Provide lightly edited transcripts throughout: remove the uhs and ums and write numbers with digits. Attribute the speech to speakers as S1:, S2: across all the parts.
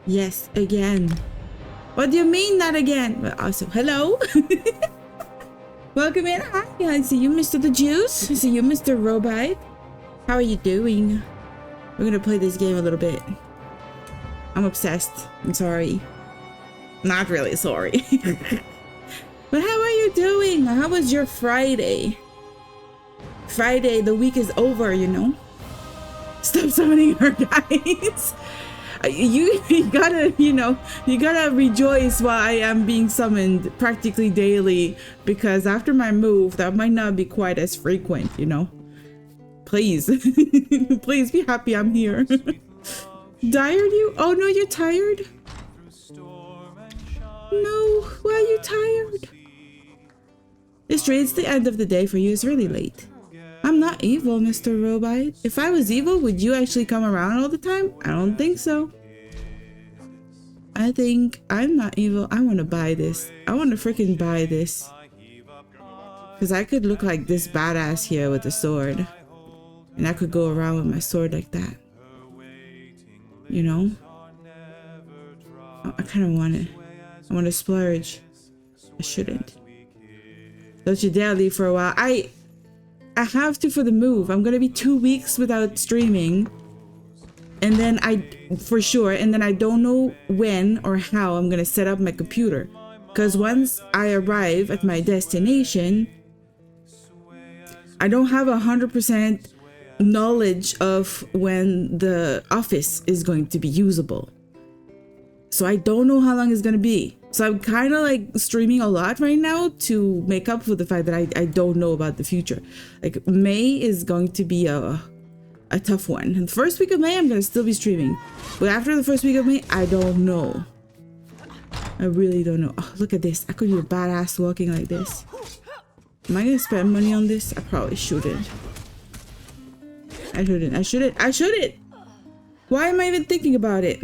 S1: Yes, again. What do you mean not again? Well, also, hello. Welcome in. Hi, I see you, Mr. The Juice. I see you, Mr. Robite. How are you doing? We're gonna play this game a little bit. I'm obsessed. I'm sorry. Not really sorry. But how are you doing? How was your Friday? Friday, the week is over, you know? Stop summoning her, guys. You gotta, you know, you gotta rejoice while I am being summoned practically daily, because after my move, that might not be quite as frequent, you know? Please, please be happy I'm here. Tired you? Oh no, you're tired? No, why are you tired? It's the end of the day for you. It's really late. I'm not evil, Mr. Robite. If I was evil, would you actually come around all the time? I don't think so. I think I'm not evil. I want to buy this. I want to freaking buy this. Because I could look like this badass here with a sword. And I could go around with my sword like that. You know? I kind of want it. I want to splurge. I shouldn't. Don't you dare leave for a while. I have to for the move. I'm gonna be 2 weeks without streaming. And then for sure, and then I don't know when or how I'm gonna set up my computer. Because once I arrive at my destination, I don't have 100% knowledge of when the office is going to be usable. So I don't know how long it's gonna be. So I'm kind of like streaming a lot right now to make up for the fact that I don't know about the future. Like May is going to be a tough one. And the first week of May, I'm going to still be streaming. But after the first week of May, I don't know. I really don't know. Oh, look at this. I could be a badass walking like this. Am I going to spend money on this? I probably shouldn't. I shouldn't. Why am I even thinking about it?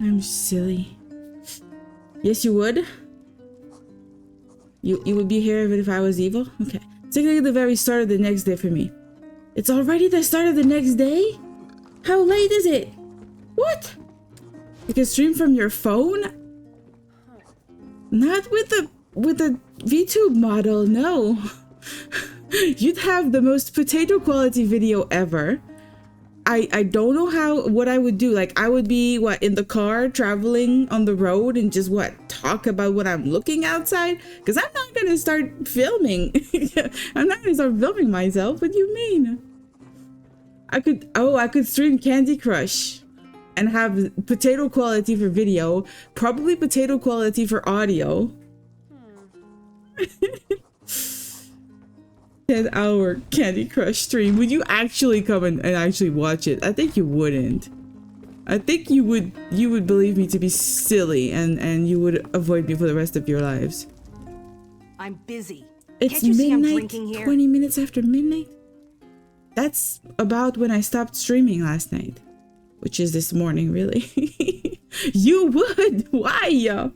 S1: I'm silly. Yes, you would. You would be here even if I was evil? Okay. It's like the very start of the next day for me. It's already the start of the next day? How late is it? What? You can stream from your phone? Not with the VTube model, no. You'd have the most potato quality video ever. I don't know what I would do. Like I would be in the car traveling on the road and just talk about what I'm looking outside, because I'm not gonna start filming. I'm not gonna start filming myself. What do you mean? I could stream Candy Crush and have potato quality for video, probably potato quality for audio. 10-hour Candy Crush stream. Would you actually come and actually watch it? I think you wouldn't. I think you would believe me to be silly and you would avoid me for the rest of your lives.
S2: I'm busy.
S1: It's
S2: Can't you see I'm
S1: midnight,
S2: drinking here?
S1: 20 minutes after midnight. That's about when I stopped streaming last night, which is this morning, really. You would. Why?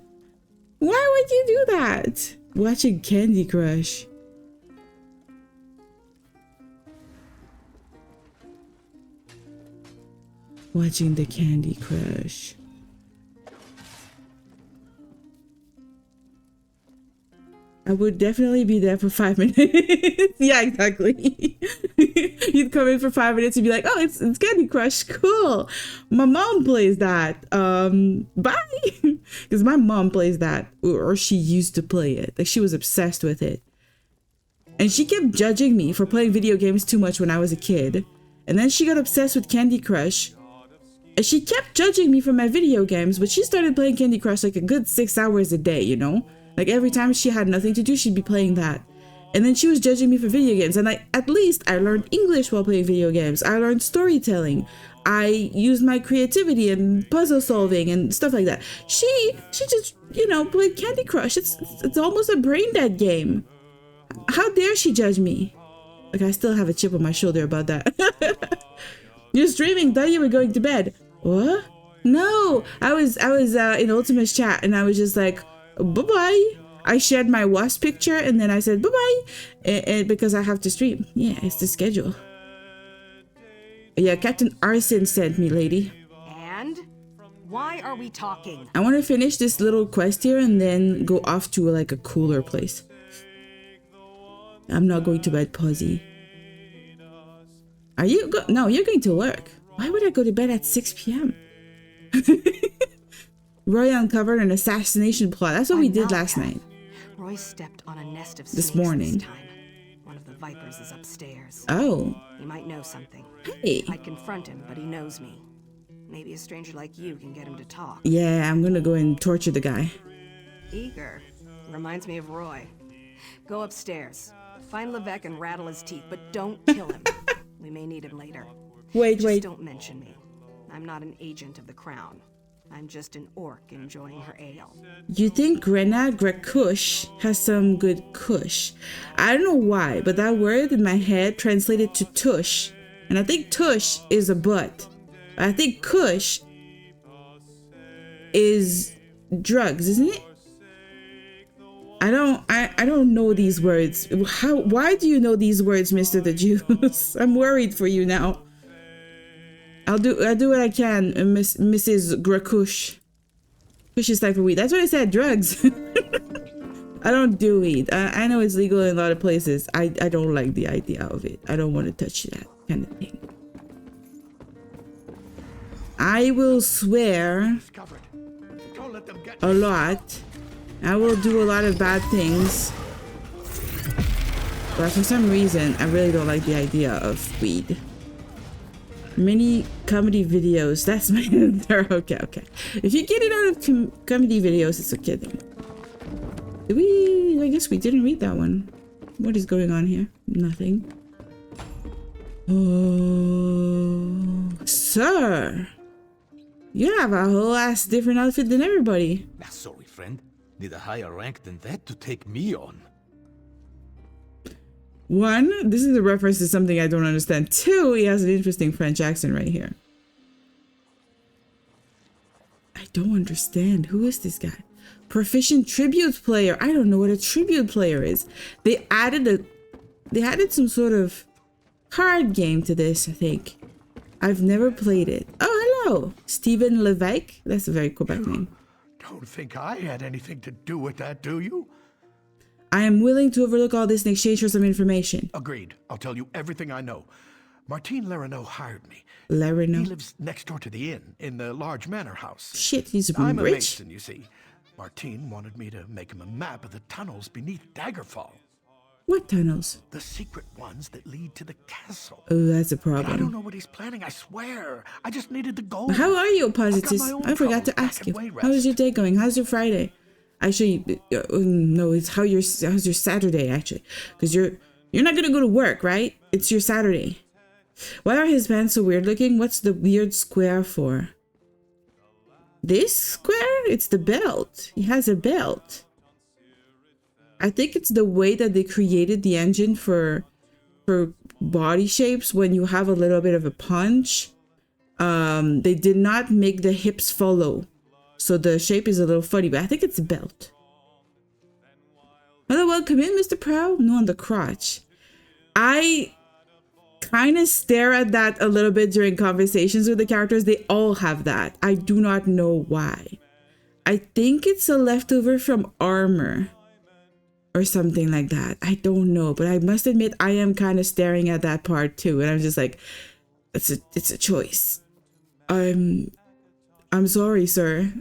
S1: Why would you do that? Watching Candy Crush. Watching the Candy Crush. I would definitely be there for 5 minutes. Yeah, exactly. You'd come in for 5 minutes and be like, oh, it's Candy Crush. Cool. My mom plays that. Bye. Because my mom plays that, or she used to play it. Like she was obsessed with it. And she kept judging me for playing video games too much when I was a kid. And then she got obsessed with Candy Crush. And she kept judging me for my video games, but she started playing Candy Crush like a good 6 hours a day, you know? Like every time she had nothing to do, she'd be playing that. And then she was judging me for video games. And at least I learned English while playing video games. I learned storytelling. I used my creativity and puzzle solving and stuff like that. She just, you know, played Candy Crush. It's almost a brain dead game. How dare she judge me? Like I still have a chip on my shoulder about that. You're streaming, thought you were going to bed. What? No, I was in Ultima's chat and I was just like, bye-bye. I shared my wasp picture and then I said bye-bye and because I have to stream. Yeah, it's the schedule. Yeah, Captain Arson sent me, lady.
S2: And? Why are we talking?
S1: I want to finish this little quest here and then go off to like a cooler place. I'm not going to bed, Posy. Are you No, you're going to work. Why would I go to bed at 6 p.m.? Roy uncovered an assassination plot. That's what we did last night.
S2: Roy stepped on a nest of
S1: This
S2: snakes
S1: morning.
S2: This time. One of the vipers is upstairs.
S1: Oh.
S2: He might know something.
S1: Hey.
S2: I'd confront him, but he knows me. Maybe a stranger like you can get him to talk.
S1: Yeah, I'm gonna go and torture the guy.
S2: Eager. Reminds me of Roy. Go upstairs. Find Levesque and rattle his teeth, but don't kill him. We may need him later.
S1: Wait.
S2: Just don't mention me. I'm not an agent of the crown. I'm just an orc enjoying her ale.
S1: You think Grenad Grekush has some good kush? I don't know why, but that word in my head translated to tush. And I think tush is a butt. I think kush is drugs, isn't it? I don't know these words. Why do you know these words, Mr. the Juice? I'm worried for you now. I'll do what I can, Mrs. Grekush. Kush is type of weed. That's what I said, drugs. I don't do weed. I know it's legal in a lot of places. I don't like the idea of it. I don't want to touch that kind of thing. I will swear a lot. I will do a lot of bad things. But for some reason, I really don't like the idea of weed. Many comedy videos. That's my answer. Okay. If you get it out of comedy videos, it's okay then. I guess we didn't read that one. What is going on here? Nothing. Oh, sir. You have a whole ass different outfit than everybody.
S3: Sorry, friend. Need a higher rank than that to take me on.
S1: 1, this is a reference to something I don't understand. 2, he has an interesting French accent right here. I don't understand. Who is this guy? Proficient tribute player. I don't know what a tribute player is. They added some sort of card game to this, I think. I've never played it. Oh, hello. Stephen Levesque. That's a very Quebec name.
S4: Don't think I had anything to do with that, do you?
S1: I am willing to overlook all this in exchange for some information.
S4: Agreed. I'll tell you everything I know. Martine Larineau hired me.
S1: Larineau?
S4: He lives next door to the inn, in the large manor house.
S1: Shit, he's
S4: I'm
S1: rich.
S4: a mason, you see. Martine wanted me to make him a map of the tunnels beneath Daggerfall.
S1: What tunnels?
S4: The secret ones that lead to the castle.
S1: Oh, that's a
S4: But I don't
S1: problem.
S4: know what he's planning, I swear. I just needed the gold.
S1: How are you, Oppositus?
S4: my own
S1: I forgot to
S4: problems
S1: ask
S4: back
S1: you.
S4: in
S1: How is
S4: Wayrest.
S1: your day going? How's your Friday? Actually, no, it's how's your Saturday, actually. Because you're not gonna go to work, right? It's your Saturday. Why are his pants so weird looking? What's the weird square for? This square? It's the belt. He has a belt. I think it's the way that they created the engine for body shapes when you have a little bit of a punch. They did not make the hips follow. So the shape is a little funny, but I think it's a belt. Hello, welcome in, Mr. Prow. No, on the crotch. I kind of stare at that a little bit during conversations with the characters. They all have that. I do not know why. I think it's a leftover from armor or something like that. I don't know, but I must admit I am kind of staring at that part too, and I'm just like, it's a choice. I'm sorry, sir.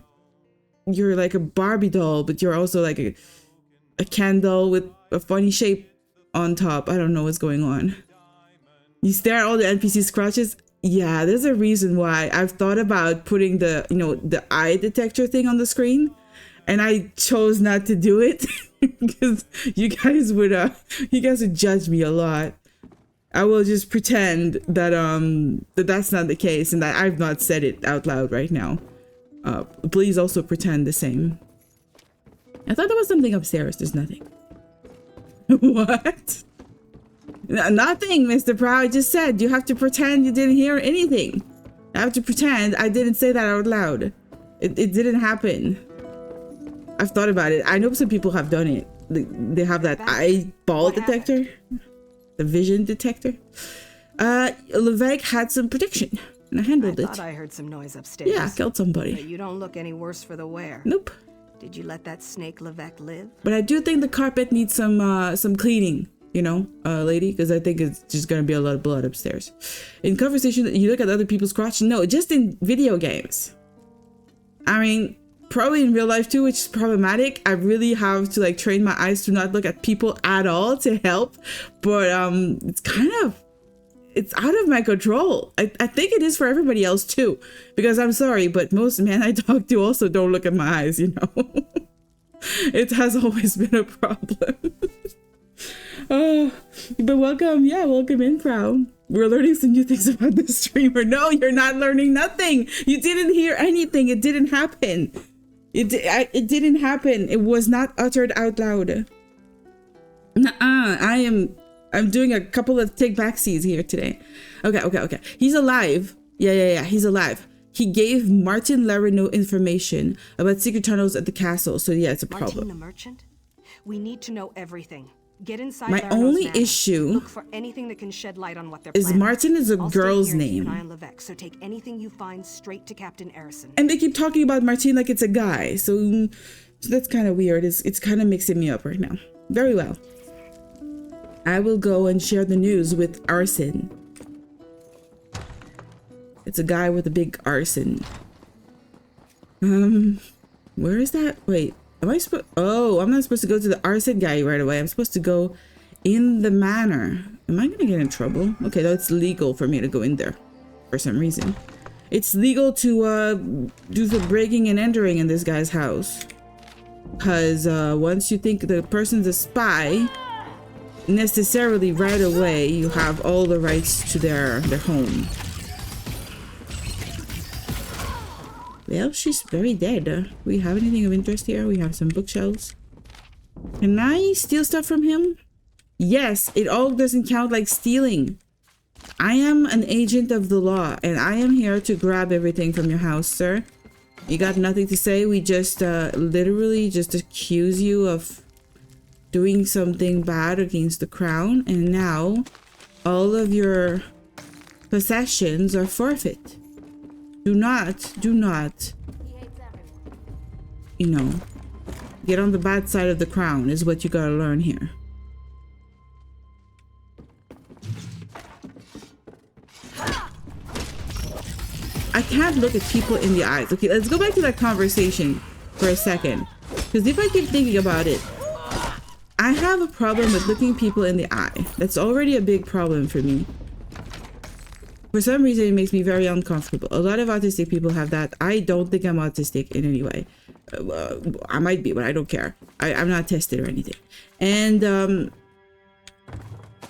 S1: You're like a Barbie doll, but you're also like a candle with a funny shape on top. I don't know what's going on. You stare at all the NPC's crotches? Yeah, there's a reason why. I've thought about putting the eye detector thing on the screen, and I chose not to do it because you guys would judge me a lot. I will just pretend that that's not the case and that I've not said it out loud right now. Please also pretend the same. I thought there was something upstairs. There's nothing. What? Nothing, Mr. Prow. I just said you have to pretend you didn't hear anything. I have to pretend I didn't say that out loud. It didn't happen. I've thought about it. I know some people have done it. They have that eyeball detector. The vision detector. Levesque had some protection, and I handled it.
S2: I thought I heard some noise upstairs.
S1: Yeah, killed somebody.
S2: But you don't look any worse for the wear.
S1: Nope.
S2: Did you let that snake Levesque live?
S1: But I do think the carpet needs some cleaning, you know, lady, because I think it's just gonna be a lot of blood upstairs. In conversation, you look at other people's crotch. No, just in video games. I mean, probably in real life too, which is problematic. I really have to like train my eyes to not look at people at all to help. But it's out of my control. I think it is for everybody else too, because I'm sorry, but most men I talk to also don't look at my eyes, you know. It has always been a problem. But welcome in, Prow. We're learning some new things about this streamer. No, you're not learning nothing. You didn't hear anything. It didn't happen. It didn't happen. It was not uttered out loud. Nuh-uh. I'm doing a couple of take backsies here today. Okay. He's alive. Yeah. He's alive. He gave Martin Larino information about secret tunnels at the castle. So yeah, it's a problem.
S2: Martin the merchant? We need to know everything. Get inside
S1: My
S2: Larino's
S1: only
S2: manor.
S1: issue
S2: Look for anything that can shed light on what they're
S1: is
S2: planning.
S1: Martin is a
S2: I'll stay
S1: girl's
S2: here and keep
S1: name.
S2: an eye on Levesque, so take anything you find straight to Captain Erison.
S1: And they keep talking about Martin like it's a guy. So that's kind of weird. It's kind of mixing me up right now. Very well. I will go and share the news with Arson. It's a guy with a big arson. Where is that? Wait, am I supposed? Oh, I'm not supposed to go to the arson guy right away. I'm supposed to go in the manor. Am I gonna get in trouble? Okay, though it's legal for me to go in there for some reason. It's legal to do the breaking and entering in this guy's house. Because once you think the person's a spy, necessarily right away you have all the rights to their home. Well, she's very dead. We have anything of interest here? We have some bookshelves. Can I steal stuff from him? Yes, it all doesn't count like stealing. I am an agent of the law, and I am here to grab everything from your house, sir. You got nothing to say? We just literally just accuse you of doing something bad against the crown, and now all of your possessions are forfeit. Do not, you know, get on the bad side of the crown is what you gotta learn here. I can't look at people in the eyes. Okay, let's go back to that conversation for a second. Because if I keep thinking about it, I have a problem with looking people in the eye. That's already a big problem for me. For some reason, it makes me very uncomfortable. A lot of autistic people have that. I don't think I'm autistic in any way. I might be, but I don't care. I'm not tested or anything. And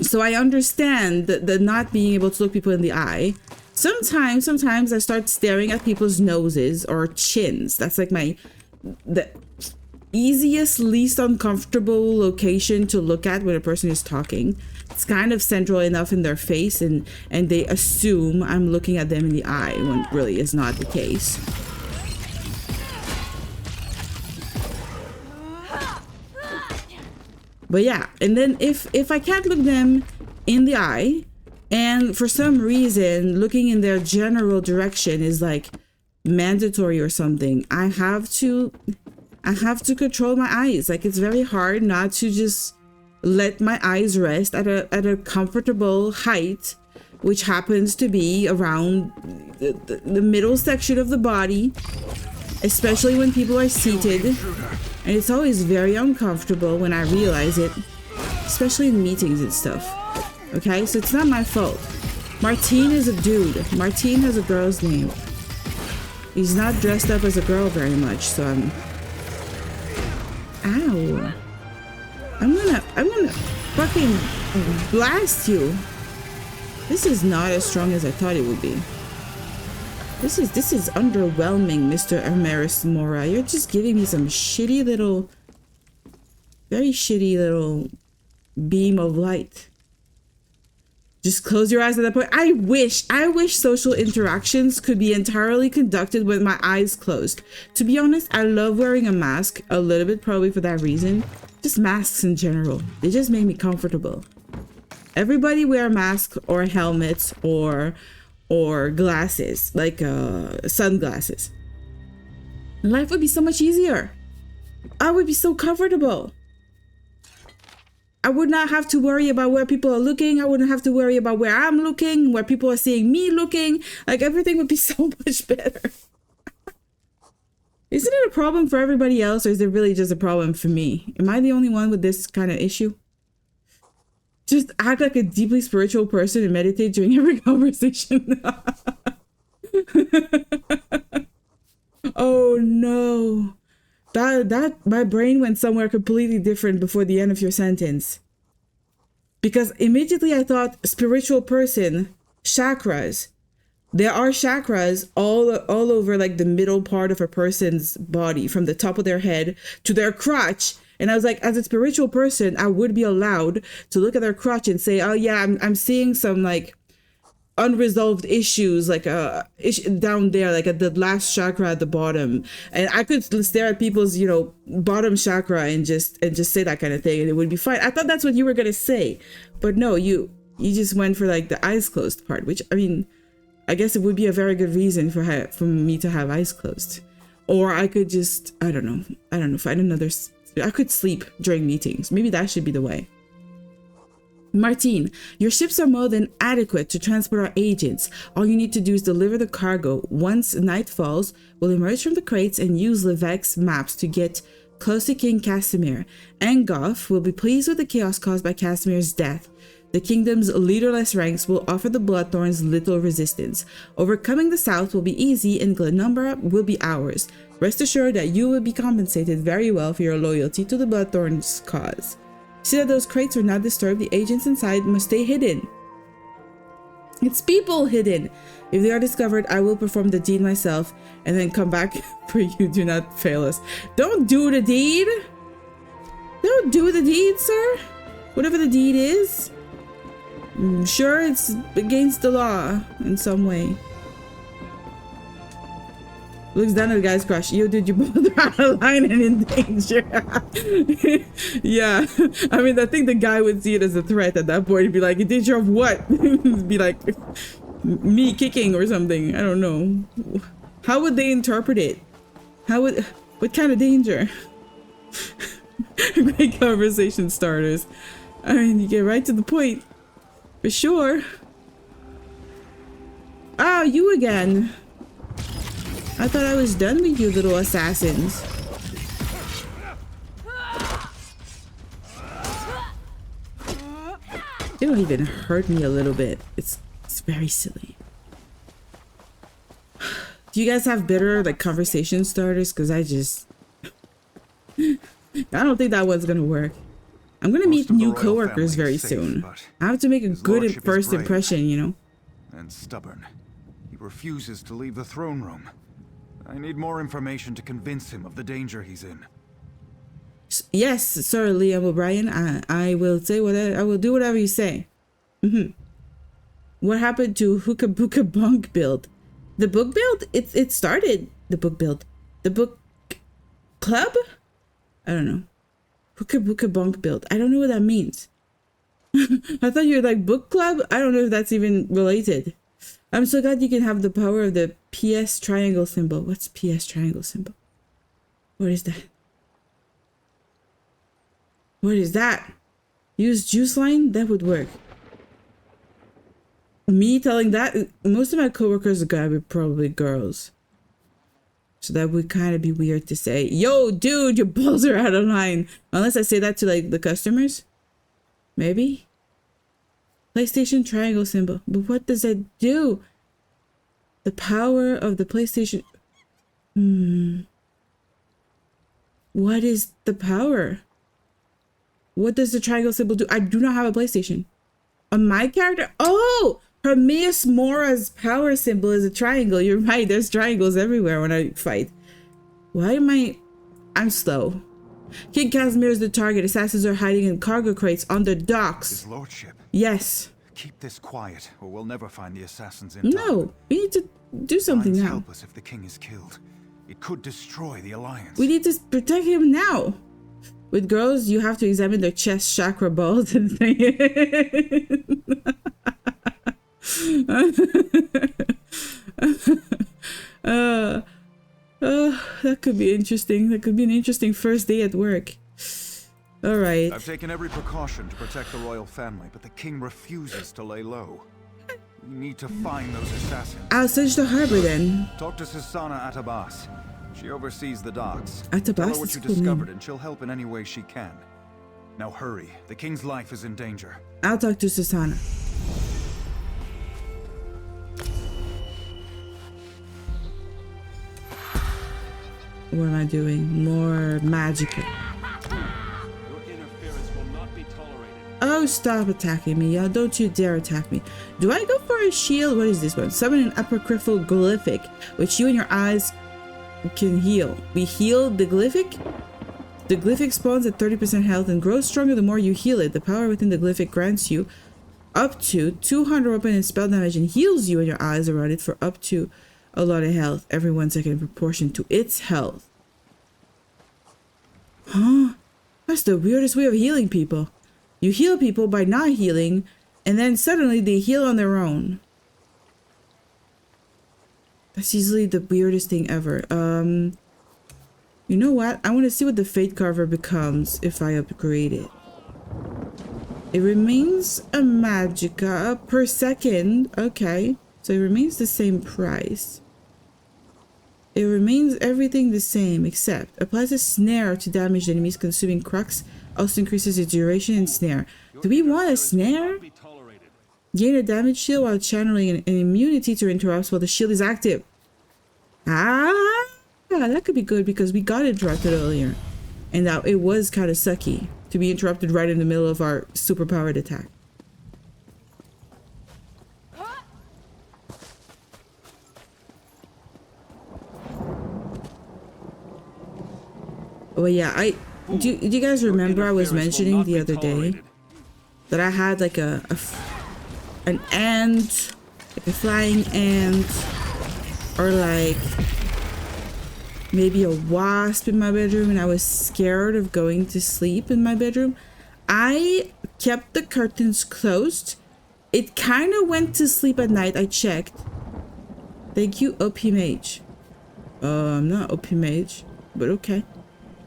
S1: so I understand the not being able to look people in the eye. Sometimes I start staring at people's noses or chins. That's like the easiest, least uncomfortable location to look at when a person is talking. It's kind of central enough in their face, and they assume I'm looking at them in the eye when it really is not the case. But yeah, and then if I can't look them in the eye, and for some reason looking in their general direction is like mandatory or something, I have to control my eyes. Like, it's very hard not to just let my eyes rest at a comfortable height, which happens to be around the middle section of the body, especially when people are seated. And it's always very uncomfortable when I realize it, especially in meetings and stuff. Okay, so it's not my fault. Martine is a dude. Martine has a girl's name. He's not dressed up as a girl very much, so I'm... Ow. I'm gonna fucking blast you. This is not as strong as I thought it would be. This is underwhelming, Mr. Amaris Mora. You're just giving me some shitty little, very shitty little beam of light. Just close your eyes at that point. I wish social interactions could be entirely conducted with my eyes closed. To be honest, I love wearing a mask a little bit, probably for that reason. Just masks in general. They just make me comfortable. Everybody wear masks or helmets or glasses, like sunglasses. Life would be so much easier. I would be so comfortable. I would not have to worry about where people are looking. I wouldn't have to worry about where I'm looking, where people are seeing me looking. Like, everything would be so much better. Isn't it a problem for everybody else, or is it really just a problem for me? Am I the only one with this kind of issue? Just act like a deeply spiritual person and meditate during every conversation. Oh no. That my brain went somewhere completely different before the end of your sentence. Because immediately I thought spiritual person, chakras. There are chakras all over like the middle part of a person's body, from the top of their head to their crotch. And I was like, as a spiritual person, I would be allowed to look at their crotch and say, oh yeah, I'm seeing some like unresolved issues, like down there, like at the last chakra at the bottom. And I could stare at people's, you know, bottom chakra and just say that kind of thing, and it would be fine. I thought that's what you were gonna say, but no, you just went for like the eyes closed part, which, I mean, I guess it would be a very good reason for me to have eyes closed. Or I could just, I don't know, find another. I could sleep during meetings. Maybe that should be the way. Martine, your ships are more than adequate to transport our agents. All you need to do is deliver the cargo. Once night falls, we'll emerge from the crates and use Levesque's maps to get close to King Casimir. Angoff will be pleased with the chaos caused by Casimir's death. The kingdom's leaderless ranks will offer the Bloodthorns little resistance. Overcoming the south will be easy, and Glenumbra will be ours. Rest assured that you will be compensated very well for your loyalty to the Bloodthorns' cause. See that those crates are not disturbed. The agents inside must stay hidden. It's people hidden. If they are discovered, I will perform the deed myself and then come back for you. Do not fail us. Don't do the deed. Don't do the deed, sir. Whatever the deed is. I'm sure it's against the law in some way. Looks down at the guy's crush. Yo, dude, you both are out of line and in danger. Yeah. I mean, I think the guy would see it as a threat at that point. He'd be like, in danger of what? Be like, me kicking or something. I don't know. How would they interpret it? What kind of danger? Great conversation starters. I mean, you get right to the point. For sure. Oh, you again. I thought I was done with you little assassins. They don't even hurt me a little bit. It's very silly. Do you guys have better like conversation starters? Because I don't think that one's gonna work. I'm gonna meet new coworkers very soon. I have to make a good first impression, you know.
S5: And stubborn. He refuses to leave the throne room. I need more information to convince him of the danger he's in.
S1: Yes, Sir Liam O'Brien. I will say whatever. I will do whatever you say. What happened to Hookah Booka Bunk build? The book build? It started. The book build. The book club? I don't know. Hookah Booka Bunk build. I don't know what that means. I thought you were like book club. I don't know if that's even related. I'm so glad you can have the power of the PS triangle symbol. What's PS triangle symbol? What is that? What is that? Use juice line? That would work. Me telling that? Most of my coworkers are probably girls. So that would kind of be weird to say, yo, dude, your balls are out of line. Unless I say that to like the customers. Maybe. PlayStation triangle symbol. But what does that do? The power of the PlayStation. What is the power? What does the triangle symbol do? I do not have a PlayStation. On my character? Oh! Hermias Mora's power symbol is a triangle. You're right. There's triangles everywhere when I fight. Why am I... I'm slow. King Casimir is the target. Assassins are hiding in cargo crates on the docks.
S5: His lordship.
S1: Yes.
S5: Keep this quiet, or we'll never find the assassins in time.
S1: No, we need to do something now.
S5: Help us if the king is killed. It could destroy the alliance.
S1: We need to protect him now. With girls, you have to examine their chest chakra balls and things. That could be interesting. That could be an interesting first day at work. All right.
S5: I've taken every precaution to protect the royal family, but the king refuses to lay low. We need to find those assassins.
S1: I'll search the harbor then.
S5: Talk to Susanna Atabas. She oversees the docks.
S1: Atabas
S5: Tell her what
S1: is
S5: you
S1: cool
S5: discovered,
S1: name.
S5: and she'll help in any way she can. Now hurry. The king's life is in danger.
S1: I'll talk to Susanna. What am I doing? More magical.
S6: Your interference will not be tolerated.
S1: Oh, stop attacking me, y'all. Don't you dare attack me. Do I go for a shield? What is this one? Summon an apocryphal glyphic, which you and your eyes can heal. We heal the glyphic? The glyphic spawns at 30% health and grows stronger the more you heal it. The power within the glyphic grants you up to 200 weapon and spell damage and heals you and your eyes around it for up to a lot of health every 1 second in proportion to its health. Huh? That's the weirdest way of healing people. You heal people by not healing, and then suddenly they heal on their own. That's easily the weirdest thing ever. You know what? I want to see what the Fate Carver becomes if I upgrade it. It remains a magicka per second. Okay. So it remains the same price. It remains everything the same except applies a snare to damage the enemies consuming crux. Also increases its duration and snare. Do we want a snare? Gain a damage shield while channeling an immunity to interrupts while the shield is active. Ah, that could be good because we got interrupted earlier. And that it was kind of sucky to be interrupted right in the middle of our superpowered attack. Oh yeah, do you guys remember I was mentioning the other day that I had like an ant, like a flying ant, or like maybe a wasp in my bedroom, and I was scared of going to sleep in my bedroom? I kept the curtains closed. It kind of went to sleep at night. I checked. Thank you, OP Mage. I'm not OP Mage, but okay.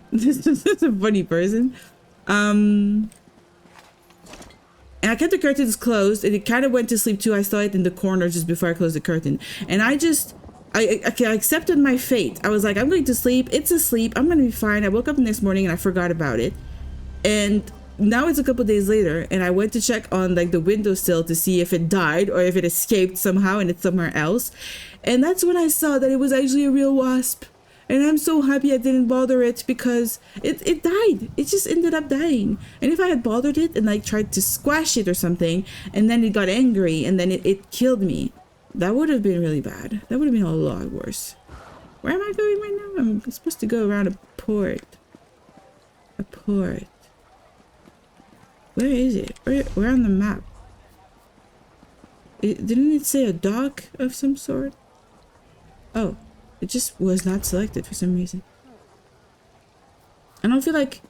S1: This is a funny person. And I kept the curtains closed, and it kind of went to sleep too. I saw it in the corner just before I closed the curtain, and I accepted my fate. I was like, I'm going to sleep. It's asleep. I'm gonna be fine. I woke up the next morning and I forgot about it, and now it's a couple days later, and I went to check on like the windowsill to see if it died or if it escaped somehow and it's somewhere else, and that's when I saw that it was actually a real wasp. And I'm so happy I didn't bother it because it died. It just ended up dying. And if I had bothered it and like tried to squash it or something, and then it got angry and then it killed me, that would have been really bad. That would have been a lot worse. Where am I going right now? I'm supposed to go around a port. A port. Where is it? Where on the map? Didn't it say a dock of some sort? Oh. It just was not selected for some reason. I don't feel like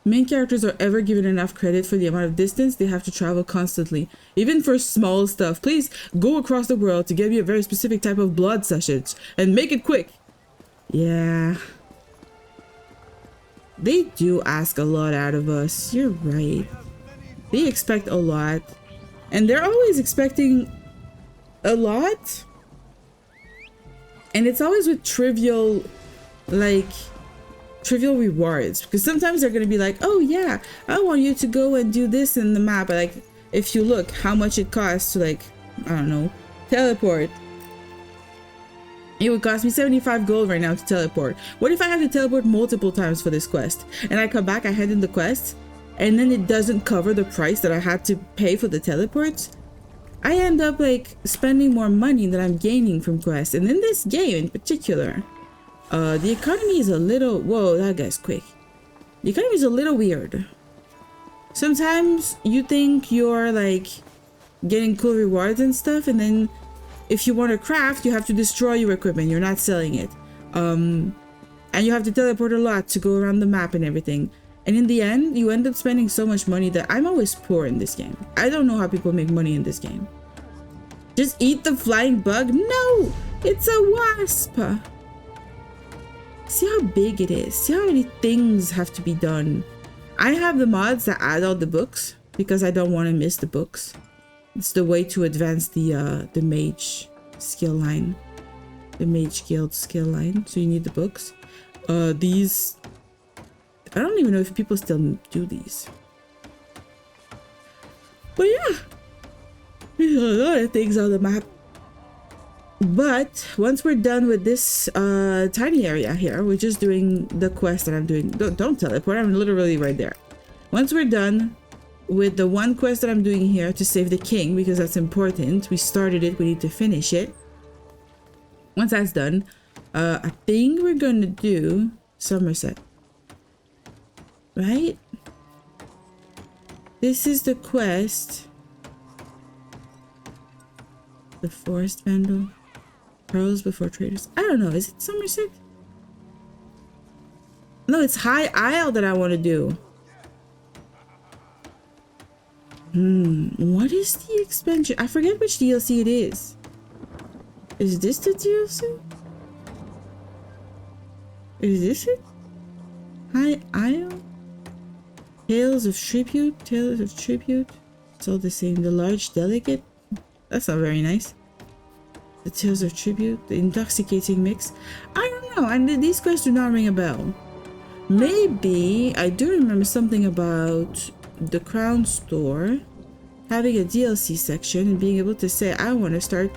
S1: main characters are ever given enough credit for the amount of distance they have to travel constantly. Even for small stuff. Please go across the world to get me a very specific type of blood sessions. And make it quick. Yeah. They do ask a lot out of us. You're right. They expect a lot. And they're always expecting a lot. And it's always with trivial rewards, because sometimes they're gonna be like, oh yeah, I want you to go and do this in the map. But like, if you look how much it costs to, like, I don't know, teleport, it would cost me 75 gold right now to teleport. What if I have to teleport multiple times for this quest, and I come back, I hand in the quest, and then it doesn't cover the price that I had to pay for the teleports? I end up like spending more money than I'm gaining from quests. And in this game in particular, the economy is a little, whoa, that guy's quick. The economy is a little weird. Sometimes you think you're like getting cool rewards and stuff, and then if you want to craft, you have to destroy your equipment. You're not selling it. And you have to teleport a lot to go around the map and everything. And in the end, you end up spending so much money that I'm always poor in this game. I don't know how people make money in this game. Just eat the flying bug? No! It's a wasp! See how big it is. See how many things have to be done. I have the mods that add all the books because I don't want to miss the books. It's the way to advance the mage skill line. The mage guild skill line. So you need the books. These... I don't even know if people still do these. But yeah. There's a lot of things on the map. But once we're done with this tiny area here, we're just doing the quest that I'm doing. Don't teleport, I'm literally right there. Once we're done with the one quest that I'm doing here to save the king, because that's important. We started it, we need to finish it. Once that's done, I think we're gonna do Summerset. Right? This is the quest. The Forest Vandal. Pearls before traders. I don't know. Is it Summerset? No, it's High Isle that I want to do. What is the expansion? I forget which DLC it is. Is this the DLC? Is this it? High Isle? Tales of Tribute? Tales of Tribute? It's all the same. The Large Delegate? That's not very nice. The Tales of Tribute, the Intoxicating Mix. I don't know, and these quests do not ring a bell. Maybe I do remember something about the Crown Store having a DLC section and being able to say, I want to start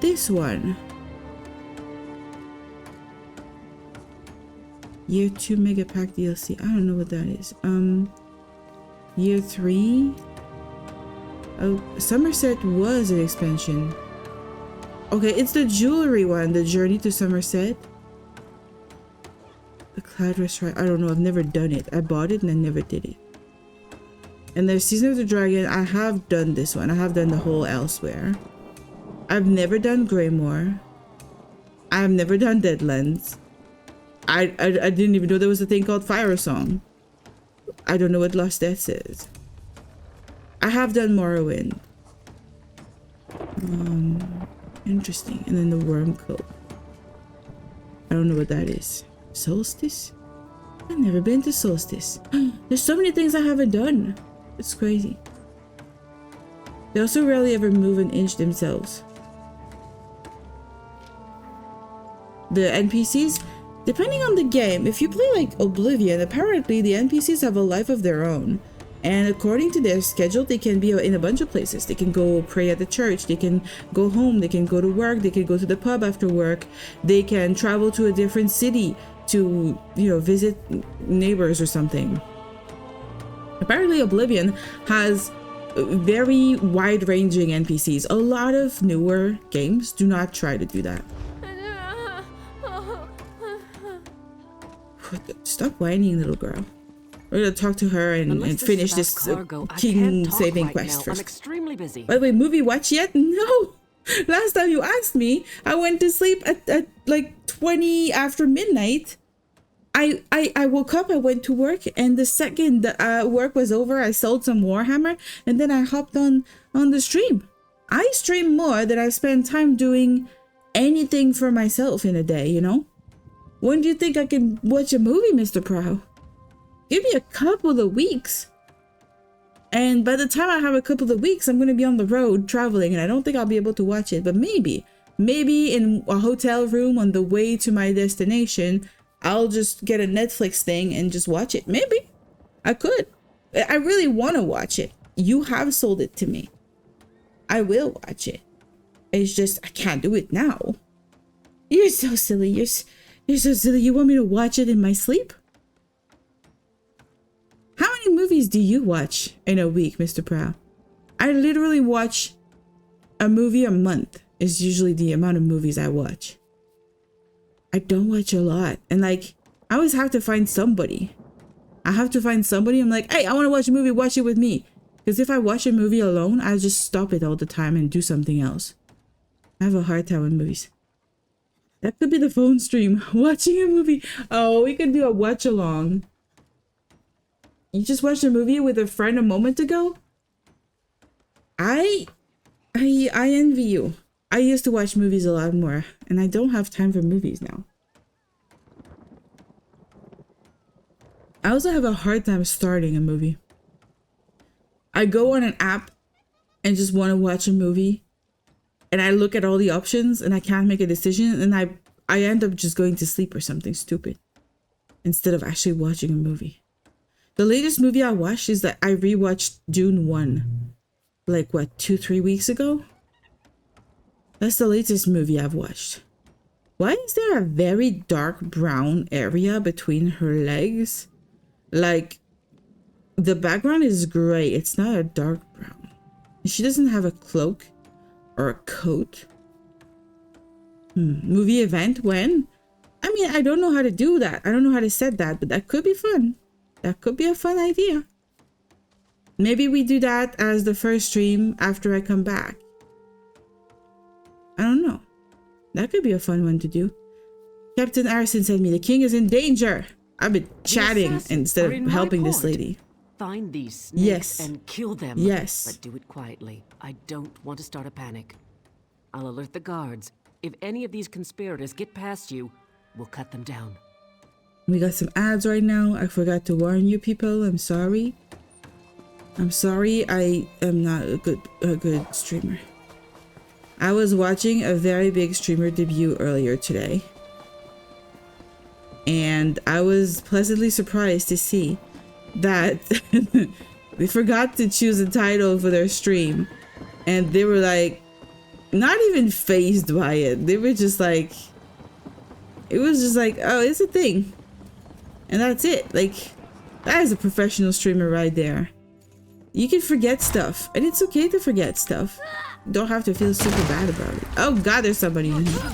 S1: this one. Year 2 Mega Pack DLC. I don't know what that is. Year 3. Oh, Summerset was an expansion. Okay, it's the jewelry one, the Journey to Summerset. The Cloud Restaurant. I don't know, I've never done it. I bought it and I never did it. And there's Season of the Dragon. I have done this one. I have done the whole Elsewhere. I've never done Greymore. I've never done Deadlands. I didn't even know there was a thing called Fire Song. I don't know what Lost Deaths is. I have done Morrowind. Interesting. And then the Worm Cove. I don't know what that is. Solstice? I've never been to Solstice. There's so many things I haven't done. It's crazy. They also rarely ever move an inch themselves. The NPCs, depending on the game, if you play like Oblivion, apparently the NPCs have a life of their own. And according to their schedule, they can be in a bunch of places. They can go pray at the church. They can go home. They can go to work. They can go to the pub after work. They can travel to a different city to, you know, visit neighbors or something. Apparently, Oblivion has very wide-ranging NPCs. A lot of newer games do not try to do that. Stop whining, little girl. We're gonna talk to her and finish this king saving quest first.
S2: I'm extremely busy.
S1: By the way, movie watch yet? No. Last time you asked me, I went to sleep at like 20 after midnight. I woke up, I went to work, and the second the work was over, I sold some Warhammer, and then I hopped on the stream. I stream more than I spend time doing anything for myself in a day, you know? When do you think I can watch a movie, Mr. Prow? Give me a couple of weeks. And by the time I have a couple of weeks, I'm going to be on the road traveling, and I don't think I'll be able to watch it. But maybe in a hotel room on the way to my destination, I'll just get a Netflix thing and just watch it. Maybe. I could. I really want to watch it. You have sold it to me. I will watch it. It's just, I can't do it now. You're so silly. You're so silly. You want me to watch it in my sleep? How many movies do you watch in a week, Mr. Prow? I literally watch a movie a month is usually the amount of movies I watch. I don't watch a lot. And like, I always have to find somebody. I have to find somebody. I'm like, hey, I want to watch a movie. Watch it with me. Because if I watch a movie alone, I just stop it all the time and do something else. I have a hard time with movies. That could be the phone stream. Watching a movie. Oh, we could do a watch along. You just watched a movie with a friend a moment ago? I I envy you. I used to watch movies a lot more, and I don't have time for movies now. I also have a hard time starting a movie. I go on an app and just want to watch a movie, and I look at all the options and I can't make a decision, and I end up just going to sleep or something stupid instead of actually watching a movie. The latest movie I watched is that I rewatched Dune 1 like what, 2-3 weeks ago. That's the latest movie I've watched. Why is there a very dark brown area between her legs? Like, the background is gray. It's not a dark brown. She doesn't have a cloak or a coat. Movie event when? I mean, I don't know how to do that. I don't know how to set that, but that could be fun. That could be a fun idea. Maybe we do that as the first stream after I come back. I don't know. That could be a fun one to do. Captain Arison said me, the king is in danger. I've been chatting instead of helping this lady.
S7: Find these snakes and kill them.
S1: Yes.
S7: But do it quietly. I don't want to start a panic. I'll alert the guards. If any of these conspirators get past you, we'll cut them down.
S1: We got some ads right now. I forgot to warn you people. I'm sorry. I'm sorry. I am not a good streamer. I was watching a very big streamer debut earlier today, and I was pleasantly surprised to see that they forgot to choose a title for their stream, and they were like not even fazed by it. They were just like, it was just like, oh, it's a thing, and that's it. Like, that is a professional streamer right there. You can forget stuff, and it's okay to forget stuff. Don't have to feel super bad about it. Oh god, there's somebody in here.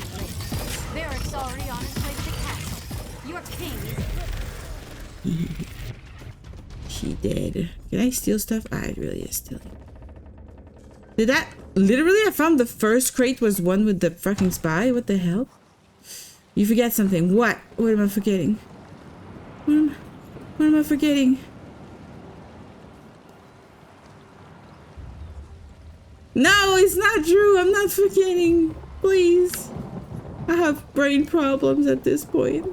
S8: Barracks already on its way to the castle. Your king is...
S1: She did. Can I steal stuff? I really is stealing. Did that literally? I found the first crate was one with the fucking spy. What the hell? You forget something. What? What am I forgetting? What am I forgetting? No, it's not true. I'm not forgetting. Please. I have brain problems at this point.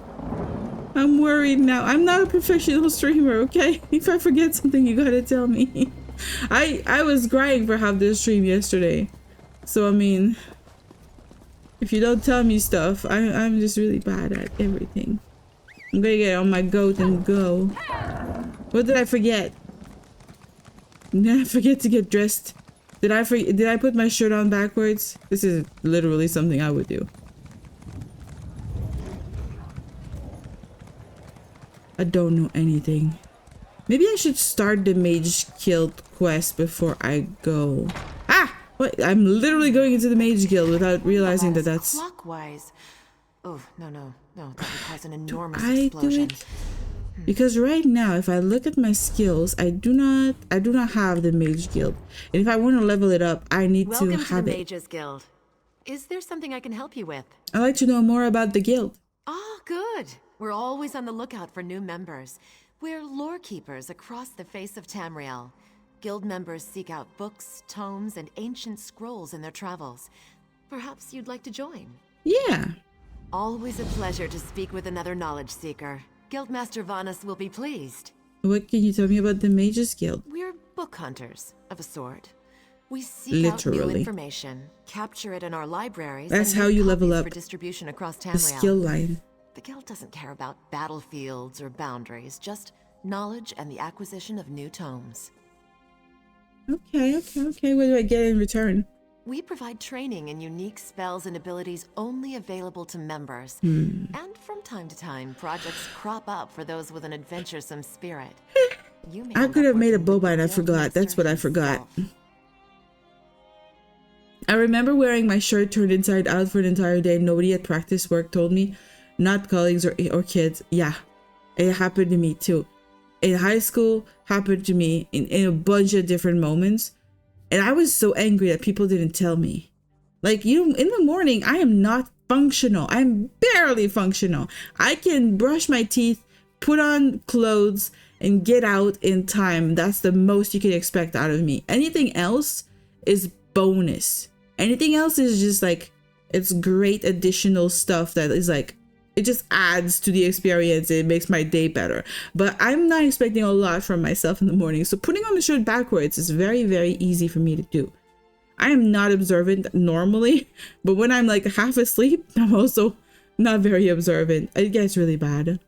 S1: I'm worried now. I'm not a professional streamer, okay? If I forget something, you gotta tell me. I was crying for half this stream yesterday. So, I mean, if you don't tell me stuff, I'm just really bad at everything. I'm gonna get on my goat and go. What did I forget? Did I forget to get dressed? Did I put my shirt on backwards? This is literally something I would do. I don't know anything. Maybe I should start the Mage Guild quest before I go. Ah! What? I'm literally going into the Mage Guild without realizing that that's...
S2: Clockwise. Oh, no. That would cause an enormous
S1: I
S2: explosion.
S1: do it? Because right now, if I look at my skills, I do not have the Mage Guild. And if I want to level it up, I need to have it.
S2: Welcome to the Mages Guild. Is there something I can help you with?
S1: I'd like to know more about the guild.
S2: Oh, good. We're always on the lookout for new members. We're lore keepers across the face of Tamriel. Guild members seek out books, tomes, and ancient scrolls in their travels. Perhaps you'd like to join?
S1: Yeah.
S2: Always a pleasure to speak with another knowledge seeker. Guildmaster Vanus will be pleased.
S1: What can you tell me about the Mages Guild?
S2: We're book hunters, of a sort. We seek out new information, capture it in our libraries.
S1: That's
S2: and
S1: how you level up
S2: for distribution across Tamriel.
S1: the skill line.
S2: The guild doesn't care about battlefields or boundaries, just knowledge and the acquisition of new tomes.
S1: Okay. What do I get in return?
S2: We provide training in unique spells and abilities only available to members.
S1: And
S2: from time to time, projects crop up for those with an adventuresome spirit.
S1: I could have made a boba and I forgot. That's what I forgot. I remember wearing my shirt turned inside out for an entire day. Nobody at practice work told me. Not colleagues or kids. Yeah, it happened to me too. In high school, happened to me in a bunch of different moments. And I was so angry that people didn't tell me. Like, in the morning, I am not functional. I'm barely functional. I can brush my teeth, put on clothes, and get out in time. That's the most you can expect out of me. Anything else is bonus. Anything else is just like, it's great additional stuff that is like, it just adds to the experience. It makes my day better. But I'm not expecting a lot from myself in the morning. So putting on the shirt backwards is very, very easy for me to do. I am not observant normally, but when I'm like half asleep, I'm also not very observant. It gets really bad.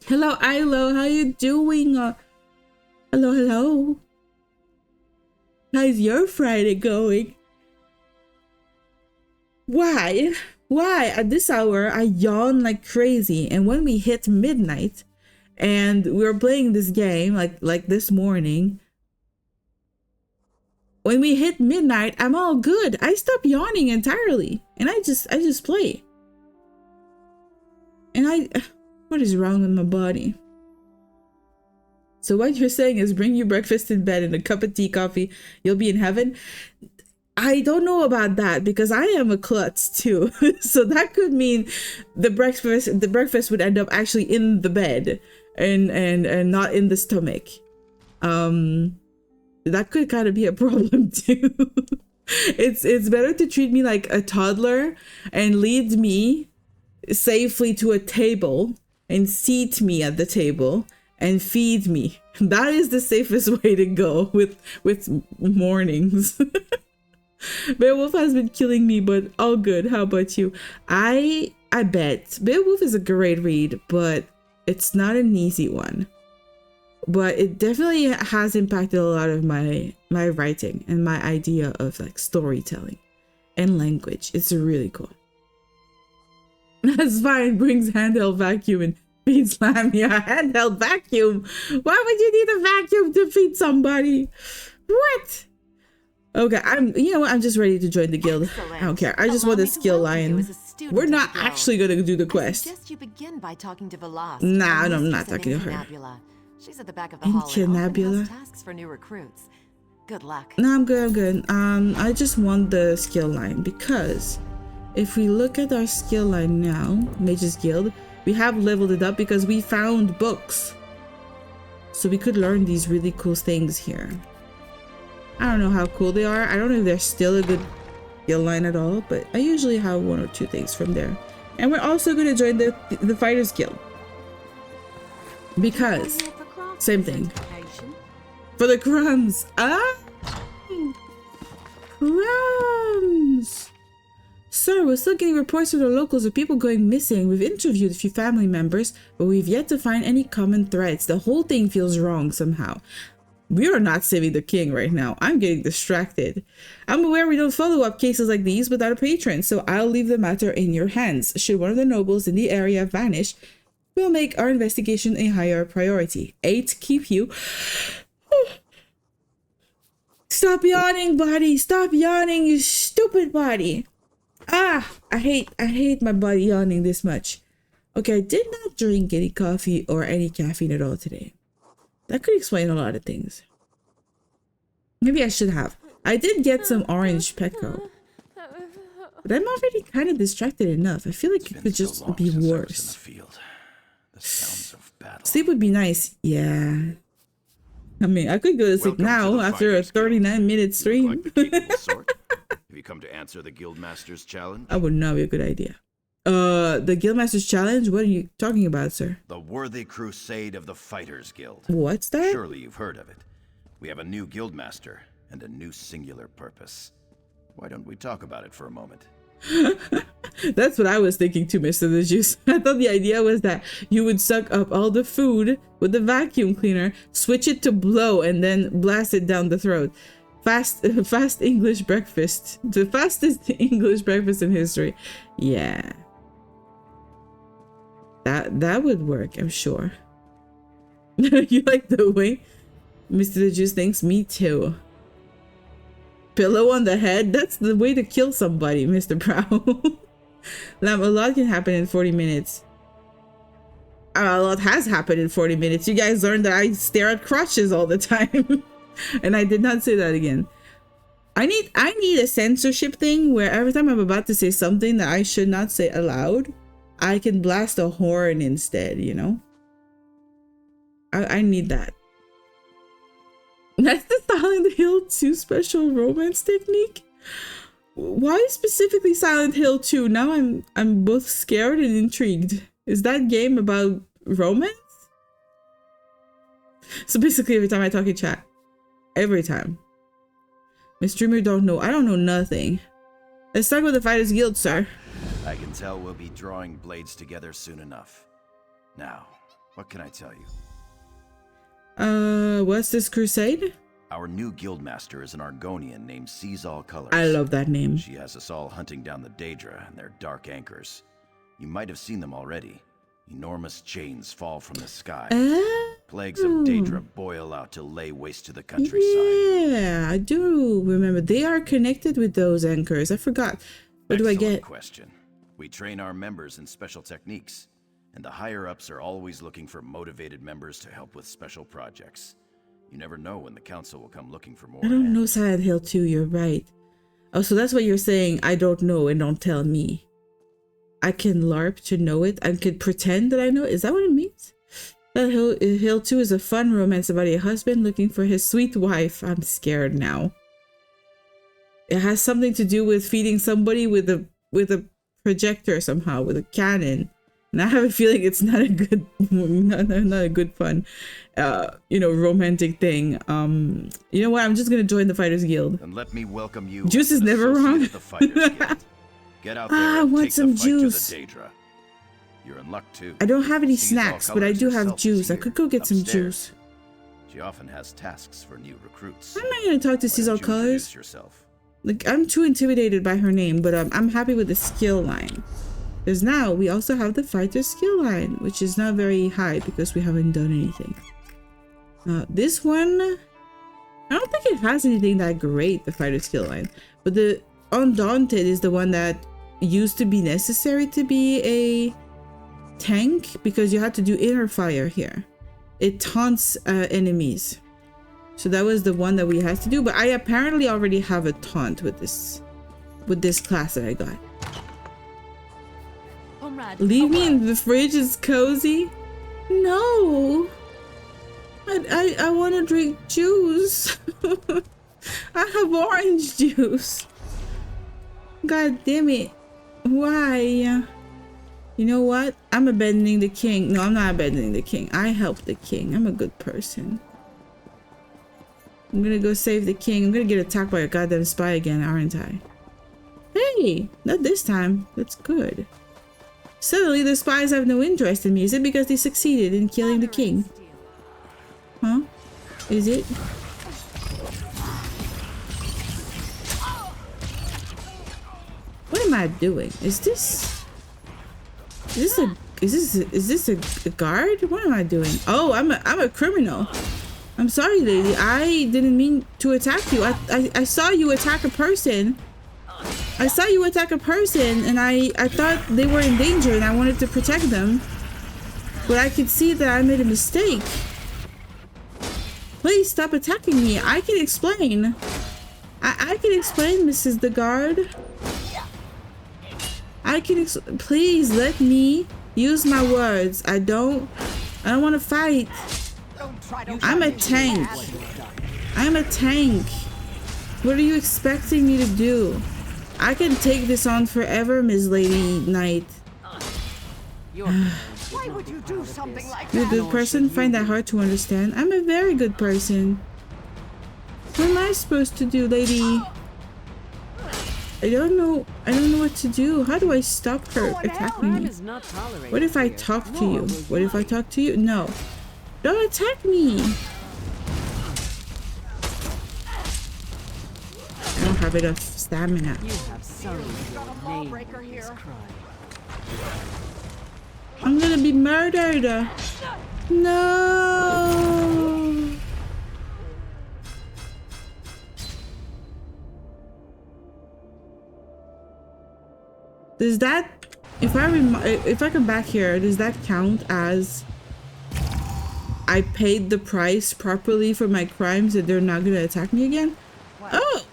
S1: Hello, Ilo. How you doing? Hello. How's your Friday going? Why at this hour I yawn like crazy, and when we hit midnight and we were playing this game like this morning, when we hit midnight, I'm all good. I stop yawning entirely and I just play. And what is wrong with my body? So what you're saying is bring your breakfast in bed and a cup of tea, coffee, you'll be in heaven? I don't know about that because I am a klutz too. So that could mean the breakfast would end up actually in the bed and not in the stomach. That could kind of be a problem too. It's better to treat me like a toddler and lead me safely to a table and seat me at the table and feed me. That is the safest way to go with mornings. Beowulf has been killing me, but all good. How about you? I bet Beowulf is a great read, but it's not an easy one. But it definitely has impacted a lot of my writing and my idea of like storytelling and language. It's really cool. That's fine. Brings handheld vacuum and feeds Lamia. Handheld vacuum. Why would you need a vacuum to feed somebody? What? Okay, I'm just ready to join the guild.
S2: Excellent.
S1: I don't care. I just want a skill line. We're not actually gonna do the quest.
S2: I suggest you begin by talking to Velas.
S1: Nah, no, I'm not talking to her.
S2: Nebula. She's at the back of the hall and often has tasks for new recruits. Good luck.
S1: No, I'm good. I just want the skill line because if we look at our skill line now, Mage's Guild, we have leveled it up because we found books. So we could learn these really cool things here. I don't know how cool they are. I don't know if they're still a good skill line at all, but I usually have one or two things from there. And we're also going to join the Fighters Guild. Because, same thing. For the crumbs. Crumbs. Sir, we're still getting reports from the locals of people going missing. We've interviewed a few family members, but we've yet to find any common threads. The whole thing feels wrong somehow. We are not saving the king right now. I'm getting distracted. I'm aware we don't follow up cases like these without a patron, so I'll leave the matter in your hands. Should one of the nobles in the area vanish, we'll make our investigation a higher priority. 8, keep you. Stop yawning, body. Stop yawning, you stupid body. I hate my body yawning this much. Okay, I did not drink any coffee or any caffeine at all today. That could explain a lot of things. Maybe I should have. I did get some orange Petco. But I'm already kind of distracted enough. I feel like it could just be worse.
S4: The sounds of battle.
S1: Sleep would be nice. Yeah. I mean, I could go to sleep now after a 39-minute stream.
S9: Like the capable sort? Have you come to answer the Guildmaster's challenge?
S1: That would not be a good idea. The Guildmaster's challenge? What are you talking about, sir?
S9: The Worthy Crusade of the Fighters Guild.
S1: What's that?
S9: Surely you've heard of it. We have a new Guildmaster and a new singular purpose. Why don't we talk about it for a moment?
S1: That's what I was thinking too, Mr. The Juice. I thought the idea was that you would suck up all the food with the vacuum cleaner, switch it to blow, and then blast it down the throat. Fast English breakfast. The fastest English breakfast in history. Yeah. That would work, I'm sure. You like the way Mr. The Juice thinks? Me too. Pillow on the head? That's the way to kill somebody, Mr. Brown. A lot can happen in 40 minutes. A lot has happened in 40 minutes. You guys learned that I stare at crotches all the time. And I did not say that again. I need a censorship thing where every time I'm about to say something that I should not say aloud, I can blast a horn instead, you know? I need that. That's the Silent Hill 2 special romance technique? Why specifically Silent Hill 2? Now I'm both scared and intrigued. Is that game about romance? So basically every time I talk in chat. Every time. My streamer don't know. I don't know nothing. Let's talk with the Fighters Guild, sir.
S9: I can tell we'll be drawing blades together soon enough. Now, what can I tell you?
S1: What's this crusade?
S9: Our new guildmaster is an Argonian named Sees-All Colors.
S1: I love that name.
S9: She has us all hunting down the daedra and their dark anchors. You might have seen them already. Enormous chains fall from the sky. Plagues of daedra boil out to lay waste to the countryside.
S1: Yeah, I do remember. They are connected with those anchors. I forgot. What do I get?
S9: Question. We train our members in special techniques, and the higher-ups are always looking for motivated members to help with special projects. You never know when the council will come looking for more.
S1: I don't know Silent Hill 2, you're right. Oh, so that's what you're saying. I don't know and don't tell me. I can LARP to know it. I could pretend that I know it. Is that what it means? Silent Hill 2 is a fun romance about a husband looking for his sweet wife. I'm scared now. It has something to do with feeding somebody with a projector somehow, with a cannon. And I have a feeling it's not a good, not a good fun, you know, romantic thing. You know what? I'm just gonna join the Fighters Guild.
S9: And let me welcome you.
S1: Juice is never wrong.
S9: The Fighters Guild. Get out there
S1: I
S9: and
S1: want
S9: take
S1: some
S9: the fight
S1: juice.
S9: to the daedra. You're in luck too.
S1: I don't have any
S9: Sees-All
S1: snacks, but I do
S9: Colors
S1: have
S9: herself is
S1: juice. I
S9: here,
S1: could go get some
S9: upstairs.
S1: juice.
S9: She often has tasks for new recruits.
S1: I'm not gonna talk to
S9: Why
S1: Sees-All
S9: don't you introduce
S1: Colors.
S9: yourself?
S1: Like, I'm too intimidated by her name, but I'm happy with the skill line. Because now we also have the fighter skill line, which is not very high because we haven't done anything. This one, I don't think it has anything that great, the fighter skill line. But the Undaunted is the one that used to be necessary to be a tank because you had to do inner fire here. It taunts enemies. So that was the one that we had to do, but I apparently already have a taunt with this class that I got. Leave me in the fridge, it's cozy. No, I want to drink juice. I have orange juice. God damn it. Why? You know what? I'm abandoning the king. No, I'm not abandoning the king. I helped the king. I'm a good person. I'm gonna go save the king. I'm gonna get attacked by a goddamn spy again, aren't I? Hey, not this time. That's good. Suddenly the spies have no interest in me. Is it because they succeeded in killing the king? Huh? Is it? What am I doing? Is this a guard? What am I doing? Oh, I'm a criminal. I'm sorry, lady. I didn't mean to attack you. I saw you attack a person. I saw you attack a person and I thought they were in danger and I wanted to protect them. But I could see that I made a mistake. Please stop attacking me. I can explain. I can explain, Mrs. the Guard. Please let me use my words. I don't want to fight. I'm a tank. I'm a tank. What are you expecting me to do? I can take this on forever, Miss Lady Knight.
S8: Why would you do something like
S1: You're a
S8: that?
S1: good person? Find that hard to understand. I'm a very good person. What am I supposed to do, lady? I don't know what to do. How do I stop her attacking me? What if I talk to you? What if I talk to you? No. Don't attack me. I don't have enough stamina.
S7: You have sullied your name with this crime.
S1: I'm gonna be murdered. No. Does that, if I come back here, does that count as I paid the price properly for my crimes and they're not gonna attack me again? What? Oh,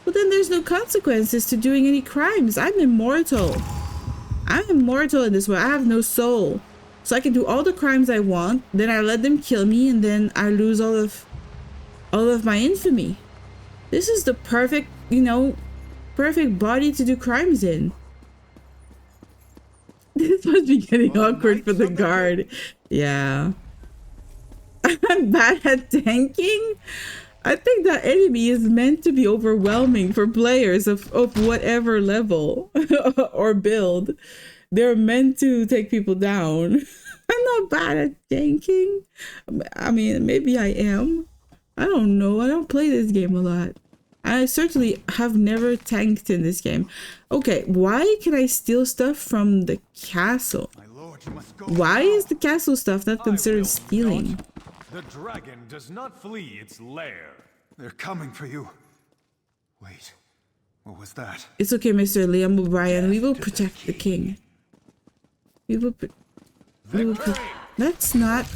S1: well then there's no consequences to doing any crimes. I'm immortal. I'm immortal in this world. I have no soul. So I can do all the crimes I want, then I let them kill me, and then I lose all of all of my infamy. This is the perfect, you know, perfect body to do crimes in. This must be getting awkward for the guard. Yeah. I'm bad at tanking? I think that enemy is meant to be overwhelming for players of whatever level or build. They're meant to take people down. I'm not bad at tanking. I mean, maybe I am. I don't know. I don't play this game a lot. I certainly have never tanked in this game. Okay, why can I steal stuff from the castle?
S5: My lord, you must go.
S1: Why is the castle stuff not considered stealing?
S6: The dragon does not flee its lair.
S5: They're coming for you. Wait, what was that?
S1: It's okay, Mr. Liam O'Brien. We will protect the king. We will That's not...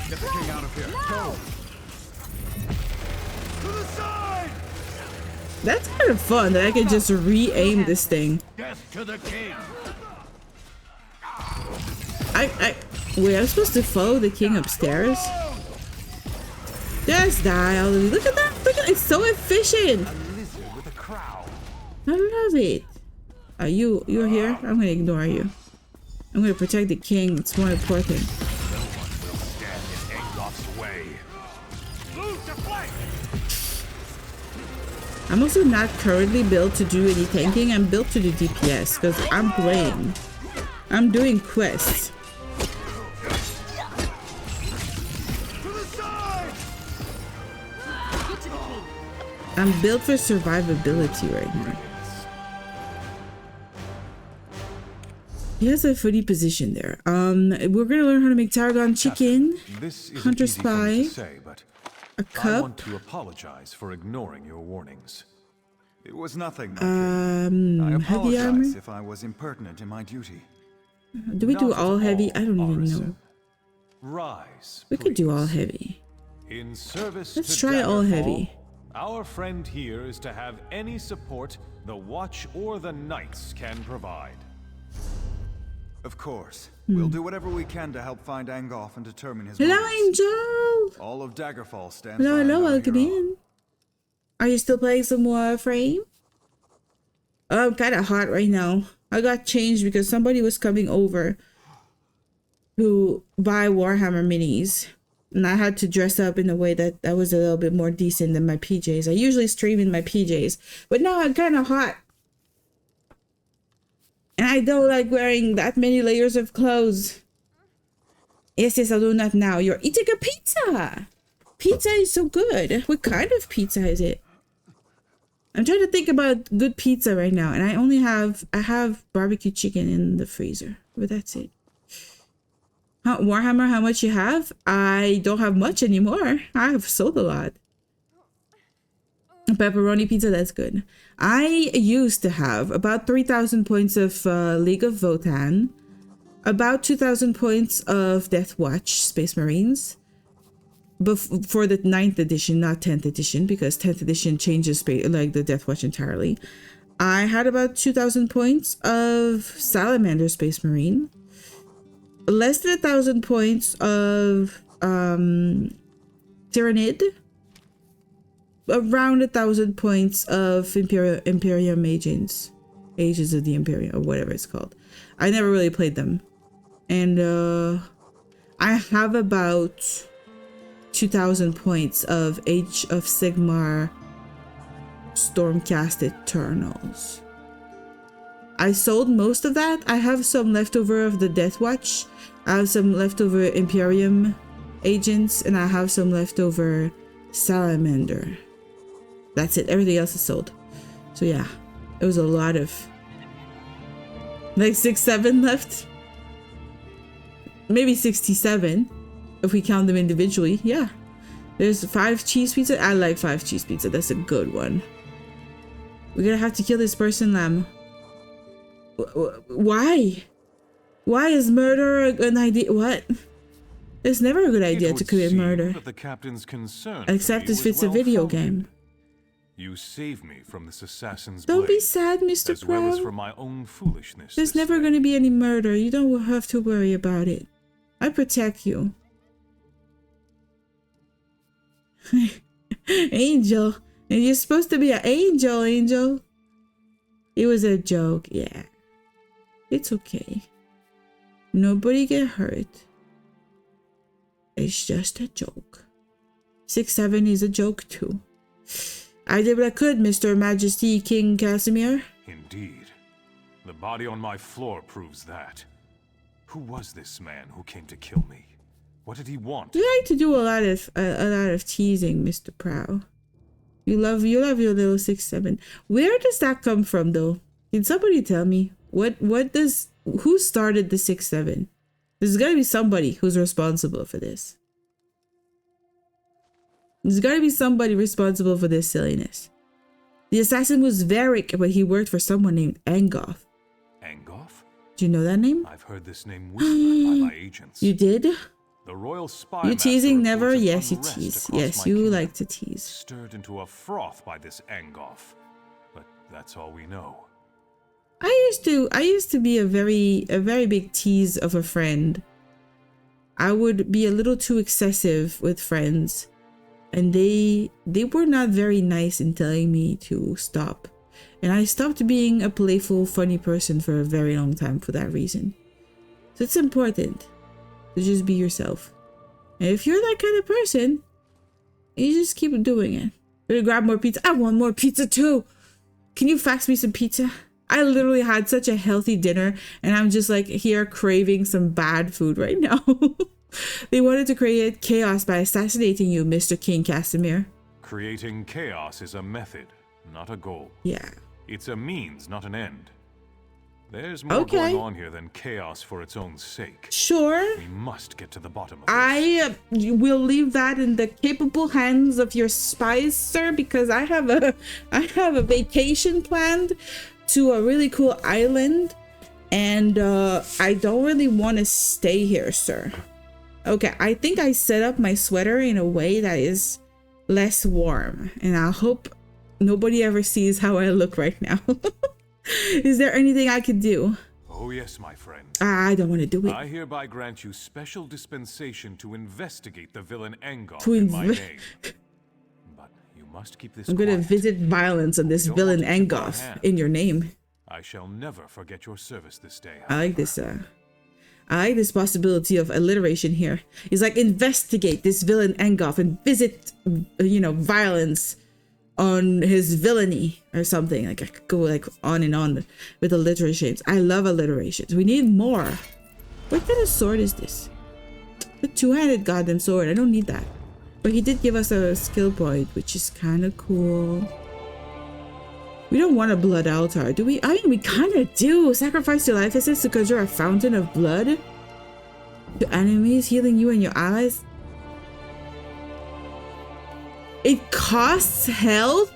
S5: Get the king out of here. Go.
S6: To the side!
S1: That's kind of fun that I could just re-aim this thing.
S6: Death to the king!
S1: Wait, I'm supposed to follow the king upstairs? Just die already. Look at that! Look at it! It's so efficient!
S6: With a crown.
S1: I love it. Are you're here? I'm gonna ignore you. I'm gonna protect the king. It's more important.
S6: No one will stand in Angloff's way. Move to flank!
S1: I'm also not currently built to do any tanking. I'm built to do DPS because I'm playing. I'm doing quests. I'm built for survivability right now. He has a footy position there. We're gonna learn how to make tarragon chicken, hunter spy, a cup.
S6: I want to apologize for ignoring your warnings.
S5: It was nothing. I
S1: heavy
S5: apologize
S1: armor.
S5: if I was impertinent in my duty.
S1: Do we do
S6: Not
S1: all
S6: at
S1: heavy? I don't even
S6: Arisen.
S1: know.
S6: Rise.
S1: We could do all
S6: please.
S1: heavy.
S6: In service
S1: Let's
S6: to
S1: try all
S6: Daggerfall,
S1: heavy.
S6: Our friend here is to have any support the Watch or the Knights can provide.
S5: Of course. We'll do whatever we can to help find Angoff and determine his
S1: Hello,
S5: motives.
S1: Angel.
S5: All of Daggerfall stands
S1: Hello,
S5: behind
S1: hello.
S5: our
S1: Welcome
S5: hero.
S1: in. Are you still playing some Warframe? Oh, I'm kind of hot right now. I got changed because somebody was coming over to buy Warhammer minis. And I had to dress up in a way that was a little bit more decent than my PJs. I usually stream in my PJs. But now I'm kind of hot. And I don't like wearing that many layers of clothes. Yes, I'll do that now. You're eating a pizza. Pizza is so good. What kind of pizza is it? I'm trying to think about good pizza right now. And I have barbecue chicken in the freezer. But that's it. Warhammer, how much you have? I don't have much anymore. I have sold a lot. Pepperoni pizza, that's good. I used to have about 3,000 points of League of Votan, about 2,000 points of Death Watch Space Marines, for the 9th edition, not 10th edition, because 10th edition changes like the Death Watch entirely. I had about 2,000 points of Salamander Space Marine, less than 1,000 points of Tyrannid, around 1,000 points of Imperium Agents of the Imperium, or whatever it's called. I never really played them. And I have about 2,000 points of Age of Sigmar Stormcast Eternals. I sold most of that. I have some leftover of the Death Watch. I have some leftover Imperium Agents, and I have some leftover Salamander. That's it. Everything else is sold. So yeah, it was a lot of, like 6-7 left. Maybe 67 if we count them individually. Yeah, there's 5 cheese pizza. I like 5 cheese pizza. That's a good one. We're gonna have to kill this person, Lamb. Why? Why is murder an idea? What? It's never a good idea to commit murder.
S6: The captain's concern
S1: Except if it's a video game.
S6: You saved me from this assassin's
S1: Don't be
S6: blade,
S1: sad, Mr.
S6: as well as
S1: Crow.
S6: from my own foolishness.
S1: There's
S6: this
S1: never
S6: day.
S1: going to be any murder. You don't have to worry about it. I protect you. Angel. And you're supposed to be an angel, Angel. It was a joke, yeah. It's okay. Nobody get hurt. It's just a joke. 6-7 is a joke too. I did what I could, Mr. Majesty King Casimir.
S6: Indeed. The body on my floor proves that. Who was this man who came to kill me? What did he want?
S1: You like to do a lot of teasing, Mr. Prow. You love your little 6-7. Where does that come from, though? Can somebody tell me? Who started the 6-7? There's gotta be somebody who's responsible for this. There's gotta be somebody responsible for this silliness. The assassin was Varric, but he worked for someone named Angoth.
S6: Angoth?
S1: Do you know that name?
S6: I've heard this name whispered by my agents.
S1: You did?
S6: The royal spy.
S1: You teasing
S6: master
S1: never?
S6: reports of
S1: Yes, you
S6: unrest
S1: tease.
S6: across
S1: Yes,
S6: my
S1: you
S6: kingdom.
S1: like to tease.
S6: Stirred into a froth by this Angoth. But that's all we know.
S1: I used to be a very big tease of a friend. I would be a little too excessive with friends, and they were not very nice in telling me to stop. And I stopped being a playful, funny person for a very long time for that reason. So it's important to just be yourself. And if you're that kind of person, you just keep doing it. Gonna grab more pizza. I want more pizza too. Can you fax me some pizza? I literally had such a healthy dinner and I'm just like here craving some bad food right now. They wanted to create chaos by assassinating you, Mr. King Casimir.
S6: Creating chaos is a method, not a goal.
S1: Yeah.
S6: It's a means, not an end. There's more going on here than chaos for its own sake.
S1: Sure.
S6: We must get to the bottom of this.
S1: I will leave that in the capable hands of your spies, sir, because I have a vacation planned to a really cool island, and I don't really want to stay here, sir. Okay, I think I set up my sweater in a way that is less warm, and I hope nobody ever sees how I look right now. Is there anything I could do?
S6: Oh yes, my friend.
S1: I don't want to do it.
S6: I hereby grant you special dispensation to investigate the villain Angoth
S1: To
S6: in my name. But you must keep this
S1: I'm gonna
S6: quiet.
S1: visit violence on this villain Angoth in your name.
S6: I shall never forget your service this day.
S1: I like this possibility of alliteration here. He's like, investigate this villain Angoth and visit, violence on his villainy or something. Like I could go like on and on with alliterations. I love alliterations. We need more. What kind of sword is this? The two-handed goddamn sword. I don't need that. But he did give us a skill point, which is kind of cool. We don't want a blood altar, do we? I mean, we kind of do. Sacrifice your life assets to conjure a fountain of blood to enemies, healing you and your allies. It costs health?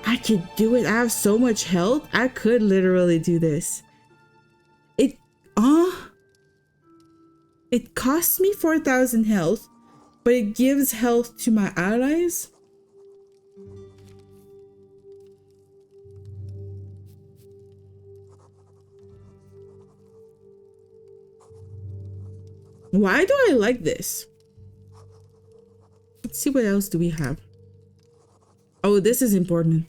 S1: I could do it. I have so much health. I could literally do this. It costs me 4,000 health, but it gives health to my allies. Why do I like this? Let's see what else do we have. Oh, this is important.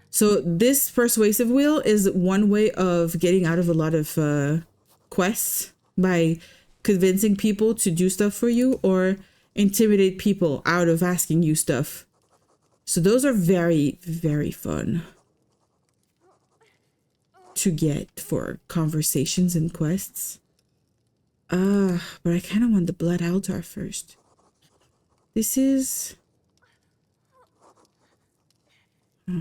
S1: So this persuasive wheel is one way of getting out of a lot of quests by convincing people to do stuff for you or intimidate people out of asking you stuff. So those are very, very fun to get for conversations and quests. But I kind of want the blood altar first. This is... I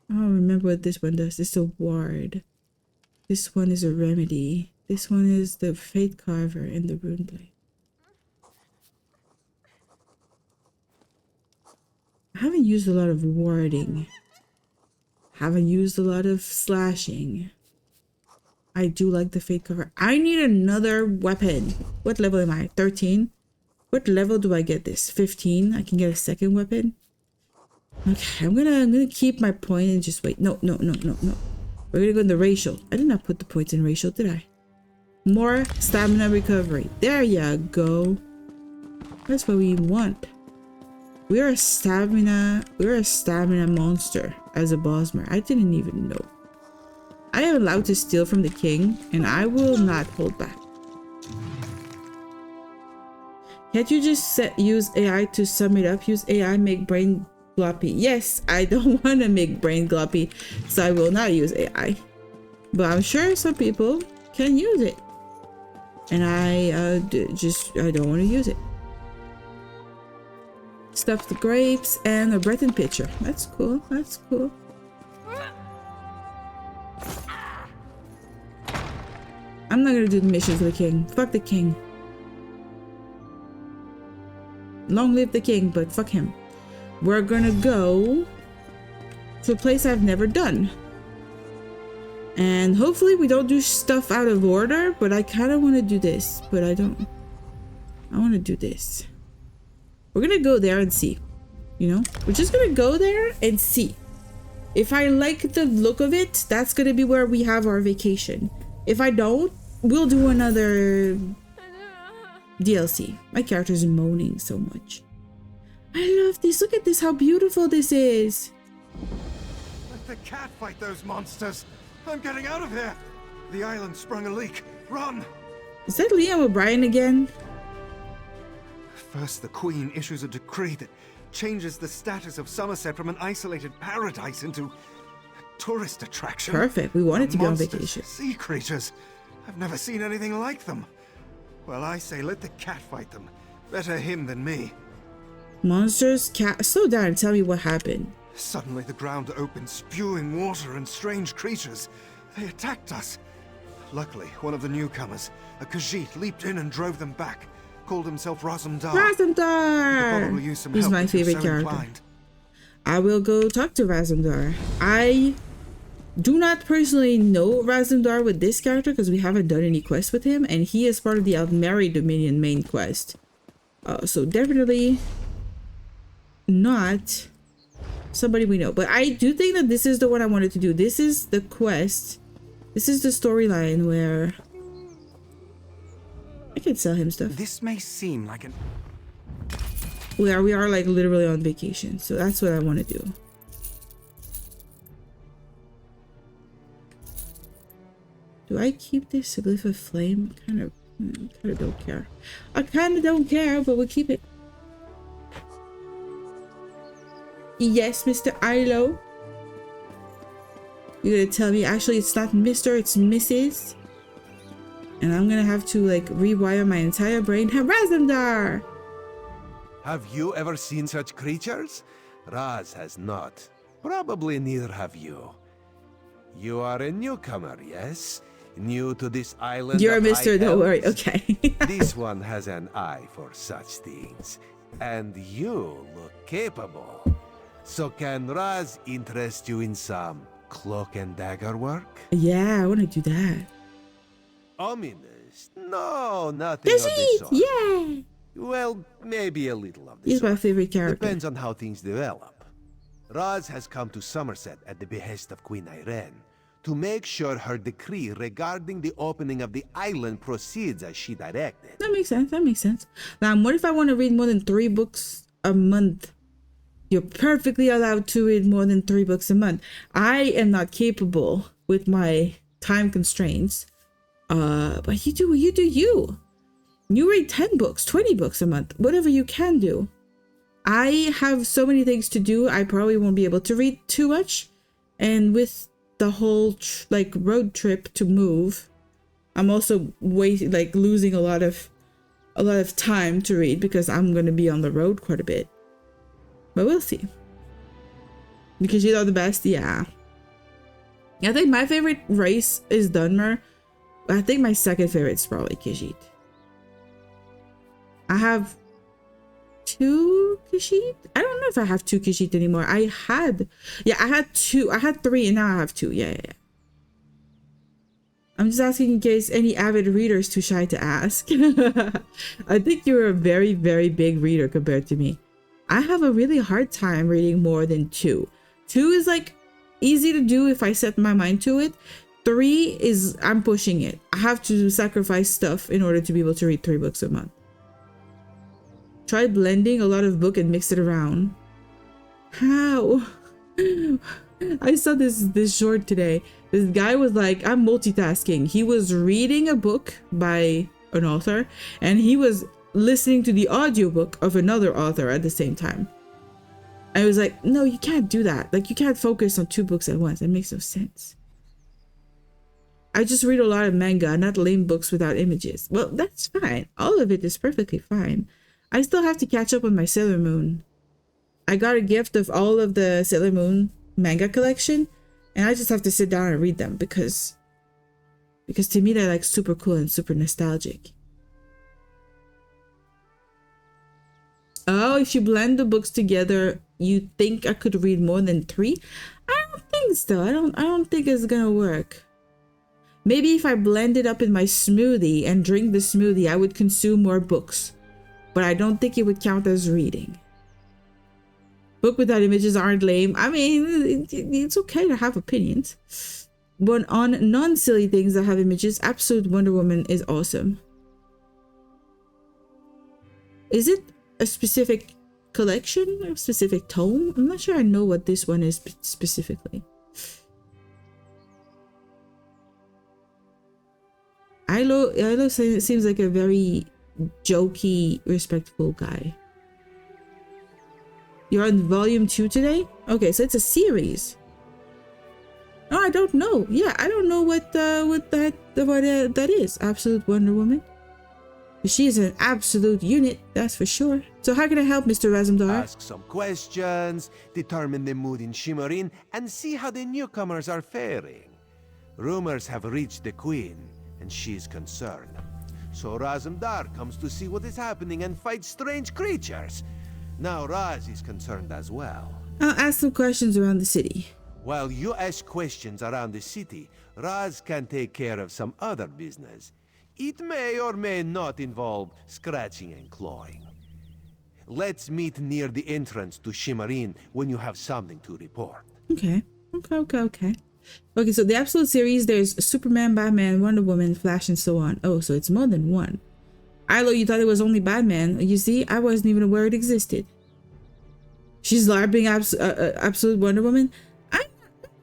S1: don't remember what this one does. This is a ward. This one is a remedy. This one is the Fate Carver and the Rune Blade. I haven't used a lot of warding. Haven't used a lot of slashing. I do like the Fate Cover. I need another weapon. What level am I? 13? What level do I get this? 15? I can get a second weapon? Okay, I'm gonna keep my point and just wait. No. We're gonna go in the racial. I did not put the points in racial, did I? More stamina recovery. There you go. That's what we want. We're a stamina monster as a bossmer. I didn't even know. I am allowed to steal from the king, and I will not hold back. Can't you just use AI to sum it up? Use AI, make brain gloppy. Yes, I don't want to make brain gloppy, so I will not use AI. But I'm sure some people can use it. And I don't want to use it. Stuffed grapes and a Breton pitcher. That's cool. That's cool. I'm not gonna do the mission for the king. Fuck the king. Long live the king, but fuck him. We're gonna go to a place I've never done. And hopefully we don't do stuff out of order, but I kind of want to do this, but I don't. I want to do this. We're gonna go there and see, you know? We're just gonna go there and see. If I like the look of it, that's gonna be where we have our vacation. If I don't, we'll do another DLC. My character's moaning so much. I love this. Look at this, how beautiful this is.
S5: Let the cat fight those monsters. I'm getting out of here. The island sprung a leak. Run!
S1: Is that Liam O'Brien again?
S5: First, the Queen issues a decree that changes the status of Summerset from an isolated paradise into a tourist attraction.
S1: Perfect. We wanted to be on vacation.
S5: Sea creatures. I've never seen anything like them. Well, I say let the cat fight them. Better him than me.
S1: Monsters, cat. Slow down and tell me what happened.
S5: Suddenly the ground opened, spewing water and strange creatures. They attacked us. Luckily, one of the newcomers, a Khajiit, leaped in and drove them back. Called himself Razum-dar.
S1: Razum-dar! He's my favorite character. I will go talk to Razum-dar. I do not personally know Razum-dar with this character because we haven't done any quests with him, and he is part of the Altmeri Dominion main quest. So definitely not somebody we know. But I do think that this is the one I wanted to do. This is the quest. This is the storyline where I can sell him stuff.
S10: This may seem like an...
S1: Where we are like literally on vacation. So that's what I want to do. Do I keep this Glyph of Flame? Kind of don't care. I kind of don't care, but we'll keep it. Yes, Mr. Ilo. You're gonna tell me actually it's not Mr., it's Mrs. And I'm gonna have to like rewire my entire brain. Razum-dar!
S3: Have you ever seen such creatures? Raz has not. Probably neither have you. You are a newcomer, yes? New to this island.
S1: You're a Mr., don't worry, okay.
S3: This one has an eye for such things. And you look capable. So can Raz interest you in some cloak and dagger work?
S1: Yeah, I want to do that.
S3: Ominous? No, nothing
S1: Does
S3: of
S1: he?
S3: the sort.
S1: Yeah.
S3: Well, maybe a little of this.
S1: He's my favorite character.
S3: Depends on how things develop. Raz has come to Summerset at the behest of Queen Irene to make sure her decree regarding the opening of the island proceeds as she directed.
S1: That makes sense. That makes sense. Now, what if I want to read more than 3 books a month? You're perfectly allowed to read more than 3 books a month. I am not capable with my time constraints. But you do you. You read 10 books, 20 books a month, whatever you can do. I have so many things to do. I probably won't be able to read too much. And with the whole road trip to move, I'm also losing a lot of time to read because I'm going to be on the road quite a bit. But we'll see. Because you know the best? Yeah. I think my favorite race is Dunmer. But I think my second favorite is probably Khajiit. I have 2 Khajiit? I don't know if I have 2 Khajiit anymore. I had 2. I had 3 and now I have 2. Yeah. I'm just asking in case any avid readers too shy to ask. I think you're a very, very big reader compared to me. I have a really hard time reading more than 2. 2 is like easy to do if I set my mind to it. 3 is, I'm pushing it. I have to sacrifice stuff in order to be able to read 3 books a month. Try blending a lot of book and mix it around. How? I saw this short today. This guy was like, I'm multitasking. He was reading a book by an author and he was listening to the audiobook of another author at the same time. I was like, no, you can't do that. Like, you can't focus on 2 books at once. That makes no sense. I just read a lot of manga, not lame books without images. Well, that's fine. All of it is perfectly fine. I still have to catch up on my Sailor Moon. I got a gift of all of the Sailor Moon manga collection, and I just have to sit down and read them because to me they're like super cool and super nostalgic. Oh, if you blend the books together, you think I could read more than 3? I don't think so. I don't think it's gonna work. Maybe if I blend it up in my smoothie and drink the smoothie, I would consume more books. But I don't think it would count as reading. Book without images aren't lame. I mean, it's okay to have opinions. But on non-silly things that have images, Absolute Wonder Woman is awesome. Is it a specific collection or a specific tome? I'm not sure I know what this one is specifically. Ilo seems like a very jokey, respectful guy. You're on volume 2 today? Okay, so it's a series. Oh, I don't know. Yeah, I don't know what that is. Absolute Wonder Woman. She's an absolute unit, that's for sure. So how can I help, Mr. Razum-dar?
S3: Ask some questions, determine the mood in Shimmerin, and see how the newcomers are faring. Rumors have reached the Queen, and she's concerned. So Razum-dar comes to see what is happening and fight strange creatures. Now Raz is concerned as well.
S1: I'll ask some questions around the city.
S3: While you ask questions around the city, Raz can take care of some other business. It may or may not involve scratching and clawing. Let's meet near the entrance to Shimmerin when you have something to report.
S1: Okay, so the Absolute series, there's Superman, Batman, Wonder Woman, Flash, and so on. Oh, so it's more than one. Ilo, you thought it was only Batman. You see, I wasn't even aware it existed. She's LARPing Absolute Wonder Woman. I'm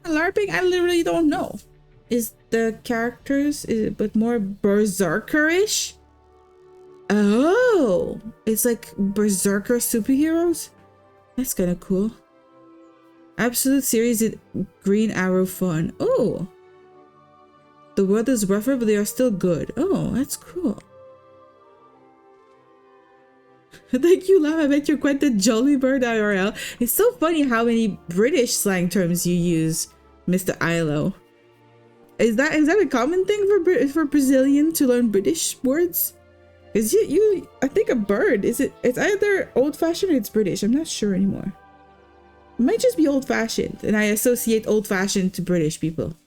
S1: not LARPing. I literally don't know. Is the characters but more berserker-ish? Oh, it's like berserker superheroes. That's kind of cool. Absolute series is Green Arrow fun. Oh, the world is rougher, but they are still good. Oh, that's cool. Thank you, Lam. I bet you're quite the jolly bird IRL. It's so funny how many British slang terms you use, Mr. Ilo. Is that a common thing for Brazilian to learn British words? Because I think a bird it's either old-fashioned or it's British. I'm not sure anymore. It might just be old-fashioned, and I associate old-fashioned to British people.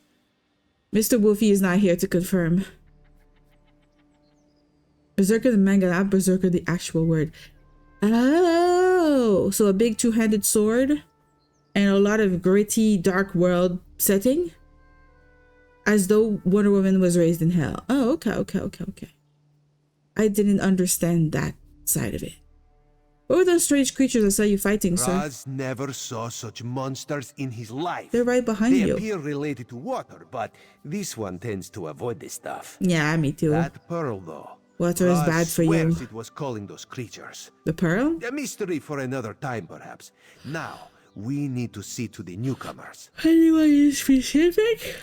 S1: Mr. Wolfie is not here to confirm. Berserker the manga, not Berserker the actual word. Oh, so a big two-handed sword and a lot of gritty dark world setting, as though Wonder Woman was raised in hell. Oh, okay. I didn't understand that side of it. What were those strange creatures I saw you fighting, sir?
S3: Raz never saw such monsters in his life.
S1: They're right behind you.
S3: They appear related to water, but this one tends to avoid this stuff.
S1: Yeah, me too.
S3: That pearl, though.
S1: Water is bad for you.
S3: It was calling those creatures.
S1: The pearl?
S3: A mystery for another time, perhaps. Now, we need to see to the newcomers.
S1: Anyone in specific?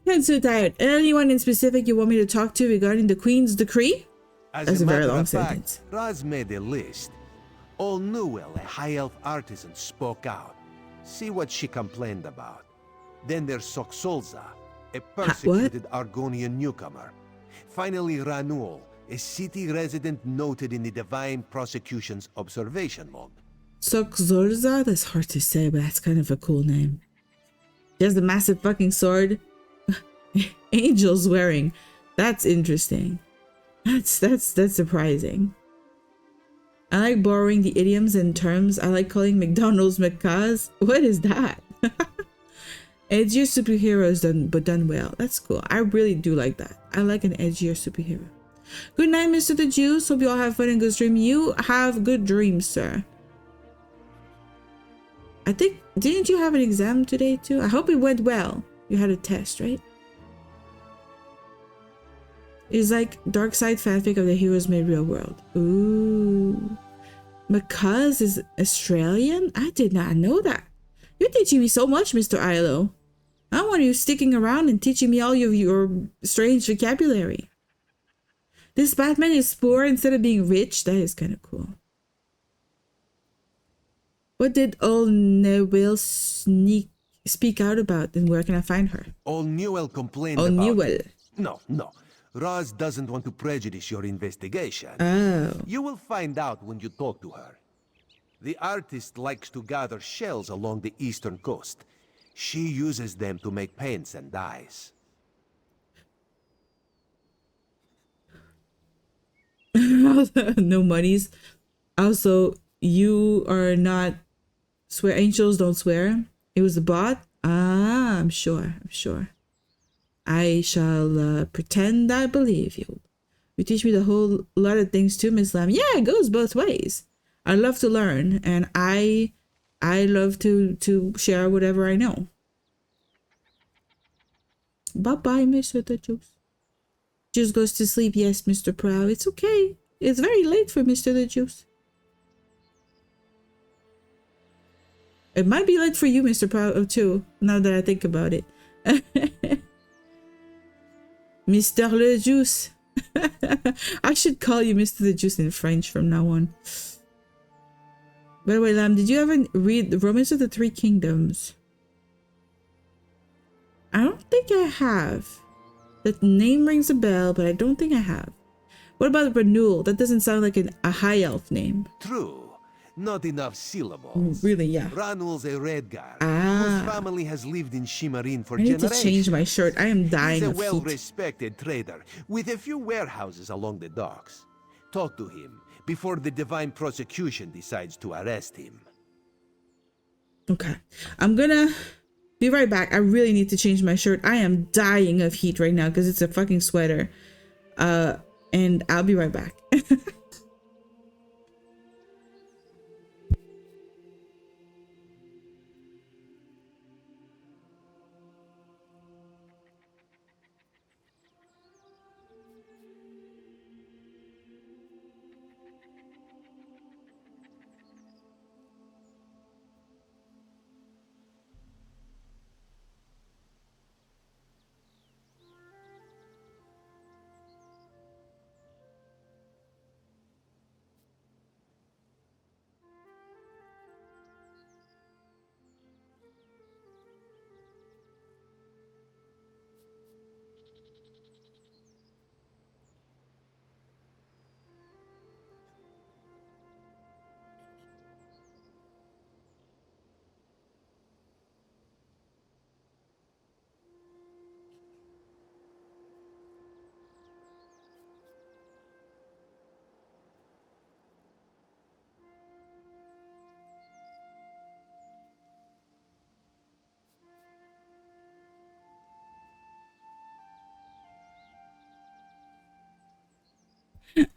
S1: I'm so tired. Anyone in specific you want me to talk to regarding the Queen's decree? That's a very long sentence.
S3: Raz made a list. All Newell, a high elf artisan, spoke out. See what she complained about. Then there's Soxolza, a persecuted Argonian newcomer. Finally, Ranuel, a city resident noted in the Divine Prosecution's observation log.
S1: Soxolza? That's hard to say, but that's kind of a cool name. She has the massive fucking sword Angel's wearing. That's interesting. That's surprising. I like borrowing the idioms and terms. I like calling McDonald's McCaws. What is that? Edgier superheroes done well. That's cool. I really do like that. I like an edgier superhero. Good night, Mr. the Juice. Hope you all have fun and good dream. You have good dreams, sir. I think, didn't you have an exam today too? I hope it went well. You had a test, right? It's like dark side fanfic of the heroes made real world. Ooh. Macuz is Australian? I did not know that. You're teaching me so much, Mr. Ilo. I want you sticking around and teaching me all of your strange vocabulary. This Batman is poor instead of being rich. That is kind of cool. What did old Newell speak out about, and where can I find her?
S3: Old Newell complained about...
S1: Newell.
S3: No. Roz doesn't want to prejudice your investigation.
S1: Oh.
S3: You will find out when you talk to her. The artist likes to gather shells along the eastern coast. She uses them to make paints and dyes.
S1: No monies. Also, you are not swear. Angels don't swear. It was a bot. Ah, I'm sure. I shall pretend I believe you. You teach me the whole lot of things too, Miss Lam. Yeah, it goes both ways. I love to learn, and I love to share whatever I know. Bye-bye, Mr. The Juice. Juice goes to sleep. Yes, Mr. Prow. It's okay. It's very late for Mr. The Juice. It might be late for you, Mr. Prow, too, now that I think about it. Mr. Le Juice. I should call you Mr. The Juice in French from now on. By the way, Lam, did you ever read The Romance of the Three Kingdoms? I don't think I have. That name rings a bell, but I don't think I have. What about Renewal? That doesn't sound like a high elf name.
S3: True. Not enough syllables.
S1: Really, yeah.
S3: Ranul's a Redguard,
S1: Ah.
S3: whose family has lived in Shimarine for
S1: I need
S3: generations.
S1: to change my shirt. I am dying
S3: He's a
S1: of heat.
S3: well-respected trader with a few warehouses along the docks. Talk to him before the Divine Prosecution decides to arrest him.
S1: Okay. I'm gonna be right back. I really need to change my shirt. I am dying of heat right now because it's a fucking sweater. And I'll be right back.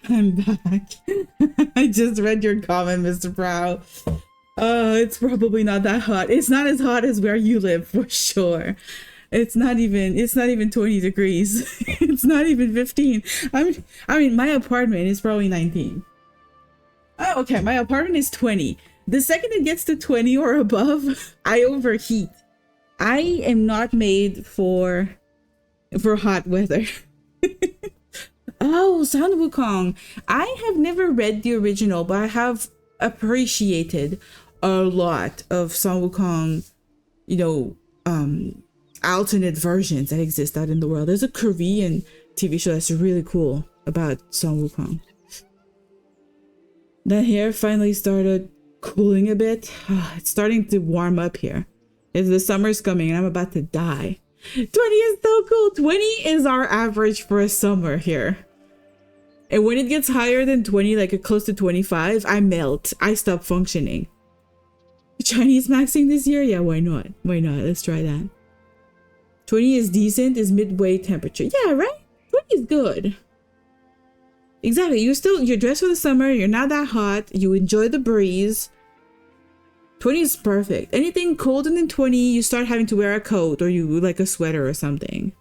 S1: I'm back. I just read your comment, Mr. Prow. It's probably not that hot. It's not as hot as where you live, for sure. It's not even 20 degrees. It's not even 15. I mean, my apartment is probably 19. Oh, okay, my apartment is 20. The second it gets to 20 or above, I overheat. I am not made for hot weather. Oh, Sound of Wukong. I have never read the original, but I have appreciated a lot of Son Wukong, alternate versions that exist out in the world. There's a Korean TV show that's really cool about Son Wukong. The hair finally started cooling a bit. It's starting to warm up here. The summer's coming and I'm about to die. 20 is so cool. 20 is our average for a summer here. And when it gets higher than 20, like close to 25, I melt. I stop functioning. Chinese maxing this year? Yeah, why not? Why not? Let's try that. 20 is decent, is midway temperature. Yeah, right? 20 is good. Exactly. You're dressed for the summer. You're not that hot. You enjoy the breeze. 20 is perfect. Anything colder than 20, you start having to wear a coat or you like a sweater or something.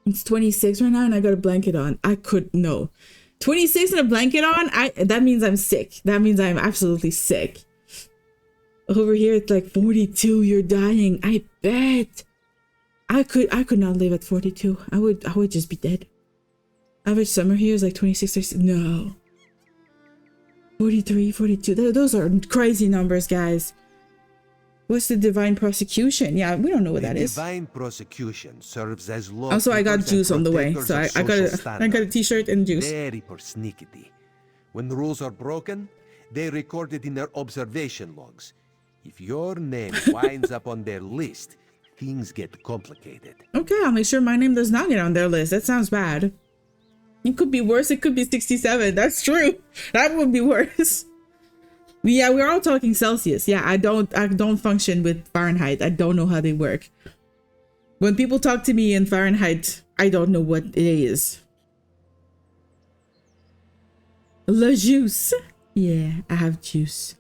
S1: It's 26 right now and I got a blanket on. No. 26 and a blanket on, that means I'm sick. That means I'm absolutely sick. Over here it's like 42, you're dying. I bet. I could not live at 42. I would just be dead. Average summer here is like 26, 36. No. 43, 42. Those are crazy numbers, guys. What's the divine prosecution? Yeah, we don't know what that is.
S3: Divine prosecution serves as law.
S1: Also, I got juice on the way, so I got a t-shirt and juice.
S3: Very persnickety. When the rules are broken, they record it in their observation logs. If your name winds up on their list, things get complicated.
S1: Okay, I'll make sure my name does not get on their list. That sounds bad. It could be worse. It could be 67. That's true. That would be worse. Yeah, we're all talking Celsius. Yeah, I don't function with Fahrenheit. I don't know how they work. When people talk to me in Fahrenheit, I don't know what it is. Le juice. Yeah, I have juice.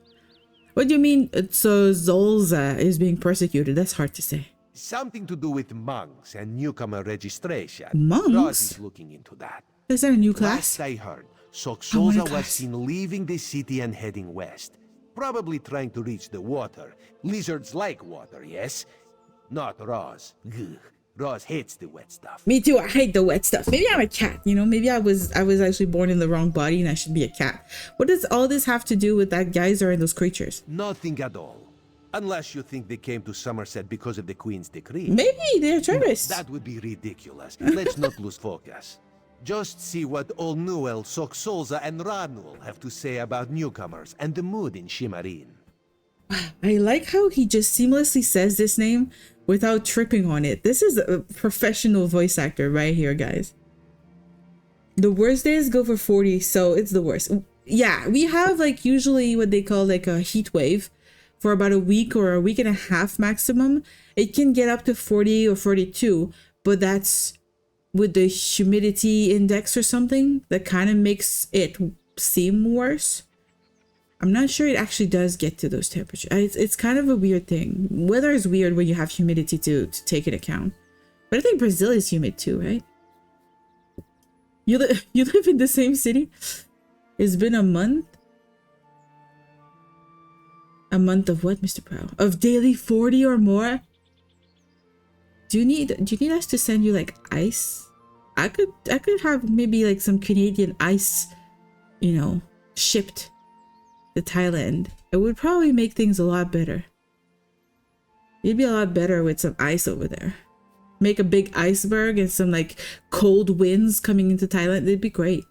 S1: What do you mean? So Zolza is being persecuted? That's hard to say.
S3: Something to do with monks and newcomer registration.
S1: Monks?
S3: Roz is looking into that.
S1: Is that a new class?
S3: Last I heard, Soxolza was seen leaving the city and heading west. Probably trying to reach the water. Lizards like water, yes? Not Roz. Ugh. Roz hates the wet stuff.
S1: Me too. I hate the wet stuff. Maybe I'm a cat, you know? Maybe I was actually born in the wrong body and I should be a cat. What does all this have to do with that geyser and those creatures?
S3: Nothing at all. Unless you think they came to Summerset because of the Queen's decree.
S1: Maybe they're terrorists.
S3: That would be ridiculous. Let's not lose focus. Just see what Ol Nuel, Soxolza, and Ranul have to say about newcomers and the mood in Shimarin.
S1: I like how he just seamlessly says this name without tripping on it. This is a professional voice actor right here, guys. The worst days go for 40, so it's the worst. Yeah, we have like usually what they call like a heat wave for about a week or a week and a half maximum. It can get up to 40 or 42, but that's with the humidity index or something that kind of makes it seem worse. I'm not sure it actually does get to those temperatures. It's kind of a weird thing. Weather is weird when you have humidity to take into account. But I think Brazil is humid too, right? You live in the same city? It's been a month? A month of what, Mr. Prow? Of daily 40 or more? Do you need us to send you like ice? I could have maybe like some Canadian ice, you know, shipped to Thailand. It would probably make things a lot better. It'd be a lot better with some ice over there. Make a big iceberg and some like cold winds coming into Thailand. It'd be great.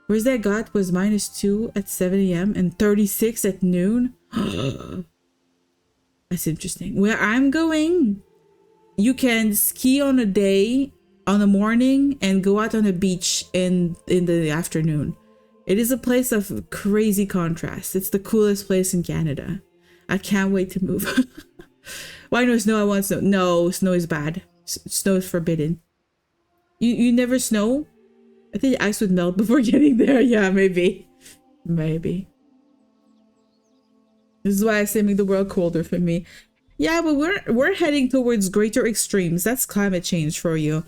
S1: Where's that got was -2 at 7 a.m. and 36 at noon. That's interesting. Where I'm going, you can ski on a day on the morning and go out on a beach in the afternoon. It is a place of crazy contrast. It's the coolest place in Canada. I can't wait to move. Why no snow? I want snow. No, snow is bad. Snow is forbidden. You never snow? I think ice would melt before getting there. Yeah, maybe. Maybe. This is why I say make the world colder for me. Yeah, but we're heading towards greater extremes. That's climate change for you.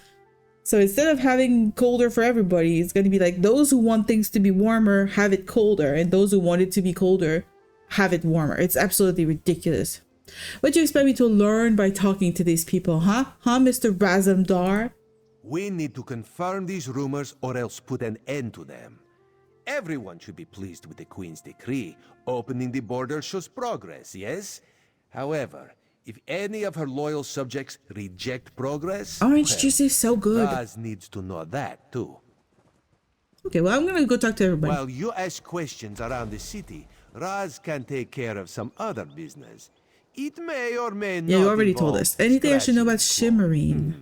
S1: So instead of having colder for everybody, it's going to be like those who want things to be warmer have it colder, and those who want it to be colder have it warmer. It's absolutely ridiculous. What do you expect me to learn by talking to these people, huh? Huh, Mr. Razum-dar?
S3: We need to confirm these rumors or else put an end to them. Everyone should be pleased with the Queen's decree. Opening the border shows progress, yes? However, if any of her loyal subjects reject progress...
S1: Orange juice is so good.
S3: Raz needs to know that, too.
S1: Okay, well, I'm gonna go talk to everybody.
S3: While you ask questions around the city, Raz can take care of some other business. It may or may not.
S1: Yeah, you already told us. Anything I should know about Shimmering?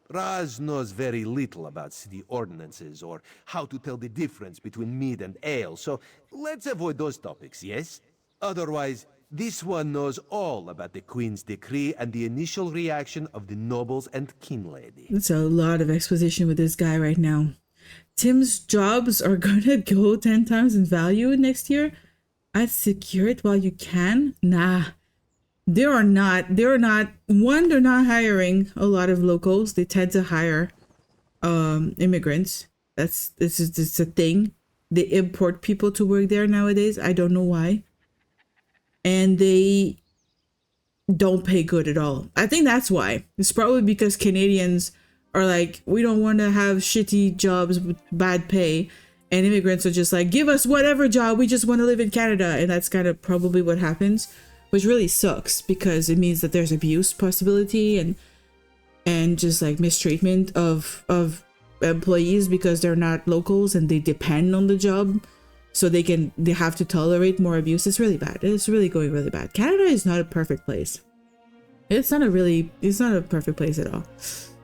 S3: Raz knows very little about city ordinances or how to tell the difference between mead and ale, so let's avoid those topics, yes? Otherwise, This one knows all about the Queen's decree and the initial reaction of the nobles and king lady.
S1: That's a lot of exposition with this guy right now. Tim's jobs are gonna go 10 times in value next year. I'd secure it while you can. Nah, they're not. They're not hiring a lot of locals. They tend to hire immigrants. This is a thing. They import people to work there nowadays. I don't know why. And they don't pay good at all. I think that's why. It's probably because Canadians are like, we don't want to have shitty jobs with bad pay. And immigrants are just like, give us whatever job. We just want to live in Canada. And that's kind of probably what happens, which really sucks because it means that there's abuse possibility and just like mistreatment of employees because they're not locals and they depend on the job. So they have to tolerate more abuse. It's really bad. It's really going really bad. Canada is not a perfect place. It's not a perfect place at all.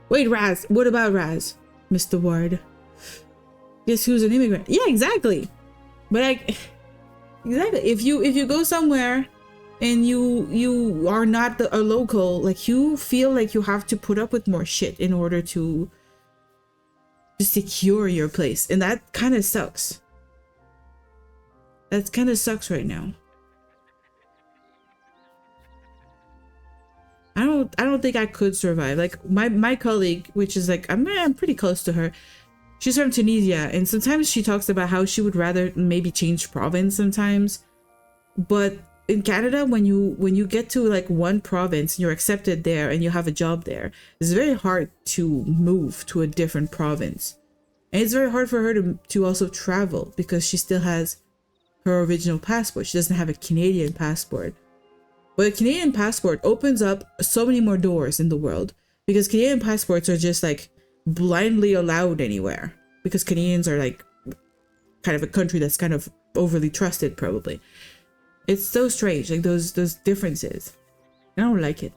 S1: Wait, Raz, what about Raz? Mr. Ward. Guess who's an immigrant? Yeah, exactly. But exactly. If you go somewhere and you are not a local, like you feel like you have to put up with more shit in order to secure your place. And that kind of sucks. That kind of sucks right now. I don't think I could survive. Like my colleague, which is like I'm pretty close to her. She's from Tunisia, and sometimes she talks about how she would rather maybe change province sometimes. But in Canada, when you get to like one province, you're accepted there and you have a job there, it's very hard to move to a different province. And it's very hard for her to also travel because she still has her original passport. She doesn't have a Canadian passport. But a Canadian passport opens up so many more doors in the world because Canadian passports are just like blindly allowed anywhere because Canadians are like kind of a country that's kind of overly trusted probably. It's so strange, like those differences. I don't like it.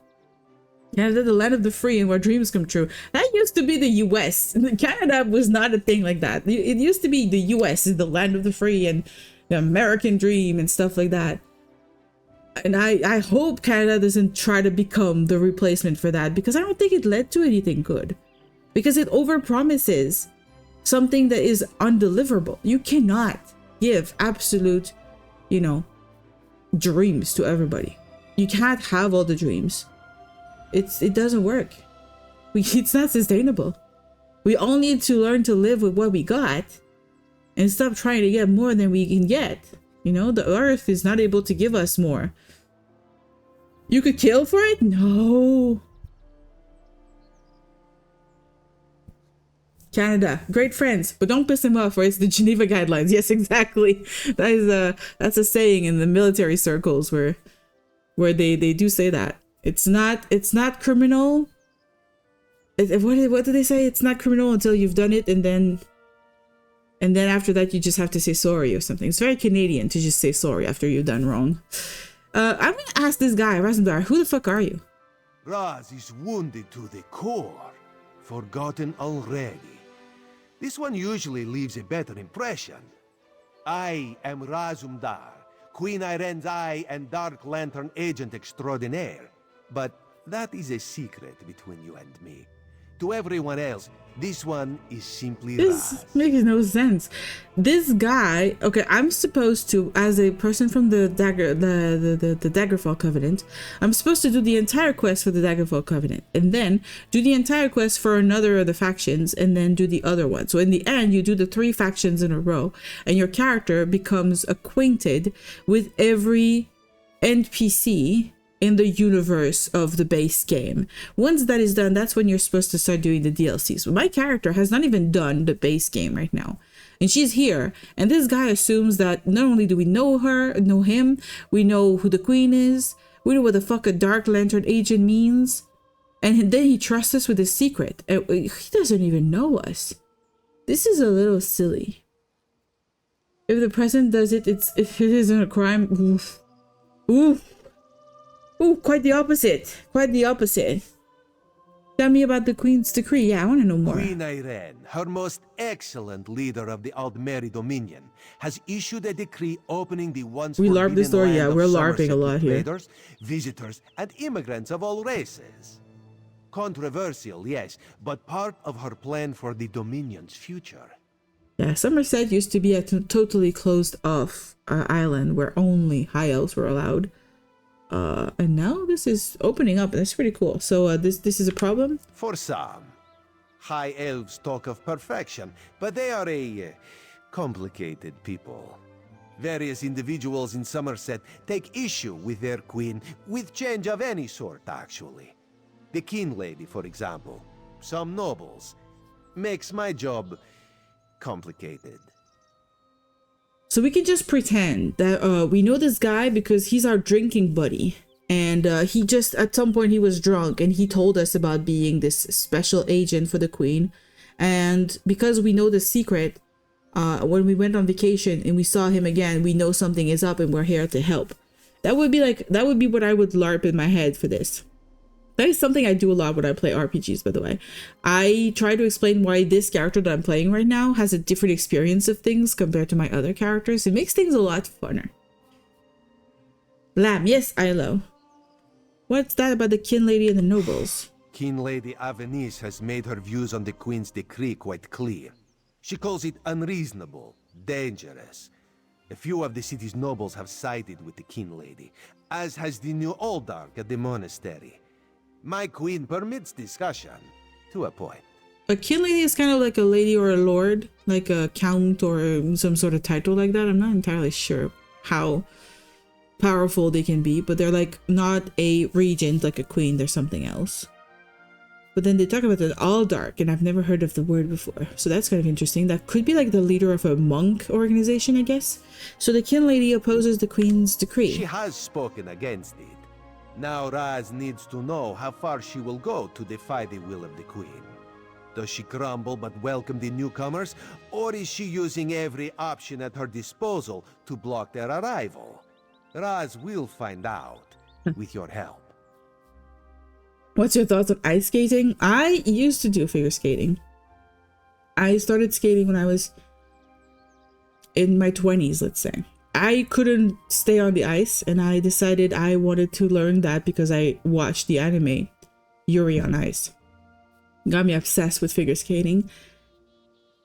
S1: Canada, the land of the free and where dreams come true. That used to be the US. Canada was not a thing like that. It used to be the US is the land of the free and the American dream and stuff like that. And I hope Canada doesn't try to become the replacement for that because I don't think it led to anything good. Because it overpromises something that is undeliverable. You cannot give absolute, dreams to everybody. You can't have all the dreams. It doesn't work. It's not sustainable. We all need to learn to live with what we got and stop trying to get more than we can get. The earth is not able to give us more. You could kill for it? No. Canada, great friends, but don't piss them off or it's the Geneva Guidelines. Yes, exactly. That's a saying in the military circles where they do say that. It's not criminal. What do they say? It's not criminal until you've done it and then after that you just have to say sorry or something. It's very Canadian to just say sorry after you've done wrong. I'm gonna ask this guy, Razum-dar, who the fuck are you?
S3: Raz is wounded to the core, forgotten already. This one usually leaves a better impression. I am Razum-dar, Queen Irene's Eye and Dark Lantern Agent Extraordinaire. But that is a secret between you and me. To everyone else, this one is simply
S1: This
S3: Raz.
S1: makes no sense. This guy, okay, I'm supposed to, as a person from the Daggerfall Covenant, I'm supposed to do the entire quest for the Daggerfall Covenant, and then do the entire quest for another of the factions, and then do the other one. So in the end, you do the 3 factions in a row, and your character becomes acquainted with every NPC in the universe of the base game. Once that is done, that's when you're supposed to start doing the DLCs. But my character has not even done the base game right now. And she's here. And this guy assumes that not only do we know him, we know who the queen is, we know what the fuck a Dark Lantern agent means. And then he trusts us with his secret. He doesn't even know us. This is a little silly. If the president does it, it isn't a crime. Oof. Oof. Ooh, quite the opposite. Quite the opposite. Tell me about the Queen's decree. Yeah, I want to know more.
S3: Queen Irene, her most excellent leader of the Aldmeri Dominion, has issued a decree opening the once
S1: We LARP this story,
S3: land
S1: yeah,
S3: of
S1: we're
S3: Summerset
S1: LARPing a lot
S3: to
S1: here.
S3: traders, visitors, and immigrants of all races. Controversial, yes, but part of her plan for the Dominion's future.
S1: Yeah, Summerset used to be a totally closed off island where only high elves were allowed. And now this is opening up, and that's pretty cool. So this is a problem?
S3: For some. High elves talk of perfection, but they are a complicated people. Various individuals in Summerset take issue with their queen, with change of any sort, actually. The King Lady, for example, some nobles. Makes my job complicated.
S1: So we can just pretend that we know this guy because he's our drinking buddy. And he just, at some point he was drunk and he told us about being this special agent for the Queen. And because we know the secret, when we went on vacation and we saw him again, we know something is up and we're here to help. That would be what I would LARP in my head for this. That is something I do a lot when I play RPGs, by the way. I try to explain why this character that I'm playing right now has a different experience of things compared to my other characters. It makes things a lot funner. Lamb, yes, Ilo. What's that about the Kin Lady and the nobles?
S3: King Lady Avenice has made her views on the Queen's decree quite clear. She calls it unreasonable, dangerous. A few of the city's nobles have sided with the King Lady, as has the new Oldark at the monastery. My queen permits discussion, to a point.
S1: A Kin Lady is kind of like a lady or a lord, like a count or some sort of title like that. I'm not entirely sure how powerful they can be, but they're like not a regent like a queen, they're something else. But then they talk about the Oldark, and I've never heard of the word before, so that's kind of interesting. That could be like the leader of a monk organization, I guess. So the Kin Lady opposes the Queen's decree.
S3: She has spoken against it. Now Raz needs to know how far she will go to defy the will of the Queen. Does she grumble but welcome the newcomers, or is she using every option at her disposal to block their arrival? Raz will find out, with your help.
S1: What's your thoughts on ice skating? I used to do figure skating. I started skating when I was in my 20s, let's say. I couldn't stay on the ice, and I decided I wanted to learn that because I watched the anime Yuri on Ice. Got me obsessed with figure skating.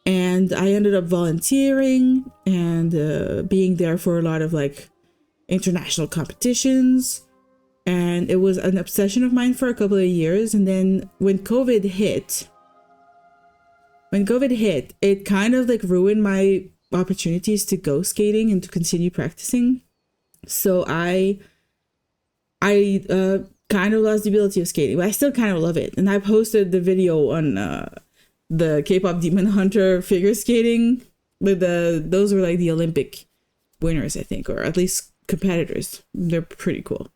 S1: And I ended up volunteering and being there for a lot of like international competitions. And it was an obsession of mine for a couple of years. And then when COVID hit, it kind of like ruined my opportunities to go skating and to continue practicing. So I kind of lost the ability of skating, but I still kind of love it. And I posted the video on the K-pop Demon Hunter figure skating. But those were like the Olympic winners, I think, or at least competitors. They're pretty cool.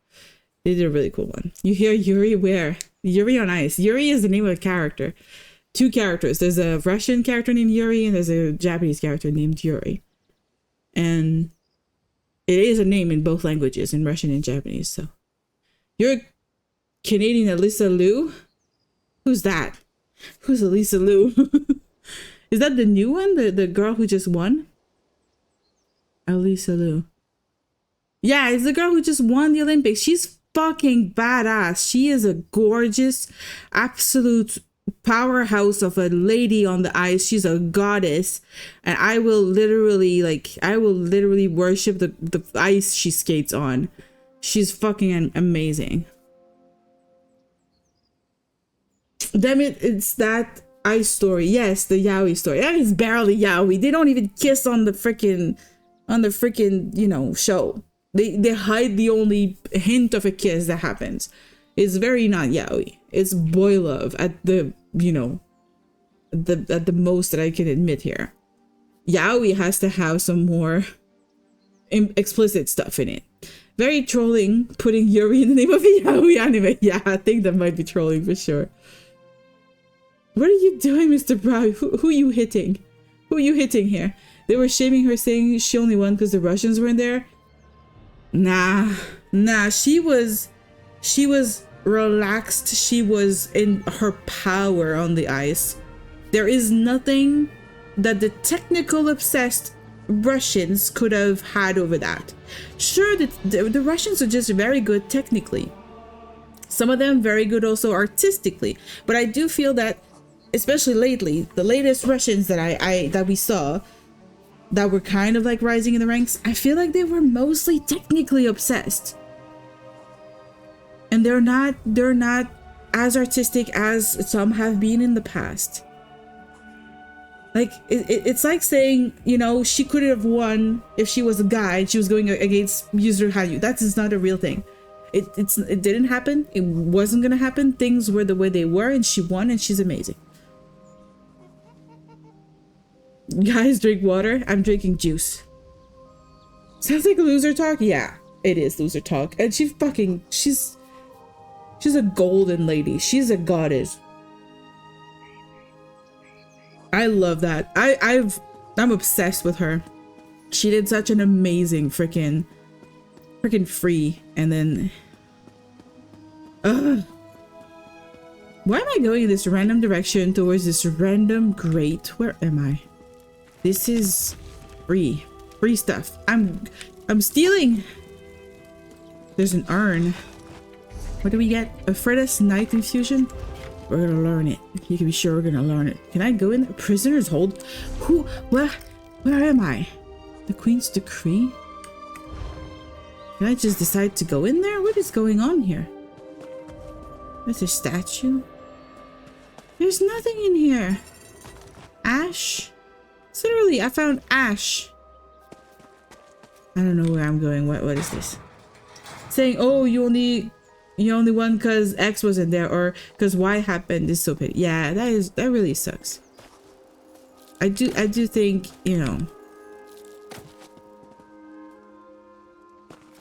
S1: They did a really cool one. You hear Yuri where? Yuri on Ice. Yuri is the name of a character. Two characters. There's a Russian character named Yuri and there's a Japanese character named Yuri. And it is a name in both languages, in Russian and Japanese. So you're Canadian Alyssa Liu? Who's that? Who's Alyssa Liu? Is that the new one? The girl who just won? Alyssa Liu. Yeah, it's the girl who just won the Olympics. She's fucking badass. She is a gorgeous, absolute powerhouse of a lady on the ice. She's a goddess, and I will literally worship the ice she skates on. She's fucking amazing. Damn it, it's that ice story. Yes, the yaoi story. That is barely yaoi. They don't even kiss on the freaking show. They hide the only hint of a kiss that happens. It's very not yaoi. It's boy love at the at the most that I can admit here. Yaoi has to have some more explicit stuff in it. Very trolling, putting Yuri in the name of a yaoi anime. Yeah, I think that might be trolling for sure. What are you doing, Mr. Brown? Who are you hitting? Who are you hitting here? They were shaming her, saying she only won because the Russians weren't there. Nah, she was relaxed she was in her power on the ice. There is nothing that the technical obsessed Russians could have had over that. Sure, the Russians are just very good technically. Some of them very good also artistically. But I do feel that, especially lately, the latest Russians that we saw that were kind of like rising in the ranks, I feel like they were mostly technically obsessed. And they're not as artistic as some have been in the past. Like it's like saying, you know, she could have won if she was a guy and she was going against Yuzuru Hanyu. That is not a real thing. It didn't happen. It wasn't gonna happen. Things were the way they were, and she won, and she's amazing. Guys, drink water. I'm drinking juice. Sounds like loser talk. Yeah, it is loser talk. And she's a golden lady. She's a goddess. I love that. I'm obsessed with her. She did such an amazing freaking free, and then why am I going in this random direction towards this random grate? Where am I? This is free stuff. I'm stealing. There's an urn. What do we get? A Fredus Night Infusion? We're gonna learn it. You can be sure we're gonna learn it. Can I go in? Prisoner's hold? Where am I? The Queen's Decree? Can I just decide to go in there? What is going on here? There's a statue. There's nothing in here. Ash? Literally, I found ash. I don't know where I'm going. What is this? Saying, oh, you only won because X wasn't there, or because Y happened is so petty. Yeah, that really sucks. I do think, you know,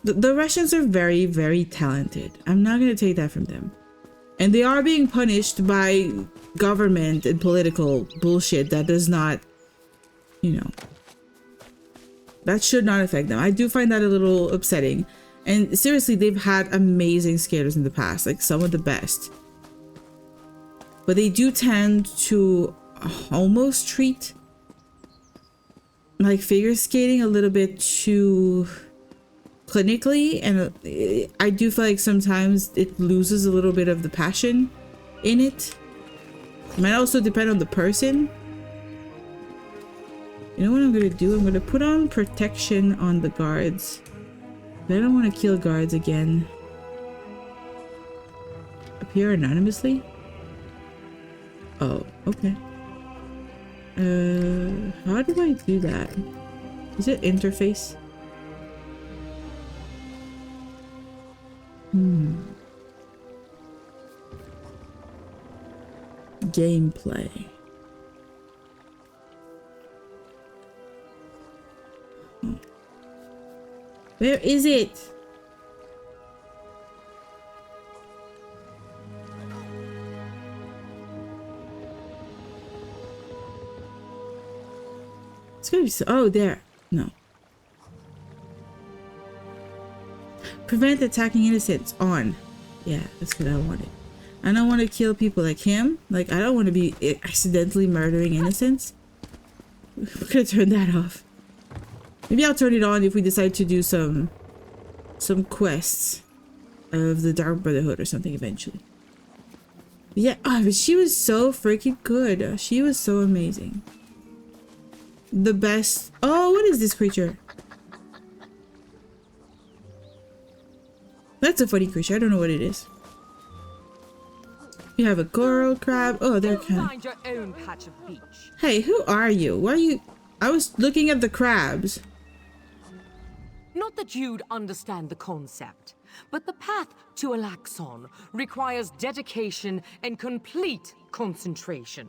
S1: the Russians are very, very talented. I'm not gonna take that from them. And they are being punished by government and political bullshit that does not, you know, that should not affect them. I do find that a little upsetting. And seriously, they've had amazing skaters in the past, like some of the best. But they do tend to almost treat like figure skating a little bit too clinically, and I do feel like sometimes it loses a little bit of the passion in it. It might also depend on the person. You know what I'm gonna do? I'm gonna put on protection on the guards. I don't want to kill guards again. Appear anonymously? Oh, okay. How do I do that? Is it interface? Gameplay. Where is it? It's gonna be so. Oh, there. No. Prevent attacking innocents. On. Yeah, that's what I wanted. I don't want to kill people like him. Like, I don't want to be accidentally murdering innocents. We're gonna turn that off. Maybe I'll turn it on if we decide to do some quests of the Dark Brotherhood or something eventually. Yeah, but she was so freaking good. She was so amazing. The best. Oh, what is this creature? That's a funny creature. I don't know what it is. You have a coral crab. Oh, they're kind of...
S7: Find your own patch of beach.
S1: Hey, who are you? Why are you... I was looking at the crabs.
S7: Not that you'd understand the concept, but the path to Alaxon requires dedication and complete concentration.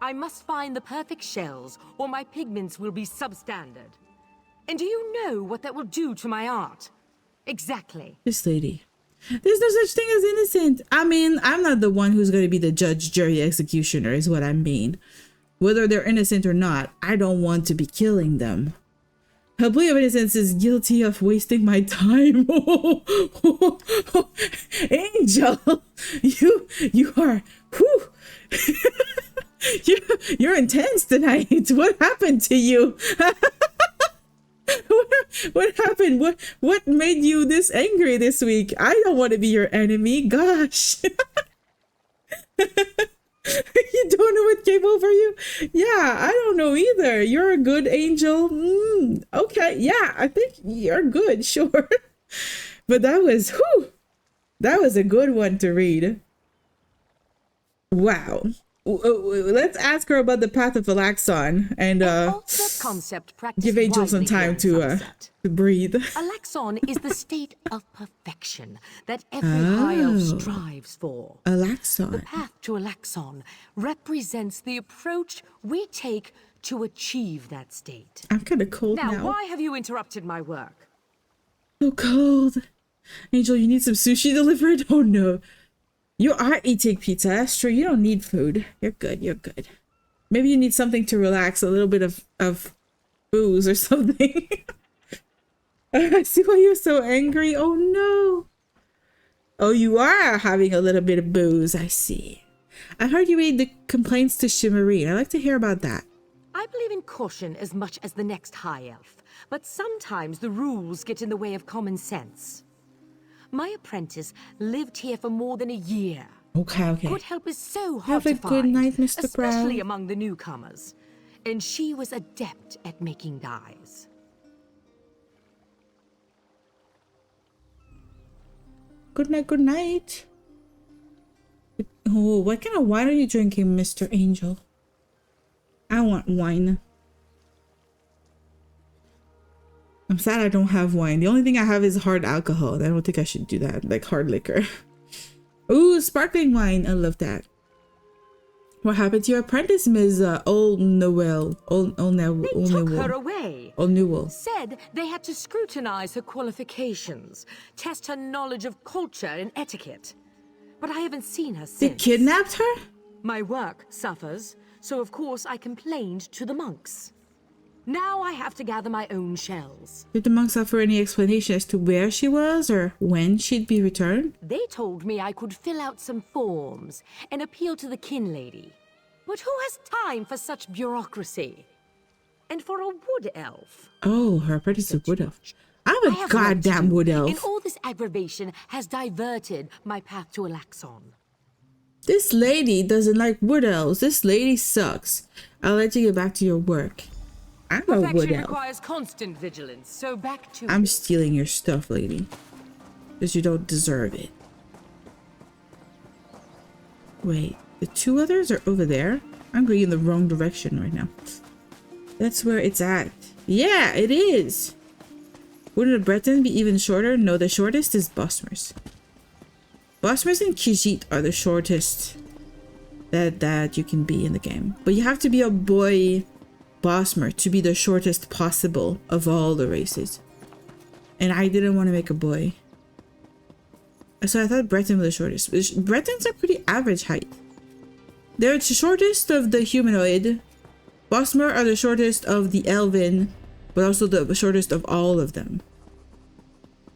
S7: I must find the perfect shells, or my pigments will be substandard. And do you know what that will do to my art? Exactly.
S1: This lady. There's no such thing as innocent. I mean, I'm not the one who's going to be the judge, jury, executioner, is what I mean. Whether they're innocent or not, I don't want to be killing them. Her plea of innocence is guilty of wasting my time. Angel, you are, whew. You're intense tonight. What happened to you? What happened? What made you this angry this week? I don't want to be your enemy. Gosh. You don't know what came over you? Yeah, I don't know either. You're a good angel. Okay, yeah, I think you're good, sure. But that was, that was a good one to read. Wow. Let's ask her about the path of Alaxon and give Angel some time to breathe.
S7: Alaxon is the state of perfection that every high elf strives for.
S1: Alaxon.
S7: The path to Alaxon represents the approach we take to achieve that state.
S1: I'm kind of cold now.
S7: Now, why have you interrupted my work?
S1: So cold. Angel, you need some sushi delivered? Oh no. You are eating pizza. That's true. You don't need food. You're good. You're good. Maybe you need something to relax. A little bit of booze or something. I see why you're so angry. Oh no. Oh, you are having a little bit of booze. I see. I heard you read the complaints to Shimmerine. I'd like to hear about that.
S7: I believe in caution as much as the next high elf, but sometimes the rules get in the way of common sense. My apprentice lived here for more than a year.
S1: Okay.
S7: Good help is so hard
S1: to find. Have a good night, Mr.
S7: Especially
S1: Brown.
S7: among the newcomers. And she was adept at making dyes.
S1: Good night, good night. Oh, what kind of wine are you drinking, Mr. Angel? I want wine. I'm sad I don't have wine. The only thing I have is hard alcohol. I don't think I should do that. Like hard liquor. Ooh, sparkling wine. I love that. What happened to your apprentice, Ms. Old Noel? Old
S7: They took her away.
S1: Old Newell.
S7: Said they had to scrutinize her qualifications, test her knowledge of culture and etiquette. But I haven't seen her since.
S1: They kidnapped her?
S7: My work suffers, so of course I complained to the monks. Now I have to gather my own shells.
S1: Did the monks offer any explanation as to where she was or when she'd be returned?
S7: They told me I could fill out some forms and appeal to the kin lady. But who has time for such bureaucracy? And for a wood elf.
S1: Oh, her apprentice is a wood elf. I'm a goddamn wood elf.
S7: And all this aggravation has diverted my path to Alaxon.
S1: This lady doesn't like wood elves. This lady sucks. I'll let you get back to your work. I'm a wood elf.
S7: Requires constant vigilance, so back to
S1: I'm stealing your stuff, lady. Because you don't deserve it. Wait, the two others are over there? I'm going in the wrong direction right now. That's where it's at. Yeah, it is. Wouldn't a Breton be even shorter? No, the shortest is Bosmer's. Bosmer's and Khajiit are the shortest that you can be in the game. But you have to be a boy Bosmer to be the shortest possible of all the races. And I didn't want to make a boy. So I thought Breton was the shortest. Bretons are pretty average height. They're the shortest of the humanoid. Bosmer are the shortest of the elven, but also the shortest of all of them.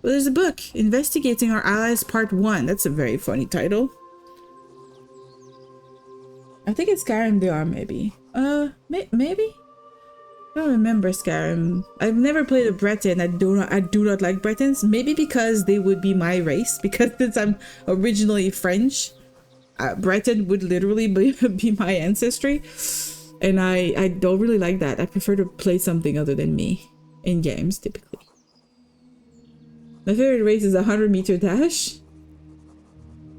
S1: Well, there's a book, Investigating Our Allies Part 1. That's a very funny title. I think it's Skyrim they are, maybe. Maybe? I don't remember Skyrim. I've never played a Breton. I do not like Bretons. Maybe because they would be my race. Because since I'm originally French, Breton would literally be my ancestry. And I don't really like that. I prefer to play something other than me in games, typically. My favorite race is 100-meter dash.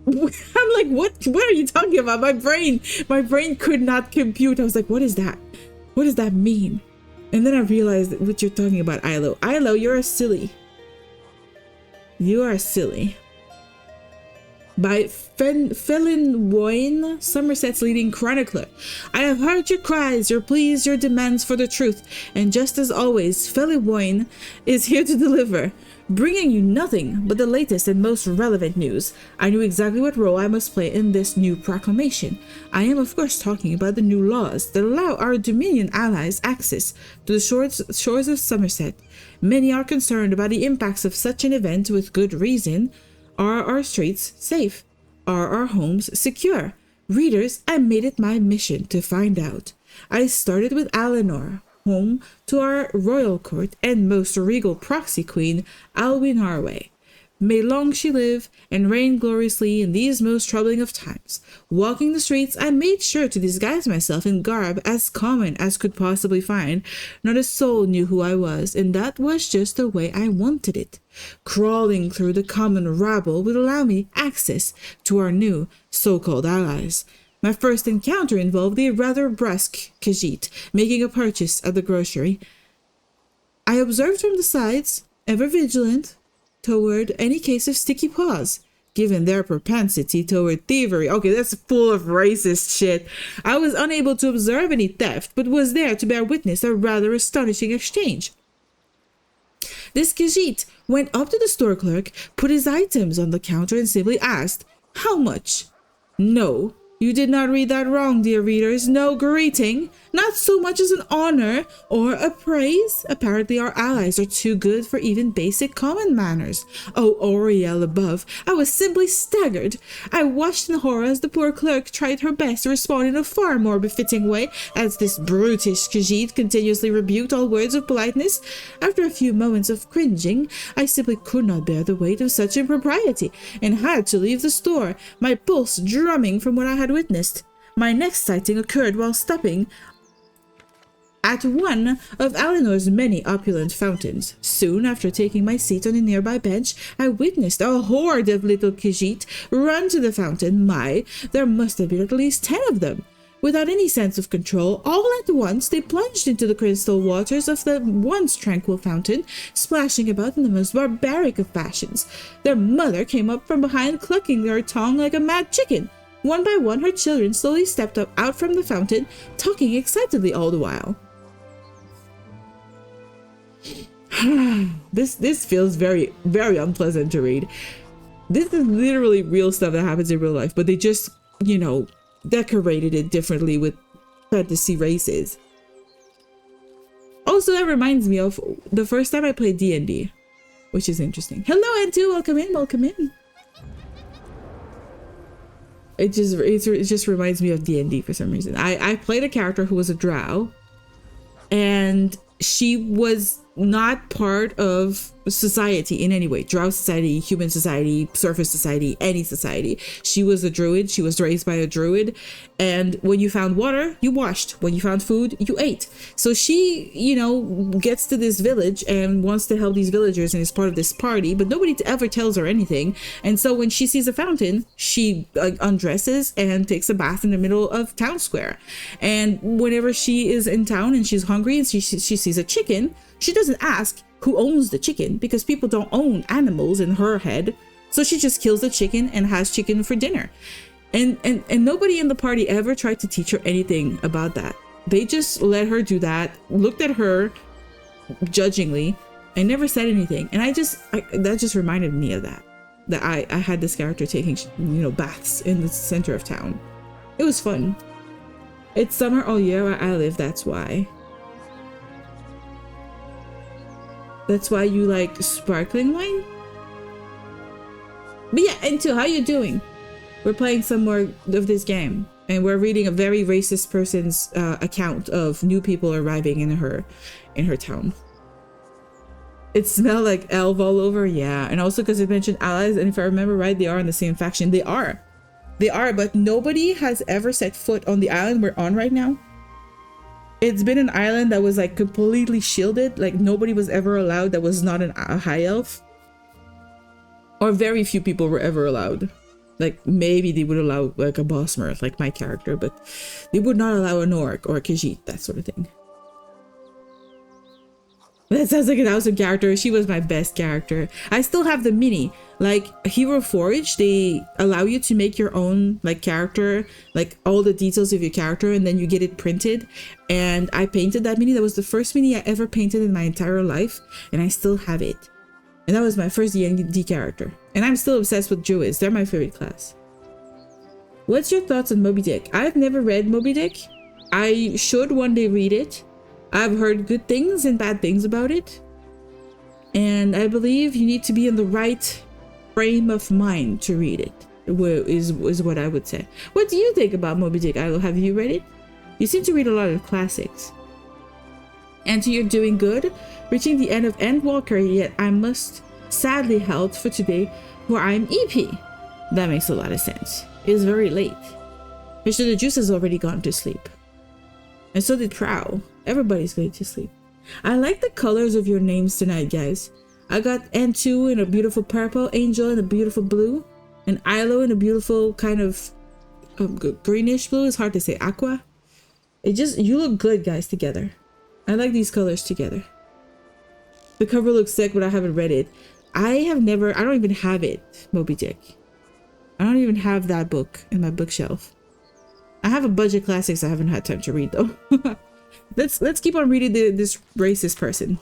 S1: I'm like, what are you talking about? My brain could not compute. I was like, what is that? What does that mean? And then I realized what you're talking about, Ilo. Ilo, you're silly. You are silly. by Felin Woyne, Summerset's leading chronicler. I have heard your cries, your pleas, your demands for the truth, and just as always, Felin Woyne is here to deliver, bringing you nothing but the latest and most relevant news. I knew exactly what role I must play in this new proclamation. I am of course talking about the new laws that allow our Dominion allies access to the shores of Summerset. Many are concerned about the impacts of such an event with good reason. Are our streets safe? Are our homes secure? Readers, I made it my mission to find out. I started with Eleanor, home to our royal court and most regal proxy queen, Alwyn Harway. May long she live and reign gloriously in these most troubling of times. Walking the streets, I made sure to disguise myself in garb as common as could possibly find. Not a soul knew who I was, and that was just the way I wanted it. Crawling through the common rabble would allow me access to our new so-called allies. My first encounter involved the rather brusque Khajiit making a purchase at the grocery. I observed from the sides, ever vigilant, toward any case of sticky paws, given their propensity toward thievery. Okay, that's full of racist shit. I was unable to observe any theft, but was there to bear witness a rather astonishing exchange. This Khajiit went up to the store clerk, put his items on the counter, and simply asked, "How much?" No, you did not read that wrong, dear readers. No greeting, not so much as an honor or a praise. Apparently our allies are too good for even basic common manners. Oh, Oriel above, I was simply staggered. I watched in horror as the poor clerk tried her best to respond in a far more befitting way as this brutish Khajiit continuously rebuked all words of politeness. After a few moments of cringing, I simply could not bear the weight of such impropriety and had to leave the store, my pulse drumming from what I had witnessed. My next sighting occurred while stopping at one of Eleanor's many opulent fountains. Soon after taking my seat on a nearby bench, I witnessed a horde of little Khajiit run to the fountain. There must have been at least 10 of them. Without any sense of control, all at once they plunged into the crystal waters of the once tranquil fountain, splashing about in the most barbaric of fashions. Their mother came up from behind, clucking her tongue like a mad chicken. One by one, her children slowly stepped out from the fountain, talking excitedly all the while. This feels very, very unpleasant to read. This is literally real stuff that happens in real life, but they just, decorated it differently with fantasy races. Also, that reminds me of the first time I played D&D, which is interesting. Hello, N2, welcome in, welcome in. It just reminds me of D&D for some reason. I played a character who was a drow, and she was not part of society in any way. Drow society, human society, surface society, any society. She was a druid. She was raised by a druid. And when you found water, you washed. When you found food, you ate. So she, gets to this village and wants to help these villagers and is part of this party, but nobody ever tells her anything. And so when she sees a fountain, she undresses and takes a bath in the middle of town square. And whenever she is in town and she's hungry and she sees a chicken, she doesn't ask who owns the chicken, because people don't own animals in her head. So she just kills the chicken and has chicken for dinner. And nobody in the party ever tried to teach her anything about that. They just let her do that, looked at her judgingly, and never said anything. And that just reminded me of that I had this character taking, baths in the center of town. It was fun. It's summer all year where I live, that's why. That's why you like sparkling wine? But yeah, N2, how you doing? We're playing some more of this game, and we're reading a very racist person's account of new people arriving in her town. It smelled like elf all over, yeah. And also because it mentioned allies, and if I remember right, they are in the same faction. They are, but nobody has ever set foot on the island we're on right now. It's been an island that was like completely shielded. Like nobody was ever allowed that was not a high elf. Or very few people were ever allowed. Like maybe they would allow like a boss mirth, like my character, but they would not allow an orc or a Khajiit, that sort of thing. That sounds like an awesome character. She was my best character. I still have the mini. Like Hero Forge, they allow you to make your own like character, like all the details of your character, and then you get it printed. And I painted that mini. That was the first mini I ever painted in my entire life, and I still have it. And that was my first D&D character. And I'm still obsessed with Druids. They're my favorite class. What's your thoughts on Moby Dick? I've never read Moby Dick. I should one day read it. I've heard good things and bad things about it. And I believe you need to be in the right frame of mind to read it, is what I would say. What do you think about Moby Dick, Ilo? Have you read it? You seem to read a lot of classics. And you're doing good. Reaching the end of Endwalker, yet I must sadly halt for today where I'm EP. That makes a lot of sense. It's very late. Mr. The Juice has already gone to sleep. And so did Prow. Everybody's going to sleep. I like the colors of your names tonight, guys. I got N2 in a beautiful purple, Angel in a beautiful blue, and Ilo in a beautiful kind of greenish blue. It's hard to say, aqua. You look good, guys, together. I like these colors together. The cover looks sick, but I haven't read it. I don't even have it, Moby Dick. I don't even have that book in my bookshelf. I have a bunch of classics I haven't had time to read though. Let's keep on reading this racist person.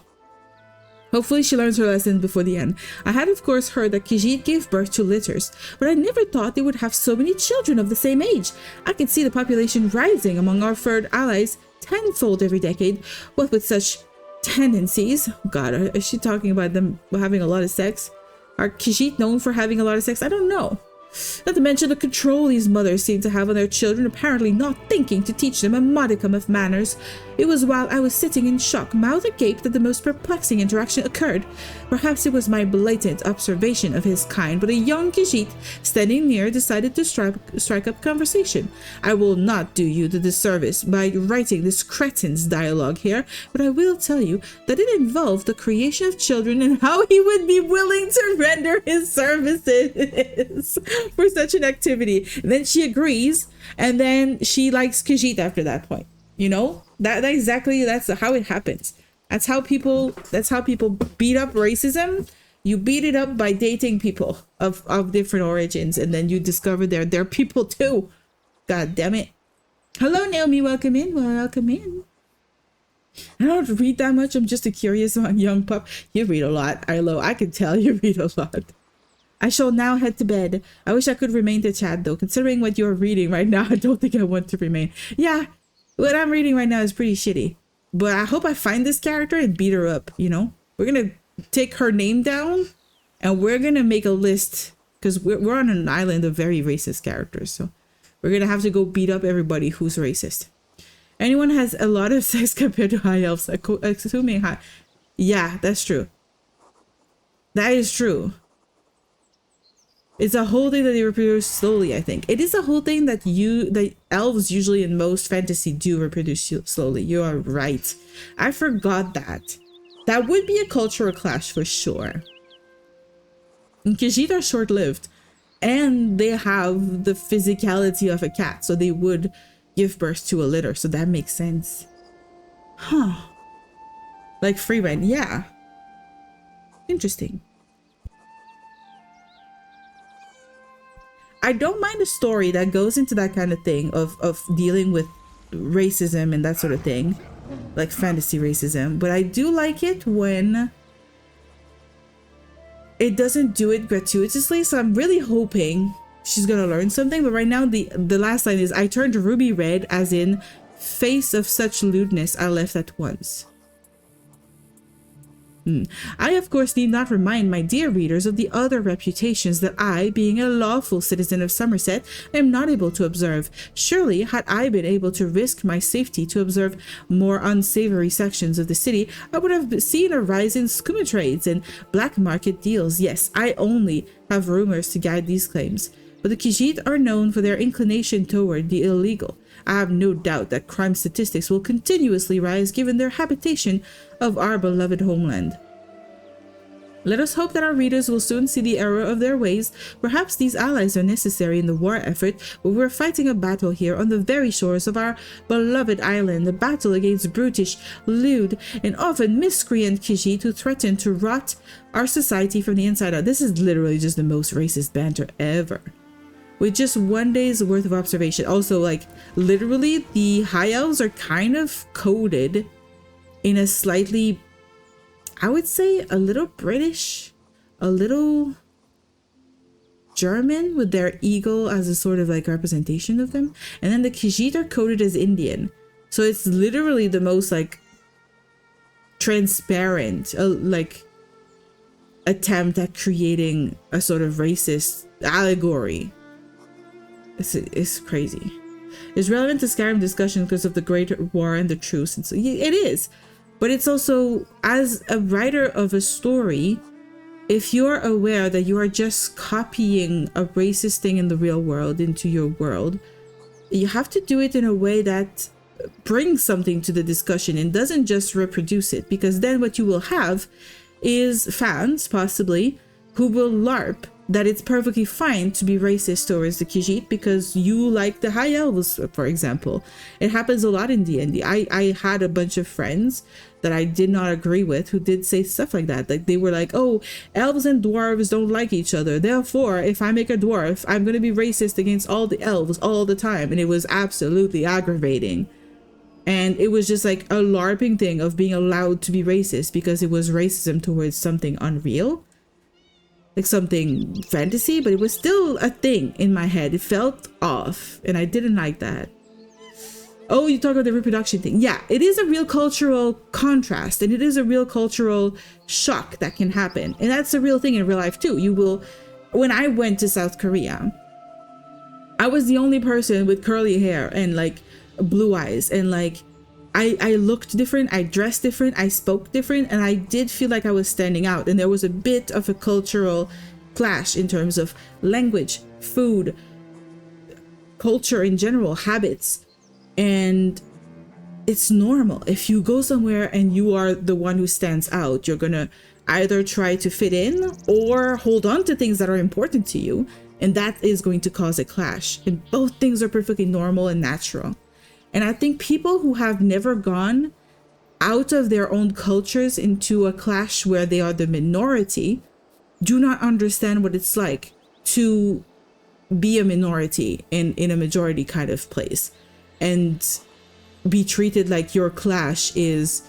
S1: Hopefully she learns her lesson before the end. I had of course heard that Khajiit gave birth to litters, but I never thought they would have so many children of the same age. I can see the population rising among our furred allies tenfold every decade. What with such tendencies? God, is she talking about them having a lot of sex? Are Khajiit known for having a lot of sex? I don't know. Not to mention the control these mothers seem to have on their children, apparently not thinking to teach them a modicum of manners. It was while I was sitting in shock, mouth agape, that the most perplexing interaction occurred. Perhaps it was my blatant observation of his kind, but a young Khajiit standing near decided to strike up conversation. I will not do you the disservice by writing this cretin's dialogue here, but I will tell you that it involved the creation of children and how he would be willing to render his services for such an activity. And then she agrees, and then she likes Khajiit after that point. You know, that's how it happens. That's how people beat up racism. You beat it up by dating people of different origins, and then you discover they're people too. God damn it. Hello Naomi, welcome in. Welcome in. I don't read that much. I'm just a curious young pup. You read a lot, Ilo. I can tell you read a lot. I shall now head to bed. I wish I could remain to chat though. Considering what you're reading right now, I don't think I want to remain. Yeah, what I'm reading right now is pretty shitty. But I hope I find this character and beat her up, you know? We're gonna take her name down and we're gonna make a list, because we're on an island of very racist characters. So we're gonna have to go beat up everybody who's racist. Anyone has a lot of sex compared to high elves, assuming high. Yeah, that's true. That is true. It's a whole thing that they reproduce slowly, I think. It is a whole thing that elves usually in most fantasy do reproduce slowly. You are right. I forgot that. That would be a cultural clash for sure. And Khajiit are short-lived. And they have the physicality of a cat. So they would give birth to a litter. So that makes sense. Huh. Like Freeman, yeah. Interesting. I don't mind a story that goes into that kind of thing of dealing with racism and that sort of thing, like fantasy racism, but I do like it when it doesn't do it gratuitously. So I'm really hoping she's gonna learn something. But right now the last line is, I turned ruby red, as in face of such lewdness I left at once. I, of course, need not remind my dear readers of the other reputations that I, being a lawful citizen of Summerset, am not able to observe. Surely, had I been able to risk my safety to observe more unsavory sections of the city, I would have seen a rise in skooma trades and black market deals. Yes, I only have rumors to guide these claims, but the Khajiit are known for their inclination toward the illegal. I have no doubt that crime statistics will continuously rise given their habitation of our beloved homeland. Let us hope that our readers will soon see the error of their ways. Perhaps these allies are necessary in the war effort, but we're fighting a battle here on the very shores of our beloved island, a battle against brutish, lewd, and often miscreant Khajiit who threaten to rot our society from the inside out. This is literally just the most racist banter ever. With just 1 day's worth of observation. Also, like, literally, the High Elves are kind of coded in a slightly, I would say, a little British, a little German, with their eagle as a sort of like representation of them. And then the Khajiit are coded as Indian. So it's literally the most like transparent, like attempt at creating a sort of racist allegory. It's crazy. It's relevant to Skyrim discussion because of the Great War and the truce. And so it is. But it's also, as a writer of a story, if you're aware that you are just copying a racist thing in the real world into your world, you have to do it in a way that brings something to the discussion and doesn't just reproduce it. Because then what you will have is fans, possibly, who will LARP that it's perfectly fine to be racist towards the Khajiit because you like the High Elves, for example. It happens a lot in D&D. I had a bunch of friends that I did not agree with who did say stuff like that. Like they were like, oh, elves and dwarves don't like each other. Therefore, if I make a dwarf, I'm going to be racist against all the elves all the time. And it was absolutely aggravating. And it was just like a LARPing thing of being allowed to be racist because it was racism towards something unreal. Like something fantasy, but it was still a thing in my head. It felt off and I didn't like that. Oh, you talk about the reproduction thing. Yeah, it is a real cultural contrast and it is a real cultural shock that can happen. And that's a real thing in real life too. You will, when I went to South Korea, I was the only person with curly hair and like blue eyes and like I looked different, I dressed different, I spoke different, and I did feel like I was standing out. And there was a bit of a cultural clash in terms of language, food, culture in general, habits. And it's normal. If you go somewhere and you are the one who stands out, you're gonna either try to fit in or hold on to things that are important to you. And that is going to cause a clash. And both things are perfectly normal and natural. And I think people who have never gone out of their own cultures into a clash where they are the minority do not understand what it's like to be a minority in a majority kind of place and be treated like your clash is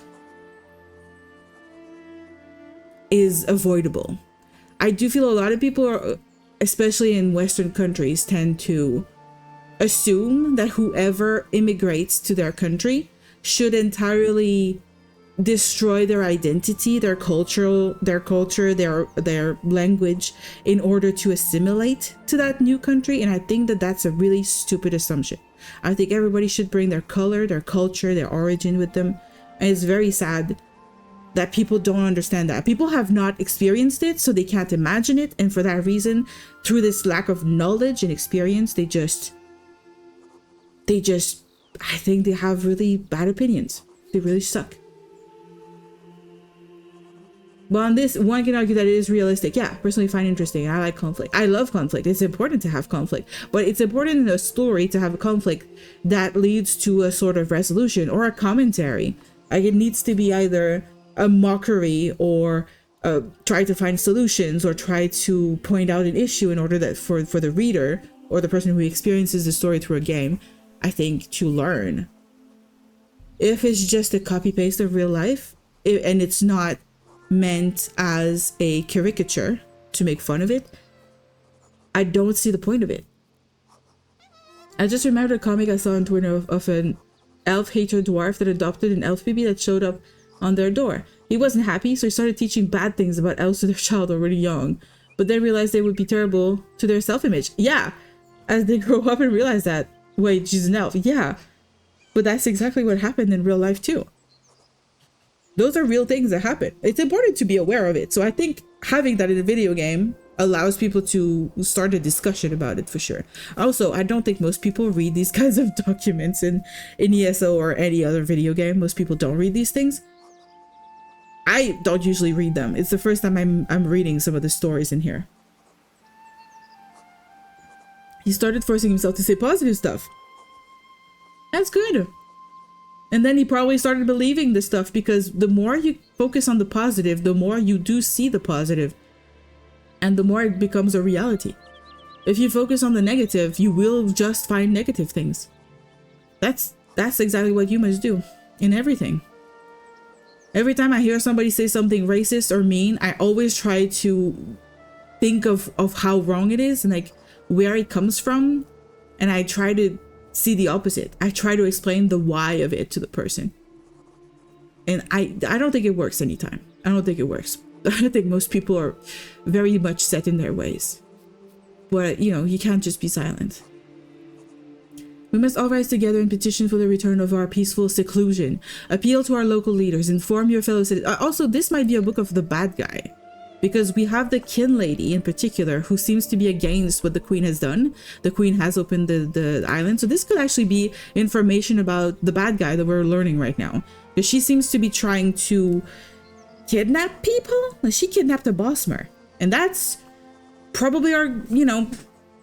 S1: avoidable. I do feel a lot of people are, especially in Western countries, tend to assume that whoever immigrates to their country should entirely destroy their identity, their culture, their language in order to assimilate to that new country. And I think that that's a really stupid assumption. I think everybody should bring their color, their culture, their origin with them. And it's very sad that people don't understand that. People have not experienced it, so they can't imagine it. And for that reason, through this lack of knowledge and experience, they just, I think they have really bad opinions. They really suck. But on this, one can argue that it is realistic. Yeah, personally find interesting. I like conflict. I love conflict. It's important to have conflict. But it's important in a story to have a conflict that leads to a sort of resolution or a commentary. Like it needs to be either a mockery or try to find solutions or try to point out an issue in order that for the reader or the person who experiences the story through a game, I think, to learn. If it's just a copy paste of real life and it's not meant as a caricature to make fun of it, I don't see the point of it. I just remembered a comic I saw on Twitter of an elf hater dwarf that adopted an elf baby that showed up on their door. He wasn't happy, so he started teaching bad things about elves to their child already young, but then realized they would be terrible to their self-image. Yeah, as they grow up and realize that, wait, she's an elf. Yeah, but that's exactly what happened in real life too. Those are real things that happen. It's important to be aware of it. So I think having that in a video game allows people to start a discussion about it for sure. Also, I don't think most people read these kinds of documents in ESO or any other video game. Most people don't read these things. I don't usually read them. It's the first time I'm reading some of the stories in here. He started forcing himself to say positive stuff. That's good. And then he probably started believing this stuff, because the more you focus on the positive, the more you do see the positive, and the more it becomes a reality. If you focus on the negative, you will just find negative things. That's exactly what humans do in everything. Every time I hear somebody say something racist or mean, I always try to think of how wrong it is and like where it comes from, and I try to see the opposite. I try to explain the why of it to the person. And I don't think it works anytime. I don't think it works. I think most people are very much set in their ways. But, you know, you can't just be silent. We must all rise together and petition for the return of our peaceful seclusion. Appeal to our local leaders. Inform your fellow citizens. Also, this might be a book of the bad guy, because we have the kin lady in particular who seems to be against what the queen has done. The queen has opened the island. So this could actually be information about the bad guy that we're learning right now, because she seems to be trying to kidnap people. Like, she kidnapped a Bossmer, and that's probably our, you know,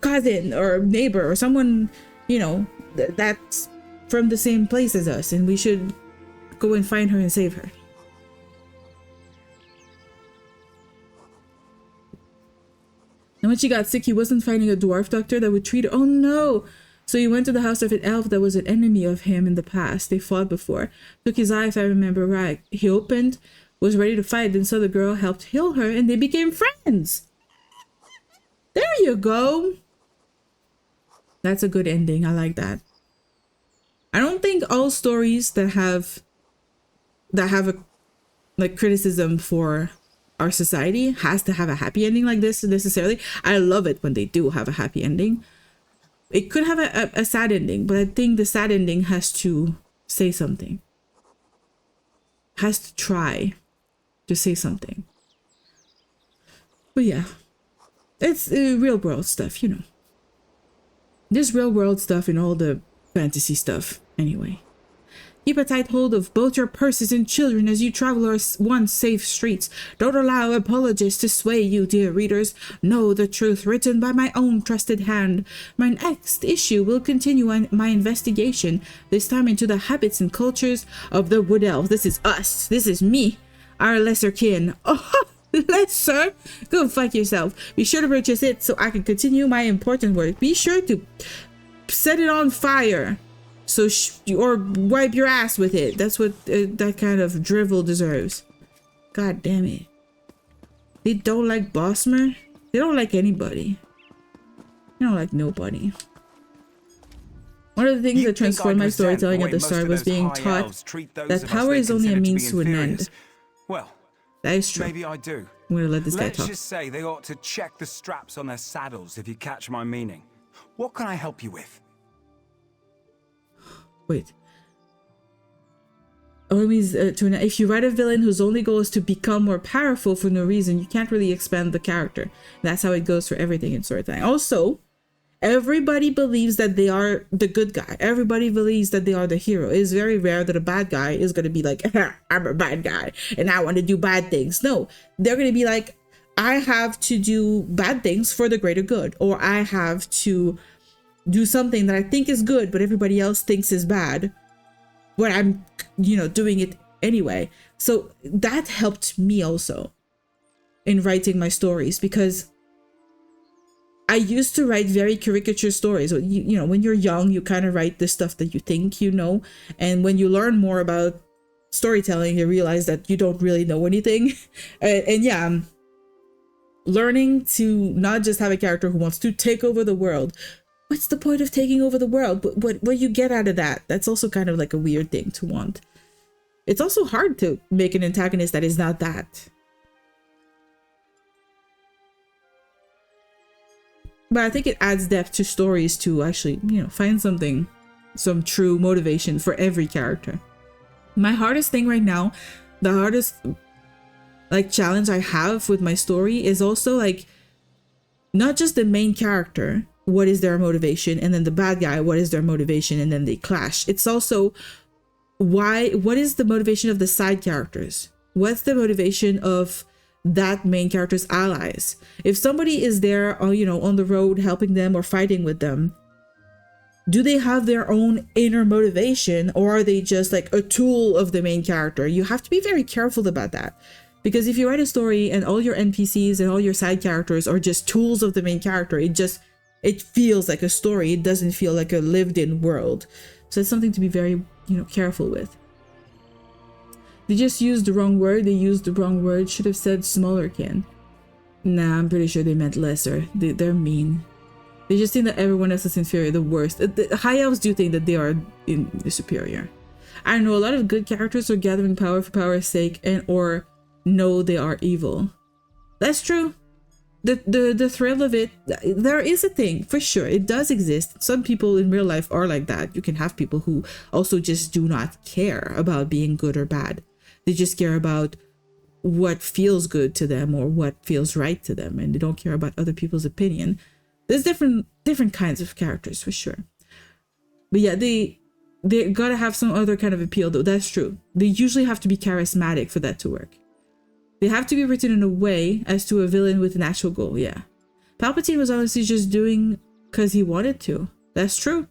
S1: cousin or neighbor or someone, you know, that's from the same place as us, and we should go and find her and save her. And when she got sick, he wasn't finding a dwarf doctor that would treat her. Oh no! So he went to the house of an elf that was an enemy of him in the past. They fought before. Took his eye, if I remember right. He opened, was ready to fight, then saw the girl, helped heal her, and they became friends. There you go. That's a good ending. I like that. I don't think all stories that have a like criticism for our society has to have a happy ending like this necessarily. I love it when they do have a happy ending. It could have a sad ending, but I think the sad ending has to say something. Has to try to say something. But yeah, it's real world stuff, you know. There's real world stuff in all the fantasy stuff anyway. Keep a tight hold of both your purses and children as you travel our once safe streets. Don't allow apologists to sway you, dear readers. Know the truth written by my own trusted hand. My next issue will continue my investigation, this time into the habits and cultures of the Wood Elves. This is us. This is me, our lesser kin. Oh, lesser? Go fuck yourself. Be sure to purchase it so I can continue my important work. Be sure to set it on fire. So or wipe your ass with it. That's what that kind of drivel deserves. God damn it. They don't like Bossmer. They don't like anybody. They don't like nobody. One of the things that transformed my storytelling at the start was being taught that power is only a means to an end.
S10: Well,
S1: that is true.
S10: Maybe I do.
S1: I'm gonna let this guy talk.
S10: Let's just say they ought to check the straps on their saddles, if you catch my meaning. What can I help you with?
S1: Wait. Oh, it means if you write a villain whose only goal is to become more powerful for no reason, you can't really expand the character. That's how it goes for everything in storytelling. Also, everybody believes that they are the good guy. Everybody believes that they are the hero. It's very rare that a bad guy is going to be like, I'm a bad guy and I want to do bad things. No, they're going to be like, I have to do bad things for the greater good, or I have to do something that I think is good, but everybody else thinks is bad, but I'm, you know, doing it anyway. So that helped me also in writing my stories, because I used to write very caricature stories. You know, when you're young, you kind of write the stuff that you think you know. And when you learn more about storytelling, you realize that you don't really know anything. And yeah, learning to not just have a character who wants to take over the world. What's the point of taking over the world? What you get out of that? That's also kind of like a weird thing to want. It's also hard to make an antagonist that is not that. But I think it adds depth to stories to actually, you know, find something, some true motivation for every character. My hardest thing right now, the hardest like challenge I have with my story is also like not just the main character, what is their motivation, and then the bad guy, what is their motivation, and then they clash. It's also what is the motivation of the side characters? What's the motivation of that main character's allies? If somebody is there, you know, on the road helping them or fighting with them, do they have their own inner motivation, or are they just like a tool of the main character? You have to be very careful about that, because if you write a story and all your NPCs and all your side characters are just tools of the main character, it feels like a story. It doesn't feel like a lived-in world. So it's something to be very, you know, careful with. They just used the wrong word. They used the wrong word. Should have said smaller kin. Nah, I'm pretty sure they meant lesser. They're mean. They just think that everyone else is inferior, the worst. The high elves do think that they are the superior. I know a lot of good characters are gathering power for power's sake, and or know they are evil. That's true. The thrill of it, there is a thing for sure. It does exist. Some people in real life are like that. You can have people who also just do not care about being good or bad. They just care about what feels good to them or what feels right to them, and they don't care about other people's opinion. There's different kinds of characters for sure. But yeah, they gotta have some other kind of appeal though. That's true. They usually have to be charismatic for that to work. They have to be written in a way as to a villain with an actual goal. Yeah. Palpatine was honestly just doing because he wanted to. That's true.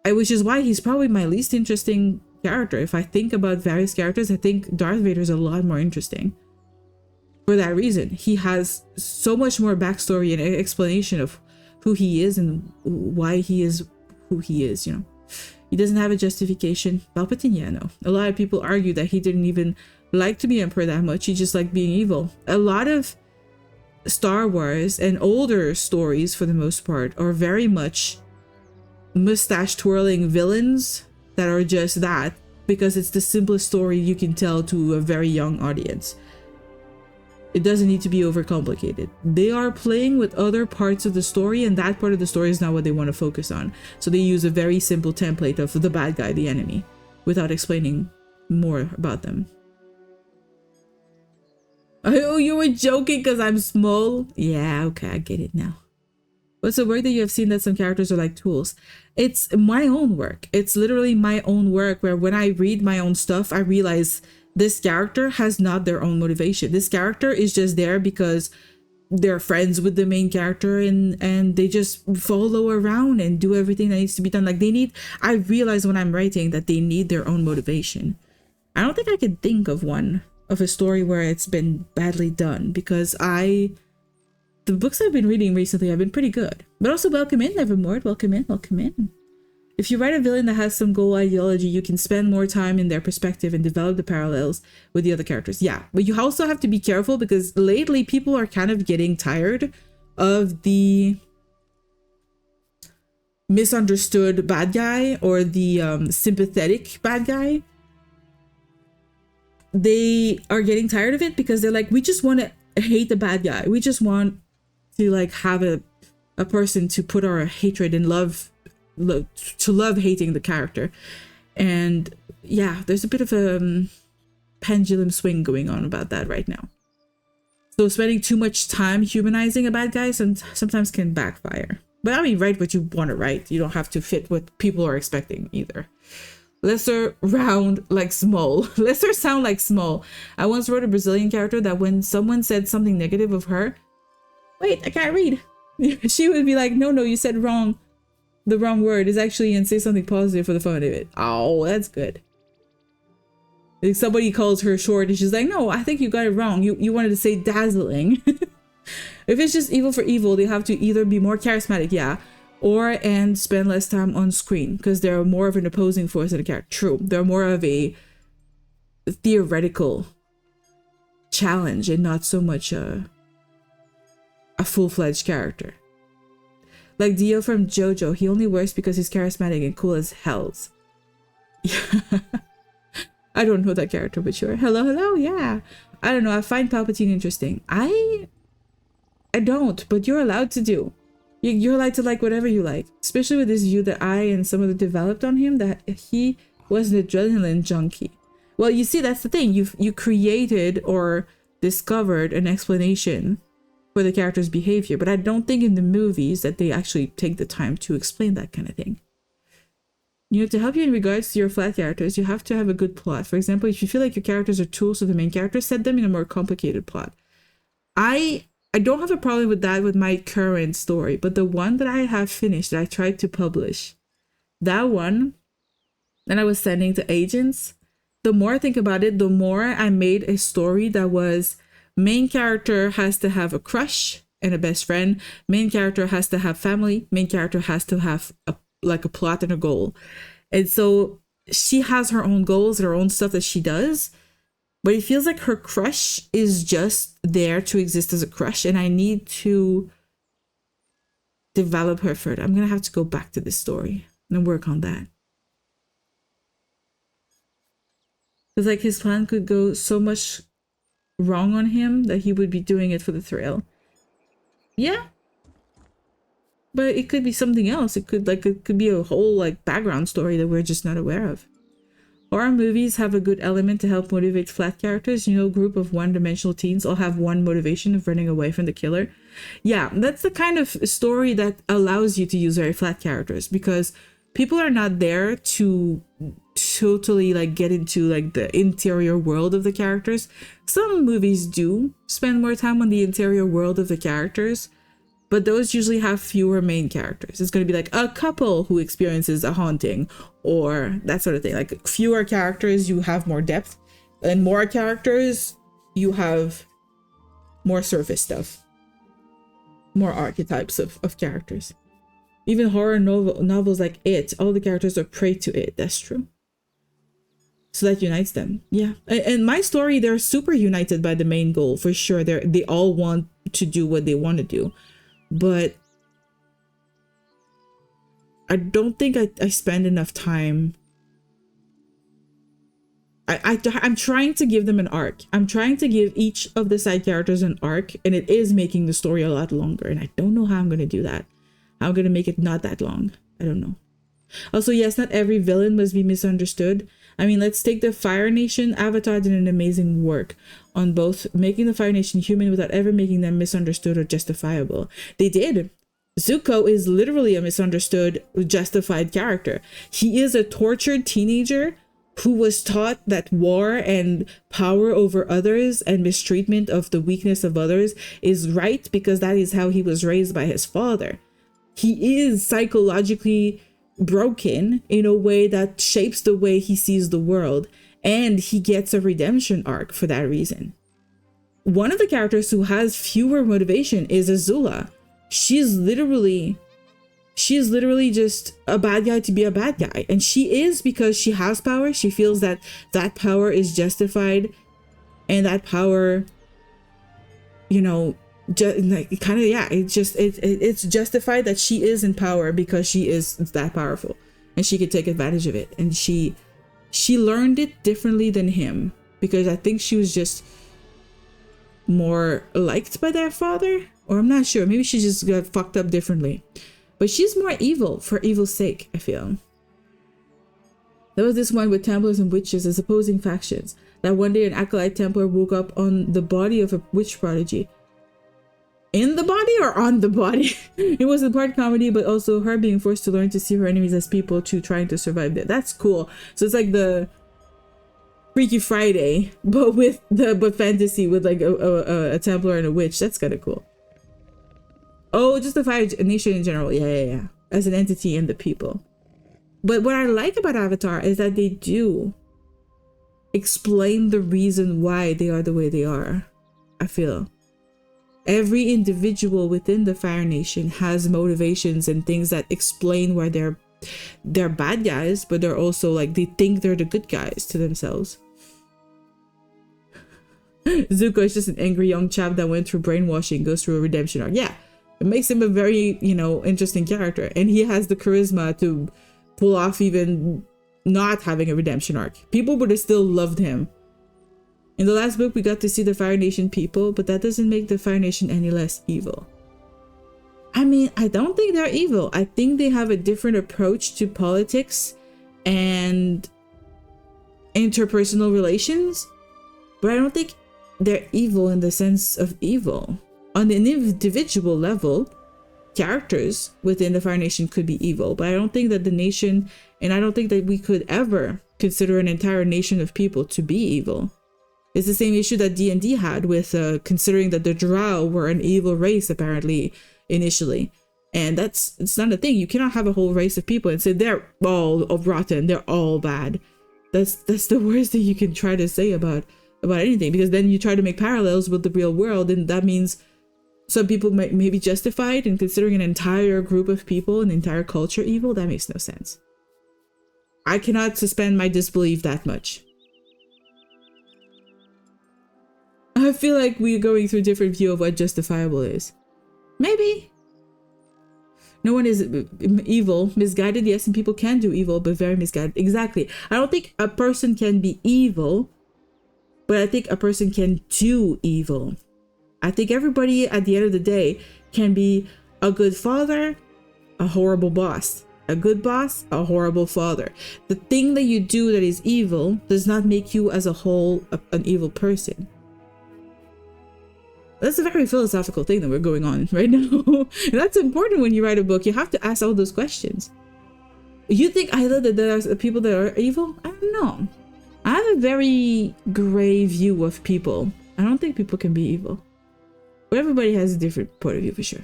S1: Which is why he's probably my least interesting character. If I think about various characters, I think Darth Vader is a lot more interesting. For that reason, he has so much more backstory and explanation of who he is and why he is who he is, you know. He doesn't have a justification. Palpatine, yeah, no. A lot of people argue that he didn't even like to be emperor that much. He just liked being evil. A lot of Star Wars and older stories, for the most part, are very much mustache twirling villains that are just that, because it's the simplest story you can tell to a very young audience. It doesn't need to be overcomplicated. They are playing with other parts of the story, and that part of the story is not what they want to focus on. So they use a very simple template of the bad guy, the enemy, without explaining more about them. Oh, you were joking because I'm small? Yeah, okay, I get it now. What's the work that you have seen that some characters are like tools? It's my own work. It's literally my own work, where when I read my own stuff, I realize this character has not their own motivation. This character is just there because they're friends with the main character, and they just follow around and do everything that needs to be done. Like I realize when I'm writing that they need their own motivation. I don't think I could think of one, of a story where it's been badly done, because the books I've been reading recently have been pretty good. But also, welcome in, Nevermore. Welcome in, welcome in. If you write a villain that has some goal ideology, you can spend more time in their perspective and develop the parallels with the other characters. Yeah, but you also have to be careful, because lately people are kind of getting tired of the misunderstood bad guy or the sympathetic bad guy. They are getting tired of it because they're like, we just want to hate the bad guy. We just want to like have a person to put our hatred and love hating the character. And yeah, there's a bit of a pendulum swing going on about that right now. So spending too much time humanizing a bad guy sometimes can backfire. But I mean, write what you want to write. You don't have to fit what people are expecting either. Lesser round like small. Lesser sound like small. I once wrote a Brazilian character that when someone said something negative of her, wait, I can't read. She would be like, no, you said wrong. The wrong word is actually, and say something positive for the fun of it. Oh, that's good. If somebody calls her short and she's like, no, I think you got it wrong. You wanted to say dazzling. If it's just evil for evil, they have to either be more charismatic, yeah, and spend less time on screen, because they're more of an opposing force than a character. True, they're more of a theoretical challenge and not so much a full-fledged character. Like Dio from JoJo, he only works because he's charismatic and cool as hells. Yeah. I don't know that character, but sure. Hello, yeah. I don't know, I find Palpatine interesting. I don't, but you're allowed to do. You're allowed to like whatever you like, especially with this view that I and some of the developed on him, that he was an adrenaline junkie. Well, you see, that's the thing. You created or discovered an explanation for the character's behavior, but I don't think in the movies that they actually take the time to explain that kind of thing. You know, to help you in regards to your flat characters, you have to have a good plot. For example, if you feel like your characters are tools to the main character, set them in a more complicated plot. I don't have a problem with that with my current story, but the one that I have finished, that I tried to publish, that one that I was sending to agents, the more I think about it, the more I made a story that was main character has to have a crush and a best friend, main character has to have family, main character has to have a plot and a goal. And so she has her own goals, her own stuff that she does, but it feels like her crush is just there to exist as a crush, and I need to develop her further. I'm gonna have to go back to this story and work on that. Because like his plan could go so much wrong on him that he would be doing it for the thrill. Yeah. But it could be something else. It could be a whole like background story that we're just not aware of. Horror movies have a good element to help motivate flat characters. You know, a group of one-dimensional teens all have one motivation of running away from the killer. Yeah, that's the kind of story that allows you to use very flat characters, because people are not there to totally like get into like the interior world of the characters. Some movies do spend more time on the interior world of the characters, but those usually have fewer main characters. It's going to be like a couple who experiences a haunting or that sort of thing. Like fewer characters, you have more depth, and more characters, you have more surface stuff, more archetypes of characters. Even horror novels like It, all the characters are prey to it. That's true. So that unites them. Yeah. And my story, they're super united by the main goal for sure. They all want to do what they want to do. But I don't think I spend enough time. I'm trying to give them an arc. I'm trying to give each of the side characters an arc, and it is making the story a lot longer. And I don't know how I'm going to do that. I'm going to make it not that long. I don't know. Also, yes, not every villain must be misunderstood. I mean, let's take the Fire Nation. Avatar did an amazing work on both making the Fire Nation human without ever making them misunderstood or justifiable. They did. Zuko is literally a misunderstood, justified character. He is a tortured teenager who was taught that war and power over others and mistreatment of the weakness of others is right because that is how he was raised by his father. He is psychologically broken in a way that shapes the way he sees the world, and he gets a redemption arc for that reason. One of the characters who has fewer motivation is Azula. She's literally just a bad guy to be a bad guy, and she is because she has power. She feels that that power is justified, and that power, you know, it's justified that she is in power because she is that powerful and she could take advantage of it. And she learned it differently than him, because I think she was just more liked by their father, or I'm not sure, maybe she just got fucked up differently, but she's more evil for evil's sake, I feel. There was this one with Templars and witches as opposing factions, that one day an acolyte Templar woke up on the body of a witch prodigy. In the body or on the body? It was a part comedy, but also her being forced to learn to see her enemies as people too, trying to survive there. That's cool. So it's like the Freaky Friday, but fantasy with like a Templar and a witch. That's kind of cool. Oh, just the Fire Nation in general. Yeah. As an entity and the people. But what I like about Avatar is that they do explain the reason why they are the way they are, I feel. Every individual within the Fire Nation has motivations and things that explain why they're bad guys, but they're also like, they think they're the good guys to themselves. Zuko is just an angry young chap that went through brainwashing, goes through a redemption arc. Yeah, it makes him a very, interesting character, and he has the charisma to pull off even not having a redemption arc. People would have still loved him. In the last book, we got to see the Fire Nation people, but that doesn't make the Fire Nation any less evil. I mean, I don't think they're evil. I think they have a different approach to politics and interpersonal relations, but I don't think they're evil in the sense of evil. On an individual level, characters within the Fire Nation could be evil, but I don't think that the nation And I don't think that we could ever consider an entire nation of people to be evil. It's the same issue that D&D had with considering that the Drow were an evil race, apparently, initially. And it's not a thing. You cannot have a whole race of people and say they're all rotten, they're all bad. That's the worst thing you can try to say about anything, because then you try to make parallels with the real world, and that means some people may be justified in considering an entire group of people, an entire culture evil. That makes no sense. I cannot suspend my disbelief that much. I feel like we're going through a different view of what justifiable is. Maybe. No one is evil. Misguided, yes, and people can do evil, but very misguided. Exactly. I don't think a person can be evil, but I think a person can do evil. I think everybody at the end of the day can be a good father, a horrible boss. A good boss, a horrible father. The thing that you do that is evil does not make you as a whole an evil person. That's a very philosophical thing that we're going on right now. And that's important when you write a book. You have to ask all those questions. You think either that there are people that are evil? I don't know. I have a very gray view of people. I don't think people can be evil. But everybody has a different point of view for sure.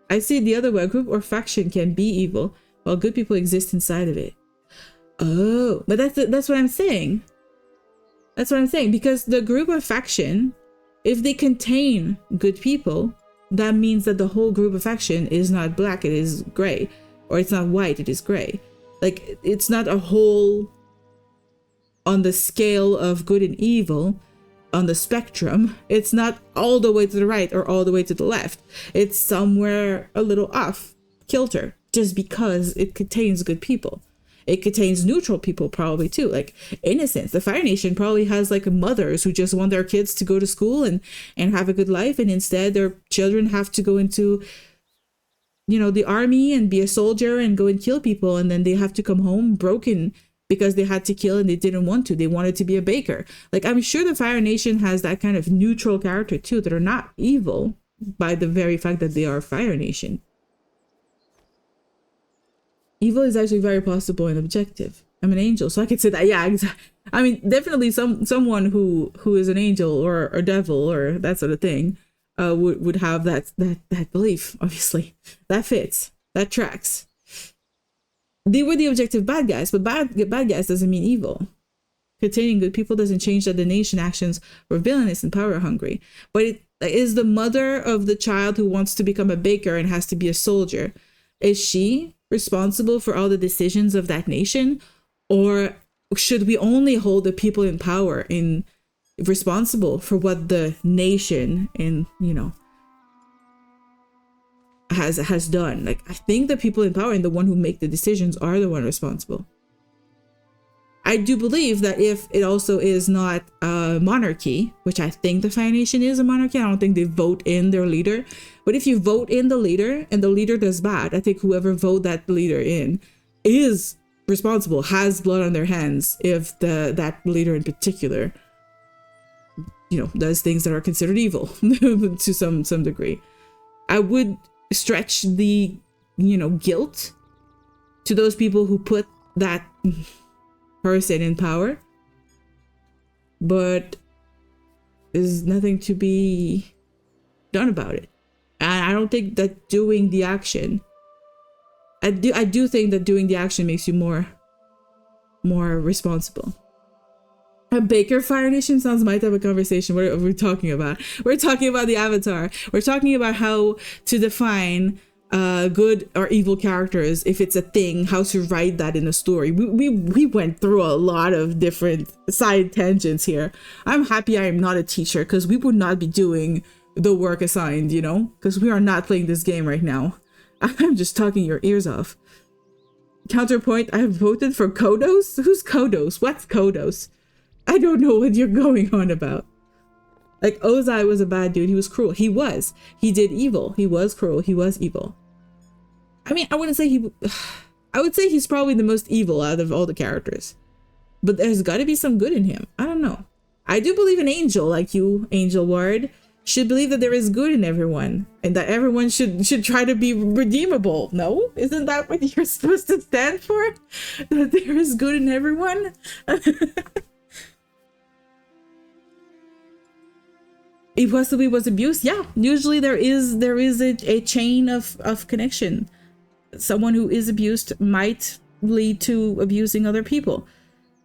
S1: I see it the other way. A group or faction can be evil, while good people exist inside of it. Oh, but that's what I'm saying. That's what I'm saying. Because the group or faction, if they contain good people, that means that the whole group of faction is not black, it is gray. Or it's not white, it is gray. Like, it's not a whole on the scale of good and evil, on the spectrum. It's not all the way to the right or all the way to the left. It's somewhere a little off kilter, just because it contains good people. It contains neutral people probably too, like innocents. The Fire Nation probably has like mothers who just want their kids to go to school and have a good life, and instead their children have to go into, you know, the army and be a soldier and go and kill people, and then they have to come home broken because they had to kill and they didn't want to. They wanted to be a baker. Like, I'm sure the Fire Nation has that kind of neutral character too, that are not evil by the very fact that they are Fire Nation. Evil is actually very possible and objective. I'm an angel, so I could say that. Yeah, I mean, definitely someone who is an angel or a devil or that sort of thing would have that belief. Obviously, that fits. That tracks. They were the objective bad guys, but bad guys doesn't mean evil. Containing good people doesn't change that the nation actions were villainous and power hungry. But it is the mother of the child who wants to become a baker and has to be a soldier. Is she responsible for all the decisions of that nation, or should we only hold the people in power responsible for what the nation has done? Like, I think the people in power and the one who make the decisions are the one responsible. I do believe that if it also is not a monarchy, which I think the Fire Nation is a monarchy, I don't think they vote in their leader. But if you vote in the leader and the leader does bad, I think whoever vote that leader in is responsible, has blood on their hands if that leader in particular, does things that are considered evil to some degree. I would stretch the, guilt to those people who put that person in power, but there's nothing to be done about it. And I don't think that doing the action, I do think that doing the action makes you more responsible. A baker Fire Nation sounds my type of conversation. What are we talking about? We're talking about the Avatar. We're talking about how to define good or evil characters, if it's a thing, how to write that in a story. We went through a lot of different side tangents here. I'm happy I am not a teacher, because we would not be doing the work assigned, because we are not playing this game right now. I'm just talking your ears off. Counterpoint, I have voted for Kodos? Who's Kodos? What's Kodos? I don't know what you're going on about. Like, Ozai was a bad dude. He was cruel. He was. He did evil. He was cruel. He was evil. I mean, I wouldn't say I would say he's probably the most evil out of all the characters. But there's got to be some good in him. I don't know. I do believe an angel like you, Angel Ward, should believe that there is good in everyone and that everyone should try to be redeemable. No? Isn't that what you're supposed to stand for? That there is good in everyone? If possibly was abused, yeah. Usually there is a chain of connection. Someone who is abused might lead to abusing other people.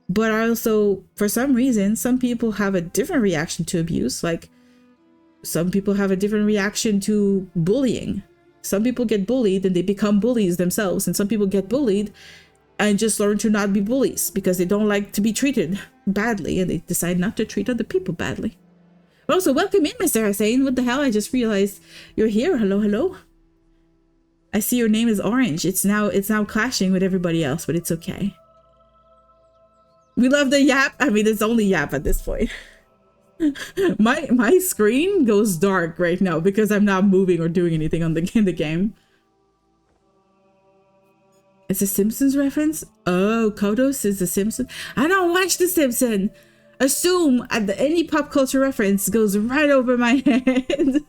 S1: But also, for some reason, some people have a different reaction to abuse. Like, some people have a different reaction to bullying. Some people get bullied and they become bullies themselves. And some people get bullied and just learn to not be bullies because they don't like to be treated badly and they decide not to treat other people badly. Also, welcome in, Mr. Hussein. What the hell? I just realized you're here. Hello, hello. I see your name is orange. It's now clashing with everybody else, but it's okay. We love the yap. I mean, it's only yap at this point. my screen goes dark right now because I'm not moving or doing anything in the game. It's a Simpsons reference? Oh, Kodos is the Simpsons. I don't watch the Simpsons. Assume any pop culture reference goes right over my head.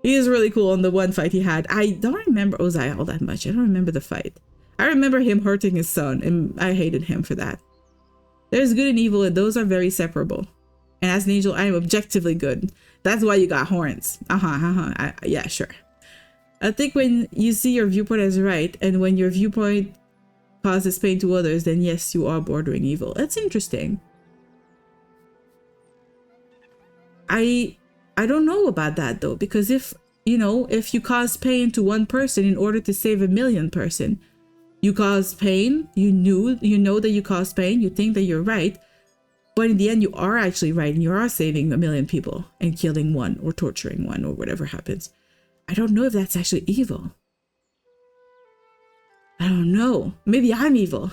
S1: He is really cool on the one fight he had. I don't remember Ozai all that much. I don't remember the fight. I remember him hurting his son, and I hated him for that. There's good and evil, and those are very separable. And as an angel, I am objectively good. That's why you got horns. Yeah, sure. I think when you see your viewpoint as right, and when your viewpoint causes pain to others, then yes, you are bordering evil. That's interesting. I don't know about that though, because if you cause pain to one person in order to save a million person, you cause pain, you know that you caused pain, you think that you're right, but in the end you are actually right and you are saving a million people and killing one or torturing one or whatever happens. I don't know if that's actually evil. I don't know. Maybe I'm evil.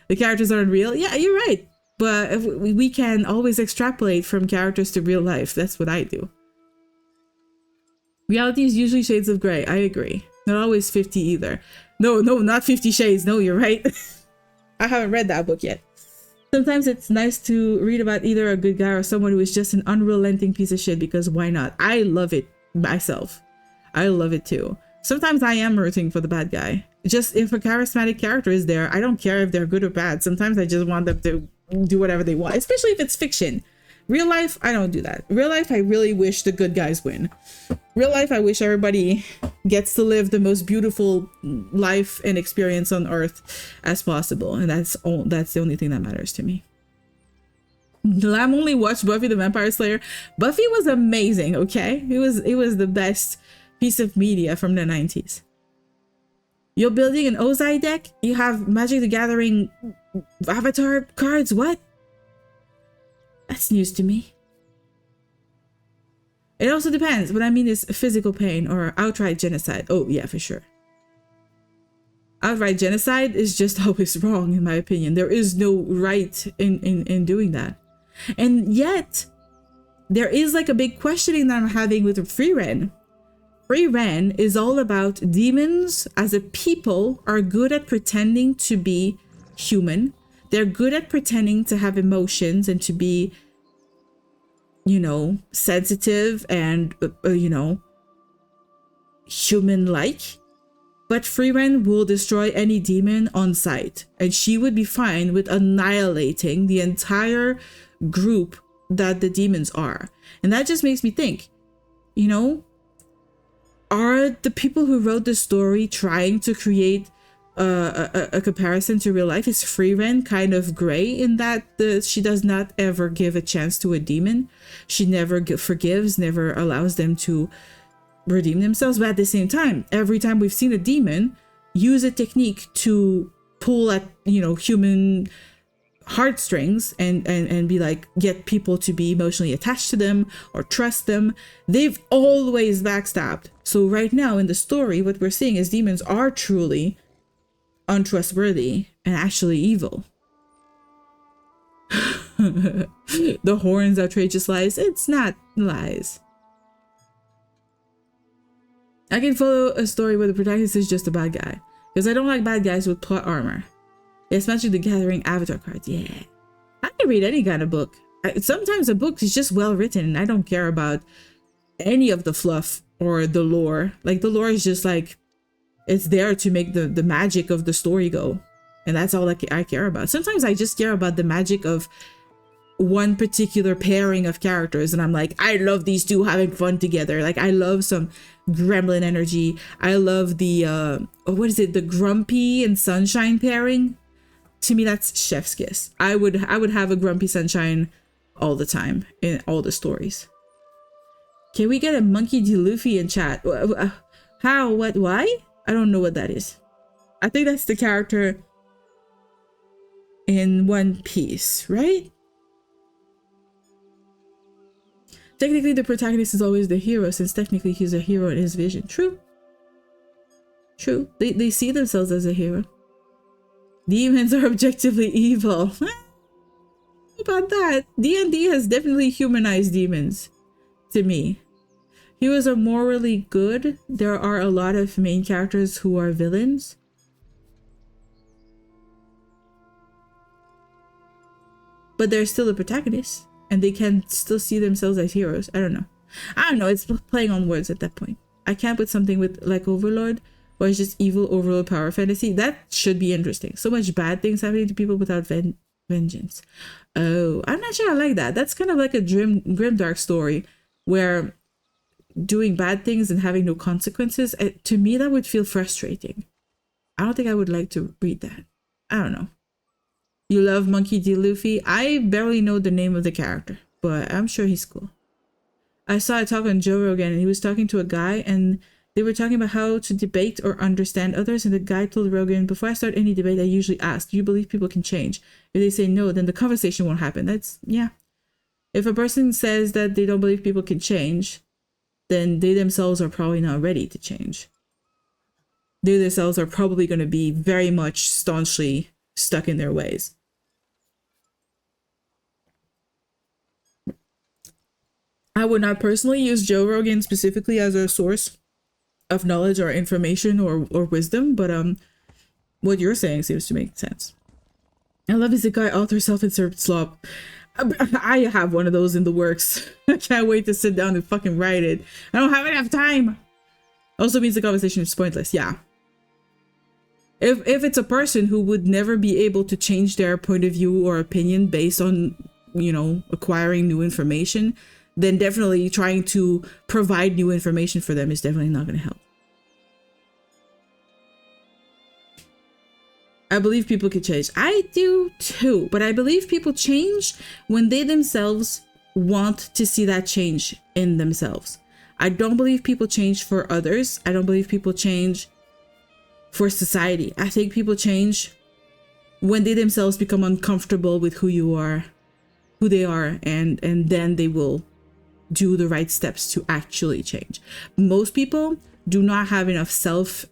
S1: The characters aren't real. Yeah, you're right. But if we can always extrapolate from characters to real life. That's what I do. Reality is usually shades of gray. I agree. Not always 50 either. No, not 50 Shades. No, you're right. I haven't read that book yet. Sometimes it's nice to read about either a good guy or someone who is just an unrelenting piece of shit, because why not? I love it myself. I love it too. Sometimes I am rooting for the bad guy. Just if a charismatic character is there, I don't care if they're good or bad. Sometimes I just want them to do whatever they want, especially if it's fiction. Real life, I don't do that. Real life, I really wish the good guys win. Real life, I wish everybody gets to live the most beautiful life and experience on Earth as possible, and that's the only thing that matters to me. Lamb only watched Buffy the Vampire Slayer. Buffy was amazing, okay? It was the best piece of media from the 90s. You're building an Ozai deck? You have Magic the Gathering avatar cards? What? That's news to me. It also depends. What I mean is physical pain or outright genocide. Oh, yeah, for sure. Outright genocide is just always wrong, in my opinion. There is no right in doing that. And yet, there is like a big questioning that I'm having with Free Ren. Free Ren is all about demons as a people are good at pretending to be human. They're good at pretending to have emotions and to be, sensitive and, human-like. But Free Ren will destroy any demon on sight. And she would be fine with annihilating the entire group that the demons are. And that just makes me think, are the people who wrote the story trying to create a comparison to real life? Is Free Ren kind of gray in that she does not ever give a chance to a demon? She never forgives, never allows them to redeem themselves. But at the same time, every time we've seen a demon use a technique to pull at, human heartstrings and be like, get people to be emotionally attached to them or trust them, they've always backstabbed. So right now in the story, what we're seeing is demons are truly untrustworthy and actually evil. The horns, outrageous lies. It's not lies. I can follow a story where the protagonist is just a bad guy, because I don't like bad guys with plot armor. Yes, Magic the Gathering avatar cards. Yeah, I can read any kind of book. Sometimes a book is just well written and I don't care about any of the fluff or the lore. Like the lore is just like, it's there to make the magic of the story go. And that's all I care about. Sometimes I just care about the magic of one particular pairing of characters. And I'm like, I love these two having fun together. Like I love some gremlin energy. I love the, what is it? The Grumpy and Sunshine pairing. To me, that's chef's kiss. I would have a Grumpy Sunshine all the time in all the stories. Can we get a Monkey D. Luffy in chat? How? What? Why? I don't know what that is. I think that's the character in One Piece, right? Technically, the protagonist is always the hero, since technically he's a hero in his vision. True. True. They see themselves as a hero. Demons are objectively evil. About that, D&D has definitely humanized demons to me. Heroes are morally good. There are a lot of main characters who are villains. But they're still the protagonists, and they can still see themselves as heroes. I don't know. It's playing on words at that point. I can't put something with like Overlord, or it's just evil overlord power fantasy. That should be interesting. So much bad things happening to people without vengeance. Oh, I'm not sure I like that. That's kind of like a grimdark story where doing bad things and having no consequences. To me, that would feel frustrating. I don't think I would like to read that. I don't know. You love Monkey D. Luffy? I barely know the name of the character, but I'm sure he's cool. I saw a talk on Joe Rogan, and he was talking to a guy, and they were talking about how to debate or understand others, and the guy told Rogan, before I start any debate, I usually ask, do you believe people can change? If they say no, then the conversation won't happen. That's, yeah. If a person says that they don't believe people can change, then they themselves are probably not ready to change. They themselves are probably going to be very much staunchly stuck in their ways. I would not personally use Joe Rogan specifically as a source of knowledge or information or wisdom, but what you're saying seems to make sense. I love is the guy author self-insert slop. I have one of those in the works. I can't wait to sit down and fucking write it. I don't have enough time. Also means the conversation is pointless. Yeah. If it's a person who would never be able to change their point of view or opinion based on, you know, acquiring new information, then definitely trying to provide new information for them is definitely not going to help. I believe people can change. I do too, but I believe people change when they themselves want to see that change in themselves. I don't believe people change for others. I don't believe people change for society. I think people change when they themselves become uncomfortable with who they are, and then they will do the right steps to actually change. Most people do not have enough self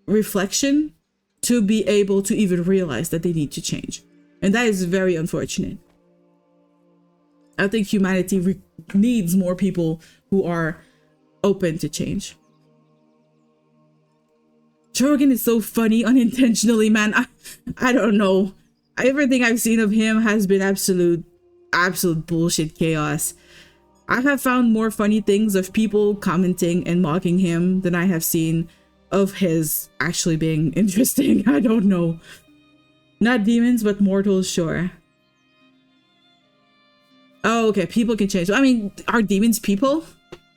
S1: reflection to be able to even realize that they need to change, and that is very unfortunate. I think humanity needs more people who are open to change. Jorgen is so funny unintentionally, man. I don't know. Everything I've seen of him has been absolute bullshit chaos. I have found more funny things of people commenting and mocking him than I have seen of his actually being interesting. I don't know. Not demons, but mortals, sure. Oh, okay. People can change. I mean, are demons people?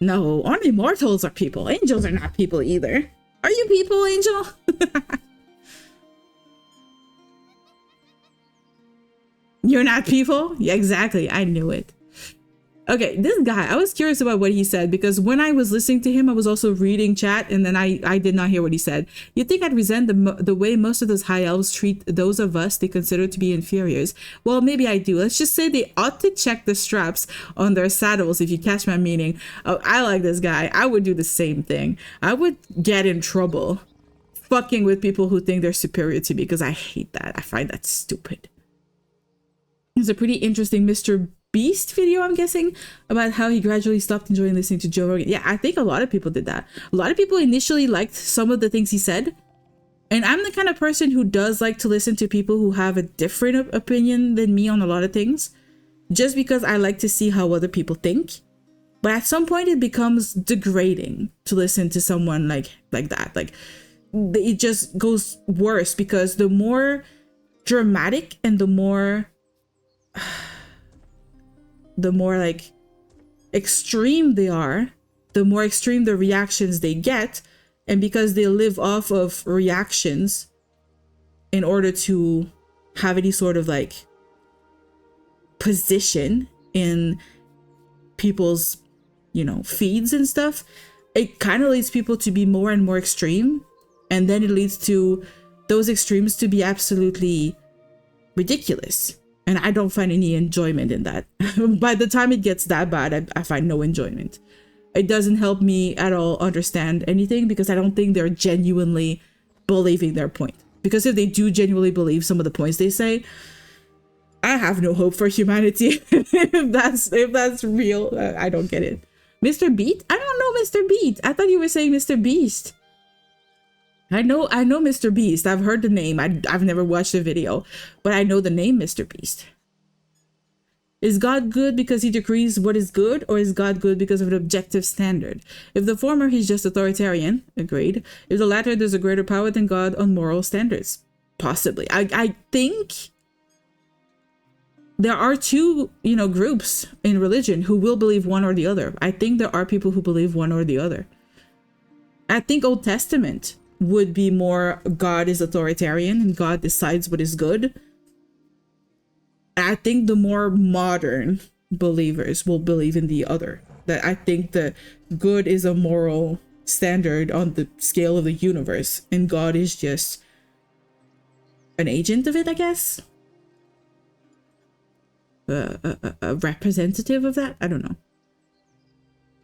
S1: No, only mortals are people. Angels are not people either. Are you people, Angel? You're not people? Yeah, exactly. I knew it. Okay, this guy, I was curious about what he said, because when I was listening to him, I was also reading chat, and then I did not hear what he said. You'd think I'd resent the way most of those high elves treat those of us they consider to be inferiors. Well, maybe I do. Let's just say they ought to check the straps on their saddles, if you catch my meaning. Oh, I like this guy. I would do the same thing. I would get in trouble fucking with people who think they're superior to me, because I hate that. I find that stupid. There's a pretty interesting Mr. Beast video, I'm guessing, about how he gradually stopped enjoying listening to Joe Rogan. Yeah, I think a lot of people did that. A lot of people initially liked some of the things he said, And I'm the kind of person who does like to listen to people who have a different opinion than me on a lot of things, just because I like to see how other people think. But at some point it becomes degrading to listen to someone like that. Like, it just goes worse, because the more dramatic and the more like extreme they are, the more extreme the reactions they get. And because they live off of reactions in order to have any sort of like position in people's, you know, feeds and stuff, it kind of leads people to be more and more extreme. And then it leads to those extremes to be absolutely ridiculous. And I don't find any enjoyment in that. By the time it gets that bad, I find no enjoyment. It doesn't help me at all understand anything, because I don't think they're genuinely believing their point. Because if they do genuinely believe some of the points they say, I have no hope for humanity. if that's real, I don't get it. Mr. Beat? I don't know Mr. Beat. I thought you were saying Mr. Beast. I know Mr. Beast. I've heard the name. I've never watched the video, but I know the name Mr. Beast. Is God good because he decrees what is good, or is God good because of an objective standard? If the former, he's just authoritarian. Agreed. If the latter, there's a greater power than God on moral standards. Possibly. I think there are two, you know, groups in religion who will believe one or the other. I think there are people who believe one or the other. I think Old Testament would be more God is authoritarian and God decides what is good. I think the more modern believers will believe in the other. That I think the good is a moral standard on the scale of the universe, and God is just an agent of it, I guess. A representative of that? I don't know.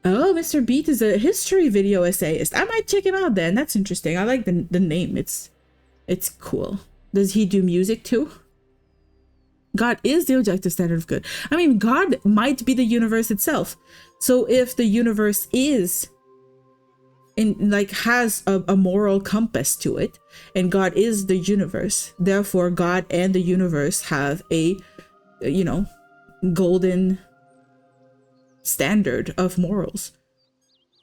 S1: Oh, Mr. Beat is a history video essayist. I might check him out then. That's interesting. I like the name. It's cool. Does he do music too? God is the objective standard of good. I mean, God might be the universe itself. So if the universe is has a moral compass to it, and God is the universe, therefore God and the universe have a, you know, golden standard of morals.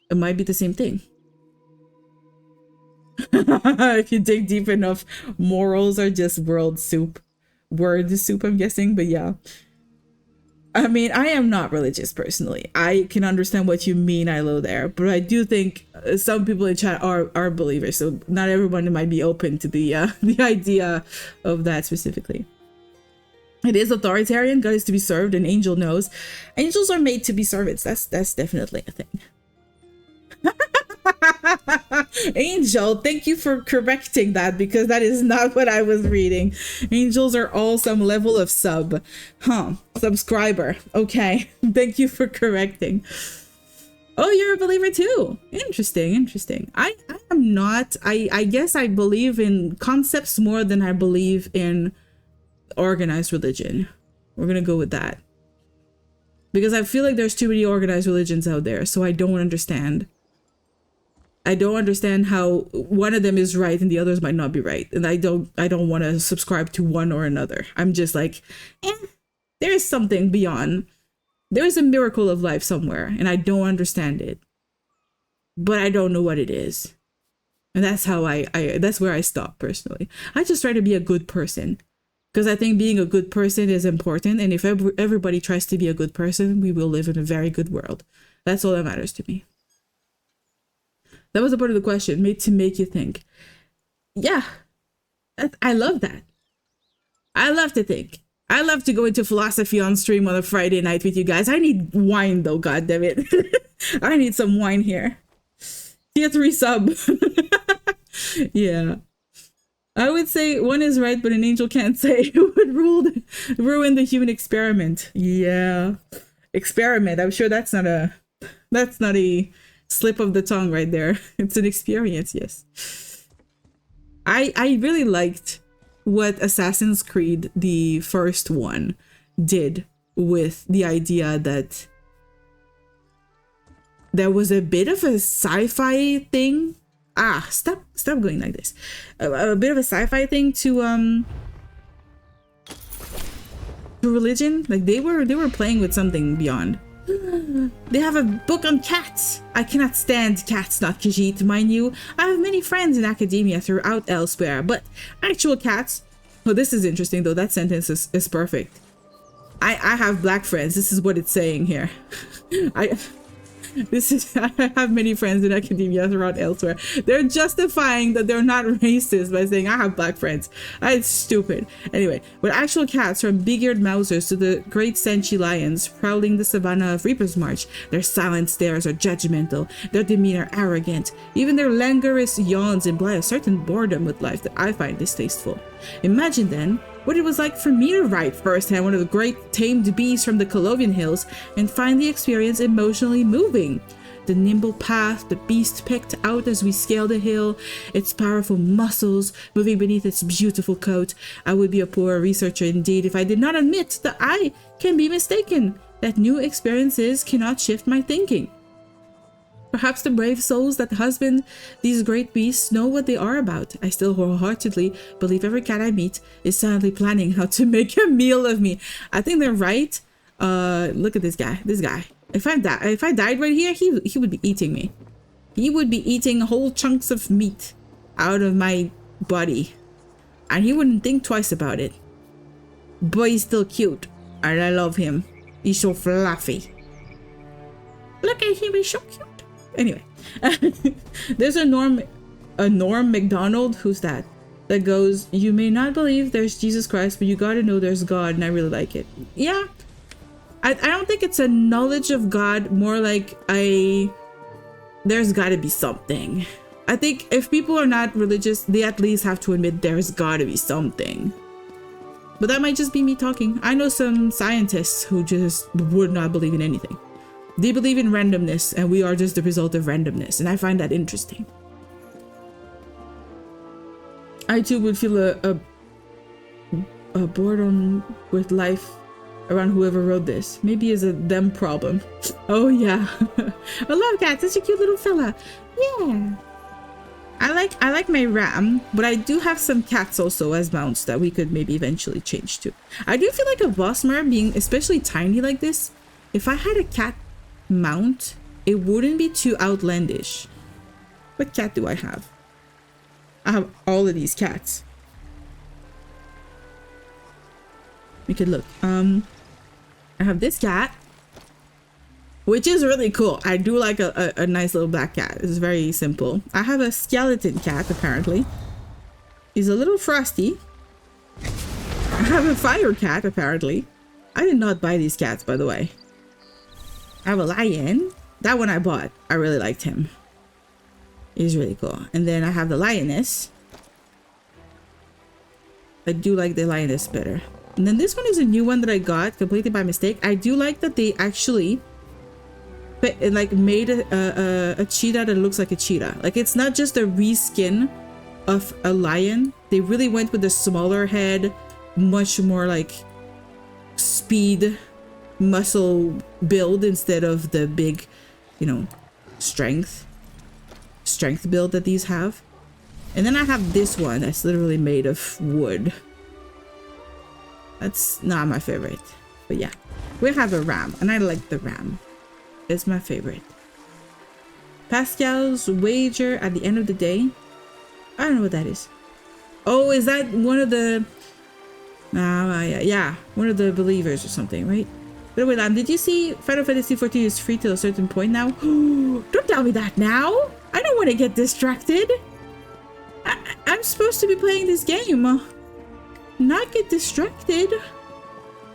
S1: It might be the same thing. If you dig deep enough, morals are just word soup, I'm guessing. But yeah, I mean, I am not religious personally. I can understand what you mean, Ilo, there, but I do think some people in chat are believers, so not everyone might be open to the idea of that specifically. It is authoritarian. God is to be served, and angel knows. Angels are made to be servants. That's definitely a thing. Angel, thank you for correcting that, because that is not what I was reading. Angels are all some level of subscriber. Okay, thank you for correcting. Oh, you're a believer too. Interesting. I am not. I guess I believe in concepts more than I believe in organized religion. We're gonna go with that, because I feel like there's too many organized religions out there, so I don't understand how one of them is right and the others might not be right, and I don't want to subscribe to one or another. I'm just like, there's something beyond. There's a miracle of life somewhere, and I don't understand it, but I don't know what it is, and that's how that's where I stop personally. I just try to be a good person, because I think being a good person is important, and if everybody tries to be a good person, we will live in a very good world. That's all that matters to me. That was a part of the question, made to make you think. Yeah, I love that. I love to think. I love to go into philosophy on stream on a Friday night with you guys. I need wine though, goddammit. I need some wine here. Tier 3 sub. Yeah. I would say one is right, but an angel can't say. It would ruin the human experiment. Yeah. Experiment. I'm sure that's not a slip of the tongue right there. It's an experience, yes. I really liked what Assassin's Creed, the first one, did with the idea that there was a bit of a sci-fi thing Stop going like this. A bit of a sci-fi thing to religion. Like they were playing with something beyond. They have a book on cats. I cannot stand cats, not Khajiit, mind you. I have many friends in academia throughout elsewhere, but actual cats. Oh, this is interesting though. That sentence is perfect. I have black friends. This is what it's saying here. I have many friends in academia throughout elsewhere. They're justifying that they're not racist by saying I have black friends. It's stupid. Anyway, but actual cats, from big-eared mousers to the great Senchi lions prowling the savannah of Reaper's March, their silent stares are judgmental, their demeanor arrogant. Even their languorous yawns imply a certain boredom with life that I find distasteful. Imagine then what it was like for me to ride firsthand one of the great tamed beasts from the Colovian Hills and find the experience emotionally moving. The nimble path the beast picked out as we scaled the hill, its powerful muscles moving beneath its beautiful coat. I would be a poor researcher indeed if I did not admit that I can be mistaken, that new experiences cannot shift my thinking. Perhaps the brave souls that husband these great beasts know what they are about. I still wholeheartedly believe every cat I meet is silently planning how to make a meal of me. I think they're right. Look at this guy. If I died right here, he would be eating me. He would be eating whole chunks of meat out of my body. And he wouldn't think twice about it. But he's still cute. And I love him. He's so fluffy. Look at him, he's so cute. Anyway, there's a Norm McDonald. Who's that? That goes, you may not believe there's Jesus Christ, but you gotta know there's God, and I really like it. Yeah, I don't think it's a knowledge of God, more like there's gotta be something. I think if people are not religious, they at least have to admit there's gotta be something. But that might just be me talking. I know some scientists who just would not believe in anything. They believe in randomness, and we are just the result of randomness, and I find that interesting. I too would feel a boredom with life around whoever wrote this. Maybe it's a them problem. Oh yeah. I love cats, such a cute little fella. Yeah. I like my ram, but I do have some cats also as mounts that we could maybe eventually change to. I do feel like a Bosmer, being especially tiny like this, if I had a cat mount, it wouldn't be too outlandish. What cat do I have? I have all of these cats. We could look. I have this cat, which is really cool. I do like a nice little black cat. It's very simple. I have a skeleton cat, apparently. He's a little frosty. I have a fire cat, apparently. I did not buy these cats, by the way. I have a lion. That one I bought. I really liked him. He's really cool. And then I have the lioness. I do like the lioness better. And then this one is a new one that I got completely by mistake. I do like that they actually like made a cheetah that looks like a cheetah. Like it's not just a reskin of a lion. They really went with the smaller head, much more like speed, muscle build instead of the big, you know, strength build that these have. And then I have this one that's literally made of wood. That's not my favorite, but yeah, we have a ram, and I like the ram. It's my favorite. Pascal's wager at the end of the day. I don't know what that is. Oh, is that one of the yeah, one of the believers or something, right? But wait, did you see Final Fantasy 14 is free till a certain point now? Don't tell me that now. I don't want to get distracted. I'm supposed to be playing this game. Not get distracted.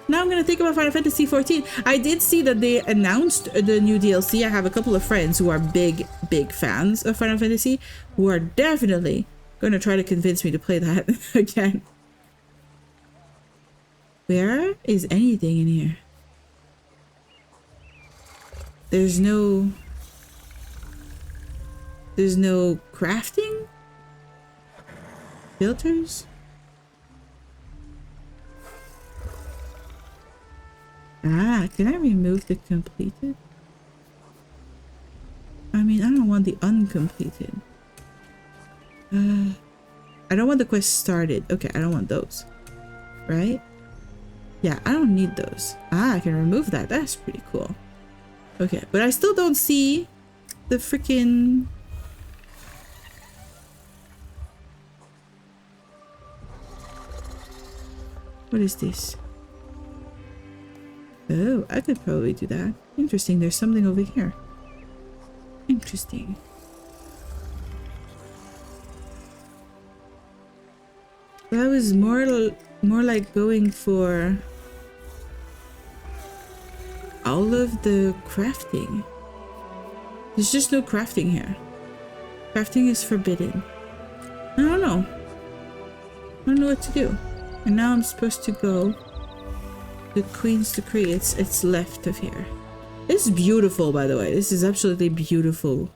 S1: Now I'm gonna think about Final Fantasy 14. I did see that they announced the new DLC. I have a couple of friends who are big fans of Final Fantasy who are definitely gonna try to convince me to play that again. Where is anything in here? There's no crafting? Filters? Can I remove the completed? I mean, I don't want the uncompleted. I don't want the quest started. Okay, I don't want those. Right? Yeah, I don't need those. Ah, I can remove that. That's pretty cool. Okay, but I still don't see the freaking... What is this? Oh, I could probably do that. Interesting, there's something over here. Interesting. That was more like going for all of the crafting. There's just no crafting here. Crafting is forbidden. I don't know. I don't know what to do. And now I'm supposed to go to Queen's Decree. It's left of here. This is beautiful, by the way. This is absolutely beautiful.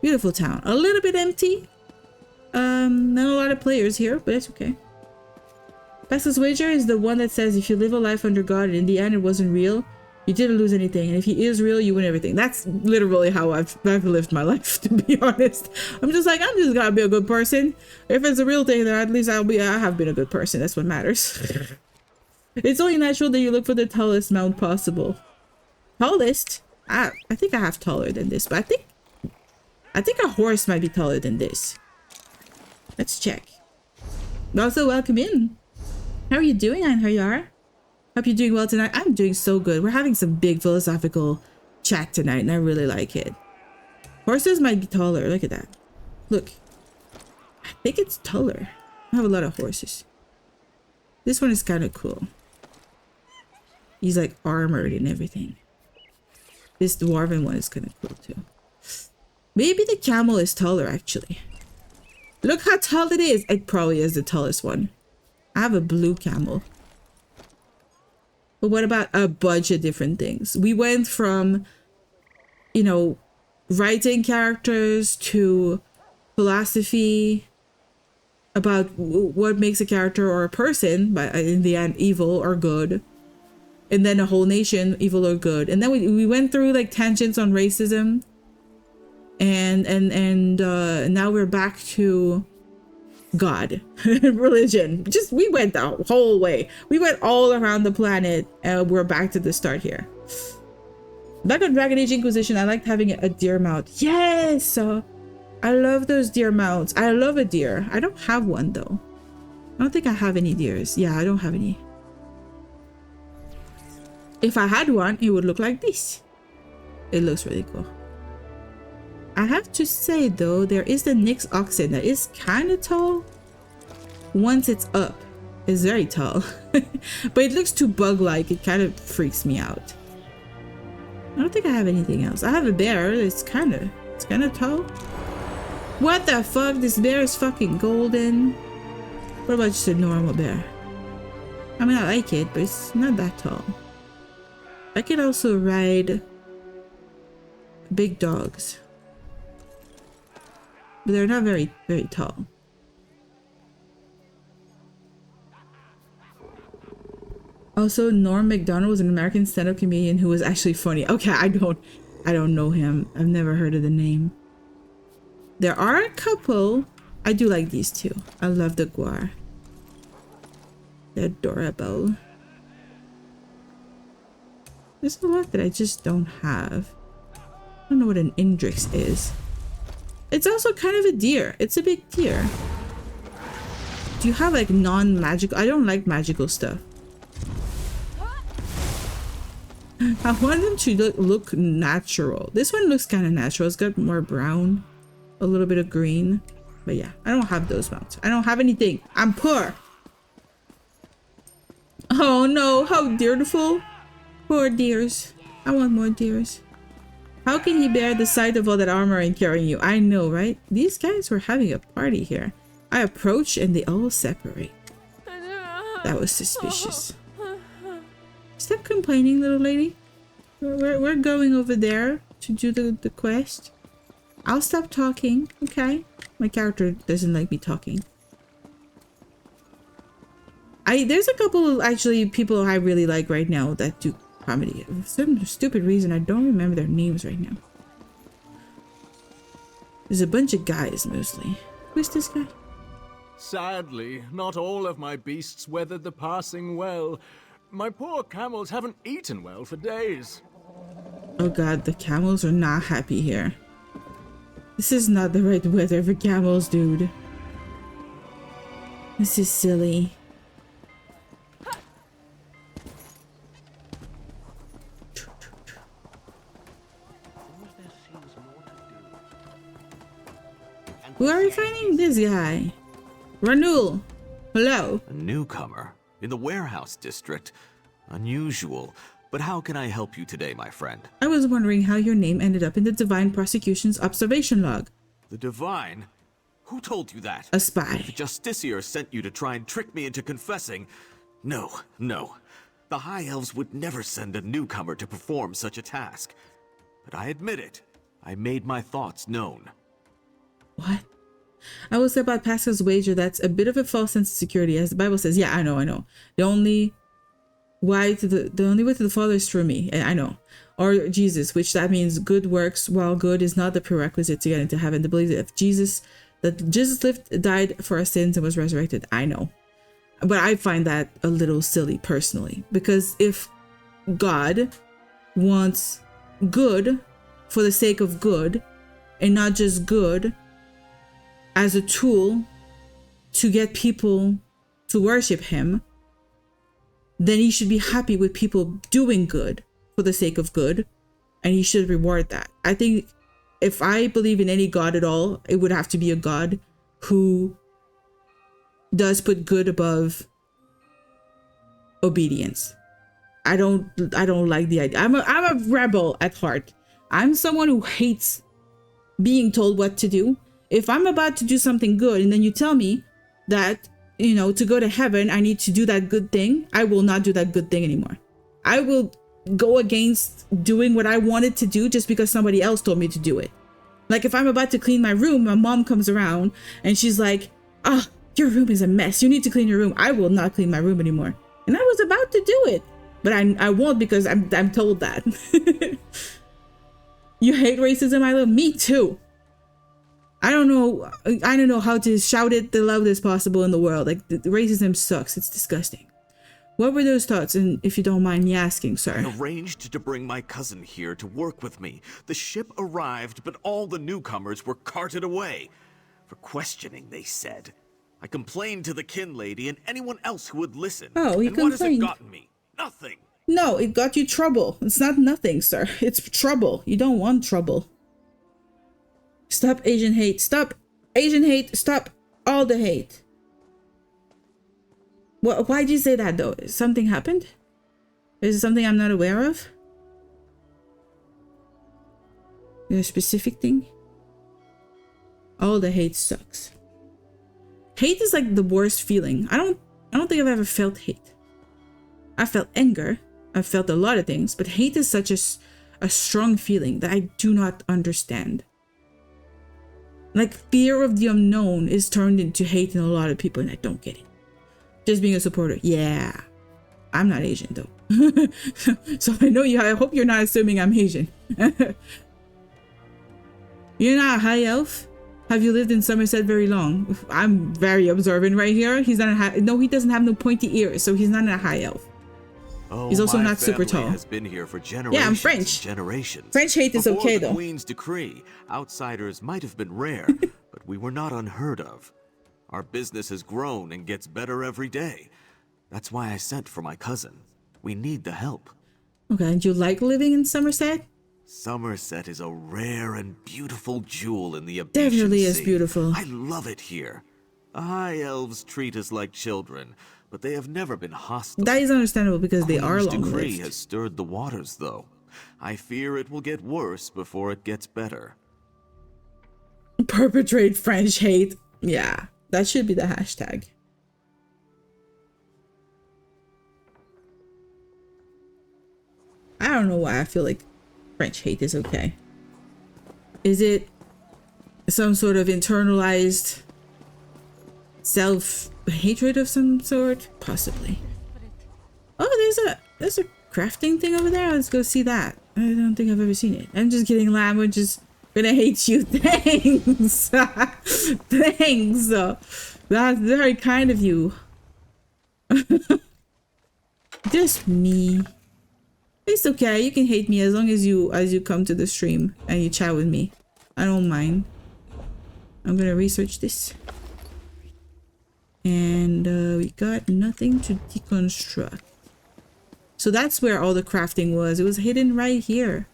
S1: Beautiful town. A little bit empty. Not a lot of players here, but it's okay. Pastor's Wager is the one that says if you live a life under God and in the end it wasn't real, you didn't lose anything. And if he is real, you win everything. That's literally how I've lived my life, to be honest. I'm just like, I'm just gonna be a good person. If it's a real thing, then at least I have been a good person. That's what matters. It's only natural that you look for the tallest mount possible. Tallest? I think I have taller than this, but I think a horse might be taller than this. Let's check. Also, welcome in. How are you doing, Anhayar? Hope you're doing well tonight. I'm doing so good. We're having some big philosophical chat tonight, and I really like it. Horses might be taller. Look at that. Look. I think it's taller. I have a lot of horses. This one is kind of cool. He's like armored and everything. This dwarven one is kind of cool too. Maybe the camel is taller, actually. Look how tall it is. It probably is the tallest one. I have a blue camel. But what about a bunch of different things? We went from, you know, writing characters to philosophy about what makes a character or a person, but in the end, evil or good. And then a whole nation, evil or good. And then we went through like tangents on racism. And now we're back to God, religion. Just we went the whole way. We went all around the planet, and we're back to the start here. Back on Dragon Age Inquisition, I liked having a deer mount. Yes, I love those deer mounts. I love a deer. I don't have one though. I don't think I have any deers. Yeah, I don't have any. If I had one, it would look like this. It looks really cool. I have to say though, there is the Nyx oxen that is kind of tall. Once it's up, it's very tall. But it looks too bug-like. It kind of freaks me out. I don't think I have anything else. I have a bear. It's kind of tall. What the fuck? This bear is fucking golden. What about just a normal bear? I mean, I like it, but it's not that tall. I could also ride big dogs. But they're not very, very tall. Also, Norm Macdonald was an American stand-up comedian who was actually funny. Okay, I don't know him. I've never heard of the name. There are a couple. I do like these two. I love the guar. They're adorable. There's a lot that I just don't have. I don't know what an Indrix is. It's also kind of a deer. It's a big deer. Do you have like non-magical? I don't like magical stuff. I want them to look natural. This one looks kind of natural. It's got more brown, a little bit of green. But yeah, I don't have those mounts. I don't have anything. I'm poor. Oh no, how beautiful. Poor deers. I want more deers. How can he bear the sight of all that armor and carrying you? I know, right? These guys were having a party here. I approach and they all separate. That was suspicious. Stop complaining, little lady. We're going over there to do the quest. I'll stop talking, okay? My character doesn't like me talking. There's a couple of actually people I really like right now that do comedy. For some stupid reason, I don't remember their names right now. There's a bunch of guys mostly. Who's this guy?
S11: Sadly, not all of my beasts weathered the passing well. My poor camels haven't eaten well for days.
S1: Oh god, the camels are not happy here. This is not the right weather for camels, dude. This is silly. Who are we finding? This guy. Ranul. Hello.
S12: A newcomer in the warehouse district. Unusual. But how can I help you today, my friend?
S1: I was wondering how your name ended up in the Divine Prosecution's observation log.
S12: The Divine? Who told you that?
S1: A spy.
S12: The Justiciar sent you to try and trick me into confessing. No, no. The High Elves would never send a newcomer to perform such a task. But I admit it. I made my thoughts known.
S1: What? I will say about Pascal's wager that's a bit of a false sense of security, as the Bible says. Yeah, I know. The only way to the Father is through me. I know. Or Jesus, which that means good works, while good is not the prerequisite to get into heaven. To believe that Jesus lived, died for our sins, and was resurrected. I know. But I find that a little silly personally, because if God wants good for the sake of good, and not just good as a tool to get people to worship him, then he should be happy with people doing good for the sake of good, and he should reward that. I think if I believe in any God at all, it would have to be a God who does put good above obedience. I don't like the idea. I'm a rebel at heart. I'm someone who hates being told what to do. If I'm about to do something good and then you tell me that, to go to heaven, I need to do that good thing, I will not do that good thing anymore. I will go against doing what I wanted to do just because somebody else told me to do it. Like if I'm about to clean my room, my mom comes around and she's like, your room is a mess. You need to clean your room. I will not clean my room anymore. And I was about to do it, but I won't because I'm told that. You hate racism, I love me too. I don't know how to shout it the loudest possible in the world. Like the racism sucks. It's disgusting. What were those thoughts? And if you don't mind me asking, sir.
S12: I arranged to bring my cousin here to work with me. The ship arrived, but all the newcomers were carted away. For questioning, they said. I complained to the kin lady and anyone else who would listen.
S1: Oh, he
S12: and
S1: complained.
S12: What has it gotten me? Nothing.
S1: No, it got you trouble. It's not nothing, sir. It's trouble. You don't want trouble. Stop Asian hate. Stop Asian hate. Stop all the hate. Why'd you say that though? Something happened? Is it something I'm not aware of? Is there a specific thing? All the hate sucks. Hate is like the worst feeling. I don't think I've ever felt hate. I felt anger. I've felt a lot of things, but hate is such a strong feeling that I do not understand. Like fear of the unknown is turned into hate in a lot of people, and I don't get it. Just being a supporter. Yeah. I'm not Asian though. So I hope you're not assuming I'm Asian. You're not a high elf? Have you lived in Summerset very long? I'm very observant right here. He's not he doesn't have no pointy ears, so he's not a high elf.
S12: Oh,
S1: he's also
S12: my
S1: not super
S12: family
S1: tall.
S12: Has been here for generations.
S1: Yeah, I'm French.
S12: Generations.
S1: French hate is
S12: Before
S1: okay
S12: the
S1: though.
S12: Queen's decree, outsiders might have been rare, but we were not unheard of. Our business has grown and gets better every day. That's why I sent for my cousin. We need the help.
S1: Okay, and you like living in Summerset?
S12: Summerset is a rare and beautiful jewel in the Abetian
S1: Definitely is
S12: Sea.
S1: beautiful.
S12: I love it here. The High Elves treat us like children, but they have never been hostile.
S1: That is understandable because they are
S12: Queen's decree
S1: long-lived.
S12: has stirred the waters, though. I fear it will get worse before it gets better.
S1: Perpetrate French hate. Yeah, that should be the hashtag. I don't know why I feel like French hate is okay. Is it some sort of internalized self-hatred of some sort? Possibly. Oh, there's a crafting thing over there. Let's go see that. I don't think I've ever seen it. I'm just kidding, Lamb. We're just Gonna hate you. Thanks. Thanks. That's very kind of you. Just me. It's okay. You can hate me as long as you come to the stream and you chat with me. I don't mind. I'm gonna research this. And we got nothing to deconstruct. So that's where all the crafting was. It was hidden right here.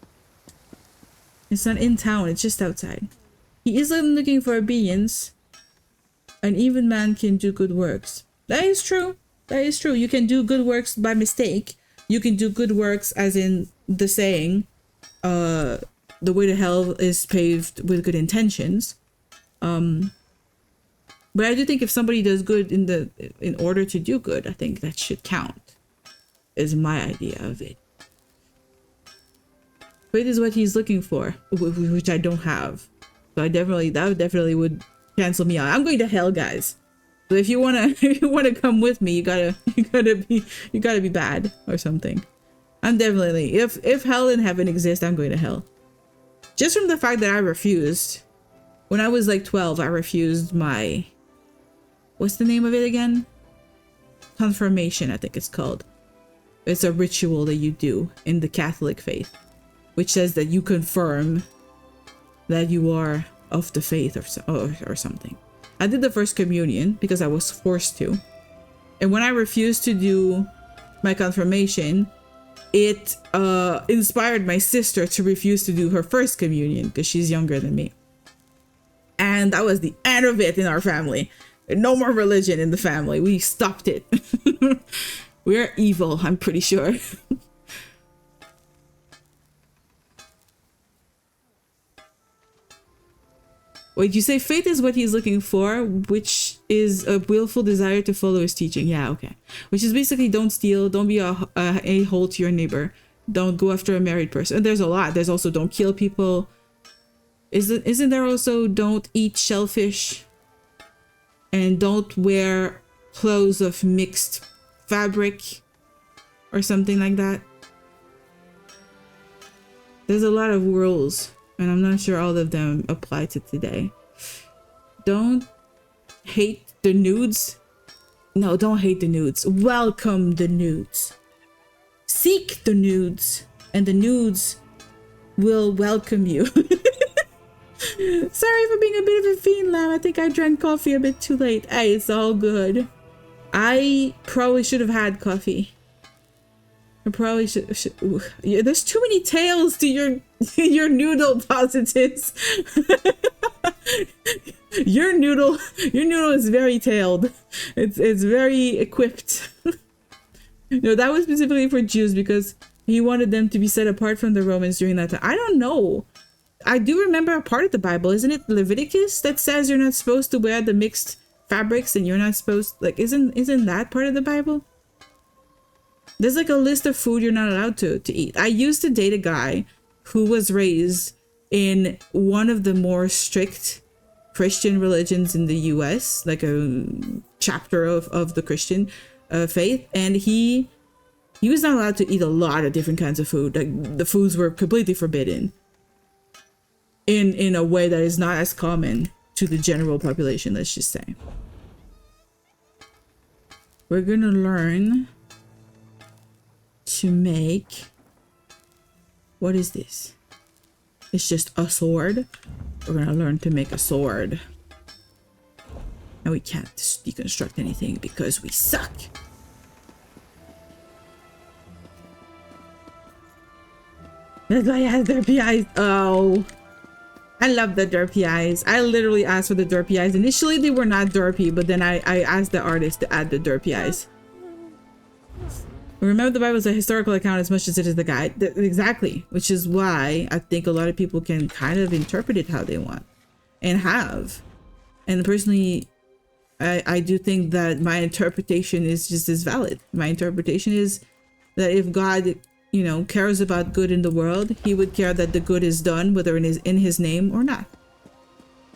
S1: It's not in town. It's just outside. He isn't looking for obedience. An even man can do good works. That is true. That is true. You can do good works by mistake. You can do good works as in the saying, the way to hell is paved with good intentions. But I do think if somebody does good in order to do good, I think that should count. Is my idea of it. Faith is what he's looking for, which I don't have. So that definitely would cancel me out. I'm going to hell, guys. So if you wanna come with me, you gotta be bad or something. I'm definitely, if hell and heaven exist, I'm going to hell. Just from the fact that I refused. When I was like 12, I refused my, what's the name of it again? Confirmation, I think it's called. It's a ritual that you do in the Catholic faith, which says that you confirm that you are of the faith or something. I did the first communion because I was forced to. And when I refused to do my confirmation, it inspired my sister to refuse to do her first communion because she's younger than me. And that was the end of it in our family. No more religion in the family. We stopped it. We're evil, I'm pretty sure. Wait, you say faith is what he's looking for, which is a willful desire to follow his teaching. Yeah, okay. Which is basically don't steal, don't be a a-hole to your neighbor, don't go after a married person. And there's a lot. There's also don't kill people. Isn't there also don't eat shellfish? And don't wear clothes of mixed fabric or something like that? There's a lot of rules. And I'm not sure all of them apply to today. Don't hate the nudes. No, don't hate the nudes. Welcome the nudes. Seek the nudes. And the nudes will welcome you. Sorry for being a bit of a fiend, lamb. I think I drank coffee a bit too late. Hey, it's all good. I probably should have had coffee. I probably should yeah, there's too many tails to your noodle positives. your noodle is very tailed. It's very equipped. No, that was specifically for Jews because he wanted them to be set apart from the Romans during that time. I don't know. I do remember a part of the Bible, isn't it Leviticus, that says you're not supposed to wear the mixed fabrics and you're not supposed, like, isn't that part of the Bible? There's like a list of food you're not allowed to eat. I used to date a guy who was raised in one of the more strict Christian religions in the US, like a chapter of the Christian faith, and he was not allowed to eat a lot of different kinds of food. Like the foods were completely forbidden in a way that is not as common to the general population, let's just say. We're gonna learn to make, what is this? It's just a sword. We're gonna learn to make a sword. And we can't deconstruct anything because we suck. This guy has derpy eyes. Oh, I love the derpy eyes. I literally asked for the derpy eyes. Initially they were not derpy, but then I asked the artist to add the derpy eyes. Remember, the Bible is a historical account as much as it is the guide. Exactly, which is why I think a lot of people can kind of interpret it how they want and have. And personally, I do think that my interpretation is just as valid. My interpretation is that if God, you know, cares about good in the world, he would care that the good is done, whether it is in his name or not.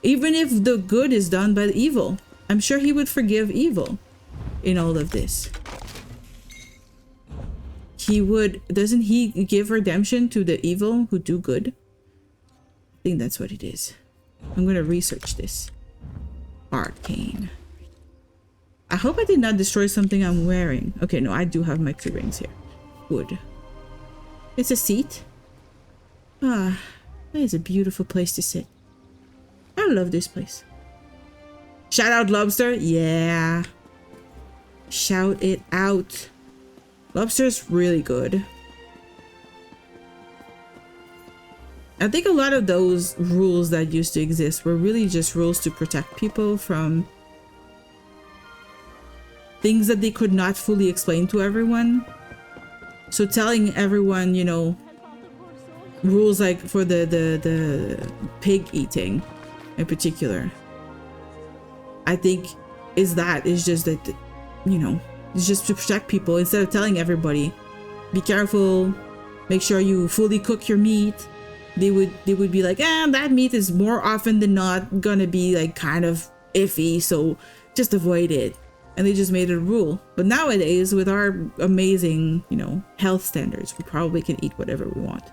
S1: Even if the good is done by the evil, I'm sure he would forgive evil in all of this. He would, doesn't he give redemption to the evil who do good? I think that's what it is. I'm gonna research this. Arcane. I hope I did not destroy something I'm wearing. Okay, no, I do have my 3 rings here. Wood. It's a seat. Ah, that is a beautiful place to sit. I love this place. Shout out Lobster. Yeah. Shout it out. Lobster's really good. I think a lot of those rules that used to exist were really just rules to protect people from things that they could not fully explain to everyone. So telling everyone, you know, rules like for the pig eating in particular, I think is just that, you know, it's just to protect people instead of telling everybody, be careful, make sure you fully cook your meat. They would be like, that meat is more often than not gonna be like kind of iffy, so just avoid it. And they just made it a rule. But nowadays, with our amazing, you know, health standards, we probably can eat whatever we want.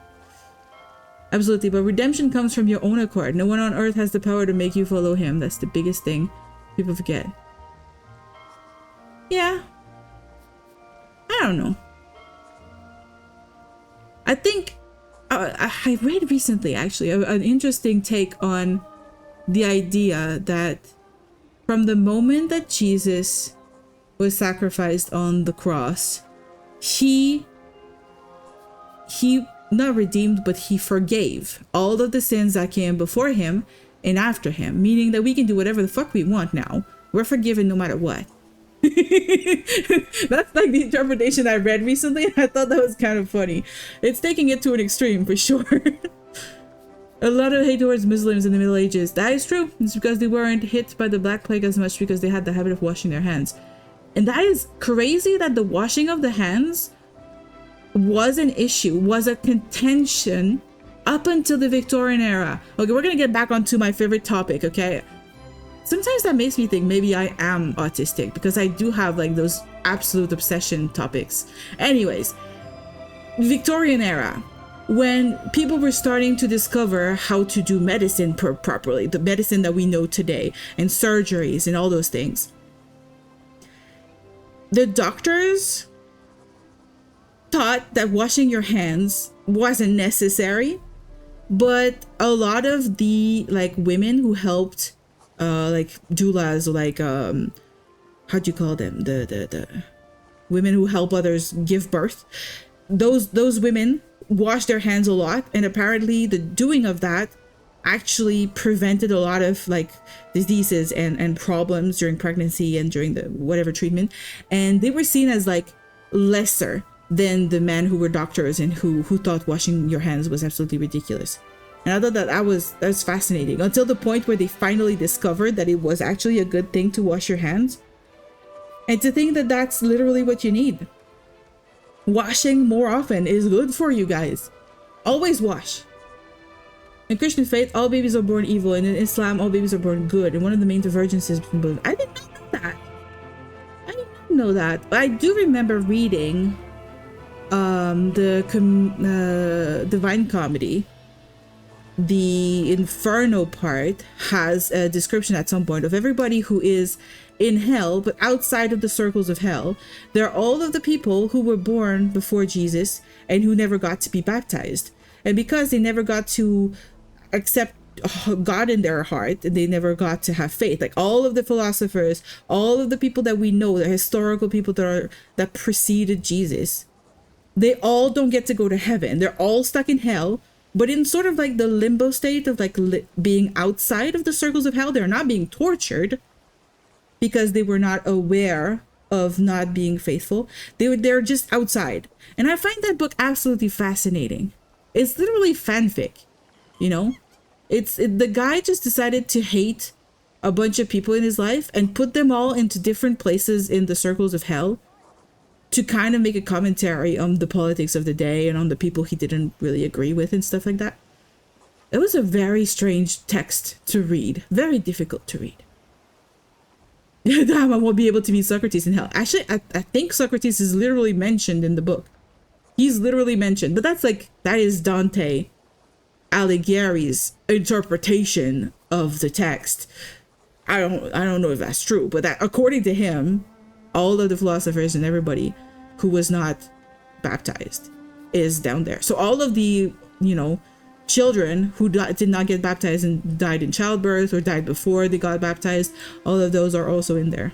S1: Absolutely, but redemption comes from your own accord. No one on earth has the power to make you follow him. That's the biggest thing people forget. Yeah. I don't know. I think I read recently, actually, an interesting take on the idea that from the moment that Jesus was sacrificed on the cross, he not redeemed, but he forgave all of the sins that came before him and after him, meaning that we can do whatever the fuck we want now. We're forgiven no matter what. That's like the interpretation I read recently. I thought that was kind of funny. It's taking it to an extreme for sure. A lot of hate towards Muslims in the Middle Ages. That is true. It's because they weren't hit by the Black Plague as much because they had the habit of washing their hands. And that is crazy that the washing of the hands was an issue, was a contention up until the Victorian era. Okay, we're gonna get back onto my favorite topic, okay? Sometimes that makes me think maybe I am autistic because I do have like those absolute obsession topics. Anyways, Victorian era, when people were starting to discover how to do medicine properly, the medicine that we know today, and surgeries and all those things. The doctors thought that washing your hands wasn't necessary, but a lot of the like women who helped like doulas, like how do you call them, the women who help others give birth, those women wash their hands a lot, and apparently the doing of that actually prevented a lot of like diseases and problems during pregnancy and during the whatever treatment, and they were seen as like lesser than the men who were doctors and who thought washing your hands was absolutely ridiculous. And I thought that was fascinating until the point where they finally discovered that it was actually a good thing to wash your hands. And to think that that's literally what you need. Washing more often is good for you guys. Always wash. In Christian faith, all babies are born evil, and in Islam, all babies are born good. And one of the main divergences between both. I did not know that. I did not know that. But I do remember reading the Divine Comedy. The Inferno part has a description at some point of everybody who is in hell, but outside of the circles of hell. They're all of the people who were born before Jesus and who never got to be baptized. And because they never got to accept God in their heart, and they never got to have faith, like all of the philosophers, all of the people that we know, the historical people that preceded Jesus, they all don't get to go to heaven. They're all stuck in hell, but in sort of like the limbo state of like being outside of the circles of hell. They're not being tortured because they were not aware of not being faithful. They're just outside. And I find that book absolutely fascinating. It's literally fanfic, you know? The guy just decided to hate a bunch of people in his life and put them all into different places in the circles of hell to kind of make a commentary on the politics of the day and on the people he didn't really agree with and stuff like that. It was a very strange text to read. Very difficult to read. Damn, I won't be able to meet Socrates in hell. Actually, I think Socrates is literally mentioned in the book. He's literally mentioned, but that is Dante Alighieri's interpretation of the text. I don't know if that's true, but that according to him, all of the philosophers and everybody who was not baptized is down there. So all of the, children who did not get baptized and died in childbirth or died before they got baptized, all of those are also in there.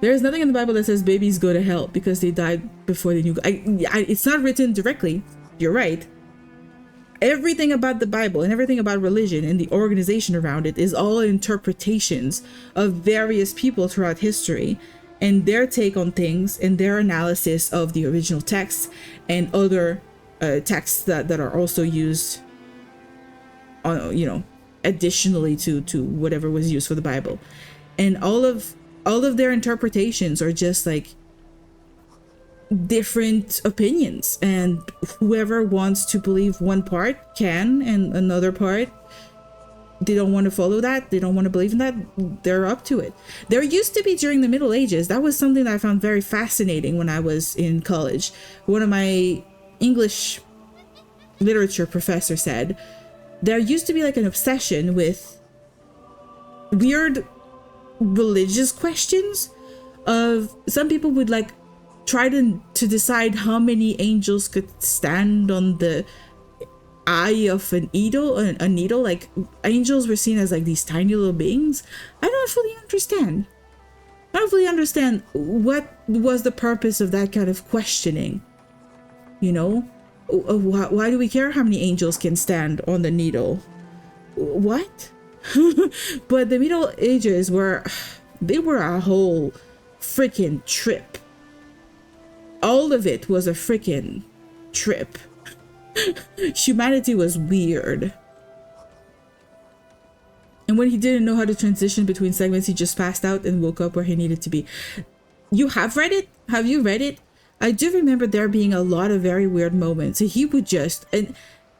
S1: There is nothing in the Bible that says babies go to hell because they died before they knew God. It's not written directly. You're right. Everything about the Bible and everything about religion and the organization around it is all interpretations of various people throughout history and their take on things and their analysis of the original text and other texts that are also used on, additionally to whatever was used for the Bible. And all of their interpretations are just like different opinions, and whoever wants to believe one part can, and another part they don't want to follow that, they don't want to believe in that, they're up to it. There used to be, during the Middle Ages, that was something that I found very fascinating when I was in college. One of my English literature professor said there used to be like an obsession with weird religious questions of some people would like try to decide how many angels could stand on the eye of a needle. Like angels were seen as like these tiny little beings. I don't fully understand what was the purpose of that kind of questioning. Why do we care how many angels can stand on the needle? What? But the Middle Ages were a whole freaking trip. All of it was a freaking trip. Humanity was weird. And when he didn't know how to transition between segments, he just passed out and woke up where he needed to be. You have read it? Have you read it? I do remember there being a lot of very weird moments. He would just, and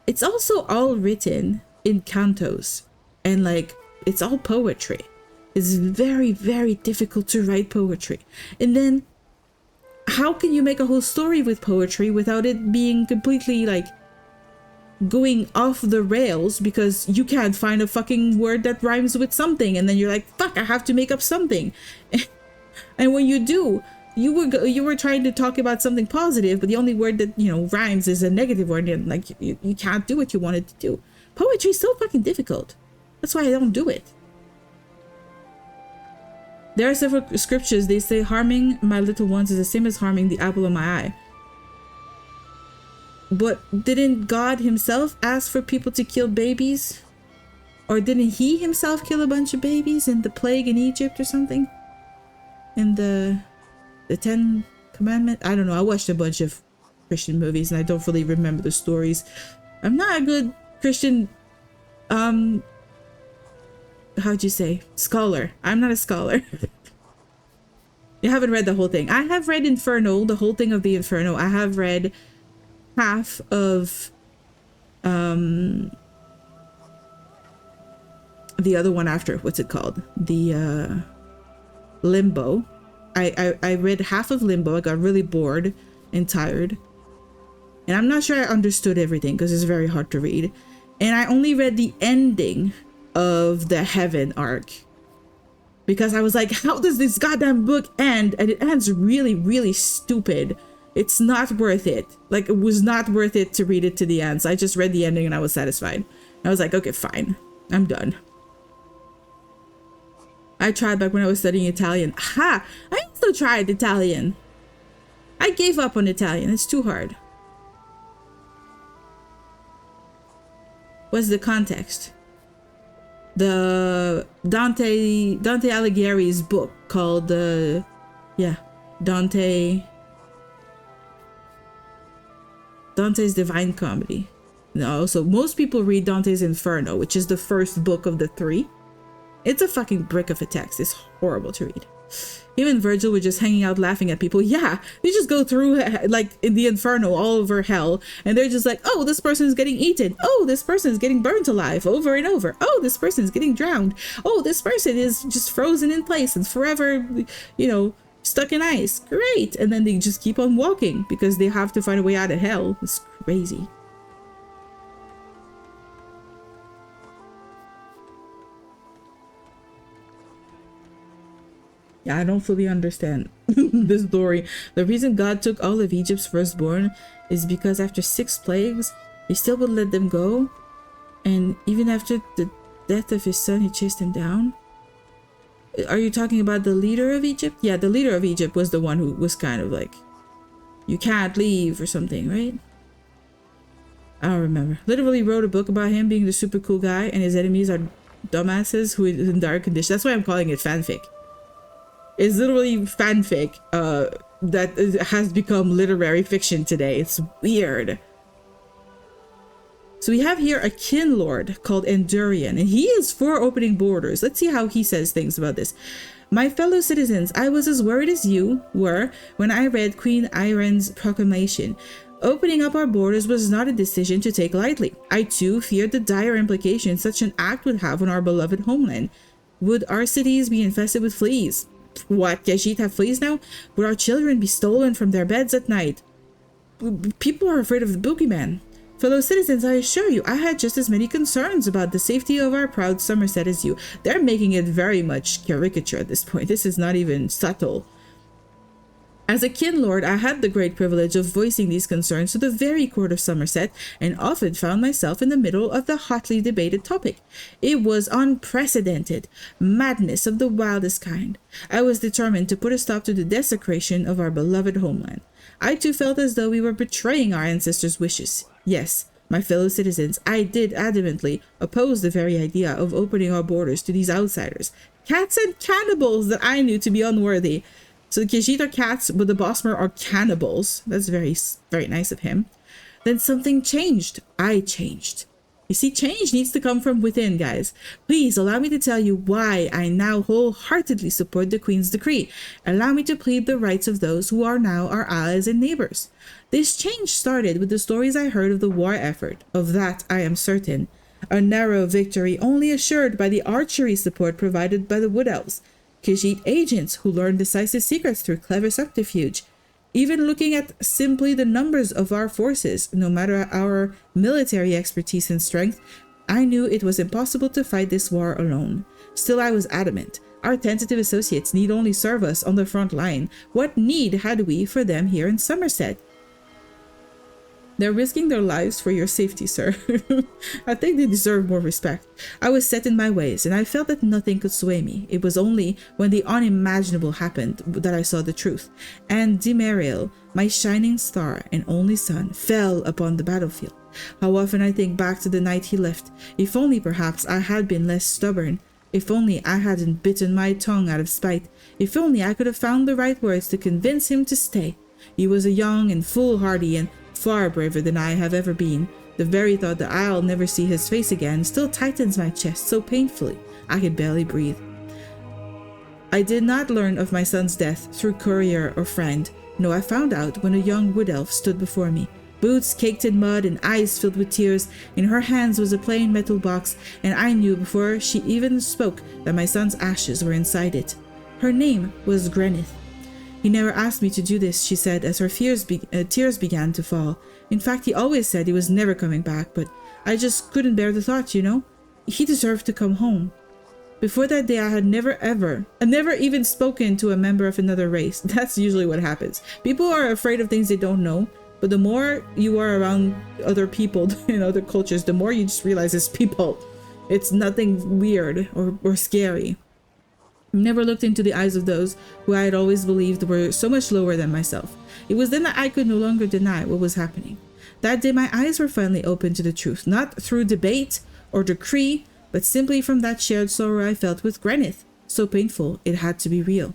S1: it's also all written in cantos, and like it's all poetry. It's very, very difficult to write poetry. And then how can you make a whole story with poetry without it being completely like going off the rails because you can't find a fucking word that rhymes with something, and then you're like, fuck, I have to make up something. And when you do, you were trying to talk about something positive, but the only word that rhymes is a negative word, and like you can't do what you wanted to do. Poetry is so fucking difficult. That's why I don't do it. There are several scriptures, they say harming my little ones is the same as harming the apple of my eye. But didn't God himself ask for people to kill babies? Or didn't he himself kill a bunch of babies in the plague in Egypt or something? In the 10 Commandments? I don't know. I watched a bunch of Christian movies and I don't really remember the stories. I'm not a good Christian, how'd you say? Scholar. I'm not a scholar. You haven't read the whole thing. I have read Inferno, the whole thing of the Inferno. I have read half of the other one after. What's it called? The Limbo. I read half of Limbo. I got really bored and tired. And I'm not sure I understood everything because it's very hard to read. And I only read the ending of the Heaven arc because I was like, how does this goddamn book end? And it ends really, really stupid. It's not worth it. Like, it was not worth it to read it to the end. So I just read the ending and I was satisfied. I was like, okay, fine. I'm done. I tried back when I was studying Italian. Ha! I also tried Italian. I gave up on Italian. It's too hard. What's the context? The Dante Alighieri's book called Dante's Divine Comedy. No, so most people read Dante's Inferno, which is the first book of the 3. It's a fucking brick of a text. It's horrible to read. Even Virgil was just hanging out laughing at people. Yeah, you just go through like in the Inferno all over hell, and they're just like, oh, this person is getting eaten. Oh, this person is getting burnt alive over and over. Oh, this person is getting drowned. Oh, this person is just frozen in place and forever, stuck in ice. Great. And then they just keep on walking because they have to find a way out of hell. It's crazy. Yeah, I don't fully understand this story. The reason God took all of Egypt's firstborn is because after 6 plagues, he still would let them go. And even after the death of his son, he chased him down. Are you talking about the leader of Egypt? Yeah, the leader of Egypt was the one who was kind of like, you can't leave or something, right? I don't remember. Literally wrote a book about him being the super cool guy and his enemies are dumbasses who is in dire condition. That's why I'm calling it fanfic. It's literally fanfic that has become literary fiction today. It's weird. So we have here a kin lord called Endurian, and he is for opening borders. Let's see how he says things about this. My fellow citizens, I was as worried as you were when I read Queen Iren's proclamation. Opening up our borders was not a decision to take lightly. I too feared the dire implications such an act would have on our beloved homeland. Would our cities be infested with fleas? What, Khajiit have fleas now? Would our children be stolen from their beds at night? People are afraid of the boogeyman. Fellow citizens, I assure you, I had just as many concerns about the safety of our proud Summerset as you. They're making it very much caricature at this point. This is not even subtle. As a kin lord, I had the great privilege of voicing these concerns to the very court of Summerset, and often found myself in the middle of the hotly debated topic. It was unprecedented, madness of the wildest kind. I was determined to put a stop to the desecration of our beloved homeland. I too felt as though we were betraying our ancestors' wishes. Yes, my fellow citizens, I did adamantly oppose the very idea of opening our borders to these outsiders, cats and cannibals that I knew to be unworthy. So the Khajiit are cats, but the Bosmer are cannibals. That's very, very nice of him. Then something changed. I changed. You see, change needs to come from within, guys. Please allow me to tell you why I now wholeheartedly support the Queen's decree. Allow me to plead the rights of those who are now our allies and neighbors. This change started with the stories I heard of the war effort. Of that, I am certain. A narrow victory only assured by the archery support provided by the Wood Elves. Khajiit agents who learned decisive secrets through clever subterfuge. Even looking at simply the numbers of our forces, no matter our military expertise and strength, I knew it was impossible to fight this war alone. Still, I was adamant. Our tentative associates need only serve us on the front line. What need had we for them here in Summerset? They're risking their lives for your safety, sir. I think they deserve more respect. I was set in my ways, and I felt that nothing could sway me. It was only when the unimaginable happened that I saw the truth. And Dimeriel, my shining star and only son, fell upon the battlefield. How often I think back to the night he left. If only perhaps I had been less stubborn. If only I hadn't bitten my tongue out of spite. If only I could have found the right words to convince him to stay. He was a young and foolhardy and far braver than I have ever been. The very thought that I'll never see his face again still tightens my chest so painfully I could barely breathe. I did not learn of my son's death through courier or friend. No, I found out when a young wood elf stood before me, boots caked in mud and eyes filled with tears. In her hands was a plain metal box, and I knew before she even spoke that my son's ashes were inside it. Her name was Grenith. He never asked me to do this, she said, as her tears began to fall. In fact, he always said he was never coming back, but I just couldn't bear the thought, you know? He deserved to come home. Before that day, I had never even spoken to a member of another race. That's usually what happens. People are afraid of things they don't know, but the more you are around other people in other cultures, the more you just realize it's people. It's nothing weird or scary. Never looked into the eyes of those who I had always believed were so much lower than myself. It was then that I could no longer deny what was happening. That day my eyes were finally open to the truth, not through debate or decree, but simply from that shared sorrow I felt with Grenith. So painful, it had to be real.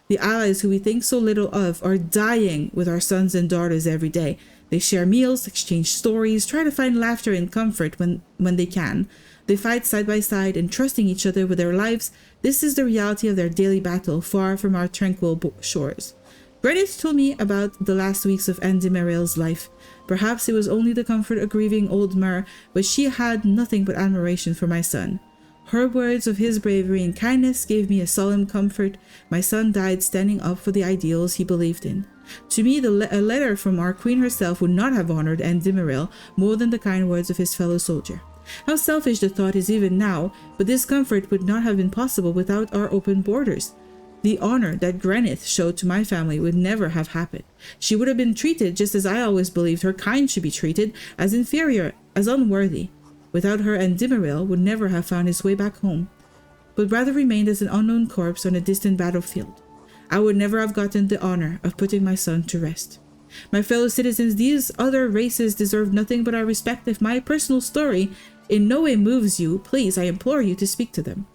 S1: The allies who we think so little of are dying with our sons and daughters every day. They share meals, exchange stories, try to find laughter and comfort when they can. They fight side by side and trusting each other with their lives. This is the reality of their daily battle, far from our tranquil shores. Grenith told me about the last weeks of Dimeriel's life. Perhaps it was only the comfort of grieving old Mer, but she had nothing but admiration for my son. Her words of his bravery and kindness gave me a solemn comfort. My son died standing up for the ideals he believed in. To me, a letter from our queen herself would not have honored Dimeriel more than the kind words of his fellow soldier. How selfish the thought is even now, but this comfort would not have been possible without our open borders. The honor that Grenith showed to my family would never have happened. She would have been treated just as I always believed her kind should be treated, as inferior, as unworthy. Without her, and Dimmeril would never have found his way back home, but rather remained as an unknown corpse on a distant battlefield. I would never have gotten the honor of putting my son to rest. My fellow citizens, these other races deserve nothing but our respect. If my personal story in no way moves you, please, I implore you to speak to them.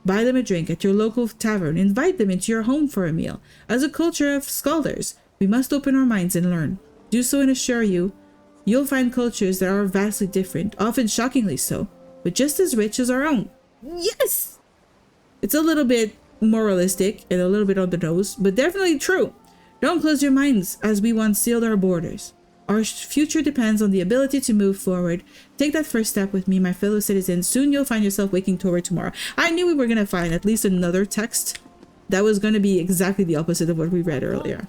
S1: Buy them a drink at your local tavern. Invite them into your home for a meal. As a culture of scholars, we must open our minds and learn. Do so and assure you, you'll find cultures that are vastly different, often shockingly so, but just as rich as our own. Yes! It's a little bit moralistic and a little bit on the nose, but definitely true. Don't close your minds as we once sealed our borders. Our future depends on the ability to move forward. Take that first step with me, my fellow citizens. Soon you'll find yourself waking toward tomorrow. I knew we were going to find at least another text that was going to be exactly the opposite of what we read earlier.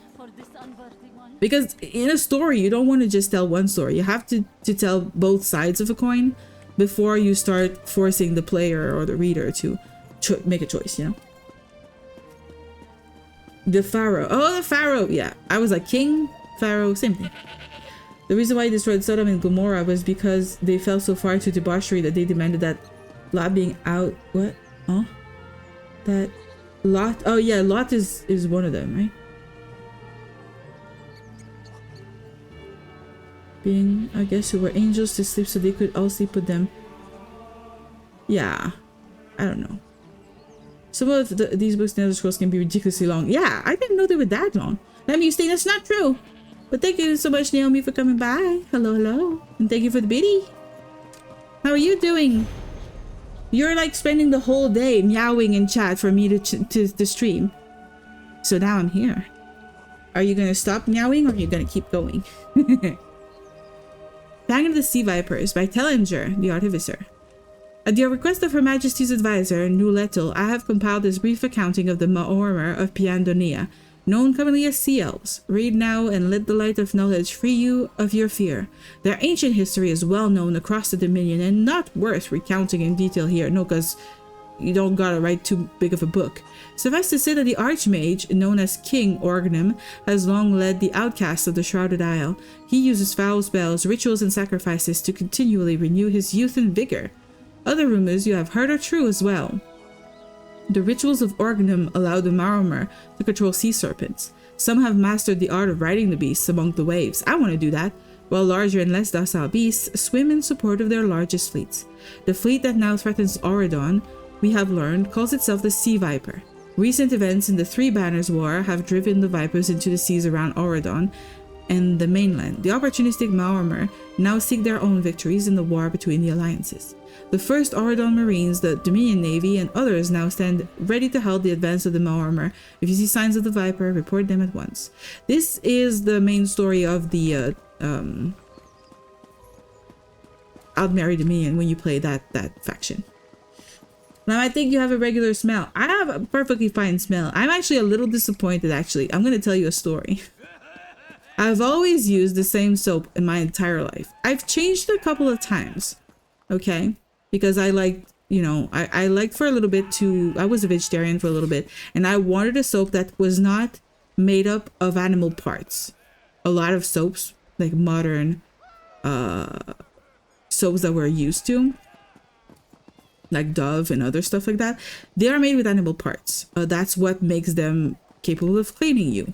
S1: Because in a story, you don't want to just tell one story. You have to tell both sides of a coin before you start forcing the player or the reader to make a choice, you know? The Pharaoh. Oh, the Pharaoh. Yeah. I was like, King, Pharaoh, same thing. The reason why he destroyed Sodom and Gomorrah was because they fell so far to debauchery that they demanded that Lot being out. What? Huh? That Lot. Oh, yeah. Lot is one of them, right? Being, I guess, who were angels to sleep so they could all sleep with them. Yeah. I don't know. Some of these books and other scrolls can be ridiculously long. Yeah, I didn't know they were that long. Let me say that's not true. But thank you so much, Naomi, for coming by. Hello, hello. And thank you for the biddy. How are you doing? You're like spending the whole day meowing in chat for me to stream. So now I'm here. Are you going to stop meowing or are you going to keep going? Fang of the Sea Vipers by Tellinger, the Artificer. At the request of Her Majesty's advisor, Nuletul, I have compiled this brief accounting of the Maormer of Piandonia, known commonly as Sea Elves. Read now and let the light of knowledge free you of your fear. Their ancient history is well known across the Dominion and not worth recounting in detail here. No, because you don't gotta write too big of a book. Suffice to say that the Archmage, known as King Orgnim, has long led the outcasts of the Shrouded Isle. He uses foul spells, rituals, and sacrifices to continually renew his youth and vigor. Other rumors you have heard are true as well. The rituals of Orgnim allow the Maormer to control sea serpents. Some have mastered the art of riding the beasts among the waves. I want to do that. While larger and less docile beasts swim in support of their largest fleets. The fleet that now threatens Auradon, we have learned, calls itself the Sea Viper. Recent events in the Three Banners War have driven the Vipers into the seas around Auradon and the mainland. The opportunistic Maormer now seek their own victories in the war between the alliances. The first Auradon Marines, the Dominion Navy, and others now stand ready to help the advance of the Maormer. If you see signs of the Viper, report them at once. This is the main story of the Aldmeri Dominion when you play that faction. Now, I think you have a regular smell. I have a perfectly fine smell. I'm actually a little disappointed, actually. I'm going to tell you a story. I've always used the same soap in my entire life. I've changed it a couple of times, okay? Because I liked, you know, I liked for a little bit I was a vegetarian for a little bit, and I wanted a soap that was not made up of animal parts. A lot of soaps, like modern soaps that we're used to, like Dove and other stuff like that, they are made with animal parts. That's what makes them capable of cleaning you.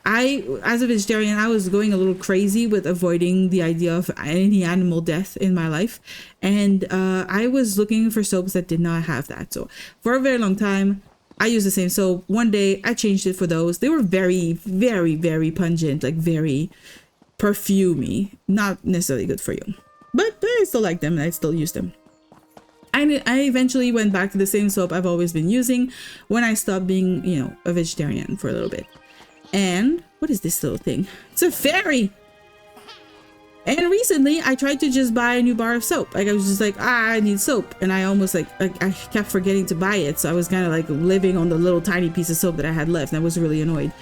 S1: As a vegetarian, I was going a little crazy with avoiding the idea of any animal death in my life. And I was looking for soaps that did not have that. So for a very long time, I used the same soap. One day, I changed it for those. They were very, very, very pungent, like very perfumey. Not necessarily good for you. But I still like them and I still use them. I eventually went back to the same soap I've always been using when I stopped being, you know, a vegetarian for a little bit. And what is this little thing? It's a fairy. And recently I tried to just buy a new bar of soap. Like I was just like, I need soap. And I almost like I kept forgetting to buy it. So I was kind of like living on the little tiny piece of soap that I had left. And I was really annoyed.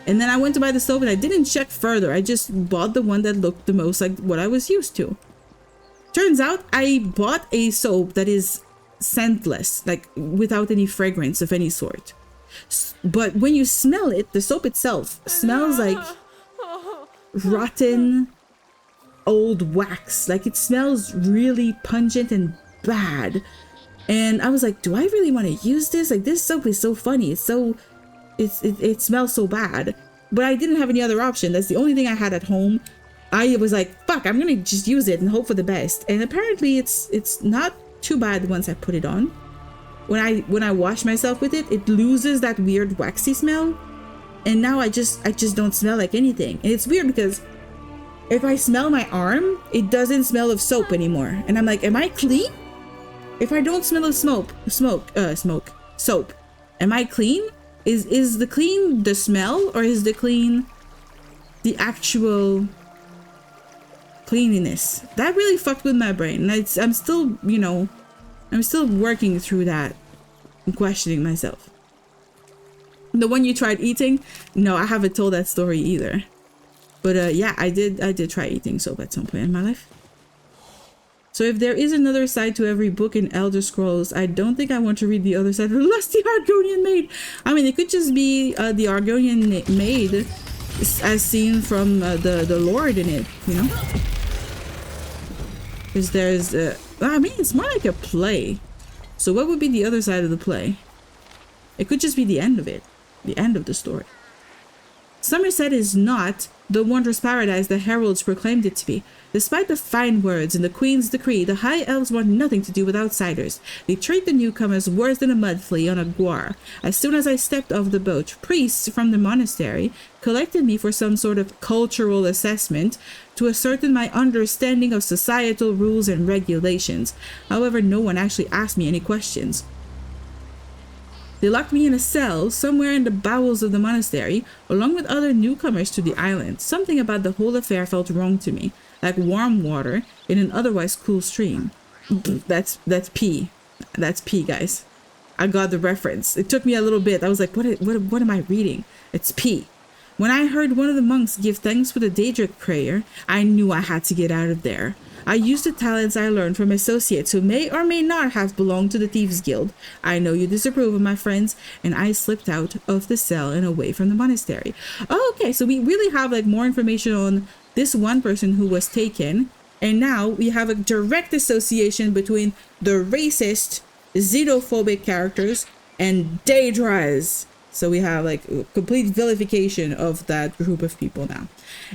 S1: And then I went to buy the soap and I didn't check further. I just bought the one that looked the most like what I was used to. Turns out I bought a soap that is scentless, like without any fragrance of any sort. But when you smell it, the soap itself smells like rotten old wax. Like, it smells really pungent and bad. And I was like, do I really want to use this? Like, this soap is so funny. It smells so bad. But I didn't have any other option. That's the only thing I had at home. I was like, fuck, I'm gonna just use it and hope for the best. And apparently it's not too bad once I put it on. When I wash myself with it, it loses that weird waxy smell. And now I just don't smell like anything. And it's weird because if I smell my arm, it doesn't smell of soap anymore. And I'm like, am I clean? If I don't smell of soap, am I clean? Is the clean the smell, or is the clean the actual cleanliness? That really fucked with my brain. And I'm still, you know, I'm still working through that and questioning myself. The one you tried eating? No, I haven't told that story either. But yeah, I did try eating soap at some point in my life. So if there is another side to every book in Elder Scrolls, I don't think I want to read the other side of the lusty Argonian maid. I mean, it could just be the Argonian maid as seen from the Lord in it, you know? Because there's, I mean, it's more like a play. So what would be the other side of the play? It could just be the end of it, the end of the story. Summerset is not the wondrous paradise the heralds proclaimed it to be. Despite the fine words in the Queen's decree, the High Elves want nothing to do with outsiders. They treat the newcomers worse than a mud flea on a guar. As soon as I stepped off the boat, priests from the monastery collected me for some sort of cultural assessment to ascertain my understanding of societal rules and regulations. However, no one actually asked me any questions. They locked me in a cell somewhere in the bowels of the monastery, along with other newcomers to the island. Something about the whole affair felt wrong to me, like warm water in an otherwise cool stream. That's pee. That's pee, guys. I got the reference. It took me a little bit. I was like, what am I reading? It's pee. When I heard one of the monks give thanks for the daedra prayer, I knew I had to get out of there. I used the talents I learned from associates who may or may not have belonged to the Thieves Guild. I know you disapprove of my friends, and I slipped out of the cell and away from the monastery. Oh, okay, so we really have like more information on this one person who was taken, and now we have a direct association between the racist, xenophobic characters and daedras. So we have like a complete vilification of that group of people now.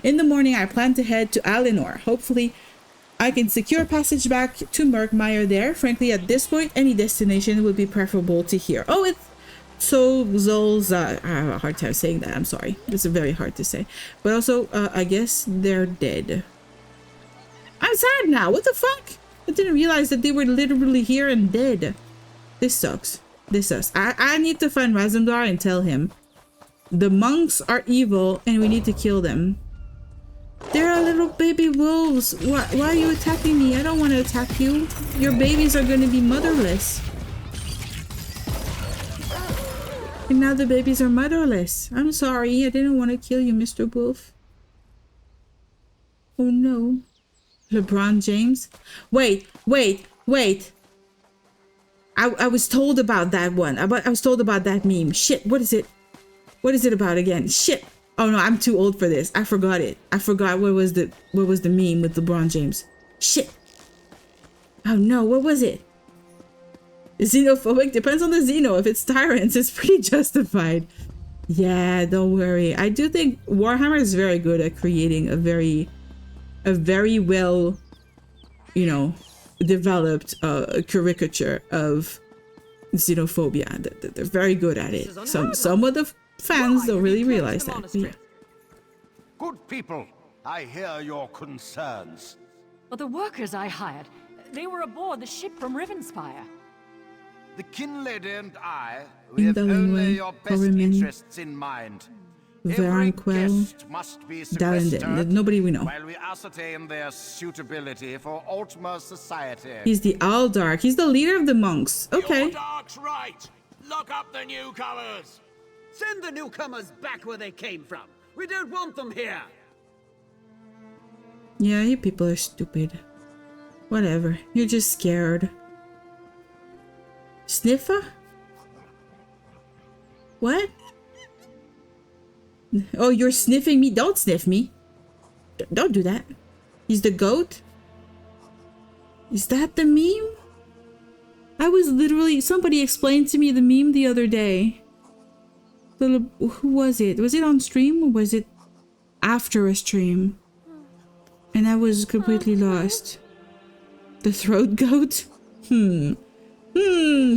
S1: In the morning, I plan to head to Alinor. Hopefully, I can secure passage back to Murkmire there. Frankly, at this point, any destination would be preferable to here. Oh, it's so Zolza. I have a hard time saying that. I'm sorry. It's very hard to say. But also, I guess they're dead. I'm sad now. What the fuck? I didn't realize that they were literally here and dead. This sucks. This sucks. I need to find Razum-dar and tell him the monks are evil and we need to kill them. There are little baby wolves. Why are you attacking me? I don't want to attack you. Your babies are going to be motherless. And now the babies are motherless. I'm sorry. I didn't want to kill you, Mr. Wolf. Oh no. LeBron James? Wait. I was told about that one. I was told about that meme. Shit, what is it? What is it about again? Shit. Oh no, I'm too old for this. I forgot it. I forgot what was the meme with LeBron James. Shit. Oh no, what was it? Xenophobic? Depends on the Xeno. If it's tyrants, it's pretty justified. Yeah, don't worry. I do think Warhammer is very good at creating a very well, you know, developed caricature of xenophobia. They're very good at it. Some of the fans don't really realize that. Yeah.
S13: Good people, I hear your concerns.
S8: But the workers I hired, they were aboard the ship from Rivenspire.
S13: The kin lady and I, we have only your best interests in mind. Every guest must be sequestered
S1: nobody we know.
S13: While we ascertain their suitability for Altmer society.
S1: He's the Aldark. He's the leader of the monks. Okay.
S14: Your Dark's right. Lock up the newcomers.
S15: Send the newcomers back where they came from. We don't want them here.
S1: Yeah, you people are stupid. Whatever. You're just scared. Sniffer? What? Oh, you're sniffing me? Don't sniff me. Don't do that. He's the goat? Is that the meme? I was literally... Somebody explained to me the meme the other day. Who was it? Was it on stream or was it after a stream? And I was completely lost. The throat goat?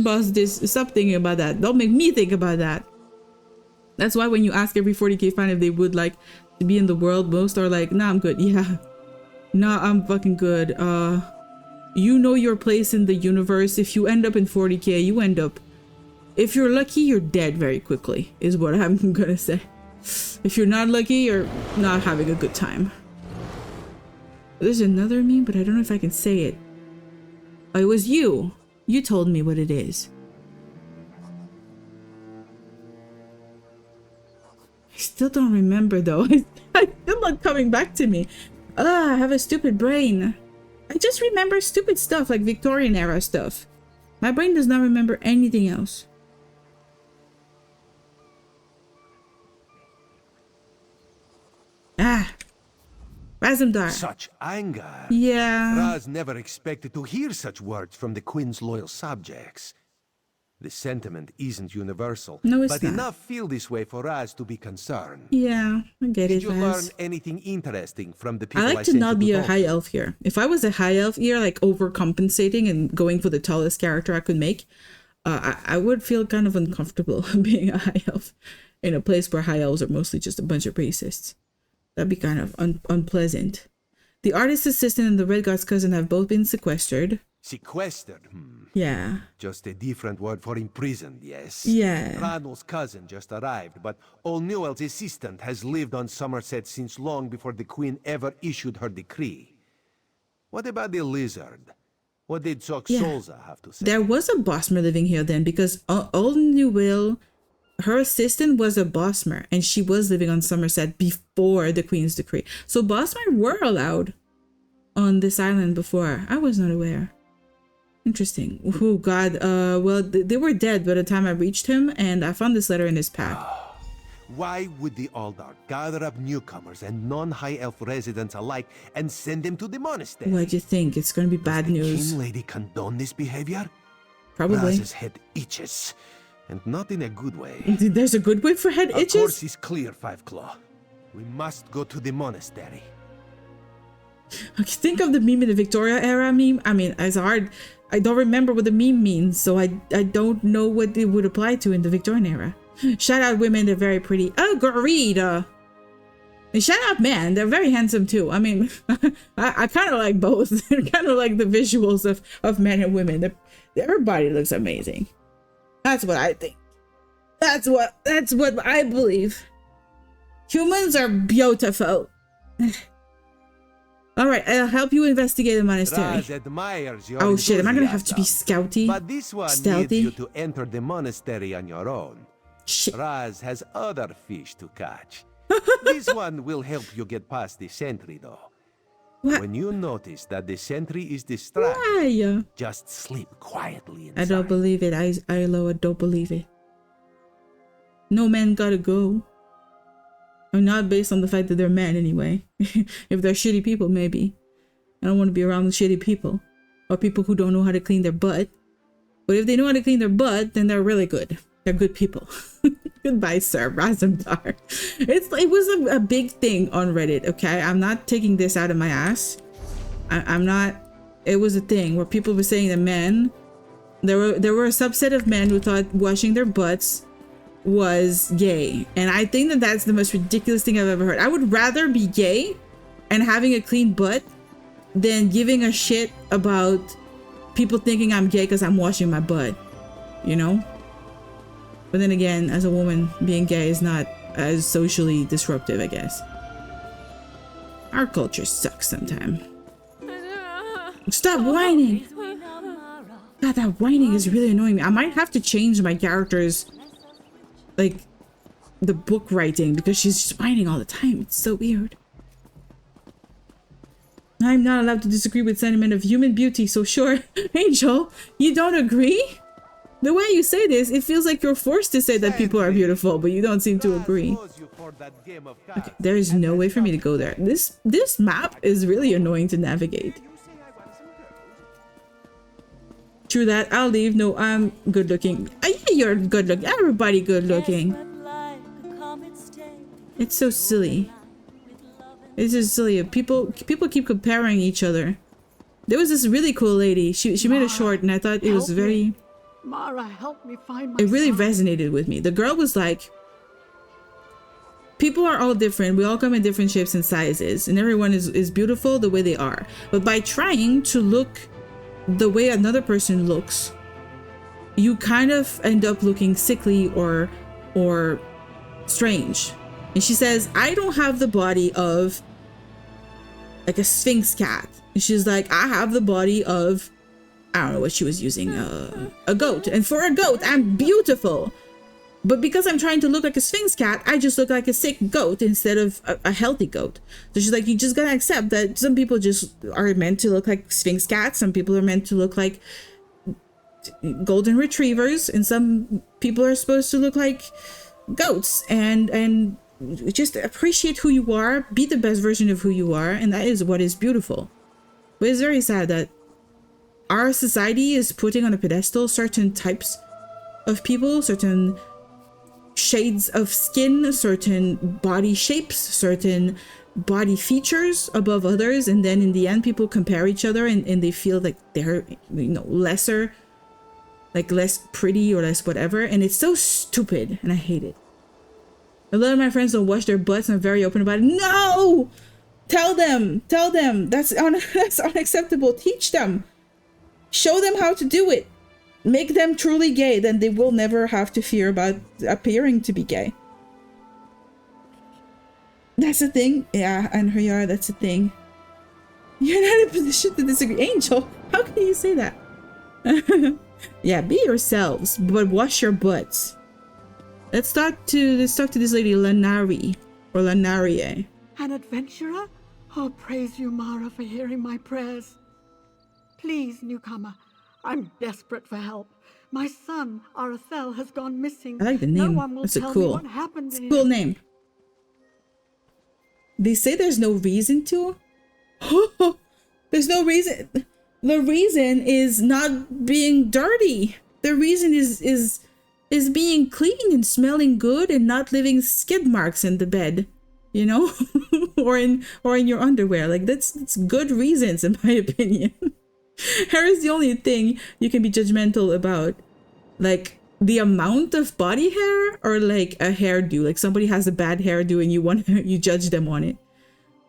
S1: Boss, stop thinking about that. Don't make me think about that. That's why when you ask every 40k fan if they would like to be in the world, most are like, nah, I'm good. Yeah. Nah, I'm fucking good. You know your place in the universe. If you end up in 40k, you end up... If you're lucky, you're dead very quickly, is what I'm gonna say. If you're not lucky, you're not having a good time. There's another meme, but I don't know if I can say it. Oh, it was you. You told me what it is. I still don't remember though. It's still not coming back to me. I have a stupid brain. I just remember stupid stuff like Victorian era stuff. My brain does not remember anything else. Razum-dar.
S3: Such anger.
S1: Yeah.
S3: Raz never expected to hear such words from the Queen's loyal subjects. The sentiment isn't universal,
S1: no, it's
S3: but
S1: not.
S3: enough feel this way for Raz to be concerned.
S1: Yeah, I get it,
S3: Did you learn anything interesting from the people
S1: I like to not be a high elf here. If I was a high elf here, like overcompensating and going for the tallest character I could make, I would feel kind of uncomfortable being a high elf in a place where high elves are mostly just a bunch of racists. That'd be kind of unpleasant. The artist's assistant and the Red God's cousin have both been sequestered.
S3: Sequestered?
S1: Yeah.
S3: Just a different word for imprisoned, yes?
S1: Yeah.
S3: Ranul's cousin just arrived, but O'Newell's assistant has lived on Summerset since long before the Queen ever issued her decree. What about the lizard? What did Solza have to say?
S1: There was a Bosmer living here then, because O'Newell, her assistant was a Bosmer, and she was living on Summerset before the Queen's decree. So Bosmer were allowed on this island before. I was not aware. Interesting. Oh God. Well, they were dead by the time I reached him, and I found this letter in his pack.
S3: Why would the Aldar gather up newcomers and non-high elf residents alike and send them to the monastery?
S1: What do you think? It's going to be bad news.
S3: King Lady condone this behavior?
S1: Probably.
S3: Raz's head itches, and not in a good way.
S1: There's a good way for head itches?
S3: Of course is clear, Five Claw. We must go to the monastery.
S1: Okay, think of the meme in the Victoria era meme. I mean, it's hard. I don't remember what the meme means, so I don't know what it would apply to in the Victorian era. Shout out women, they're very pretty. Agreed. And shout out men, they're very handsome too. I mean, I kind of like both. Kind of like the visuals of men and women. Everybody looks amazing. That's what I think. That's what I believe. Humans are beautiful. All right, I'll help you investigate the monastery.
S3: Raz admires your
S1: oh shit, am I gonna have to be scouty?
S3: But this one
S1: stealthy?
S3: needs you to enter the monastery on your own.
S1: Shit.
S3: Raz has other fish to catch. This one will help you get past the sentry, though.
S1: What?
S3: When you notice that the sentry is distracted,
S1: Why?
S3: just sleep quietly inside.
S1: I don't believe it. I don't believe it. No man gotta go. Or not based on the fact that they're men anyway. If they're shitty people, maybe. I don't want to be around shitty people. Or people who don't know how to clean their butt. But if they know how to clean their butt, then they're really good. They're good people. Goodbye, sir. Razum-dar. It was a big thing on Reddit, okay? I'm not taking this out of my ass. I'm not... It was a thing where people were saying that men... There were a subset of men who thought washing their butts was gay, and I think that that's the most ridiculous thing I've ever heard. I would rather be gay and having a clean butt than giving a shit about people thinking I'm gay because I'm washing my butt, you know? But then again, as a woman, being gay is not as socially disruptive, I guess. Our culture sucks sometimes. Stop whining! God, that whining is really annoying me. I might have to change my character's like the book writing because she's just whining all the time. It's so weird. I'm not allowed to disagree with sentiment of human beauty, so sure. Angel, you don't agree? The way you say this, it feels like you're forced to say that people are beautiful, but you don't seem to agree. Okay, there is no way for me to go there. This map is really annoying to navigate. True that. I'll leave. No, I'm good looking. Yeah, you're good looking. Everybody good looking. It's so silly. It's just silly. People keep comparing each other. There was this really cool lady. She made a short, and I thought it was very.
S16: Mara, help me find my
S1: It really
S16: son.
S1: resonated with me. The girl was like, people are all different. We all come in different shapes and sizes, and everyone is beautiful the way they are. But by trying to look the way another person looks, you kind of end up looking sickly or strange. And she says, I don't have the body of like a Sphinx cat. And she's like, I have the body of, I don't know what she was using, a goat. And for a goat, I'm beautiful. But because I'm trying to look like a Sphinx cat, I just look like a sick goat instead of a healthy goat. So she's like, you just gotta accept that some people just are meant to look like Sphinx cats. Some people are meant to look like golden retrievers. And some people are supposed to look like goats. And just appreciate who you are. Be the best version of who you are. And that is what is beautiful. But it's very sad that our society is putting on a pedestal certain types of people, certain shades of skin, certain body shapes, certain body features above others, and then in the end people compare each other and they feel like they're, you know, lesser, like less pretty or less whatever, and it's so stupid and I hate it. A lot of my friends don't wash their butts and are very open about it. No! Tell them that's unacceptable. Teach them. Show them how to do it. Make them truly gay, then they will never have to fear about appearing to be gay. That's the thing. Yeah, and here you are, that's the thing. You're not in a position to disagree. Angel, how can you say that? Yeah, be yourselves, but wash your butts. Let's talk to this lady, Lanari, or Lanarie.
S16: An adventurer? Oh, praise you, Mara, for hearing my prayers. Please, newcomer, I'm desperate for help. My son, Arathel, has gone missing.
S1: I like the name.
S16: No one will
S1: That's a
S16: tell
S1: cool.
S16: me what happened to
S1: It's a
S16: him.
S1: cool name. They say there's no reason to. There's no reason. The reason is not being dirty. The reason is being clean and smelling good and not leaving skid marks in the bed, you know, or in your underwear. Like that's good reasons in my opinion. Hair is the only thing you can be judgmental about, like the amount of body hair or like a hairdo. Like somebody has a bad hairdo and you judge them on it.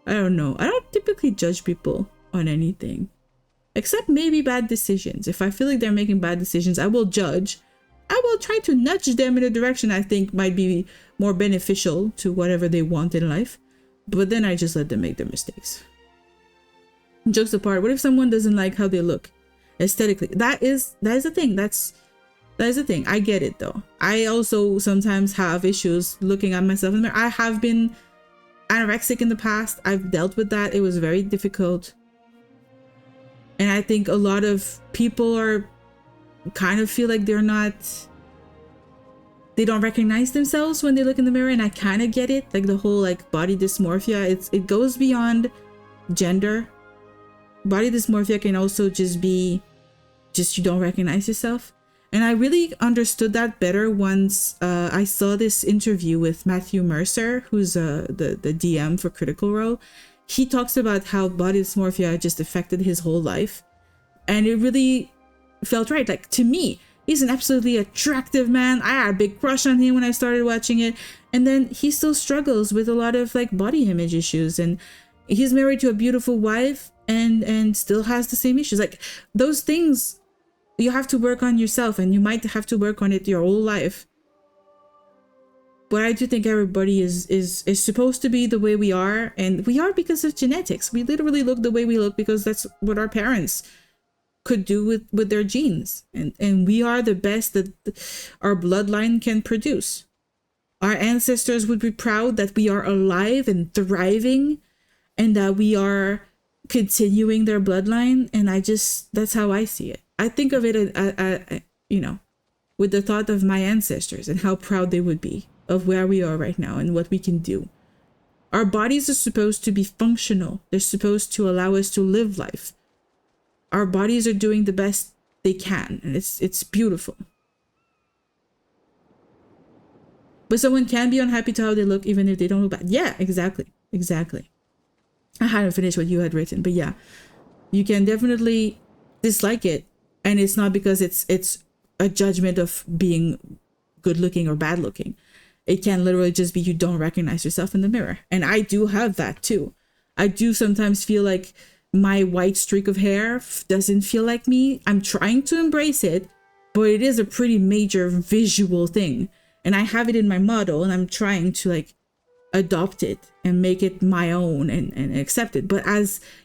S1: I don't know. I don't typically judge people on anything, except maybe bad decisions. If I feel like they're making bad decisions, I will judge. I will try to nudge them in a direction I think might be more beneficial to whatever they want in life. But then I just let them make their mistakes. Jokes apart, what if someone doesn't like how they look aesthetically? That is the thing. That is the thing. I get it though. I also sometimes have issues looking at myself in the mirror. I have been anorexic in the past. I've dealt with that. It was very difficult. And I think a lot of people are kind of feel like they don't recognize themselves when they look in the mirror, and I kind of get it. Like the whole like body dysmorphia, it goes beyond gender. Body dysmorphia can also just be you don't recognize yourself. And I really understood that better once I saw this interview with Matthew Mercer, who's the DM for Critical Role. He talks about how body dysmorphia just affected his whole life, and it really felt right. Like to me, he's an absolutely attractive man. I had a big crush on him when I started watching it, and then he still struggles with a lot of like body image issues, and he's married to a beautiful wife and still has the same issues. Like those things you have to work on yourself, and you might have to work on it your whole life. But I do think everybody is supposed to be the way we are, and we are because of genetics. We literally look the way we look because that's what our parents could do with their genes, and we are the best that our bloodline can produce. Our ancestors would be proud that we are alive and thriving, and that we are continuing their bloodline. And that's how I see it. I think of it, you know, with the thought of my ancestors and how proud they would be of where we are right now and what we can do. Our bodies are supposed to be functional. They're supposed to allow us to live life. Our bodies are doing the best they can, and it's beautiful. But someone can be unhappy to how they look even if they don't look bad. Yeah, exactly. Exactly. I hadn't finished what you had written, but yeah. You can definitely dislike it, and it's not because it's a judgment of being good looking or bad looking. It can literally just be you don't recognize yourself in the mirror. And I do have that too. I do sometimes feel like my white streak of hair doesn't feel like me. I'm trying to embrace it, but it is a pretty major visual thing. And I have it in my model, and I'm trying to like adopt it and make it my own and accept it. But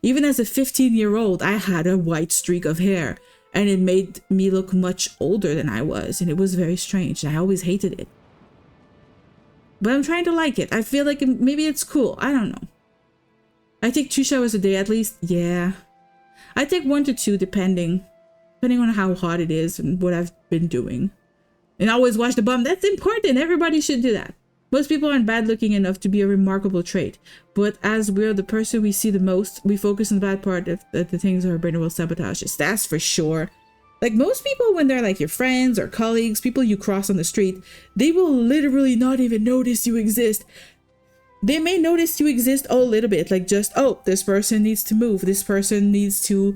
S1: even as a 15-year-old, I had a white streak of hair, and it made me look much older than I was. And it was very strange. I always hated it. But I'm trying to like it. I feel like maybe it's cool. I don't know. I take 2 showers a day at least. Yeah. I take 1 to 2 depending on how hot it is and what I've been doing. And I always wash the bum. That's important. Everybody should do that. Most people aren't bad looking enough to be a remarkable trait. But as we're the person we see the most, we focus on the bad part of the things our brain will sabotage us. That's for sure. Like most people, when they're like your friends or colleagues, people you cross on the street, they will literally not even notice you exist. They may notice you exist a little bit, like just, oh, this person needs to move. This person needs to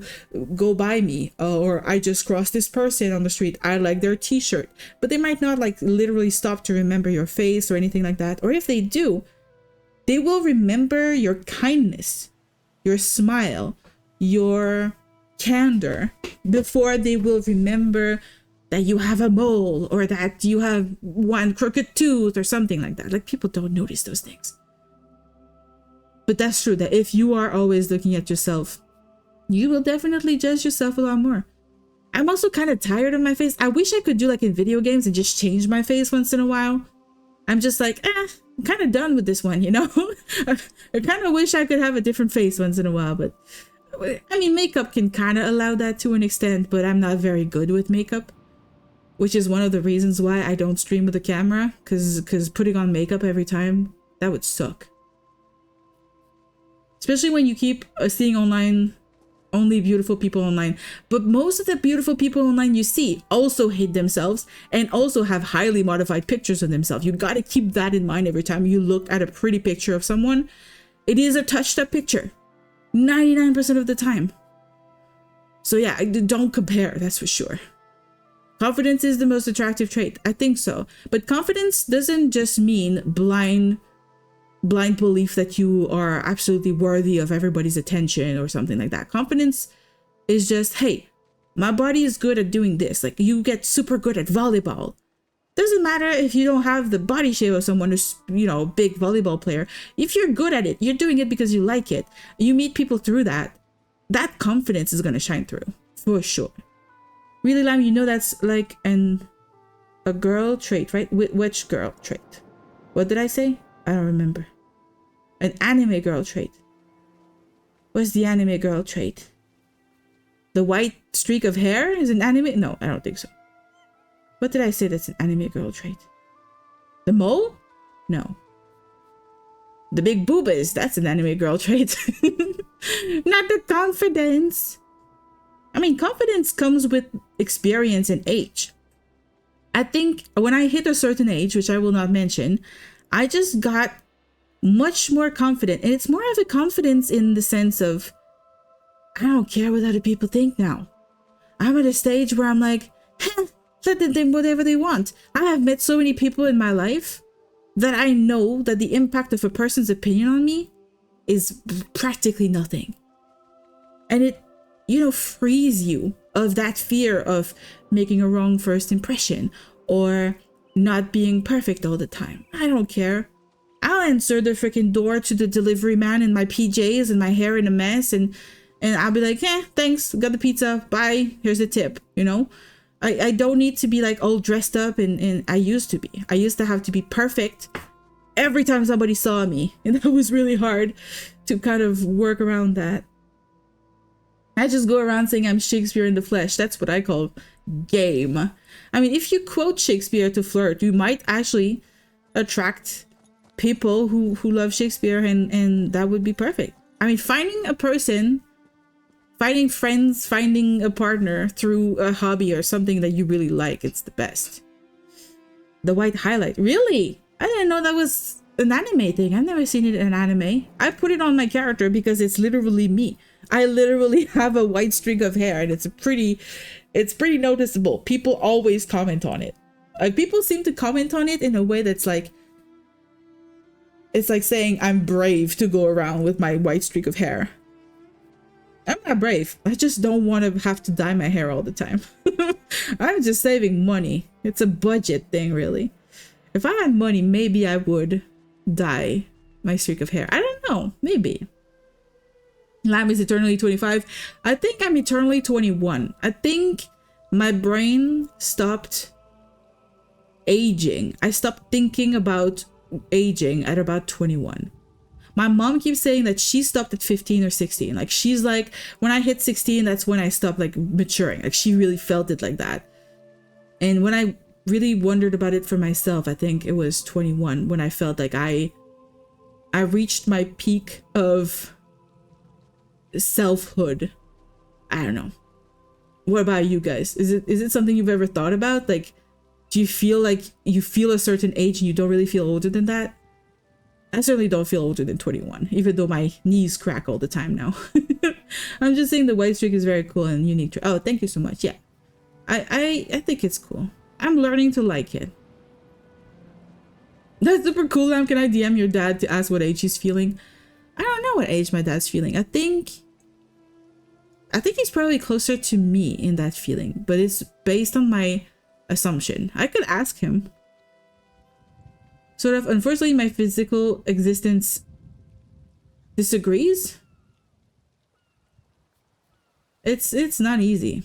S1: go by me. Or I just crossed this person on the street. I like their t-shirt. But they might not like literally stop to remember your face or anything like that. Or if they do, they will remember your kindness, your smile, your candor before they will remember that you have a mole or that you have 1 crooked tooth or something like that. Like people don't notice those things. But that's true that if you are always looking at yourself, you will definitely judge yourself a lot more. I'm also kind of tired of my face. I wish I could do like in video games and just change my face once in a while. I'm just like, I'm kind of done with this one, you know? I kind of wish I could have a different face once in a while, but I mean, makeup can kind of allow that to an extent, but I'm not very good with makeup, which is one of the reasons why I don't stream with a camera, because putting on makeup every time, that would suck. Especially when you keep seeing online only beautiful people online. But most of the beautiful people online you see also hate themselves and also have highly modified pictures of themselves. You got to keep that in mind every time you look at a pretty picture of someone. It is a touched up picture 99% of the time. So yeah, don't compare, that's for sure. Confidence is the most attractive trait. I think so. But confidence doesn't just mean blind belief that you are absolutely worthy of everybody's attention or something like that. Confidence is just, hey, my body is good at doing this. Like you get super good at volleyball. Doesn't matter if you don't have the body shape of someone who's, you know, a big volleyball player. If you're good at it, you're doing it because you like it. You meet people through that. That confidence is going to shine through for sure. Really, Lamb, you know that's like a girl trait, right? Which girl trait? What did I say? I don't remember. An anime girl trait. What's the anime girl trait? The white streak of hair is an anime? No, I don't think so. What did I say that's an anime girl trait? The mole? No. The big boobas, that's an anime girl trait. Not the confidence. I mean, confidence comes with experience and age. I think when I hit a certain age, which I will not mention, I just got much more confident. And it's more of a confidence in the sense of, I don't care what other people think now. I'm at a stage where I'm like, let them think whatever they want. I have met so many people in my life that I know that the impact of a person's opinion on me is practically nothing. And it, you know, frees you of that fear of making a wrong first impression or not being perfect all the time. I don't care. I'll answer the freaking door to the delivery man in my PJs and my hair in a mess, and I'll be like, thanks, got the pizza, bye, here's the tip, you know? I don't need to be like all dressed up and I used to be. I used to have to be perfect every time somebody saw me, and that was really hard to kind of work around that. I just go around saying I'm Shakespeare in the flesh. That's what I call game. I mean, if you quote Shakespeare to flirt, you might actually attract people who love Shakespeare, and that would be perfect. I mean, finding a person, finding friends, finding a partner through a hobby or something that you really like, it's the best. The white highlight. Really? I didn't know that was an anime thing. I've never seen it in an anime. I put it on my character because it's literally me. I literally have a white streak of hair, and it's pretty noticeable. People always comment on it. Like, people seem to comment on it in a way that's like, it's like saying I'm brave to go around with my white streak of hair. I'm not brave. I just don't want to have to dye my hair all the time. I'm just saving money. It's a budget thing, really. If I had money, maybe I would dye my streak of hair. I don't know. Maybe. Lamb is eternally 25. I think I'm eternally 21. I think my brain stopped aging. I stopped thinking about aging at about 21. My mom keeps saying that she stopped at 15 or 16. Like, she's like, when I hit 16, that's when I stopped like maturing. Like, she really felt it like that. And when I really wondered about it for myself, I think it was 21 when I felt like I reached my peak of selfhood. I don't know. What about you guys? Is it something you've ever thought about? Like, do you feel like you feel a certain age and you don't really feel older than that? I certainly don't feel older than 21, even though my knees crack all the time now. I'm just saying the white streak is very cool and unique. Oh, thank you so much. Yeah, I think it's cool. I'm learning to like it. That's super cool. Can I DM your dad to ask what age he's feeling? I don't know what age my dad's feeling. I think he's probably closer to me in that feeling, but it's based on my assumption. I could ask him. Sort of, unfortunately, my physical existence disagrees. It's not easy.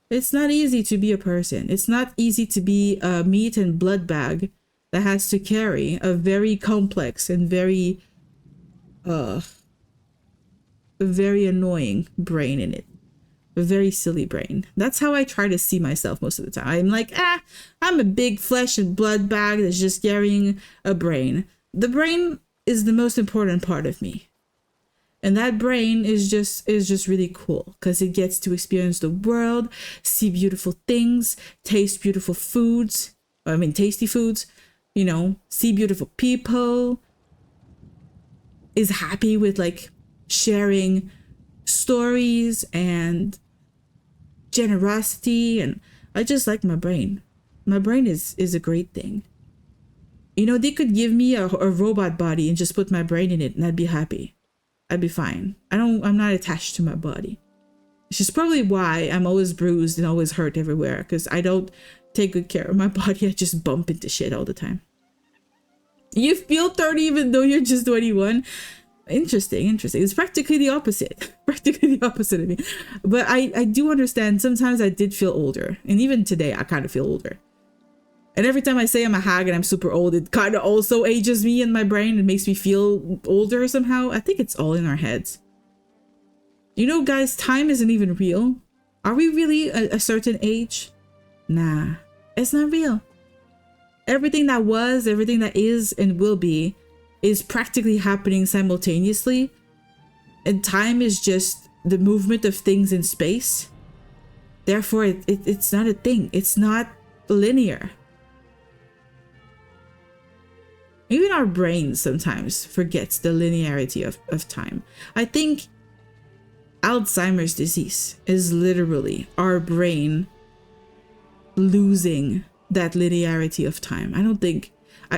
S1: It's not easy to be a person. It's not easy to be a meat and blood bag that has to carry a very complex and very annoying brain in it. A very silly brain. That's how I try to see myself most of the time. I'm like, I'm a big flesh and blood bag that's just carrying a brain. The brain is the most important part of me. And that brain is just really cool because it gets to experience the world, see beautiful things, taste beautiful foods. I mean, tasty foods, you know, see beautiful people, is happy with like sharing stories and generosity. And I just like my brain. My brain is a great thing. You know, they could give me a robot body and just put my brain in it and I'd be happy. I'd be fine. I'm not attached to my body. Which is probably why I'm always bruised and always hurt everywhere, because I don't take good care of my body. I just bump into shit all the time. You feel 30 even though you're just 21? Interesting. It's practically the opposite. Practically the opposite of me. But I do understand sometimes I did feel older. And even today, I kind of feel older. And every time I say I'm a hag and I'm super old, it kind of also ages me in my brain and makes me feel older somehow. I think it's all in our heads. You know, guys, time isn't even real. Are we really a certain age? Nah, it's not real. Everything that was, everything that is and will be is practically happening simultaneously. And time is just the movement of things in space. Therefore, it's not a thing. It's not linear. Even our brains sometimes forgets the linearity of time. I think Alzheimer's disease is literally our brain losing that linearity of time. I don't think...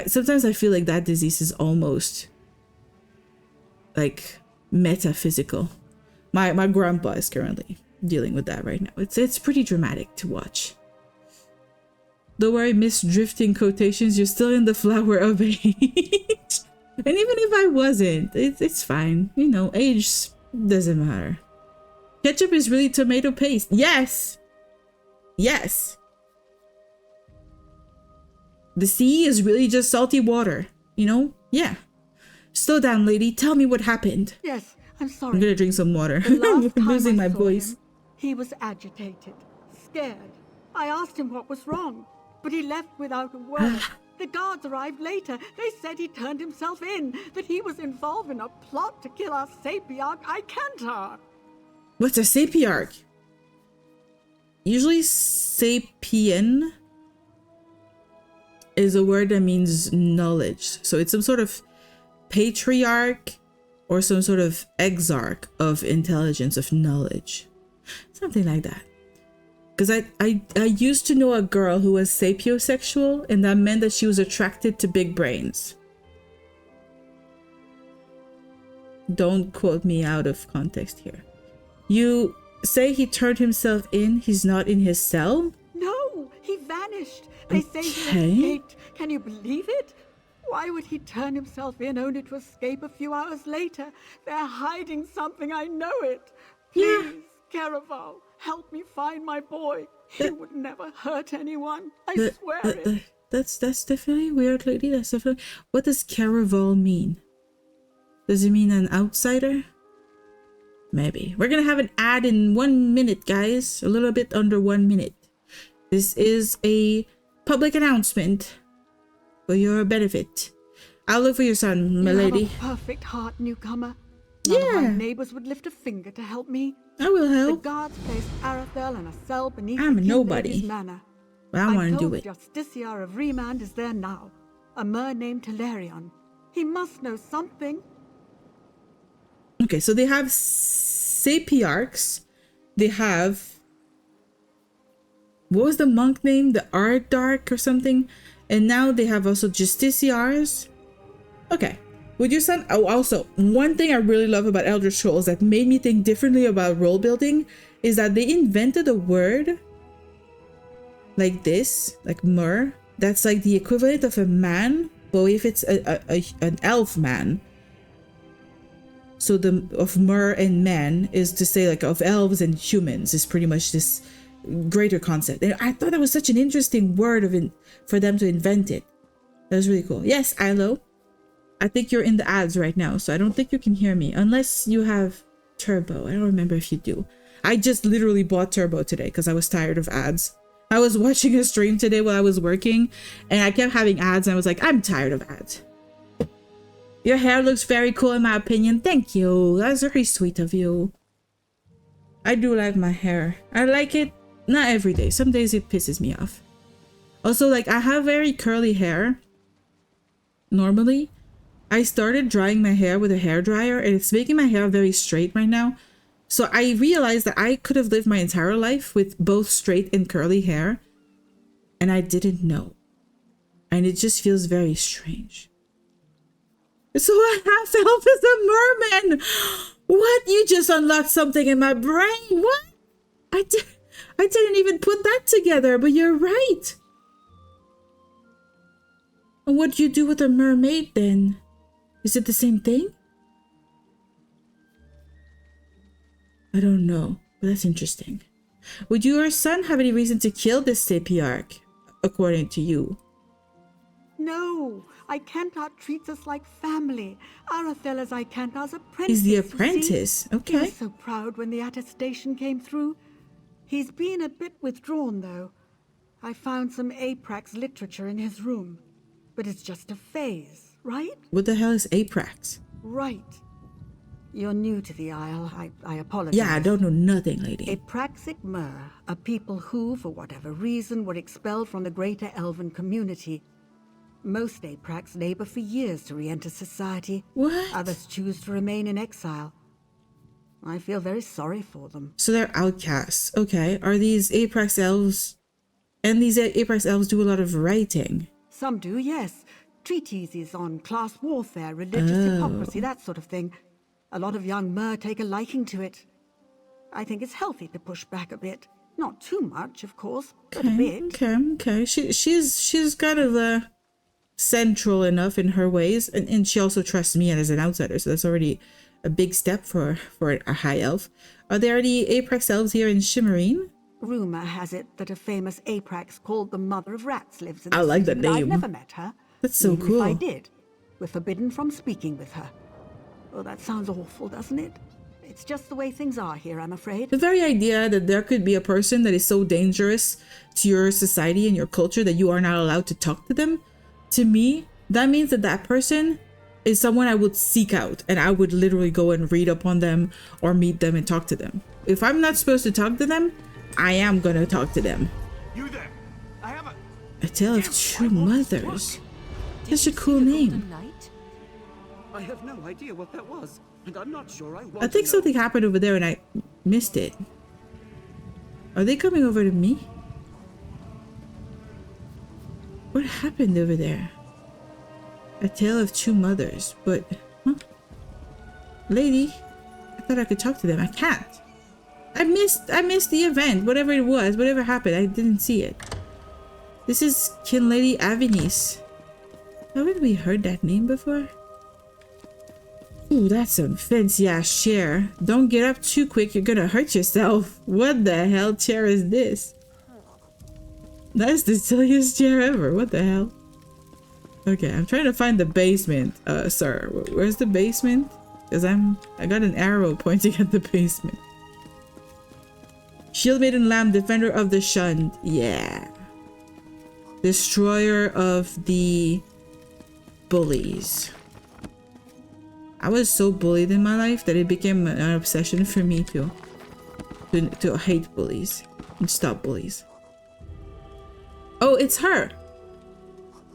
S1: sometimes I feel like that disease is almost like metaphysical. My grandpa is currently dealing with that right now. It's pretty dramatic to watch. Don't worry, Miss Drifting Quotations, you're still in the flower of age. And even if I wasn't, it's fine. You know, age doesn't matter. Ketchup is really tomato paste. Yes! Yes! The sea is really just salty water, you know? Yeah. Slow down, lady. Tell me what happened.
S16: Yes, I'm sorry.
S1: I'm gonna drink some water.
S16: The last
S1: I'm
S16: time
S1: losing
S16: I
S1: my
S16: saw
S1: voice.
S16: him, he was agitated, scared. I asked him what was wrong, but he left without a word. The guards arrived later. They said he turned himself in, that he was involved in a plot to kill our sapiarch, Icantar.
S1: What's a sapiarch? Usually sapien is a word that means knowledge. So it's some sort of patriarch or some sort of exarch of intelligence, of knowledge. Something like that. Because I used to know a girl who was sapiosexual, and that meant that she was attracted to big brains. Don't quote me out of context here. You say he turned himself in, he's not in his cell?
S16: No, he vanished. They say he escaped. Can you believe it? Why would he turn himself in only to escape a few hours later? They're hiding something, I know it. Please, Caraval, help me find my boy. He would never hurt anyone. I swear it.
S1: That's definitely weird, lady. That's definitely... What does Caraval mean? Does it mean an outsider? Maybe. We're gonna have an ad in 1 minute, guys. A little bit under 1 minute. This is a public announcement for your benefit. I'll look for your son, my lady.
S16: You have a perfect heart, newcomer. None of my neighbors would lift a finger to help me.
S1: I will help.
S16: The guards placed Arathel in a cell beneath
S1: I'm
S16: the
S1: a nobody.
S16: Lady's manor.
S1: But I want to do it.
S16: The Justiciar of Remand is there now. A mer named Telerion. He must know something.
S1: Okay, so they have sapiarchs. They have... What was the monk name? The Ardark or something? And now they have also Justiciars. Okay. Would your son... Oh, also, one thing I really love about Elder Scrolls that made me think differently about role building is that they invented a word like this, like mer, that's like the equivalent of a man, but if it's an elf man. So the of mer and man is to say like of elves and humans is pretty much this greater concept. And I thought that was such an interesting word for them to invent it. That was really cool. Yes, Ilo. I think you're in the ads right now, so I don't think you can hear me unless you have Turbo. I don't remember if you do. I just literally bought Turbo today because I was tired of ads. I was watching a stream today while I was working and I kept having ads and I was like, I'm tired of ads. Your hair looks very cool in my opinion. Thank you. That's very sweet of you. I do like my hair. I like it not every day. Some days it pisses me off. Also, like, I have very curly hair normally. I started drying my hair with a hairdryer and it's making my hair very straight right now. So I realized that I could have lived my entire life with both straight and curly hair and I didn't know. And it just feels very strange. So a half elf is a merman. What? You just unlocked something in my brain. What? I didn't even put that together, but you're right. And what do you do with a mermaid then? Is it the same thing? I don't know, but that's interesting. Would your son have any reason to kill this sapiarch, according to you?
S16: No, Icantar treats us like family. Arathel is Icantar's apprentice.
S1: He's the apprentice, okay.
S16: He was so proud when the attestation came through. He's been a bit withdrawn, though. I found some Aprax literature in his room. But it's just a phase, right?
S1: What the hell is Aprax?
S16: Right. You're new to the Isle. I apologize.
S1: Yeah, I don't know nothing, lady.
S16: Apraxic Mer, a people who, for whatever reason, were expelled from the greater elven community. Most Aprax labor for years to re-enter society.
S1: What?
S16: Others choose to remain in exile. I feel very sorry for them.
S1: So they're outcasts. Okay. Are these Aprax elves... And these Aprax elves do a lot of writing?
S16: Some do, yes. Treatises on class warfare, religious hypocrisy, that sort of thing. A lot of young Mer take a liking to it. I think it's healthy to push back a bit. Not too much, of course, but a bit.
S1: Okay. She's kind of central enough in her ways, and she also trusts me as an outsider, so that's already a big step for a high elf. Are there any Aprax elves here in Shimmerine?
S16: Rumor has it that a famous Aprax called the Mother of Rats lives in the
S1: I like
S16: city,
S1: the
S16: but
S1: name.
S16: I've never met her.
S1: That's so
S16: Even
S1: cool.
S16: if I did, we're forbidden from speaking with her. Oh, that sounds awful, doesn't it? It's just the way things are here, I'm afraid.
S1: The very idea that there could be a person that is so dangerous to your society and your culture that you are not allowed to talk to them, to me, that means that that person is someone I would seek out, and I would literally go and read up on them or meet them and talk to them. If I'm not supposed to talk to them, I am gonna talk to them.
S14: You there? I have
S1: A Tale of Two Mothers. Such a cool name.
S15: I have no idea what that was, and I'm not sure I want
S1: I think something happened over there and I missed it. Are they coming over to me? What happened over there? A Tale of Two Mothers, but huh? Lady, I thought I could talk to them. I can't. I missed the event, whatever it was, whatever happened. I didn't see it. This is Kinlady Avenis. Haven't we heard that name before? Ooh, that's some fancy ass chair. Don't get up too quick, you're gonna hurt yourself. What the hell chair is this? That's the silliest chair ever. What the hell? Okay, I'm trying to find the basement, sir. Where's the basement? Because I got an arrow pointing at the basement. Shield Maiden Lamb, Defender of the Shunned. Yeah. Destroyer of the bullies. I was so bullied in my life that it became an obsession for me to hate bullies and stop bullies. Oh, it's her.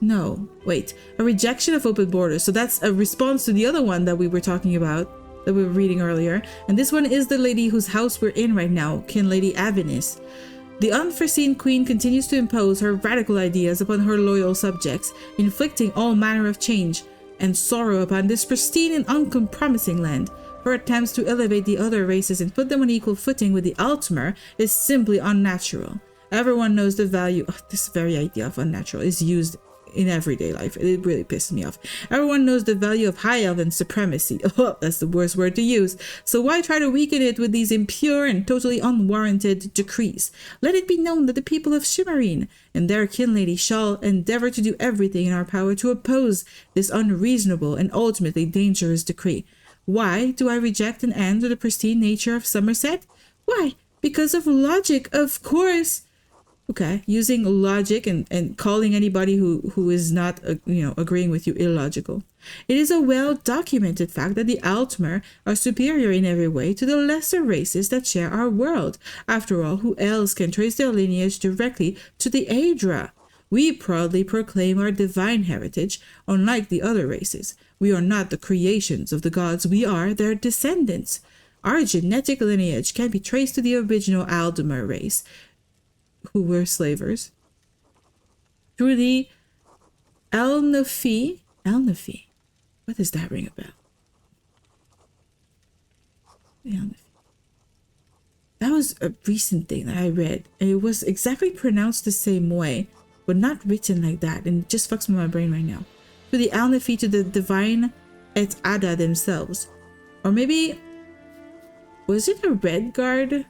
S1: No, wait. A rejection of open borders. So that's a response to the other one that we were talking about, that we were reading earlier. And this one is the lady whose house we're in right now, Kinlady Avenis. The unforeseen queen continues to impose her radical ideas upon her loyal subjects, inflicting all manner of change and sorrow upon this pristine and uncompromising land. Her attempts to elevate the other races and put them on equal footing with the Altmer is simply unnatural. Everyone knows the value of this very idea of unnatural is used in everyday life. It really pisses me off. Everyone knows the value of high elven supremacy. Oh, that's the worst word to use. So why try to weaken it with these impure and totally unwarranted decrees? Let it be known that the people of Shimmerine and their kinlady shall endeavor to do everything in our power to oppose this unreasonable and ultimately dangerous decree. Why do I reject and end the pristine nature of Summerset? Why? Because of logic, of course. Okay, using logic and calling anybody who is not, agreeing with you illogical. It is a well-documented fact that the Altmer are superior in every way to the lesser races that share our world. After all, who else can trace their lineage directly to the daedra? We proudly proclaim our divine heritage, unlike the other races. We are not the creations of the gods, we are their descendants. Our genetic lineage can be traced to the original Aldmer race, who were slavers, through the Elnafi. What does that ring a bell? That was a recent thing that I read, and it was exactly pronounced the same way, but not written like that, and it just fucks with my brain right now. Through the Elnafi to the divine et Ada themselves. Or maybe, was it a red guard?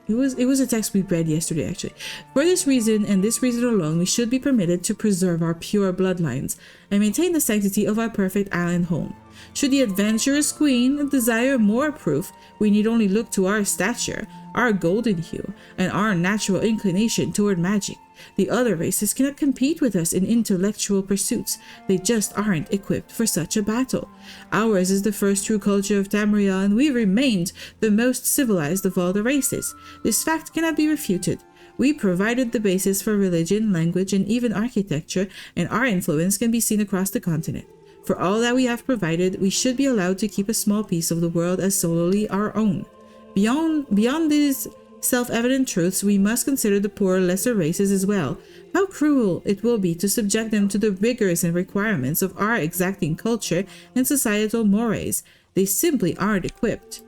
S1: It was a text we read yesterday, actually. For this reason, and this reason alone, we should be permitted to preserve our pure bloodlines and maintain the sanctity of our perfect island home. Should the adventurous queen desire more proof, we need only look to our stature, our golden hue, and our natural inclination toward magic. The other races cannot compete with us in intellectual pursuits. They just aren't equipped for such a battle. Ours is the first true culture of Tamriel, and we remained the most civilized of all the races. This fact cannot be refuted. We provided the basis for religion, language, and even architecture, and our influence can be seen across the continent. For all that we have provided, we should be allowed to keep a small piece of the world as solely our own. Beyond these self-evident truths, we must consider the poorer lesser races as well. How cruel it will be to subject them to the rigors and requirements of our exacting culture and societal mores. They simply aren't equipped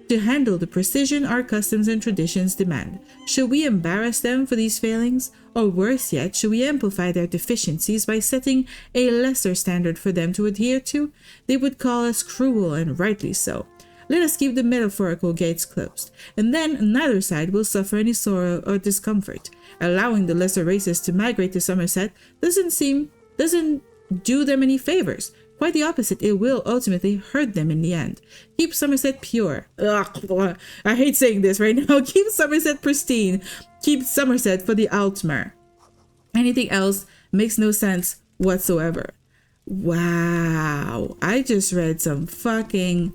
S1: to handle the precision our customs and traditions demand. Should we embarrass them for these failings? Or worse yet, should we amplify their deficiencies by setting a lesser standard for them to adhere to? They would call us cruel, and rightly so. Let us keep the metaphorical gates closed, and then neither side will suffer any sorrow or discomfort. Allowing the lesser races to migrate to Summerset doesn't do them any favors. Quite the opposite. It will ultimately hurt them in the end. Keep Summerset pure. Ugh, I hate saying this right now. Keep Summerset pristine. Keep Summerset for the Altmer. Anything else makes no sense whatsoever. Wow. I just read some fucking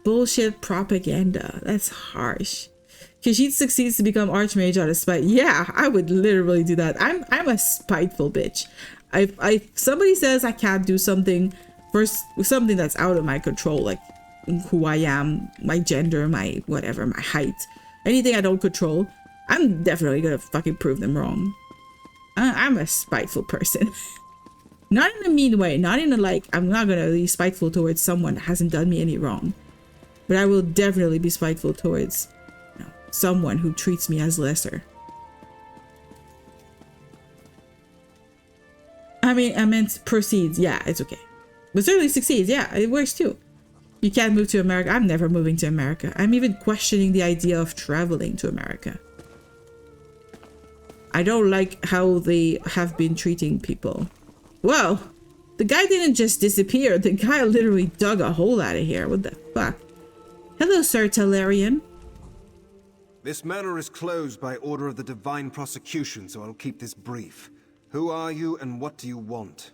S1: bullshit propaganda. That's harsh. Khajiit succeeds to become Archmage out of spite. Yeah, I would literally do that. I'm a spiteful bitch. If somebody says I can't do something for something that's out of my control, like who I am, my gender, my whatever, my height, anything I don't control, I'm definitely gonna fucking prove them wrong. I'm a spiteful person. Not in a mean way, not in a like, I'm not gonna be spiteful towards someone that hasn't done me any wrong. But I will definitely be spiteful towards someone who treats me as lesser. I meant proceeds. Yeah, it's okay. But certainly succeeds. Yeah, it works too. You can't move to America. I'm never moving to America. I'm even questioning the idea of traveling to America. I don't like how they have been treating people. Whoa, the guy didn't just disappear. The guy literally dug a hole out of here. What the fuck? Hello, Sir Talarian.
S5: This manor is closed by order of the Divine Prosecution, so I'll keep this brief. Who are you and what do you want?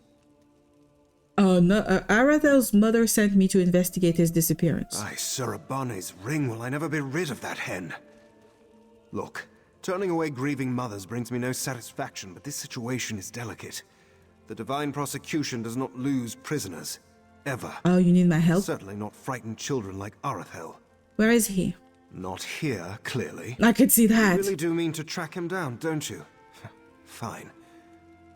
S1: Oh no, Arathel's mother sent me to investigate his disappearance.
S5: Aye, Sir Abane's ring, will I never be rid of that hen? Look, turning away grieving mothers brings me no satisfaction, but this situation is delicate. The Divine Prosecution does not lose prisoners. Ever.
S1: Oh, you need my help?
S5: Certainly not frightened children like Arathel.
S1: Where is he?
S5: Not here, clearly.
S1: I could see that.
S5: You really do mean to track him down, don't you? Fine.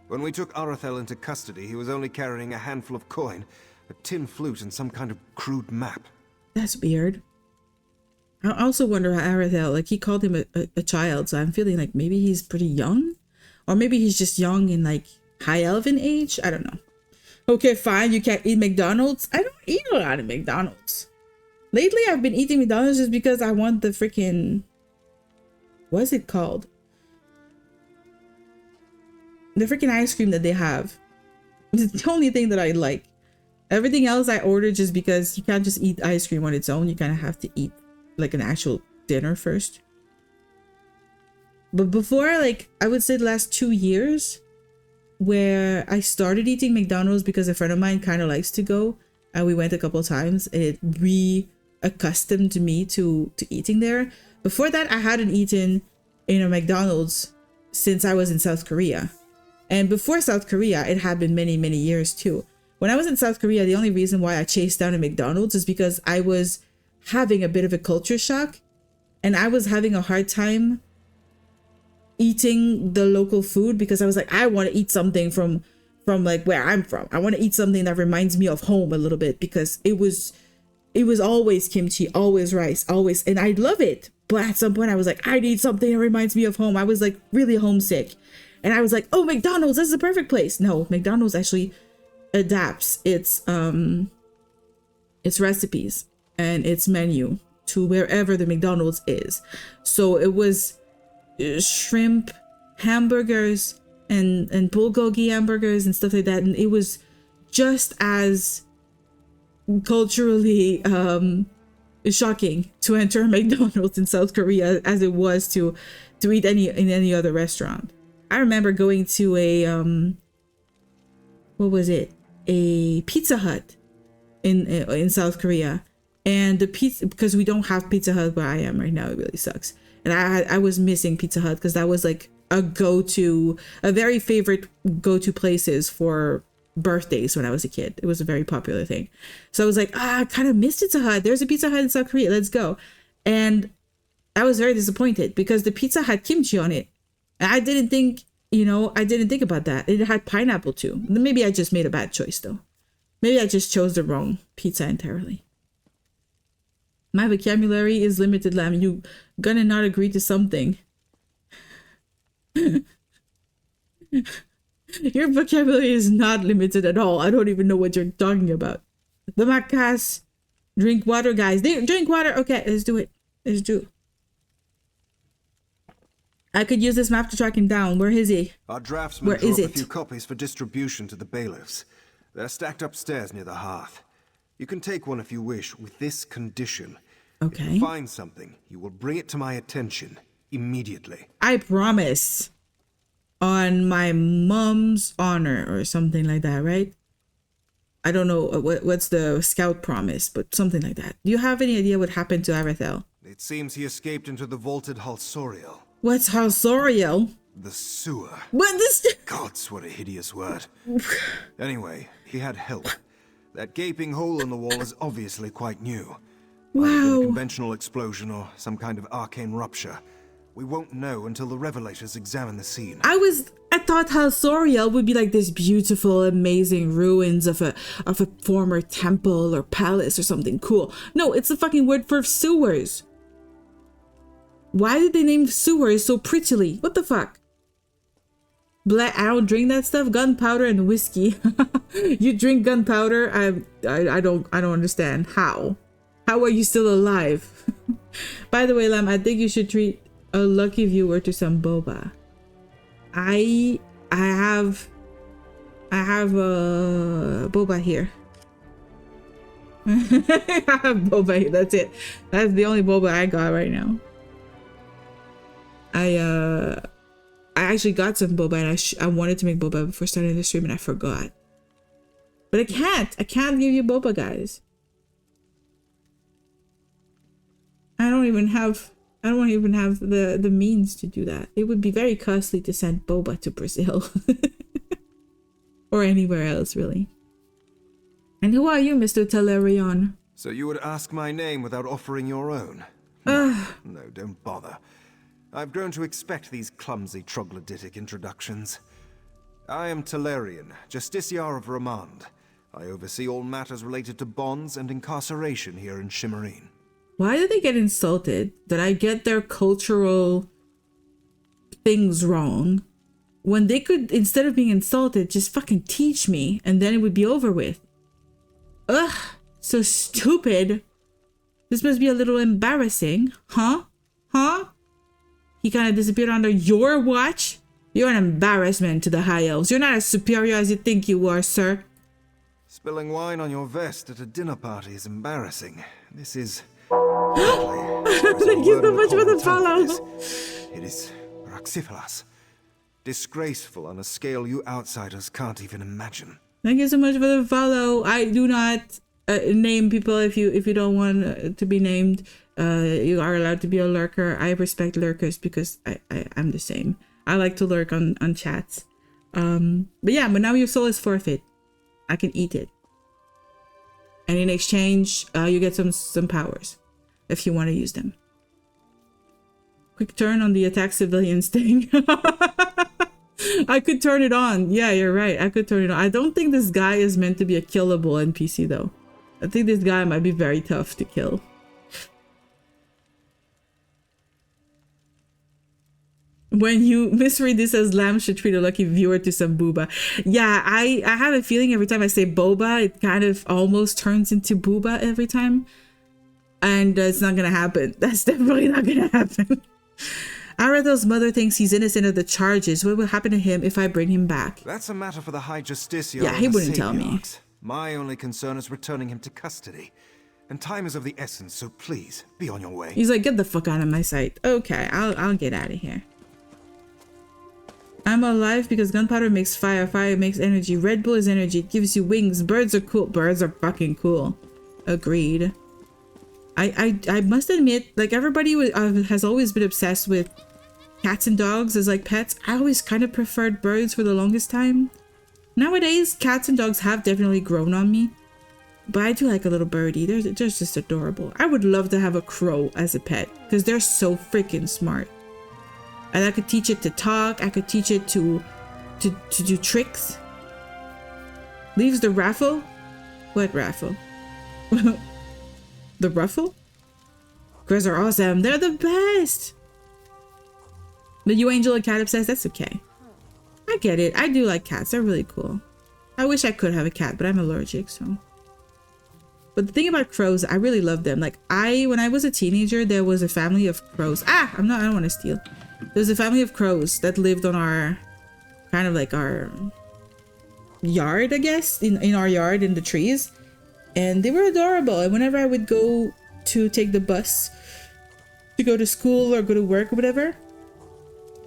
S5: When we took Arathel into custody, he was only carrying a handful of coin, a tin flute, and some kind of crude map.
S1: That's weird. I also wonder how Arathel, like, he called him a child, so I'm feeling like maybe he's pretty young? Or maybe he's just young in, like, high elven age? I don't know. Okay, fine, you can't eat McDonald's. I don't eat a lot of McDonald's. Lately, I've been eating McDonald's just because I want the freaking... What is it called? The freaking ice cream that they have. It's the only thing that I like. Everything else I order just because you can't just eat ice cream on its own. You kind of have to eat like an actual dinner first. But before, like, I would say the last 2 years, where I started eating McDonald's because a friend of mine kind of likes to go, and we went a couple of times, and it reaccustomed me to eating there. Before that, I hadn't eaten in a McDonald's since I was in South Korea. And before South Korea, it had been many, many years too. When I was in South Korea, the only reason why I chased down a McDonald's is because I was having a bit of a culture shock, and I was having a hard time eating the local food because I was like, I want to eat something from like where I'm from. I want to eat something that reminds me of home a little bit, because it was always kimchi, always rice, always, and I love it. But at some point I was like, I need something that reminds me of home. I was like really homesick. And I was like, oh, McDonald's, this is the perfect place. No, McDonald's actually adapts its recipes and its menu to wherever the McDonald's is. So it was shrimp hamburgers and bulgogi hamburgers and stuff like that. And it was just as culturally shocking to enter a McDonald's in South Korea as it was to eat in any other restaurant. I remember going to a what was it? A Pizza Hut in South Korea, and the pizza, because we don't have Pizza Hut where I am right now, it really sucks. And I was missing Pizza Hut because that was like a very favorite go-to places for birthdays when I was a kid. It was a very popular thing. So I was like, I kind of missed Pizza Hut. There's a Pizza Hut in South Korea. Let's go. And I was very disappointed because the pizza had kimchi on it. And I didn't think about that. It had pineapple too. Maybe I just made a bad choice though. Maybe I just chose the wrong pizza entirely. My vocabulary is limited, Lamb. You gonna not agree to something. Your vocabulary is not limited at all. I don't even know what you're talking about. The Makas. Drink water, guys. Drink water. Okay, let's do it. Let's do it. I could use this map to track him down. Where is he?
S5: Our draftsman drew up a few copies for distribution to the bailiffs. They're stacked upstairs near the hearth. You can take one if you wish, with this condition.
S1: Okay.
S5: If you find something, you will bring it to my attention immediately.
S1: I promise. On my mom's honor or something like that, right? I don't know what's the scout promise, but something like that. Do you have any idea what happened to Arathel?
S5: It seems he escaped into the vaulted Halsoriel.
S1: What's Halsoriel?
S5: The sewer.
S1: What this?
S5: Gods, what a hideous word. Anyway, he had help. That gaping hole in the wall is obviously quite new.
S1: Wow.
S5: A conventional explosion or some kind of arcane rupture. We won't know until the revelators examine the scene.
S1: I thought Halsoriel would be like this beautiful, amazing ruins of a former temple or palace or something cool. No, it's the fucking word for sewers. Why did they name sewers so prettily? What the fuck? I don't drink that stuff. Gunpowder and whiskey. You drink gunpowder? I don't understand. How are you still alive? By the way, Lam, I think you should treat a lucky viewer to some boba. I have a boba here. I have boba here. That's it. That's the only boba I got right now. I actually got some boba and I wanted to make boba before starting the stream and I forgot. But I can't give you boba, guys. I don't even have the means to do that. It would be very costly to send boba to Brazil. Or anywhere else, really. And who are you, Mr. Telerion?
S5: So you would ask my name without offering your own? No, don't bother. I've grown to expect these clumsy troglodytic introductions. I am Telerion, Justiciar of Ramand. I oversee all matters related to bonds and incarceration here in Shimmerine.
S1: Why do they get insulted that I get their cultural things wrong when they could, instead of being insulted, just fucking teach me and then it would be over with? Ugh, so stupid. This must be a little embarrassing. Huh? He kind of disappeared under your watch? You're an embarrassment to the High Elves. You're not as superior as you think you are, sir.
S5: Spilling wine on your vest at a dinner party is embarrassing. This is...
S1: Thank you so much for the follow.
S5: It is Raxifilas. Disgraceful on a scale you outsiders can't even imagine.
S1: Thank you so much for the follow. I do not name people if you don't want to be named. You are allowed to be a lurker. I respect lurkers because I'm the same. I like to lurk on chats. But now your soul is forfeit. I can eat it. And in exchange, you get some powers if you want to use them. Quick turn on the attack civilians thing. I could turn it on. Yeah, you're right. I could turn it on. I don't think this guy is meant to be a killable NPC though. I think this guy might be very tough to kill. When you misread this as Lamb should treat a lucky viewer to some booba. Yeah, I have a feeling every time I say boba, it kind of almost turns into booba every time. And it's not gonna happen. That's definitely not gonna happen. Arathel's mother thinks he's innocent of the charges. What will happen to him if I bring him back?
S5: That's a matter for the High Justiciar.
S1: Yeah, he wouldn't tell me.
S5: My only concern is returning him to custody. And time is of the essence, so please, be on your way.
S1: He's like, get the fuck out of my sight. Okay, I'll get out of here. I'm alive because gunpowder makes fire. Fire makes energy. Red Bull is energy. It gives you wings. Birds are cool. Birds are fucking cool. Agreed. I must admit, like, everybody has always been obsessed with cats and dogs as like pets. I always kind of preferred birds for the longest time. Nowadays, cats and dogs have definitely grown on me. But I do like a little birdie. They're just adorable. I would love to have a crow as a pet because they're so freaking smart. And I could teach it to talk. I could teach it to do tricks. Leaves the raffle? What raffle? The ruffle? Crows are awesome. They're the best. But you angel and cat obsessed? That's okay. I get it. I do like cats. They're really cool. I wish I could have a cat, but I'm allergic, so. But the thing about crows, I really love them. Like, when I was a teenager, there was a family of crows. I don't want to steal. There's a family of crows that lived on our, kind of like our yard, I guess, in our yard in the trees, and they were adorable. And whenever I would go to take the bus to go to school or go to work or whatever,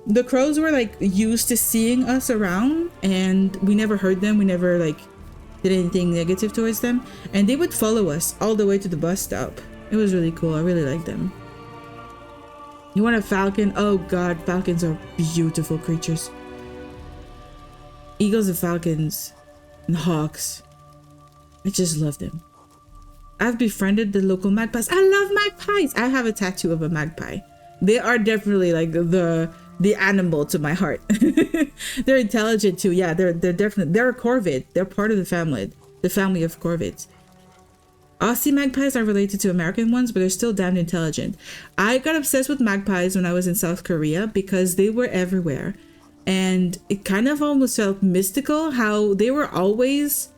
S1: the crows were like used to seeing us around, and we never heard them. We never like did anything negative towards them, and they would follow us all the way to the bus stop. It was really cool. I really liked them. You want a falcon? Oh god, falcons are beautiful creatures. Eagles and falcons and hawks. I just love them. I've befriended the local magpies. I love magpies. I have a tattoo of a magpie. They are definitely like the animal to my heart. They're intelligent too. Yeah, they're definitely, they're a corvid. They're part of the family of corvids. Aussie magpies are related to American ones, but they're still damn intelligent. I got obsessed with magpies when I was in South Korea because they were everywhere. And it kind of almost felt mystical how they were always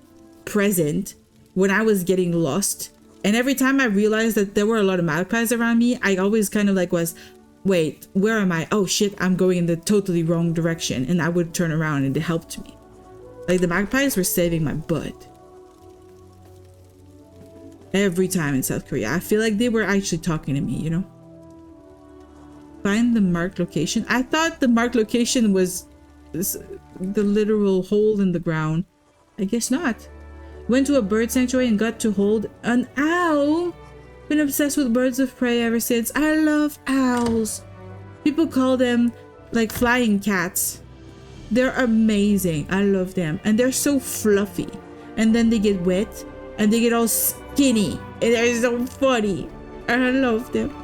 S1: present when I was getting lost. And every time I realized that there were a lot of magpies around me, I always kind of like was, wait, where am I? Oh shit, I'm going in the totally wrong direction. And I would turn around and it helped me. Like the magpies were saving my butt. Every time in South Korea. I feel like they were actually talking to me, you know? Find the marked location. I thought the marked location was the literal hole in the ground. I guess not. Went to a bird sanctuary and got to hold an owl. Been obsessed with birds of prey ever since. I love owls. People call them like flying cats. They're amazing. I love them. And they're so fluffy. And then they get wet and they get all skinny. And they're so funny. And I love them.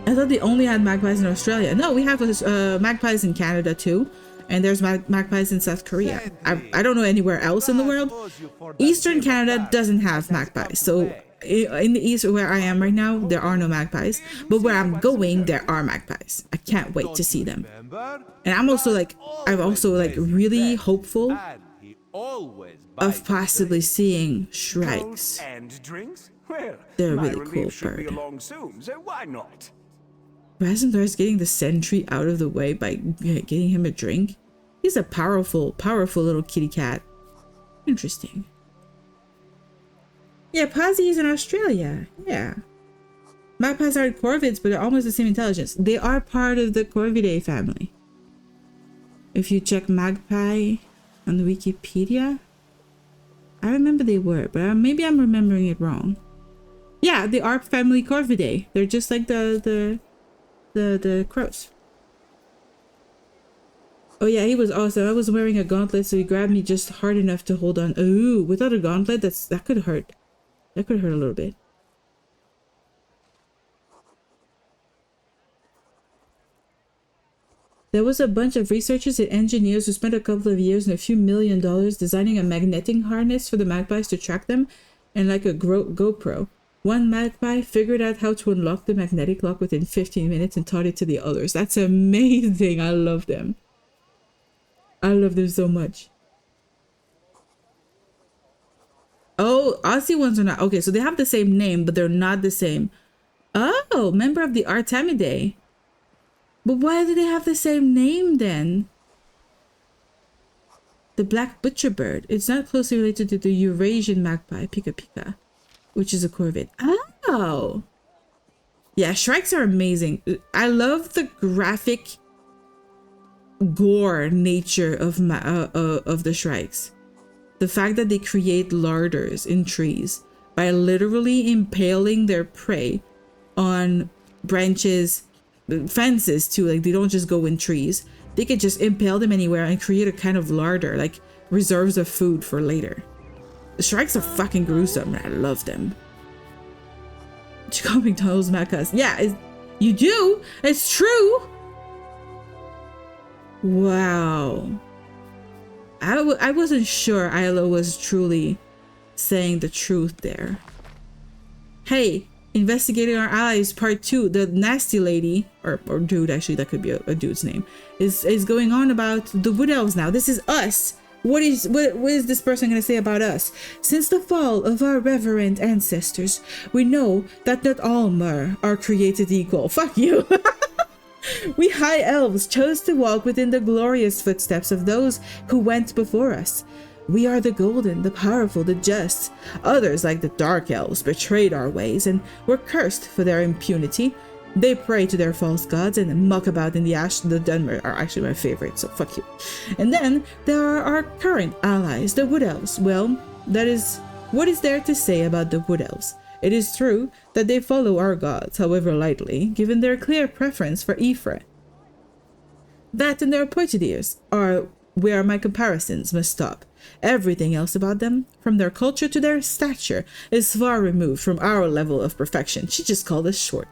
S1: I thought they only had magpies in Australia. No, we have magpies in Canada too. And there's magpies in South Korea. I don't know anywhere else in the world. Eastern Canada doesn't have magpies. So in the east where I am right now, there are no magpies. But where I'm going, there are magpies. I can't wait to see them. And I'm also like really hopeful of possibly seeing shrikes. They're a really cool bird. Razum-dar is getting the sentry out of the way by getting him a drink. He's a powerful little kitty cat. Interesting. Yeah, Posy is in Australia. Yeah. Magpies aren't corvids, but they're almost the same intelligence. They are part of the Corvidae family. If you check magpie on the Wikipedia, I remember they were, but maybe I'm remembering it wrong. Yeah, they are family Corvidae. They're just like the crows. Oh yeah, he was awesome. I was wearing a gauntlet, so he grabbed me just hard enough to hold on. Ooh, without a gauntlet, that could hurt. That could hurt a little bit. There was a bunch of researchers and engineers who spent a couple of years and a few $1 million designing a magnetic harness for the magpies to track them, and like a GoPro. One magpie figured out how to unlock the magnetic lock within 15 minutes and taught it to the others. That's amazing. I love them. I love them so much. Oh, Aussie ones are not. Okay, so they have the same name, but they're not the same. Oh, member of the Artemidae. But why do they have the same name then? The black butcherbird. It's not closely related to the Eurasian magpie, Pika Pika, which is a corvid. Oh. Yeah, shrikes are amazing. I love the graphic gore nature of the shrikes. The fact that they create larders in trees by literally impaling their prey on branches, fences too. Like they don't just go in trees. They could just impale them anywhere and create a kind of larder, like reserves of food for later. The shrikes are fucking gruesome and I love them. Chicago McDonald's Macas. Yeah, you do. It's true. Wow. I wasn't sure Isla was truly saying the truth there. Hey, investigating our allies part 2. The nasty lady, or dude, actually that could be a dude's name, is going on about the wood elves now. This is us. What is this person going to say about us? Since the fall of our reverend ancestors, we know that not all mer are created equal. Fuck you. We high elves chose to walk within the glorious footsteps of those who went before us. We are the golden, the powerful, the just. Others, like the dark elves, betrayed our ways and were cursed for their impunity. They pray to their false gods and muck about in the ash. The Dunmer are actually my favorite, so fuck you. And then there are our current allies, the Wood Elves. Well, that is what is there to say about the Wood Elves. It is true that they follow our gods, however lightly, given their clear preference for Ifra. That and their pointed ears are where my comparisons must stop. Everything else about them, from their culture to their stature, is far removed from our level of perfection. She just called us short.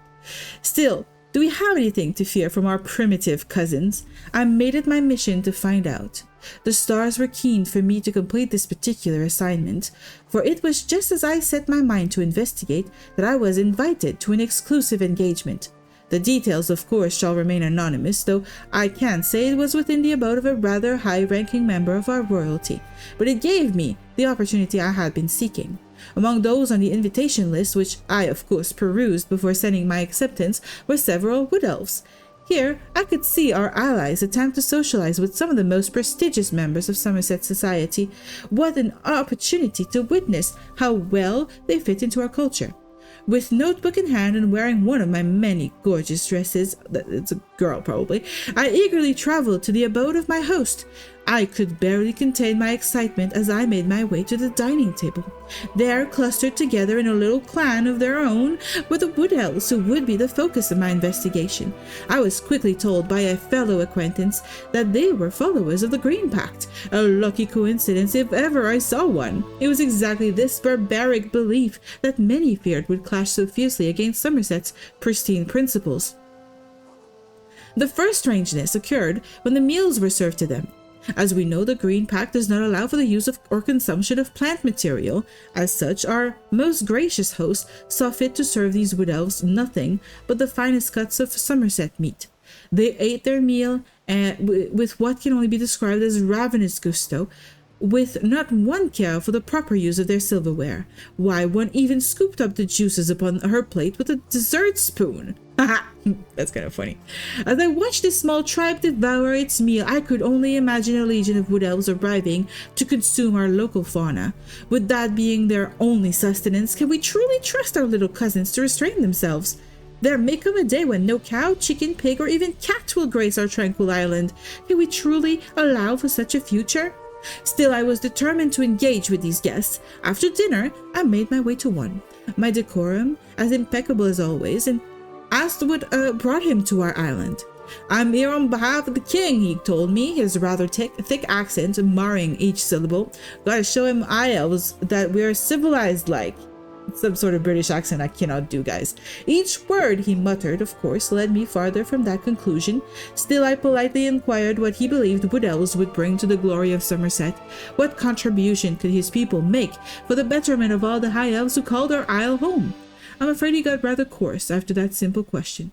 S1: Still, do we have anything to fear from our primitive cousins? I made it my mission to find out. The stars were keen for me to complete this particular assignment, for it was just as I set my mind to investigate that I was invited to an exclusive engagement. The details, of course, shall remain anonymous, though I can say it was within the abode of a rather high-ranking member of our royalty, but it gave me the opportunity I had been seeking. Among those on the invitation list, which I, of course, perused before sending my acceptance, were several Wood Elves. Here, I could see our allies attempt to socialize with some of the most prestigious members of Summerset society. What an opportunity to witness how well they fit into our culture. With notebook in hand and wearing one of my many gorgeous dresses, it's a girl probably, I eagerly traveled to the abode of my host. I could barely contain my excitement as I made my way to the dining table. There, clustered together in a little clan of their own, were the Wood Elves who would be the focus of my investigation. I was quickly told by a fellow acquaintance that they were followers of the Green Pact. A lucky coincidence if ever I saw one. It was exactly this barbaric belief that many feared would clash so fiercely against Somerset's pristine principles. The first strangeness occurred when the meals were served to them. As we know, the Green Pact does not allow for the use of or consumption of plant material. As such, our most gracious host saw fit to serve these Wood Elves nothing but the finest cuts of Somerset meat. They ate their meal with what can only be described as ravenous gusto, with not one care for the proper use of their silverware. Why, one even scooped up the juices upon her plate with a dessert spoon. Haha, that's kind of funny. As I watched this small tribe devour its meal, I could only imagine a legion of Wood Elves arriving to consume our local fauna. With that being their only sustenance, can we truly trust our little cousins to restrain themselves? There may come a day when no cow, chicken, pig, or even cat will grace our tranquil island. Can we truly allow for such a future? Still, I was determined to engage with these guests. After dinner, I made my way to one, my decorum as impeccable as always, and asked what brought him to our island. "I'm here on behalf of the king," he told me, his rather thick accent marring each syllable. Gotta show him elves that we're civilized like. Some sort of British accent I cannot do, guys. Each word he muttered, of course, led me farther from that conclusion. Still, I politely inquired what he believed Wood Elves would bring to the glory of Somerset. What contribution could his people make for the betterment of all the high elves who called our isle home? I'm afraid he got rather coarse after that simple question.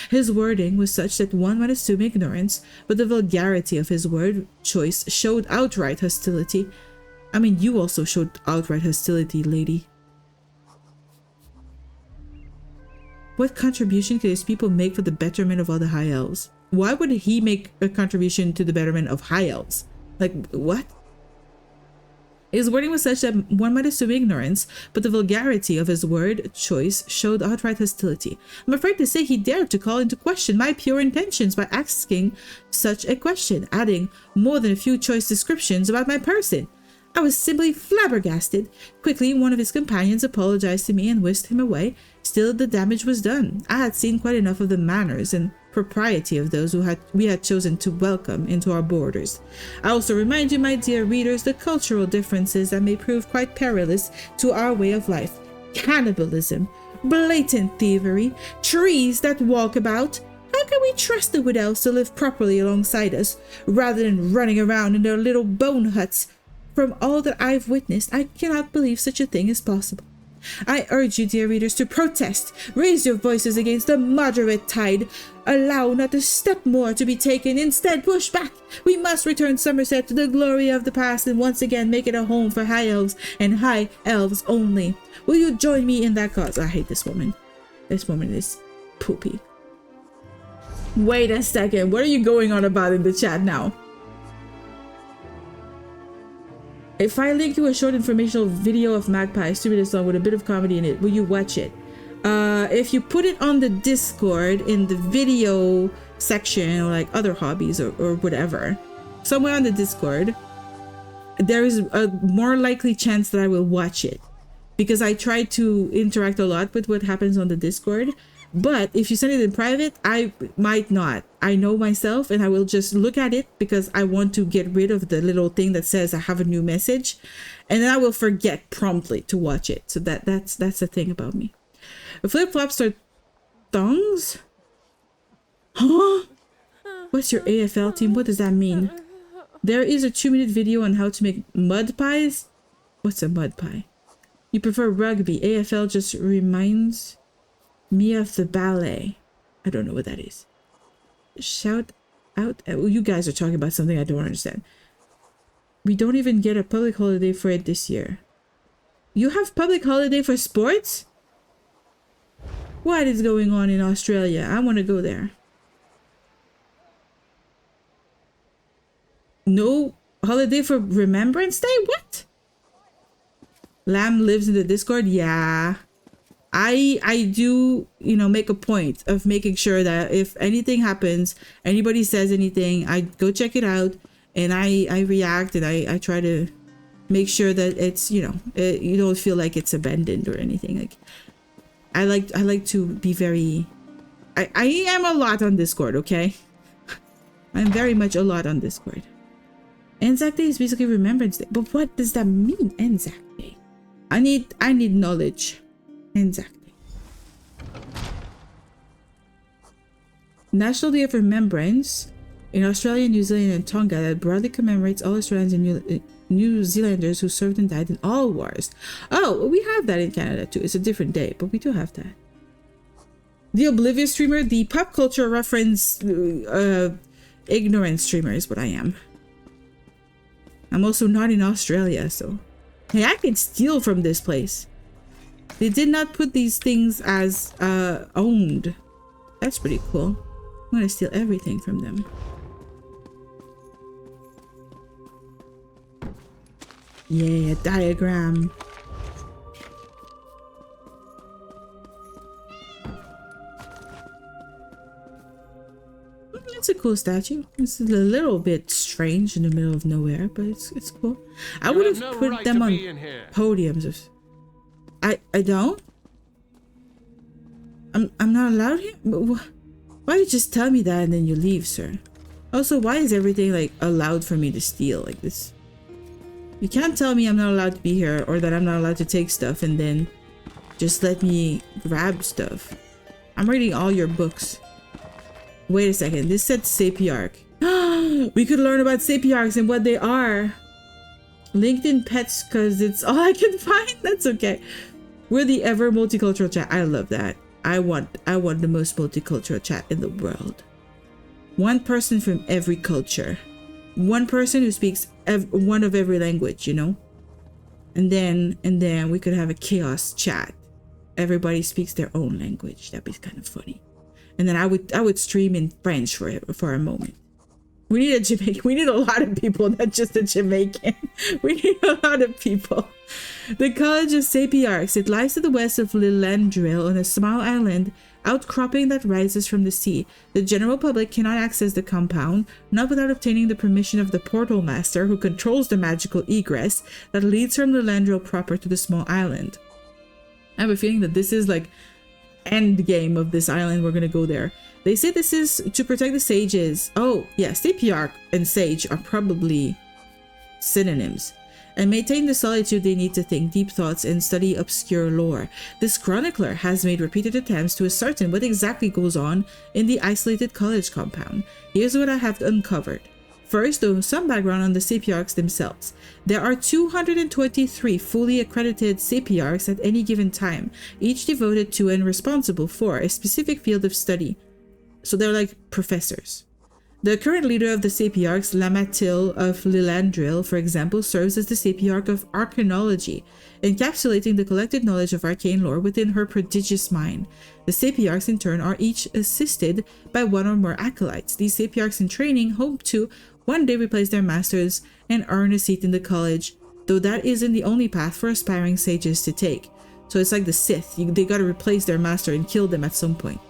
S1: His wording was such that one might assume ignorance, but the vulgarity of his word choice showed outright hostility. I mean, you also showed outright hostility, lady. What contribution could his people make for the betterment of all the high elves? Why would he make a contribution to the betterment of high elves? Like, what? His wording was such that one might assume ignorance, but the vulgarity of his word choice showed outright hostility. I'm afraid to say he dared to call into question my pure intentions by asking such a question, adding more than a few choice descriptions about my person. I was simply flabbergasted. Quickly, one of his companions apologized to me and whisked him away. Still, the damage was done. I had seen quite enough of the manners and propriety of those we had chosen to welcome into our borders. I also remind you, my dear readers, the cultural differences that may prove quite perilous to our way of life. Cannibalism, blatant thievery, trees that walk about. How can we trust the Wood Elves to live properly alongside us, rather than running around in their little bone huts? From all that I've witnessed, I cannot believe such a thing is possible. I urge you, dear readers, to protest. Raise your voices against the moderate tide. Allow not a step more to be taken. Instead, push back. We must return Somerset to the glory of the past and once again make it a home for high elves and high elves only. Will you join me in that cause? I hate this woman. This woman is poopy. Wait a second. What are you going on about in the chat now? If I link you a short informational video of magpies, 2 minutes long with a bit of comedy in it, will you watch it? If you put it on the Discord in the video section, or like other hobbies or whatever, somewhere on the Discord, there is a more likely chance that I will watch it, because I try to interact a lot with what happens on the Discord. But if you send it in private, I might not. I know myself, and I will just look at it because I want to get rid of the little thing that says I have a new message, and then I will forget promptly to watch it. So that's the thing about me. Flip-flops are thongs? Huh? What's your AFL team? What does that mean? There is a 2-minute video on how to make mud pies. What's a mud pie? You prefer rugby. AFL just reminds me of the ballet. I don't know what that is. Shout out. Oh, you guys are talking about something I don't understand. We don't even get a public holiday for it this year. You have public holiday for sports? What is going on in Australia? I want to go there. No holiday for Remembrance Day? What? Lamb lives in the Discord? Yeah. I do, you know, make a point of making sure that if anything happens, anybody says anything, I go check it out, and I react, and I try to make sure that it's, you know, you don't feel like it's abandoned or anything. Like, I like to be very, I am a lot on Discord, okay? I'm very much a lot on Discord. Anzac Day is basically Remembrance Day, but what does that mean, Anzac Day? I need knowledge. Anzac Day. National Day of Remembrance in Australia, New Zealand, and Tonga that broadly commemorates all Australians and New Zealanders who served and died in all wars. Oh, we have that in Canada too. It's a different day, but we do have that. The Oblivious streamer, the pop culture reference ignorant streamer is what I am. I'm also not in Australia, so hey, I can steal from this place. They did not put these things as owned. That's pretty cool. I'm gonna steal everything from them. Yeah, diagram. It's a cool statue. It's a little bit strange in the middle of nowhere, but it's cool. I would have put them on podiums. I don't. I'm not allowed here. Why don't you just tell me that and then you leave, sir? Also, why is everything like allowed for me to steal like this? You can't tell me I'm not allowed to be here or that I'm not allowed to take stuff and then just let me grab stuff. I'm reading all your books. Wait a second, this said Sapiarch. We could learn about Sapiarchs and what they are. LinkedIn pets, because it's all I can find. That's okay. We're the ever multicultural chat. I love that. I want the most multicultural chat in the world. One person from every culture. One person who speaks one of every language, you know? And then we could have a chaos chat. Everybody speaks their own language. That'd be kind of funny. And then I would stream in French for a moment. We need a Jamaican. We need a lot of people, not just a Jamaican. We need a lot of people. The College of Sapiarchs. It lies to the west of Lilandril on a small island outcropping that rises from the sea. The general public cannot access the compound, not without obtaining the permission of the portal master who controls the magical egress that leads from Lilandril proper to the small island. I have a feeling that this is like end game of this island. We're gonna go there. They say this is to protect the sages. Oh yeah, Sapiarch and sage are probably synonyms. And maintain the solitude they need to think deep thoughts and study obscure lore. This chronicler has made repeated attempts to ascertain what exactly goes on in the isolated college compound. Here's what I have uncovered. First, though, some background on the Sapiarchs themselves. There are 223 fully accredited Sapiarchs at any given time, each devoted to and responsible for a specific field of study. So they're like professors. The current leader of the Sapiarchs, Lamatil of Lilandril, for example, serves as the Sapiarch of Arcanology, encapsulating the collected knowledge of arcane lore within her prodigious mind. The Sapiarchs, in turn, are each assisted by one or more acolytes. These Sapiarchs in training hope to one day replace their masters and earn a seat in the college, though that isn't the only path for aspiring sages to take. So it's like the Sith. They gotta replace their master and kill them at some point.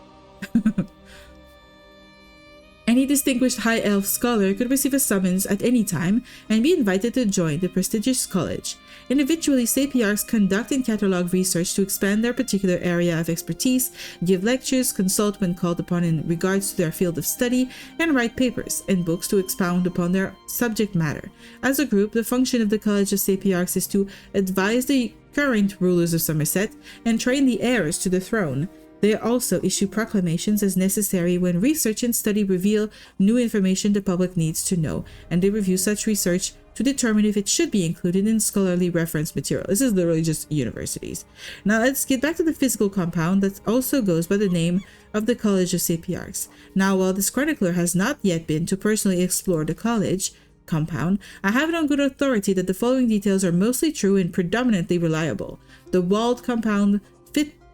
S1: Any distinguished High Elf scholar could receive a summons at any time and be invited to join the prestigious college. Individually, Sapiarchs conduct and catalog research to expand their particular area of expertise, give lectures, consult when called upon in regards to their field of study, and write papers and books to expound upon their subject matter. As a group, the function of the College of Sapiarchs is to advise the current rulers of Summerset and train the heirs to the throne. They also issue proclamations as necessary when research and study reveal new information the public needs to know, and they review such research to determine if it should be included in scholarly reference material. This is literally just universities. Now let's get back to the physical compound that also goes by the name of the College of Sapiarchs. Now, while this chronicler has not yet been to personally explore the college compound, I have it on good authority that the following details are mostly true and predominantly reliable. The walled compound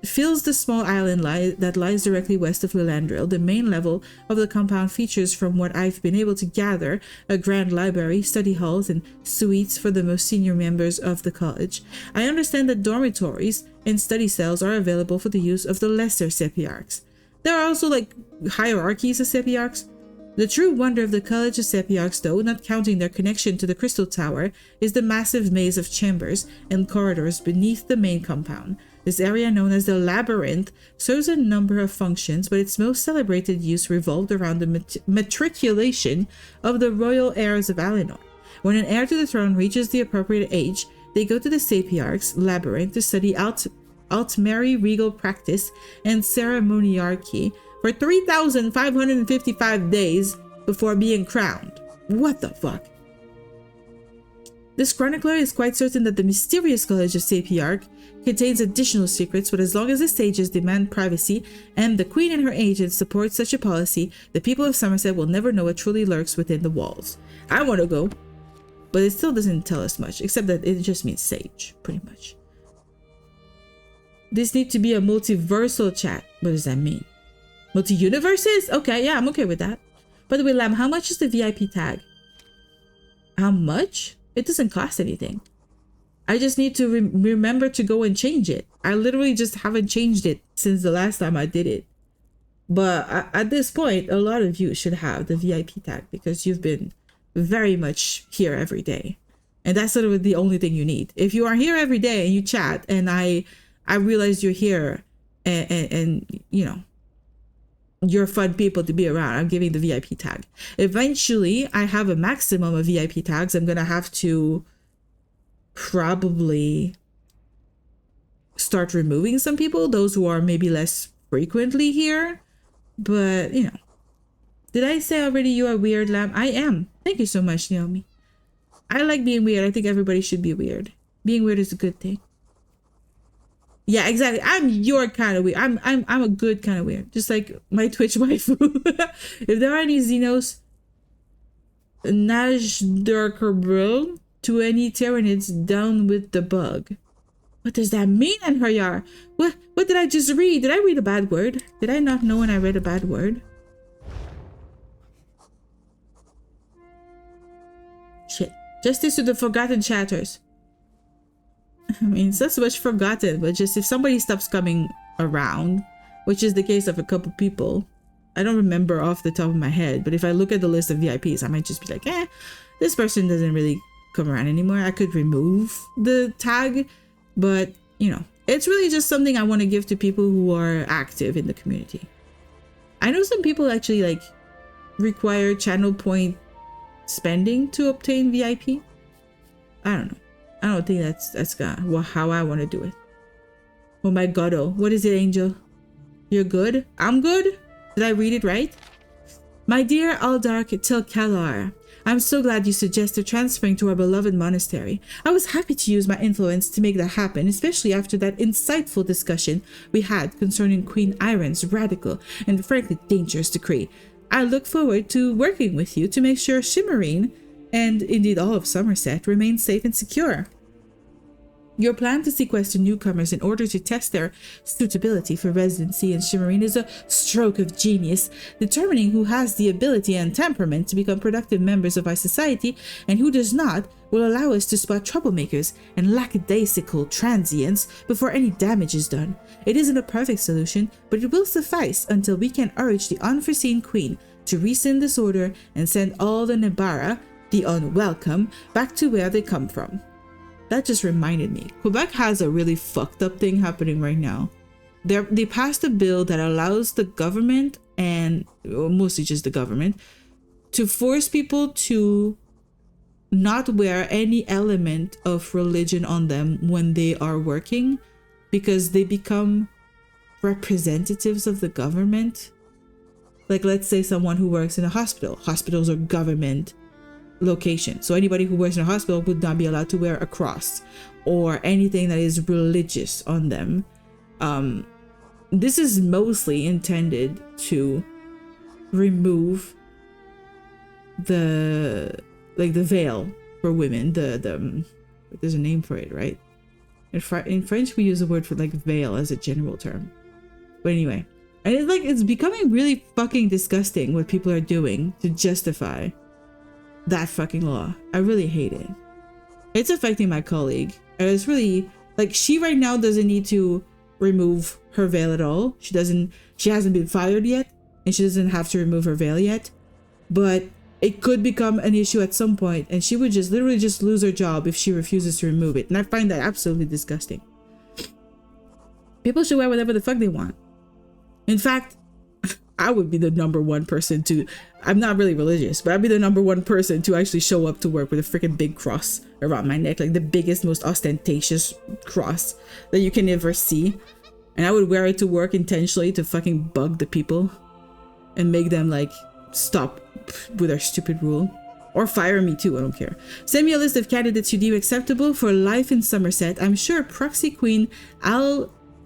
S1: fills the small island that lies directly west of Lilandril. The main level of the compound features, from what I've been able to gather, a grand library, study halls, and suites for the most senior members of the college. I understand that dormitories and study cells are available for the use of the lesser Sapiarchs. There are also like hierarchies of Sapiarchs. The true wonder of the College of Sapiarchs, though, not counting their connection to the Crystal Tower, is the massive maze of chambers and corridors beneath the main compound. This area, known as the Labyrinth, serves a number of functions, but its most celebrated use revolved around the matriculation of the royal heirs of Alinor. When an heir to the throne reaches the appropriate age, they go to the Sapiarchs' Labyrinth to study Altmeri regal practice and ceremoniarchy for 3,555 days before being crowned. What the fuck? This chronicler is quite certain that the mysterious College of Sapiarch contains additional secrets, but as long as the sages demand privacy and the Queen and her agents support such a policy, the people of Summerset will never know what truly lurks within the walls. I want to go, but it still doesn't tell us much, except that it just means sage, pretty much. This needs to be a multiversal chat. What does that mean? Multi-universes? Okay, yeah, I'm okay with that. By the way, Lam, how much is the VIP tag? How much? It doesn't cost anything. I just need to remember to go and change it. I literally just haven't changed it since the last time I did it. But at this point, a lot of you should have the VIP tag because you've been very much here every day. And that's sort of the only thing you need. If you are here every day and you chat and I realize you're here and you know, you're fun people to be around, I'm giving the VIP tag. Eventually, I have a maximum of VIP tags. I'm going to have to probably start removing some people, those who are maybe less frequently here. But, you know, did I say already you are weird, Lamb? I am. Thank you so much, Naomi. I like being weird. I think everybody should be weird. Being weird is a good thing. Yeah, exactly. I'm your kind of weird. I'm a good kind of weird. Just like my Twitch waifu. If there are any Xenos, Najdarkerbril to any Tyranids, down with the bug. What does that mean, Anharyar? What did I just read? Did I read a bad word? Did I not know when I read a bad word? Shit. Justice to the forgotten chatters. I mean, it's not so much forgotten, but just if somebody stops coming around, which is the case of a couple people, I don't remember off the top of my head, but if I look at the list of VIPs, I might just be like, this person doesn't really come around anymore. I could remove the tag, but, you know, it's really just something I want to give to people who are active in the community. I know some people actually, like, require channel point spending to obtain VIP. I don't know. I don't think that's how I want to do it. Oh my god, oh. What is it, Angel? You're good? I'm good? Did I read it right? My dear Aldark Tilkalar, I'm so glad you suggested transferring to our beloved monastery. I was happy to use my influence to make that happen, especially after that insightful discussion we had concerning Queen Iron's radical and frankly dangerous decree. I look forward to working with you to make sure Shimmerine, and indeed all of Summerset, remain safe and secure. Your plan to sequester newcomers in order to test their suitability for residency in Shimmerine is a stroke of genius. Determining who has the ability and temperament to become productive members of our society and who does not will allow us to spot troublemakers and lackadaisical transients before any damage is done. It isn't a perfect solution, but it will suffice until we can urge the unforeseen queen to rescind this order and send all the Nibara, the unwelcome, back to where they come from. That just reminded me, Quebec has a really fucked up thing happening right now. They passed a bill that allows the government, and mostly just the government, to force people to not wear any element of religion on them when they are working, because they become representatives of the government. Like, let's say someone who works in a hospital. Hospitals are government location, so anybody who works in a hospital would not be allowed to wear a cross or anything that is religious on them. This is mostly intended to remove the veil for women. There's a name for it, right? In French we use the word for like veil as a general term, but anyway, and it's becoming really fucking disgusting what people are doing to justify that fucking law. I really hate it. It's affecting my colleague, and it's really like, she right now doesn't need to remove her veil at all. She hasn't been fired yet, and she doesn't have to remove her veil yet, but it could become an issue at some point, and she would just literally just lose her job if she refuses to remove it. And I find that absolutely disgusting. People should wear whatever the fuck they want. In fact, I would be the #1 person to, I'm not really religious, but I'd be the #1 person to actually show up to work with a freaking big cross around my neck, like the biggest, most ostentatious cross that you can ever see. And I would wear it to work intentionally to fucking bug the people and make them like stop with their stupid rule, or fire me too. I don't care. Send me a list of candidates you deem acceptable for life in Summerset. I'm sure Proxy Queen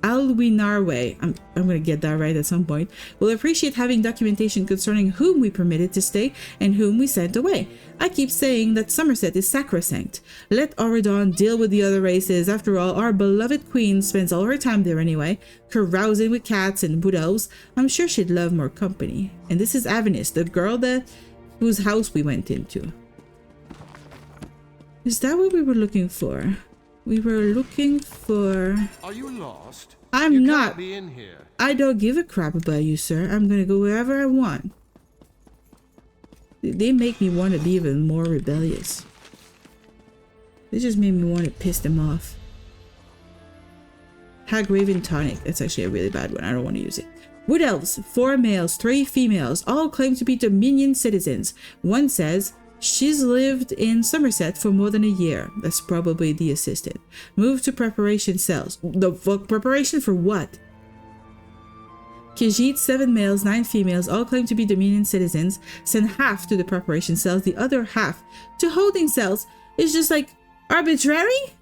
S1: Alwinarwe, I'm gonna get that right at some point, will appreciate having documentation concerning whom we permitted to stay and whom we sent away. I keep saying that Summerset is sacrosanct. Let Auradon deal with the other races. After all, our beloved queen spends all her time there anyway, carousing with cats and wood elves. I'm sure she'd love more company. And this is Avenis, the girl whose house we went into. Is that what we were looking for? We were looking for...
S3: Are you lost?
S1: I'm not.
S3: Be in here.
S1: I don't give a crap about you, sir. I'm gonna go wherever I want. They make me want to be even more rebellious. They just made me want to piss them off. Hagraven Tonic. That's actually a really bad one. I don't want to use it. Wood Elves. 4 males, 3 females. All claim to be Dominion citizens. One says... she's lived in Summerset for more than a year. That's probably the assistant. Moved to preparation cells. The fuck? Preparation for what? Khajiit, 7 males, 9 females, all claim to be Dominion citizens. Send half to the preparation cells, the other half to holding cells. It's just like arbitrary?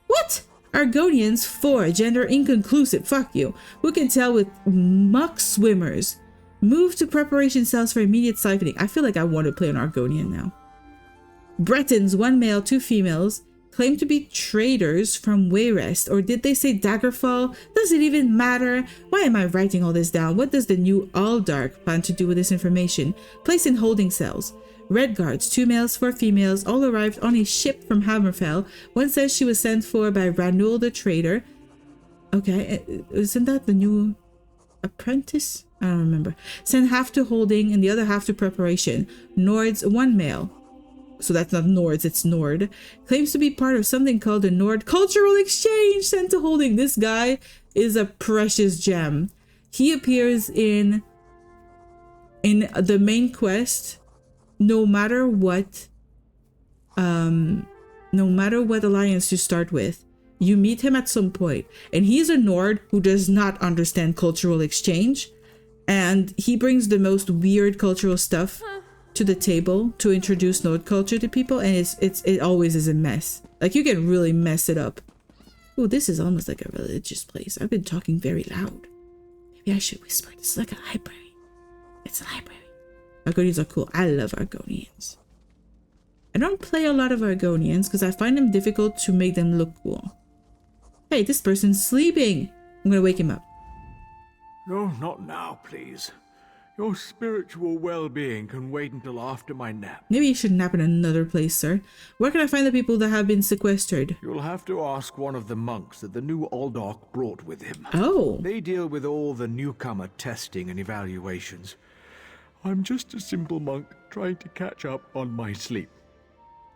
S1: What? Argonians, 4, gender inconclusive. Fuck you. Who can tell with muck swimmers? Move to preparation cells for immediate siphoning. I feel like I want to play an Argonian now. Bretons, 1 male, 2 females, claim to be traders from Wayrest. Or did they say Daggerfall? Does it even matter? Why am I writing all this down? What does the new Alldark plan to do with this information? Place in holding cells. Red Guards, 2 males, 4 females, all arrived on a ship from Hammerfell. One says she was sent for by Ranul the trader. Okay, isn't that the new apprentice? I don't remember. Send half to holding and the other half to preparation. Nords, 1 male. So that's not Nords, it's Nord. Claims to be part of something called the Nord Cultural Exchange. Sent to holding. This guy is a precious gem. He appears in the main quest no matter what alliance you start with. You meet him at some point, and he's a Nord who does not understand cultural exchange, and he brings the most weird cultural stuff to the table to introduce Nord culture to people, and it always is a mess. Like, you can really mess it up. Oh, this is almost like a religious place. I've been talking very loud. Maybe I should whisper. This is like a library. It's a library. Argonians are cool. I love Argonians. I don't play a lot of Argonians because I find them difficult to make them look cool. Hey, this person's sleeping. I'm gonna wake him up.
S11: No, not now, please. Your spiritual well-being can wait until after my nap.
S1: Maybe you should nap in another place, sir. Where can I find the people that have been sequestered?
S11: You'll have to ask one of the monks that the new Aldok brought with him.
S1: Oh.
S11: They deal with all the newcomer testing and evaluations. I'm just a simple monk trying to catch up on my sleep.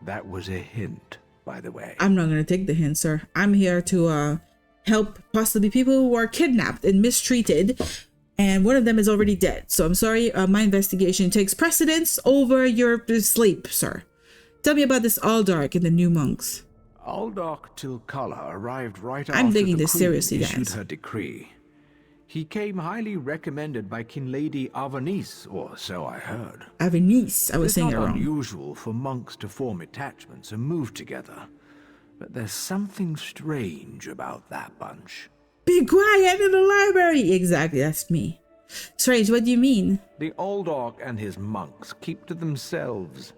S11: That was a hint, by the way.
S1: I'm not gonna take the hint, sir. I'm here to help possibly people who are kidnapped and mistreated, and one of them is already dead. So I'm sorry, my investigation takes precedence over your sleep, sir. Tell me about this Aldark and the new monks.
S11: Aldok Tilkala arrived right
S1: I'm
S11: after
S1: taking
S11: the
S1: this
S11: Queen
S1: seriously,
S11: issued
S1: guys.
S11: her decree. He came highly recommended by King Lady Avanice, or so I heard.
S1: Avanice, I was saying it
S11: It's not
S1: wrong.
S11: unusual for monks to form attachments and move together, but there's something strange about that bunch.
S1: Be quiet in the library! Exactly, that's me. Strange, what do you mean?
S11: The Aldok and his monks keep to themselves.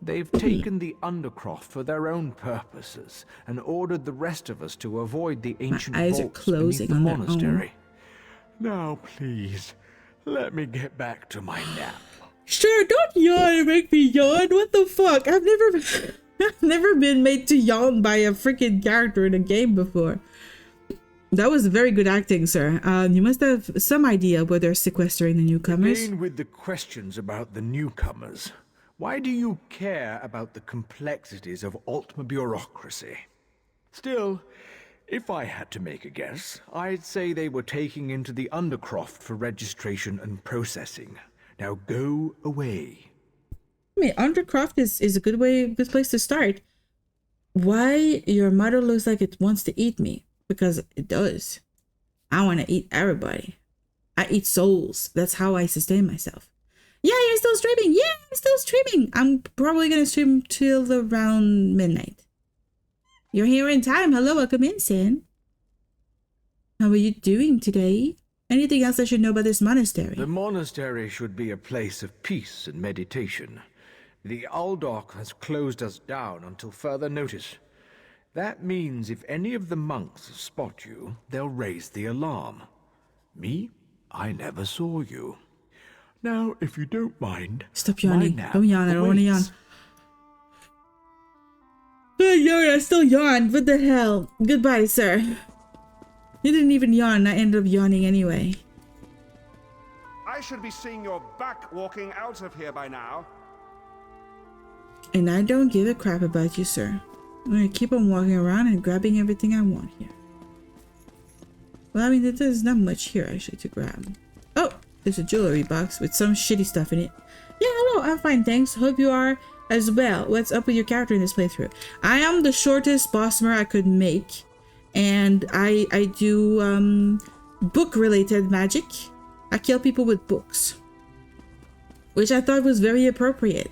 S11: They've taken the Undercroft for their own purposes and ordered the rest of us to avoid the ancient
S1: eyes are
S11: vaults
S1: closing
S11: beneath the
S1: on their
S11: monastery. Now, please, let me get back to my nap.
S1: Sure, don't yawn and make me yawn. What the fuck? I've never been made to yawn by a freaking character in a game before. That was very good acting, sir. You must have some idea where they're sequestering the newcomers.
S11: Again with the questions about the newcomers. Why do you care about the complexities of Altma bureaucracy? Still, if I had to make a guess, I'd say they were taking into the Undercroft for registration and processing. Now go away.
S1: I mean, Undercroft is a good place to start. Why your mother looks like it wants to eat me? Because it does. I want to eat everybody. I eat souls. That's how I sustain myself. Yeah, you're still streaming. Yeah, I'm still streaming. I'm probably going to stream till around midnight. You're here in time. Hello, welcome in, Sin. How are you doing today? Anything else I should know about this monastery?
S11: The monastery should be a place of peace and meditation. The Aldok has closed us down until further notice. That means if any of the monks spot you, they'll raise the alarm. Me? I never saw you. Now, if you don't mind...
S1: Stop yawning. Don't yawn. I don't want to yawn. I still yawned. What the hell? Goodbye, sir. You didn't even yawn. I ended up yawning anyway.
S17: I should be seeing your back walking out of here by now.
S1: And I don't give a crap about you, sir. I'm gonna keep on walking around and grabbing everything I want here. Well, I mean, there's not much here actually to grab. Oh, there's a jewelry box with some shitty stuff in it. Yeah, hello, I'm fine, thanks. Hope you are as well. What's up with your character in this playthrough? I am the shortest bosmer I could make, and I do book-related magic. I kill people with books, which I thought was very appropriate.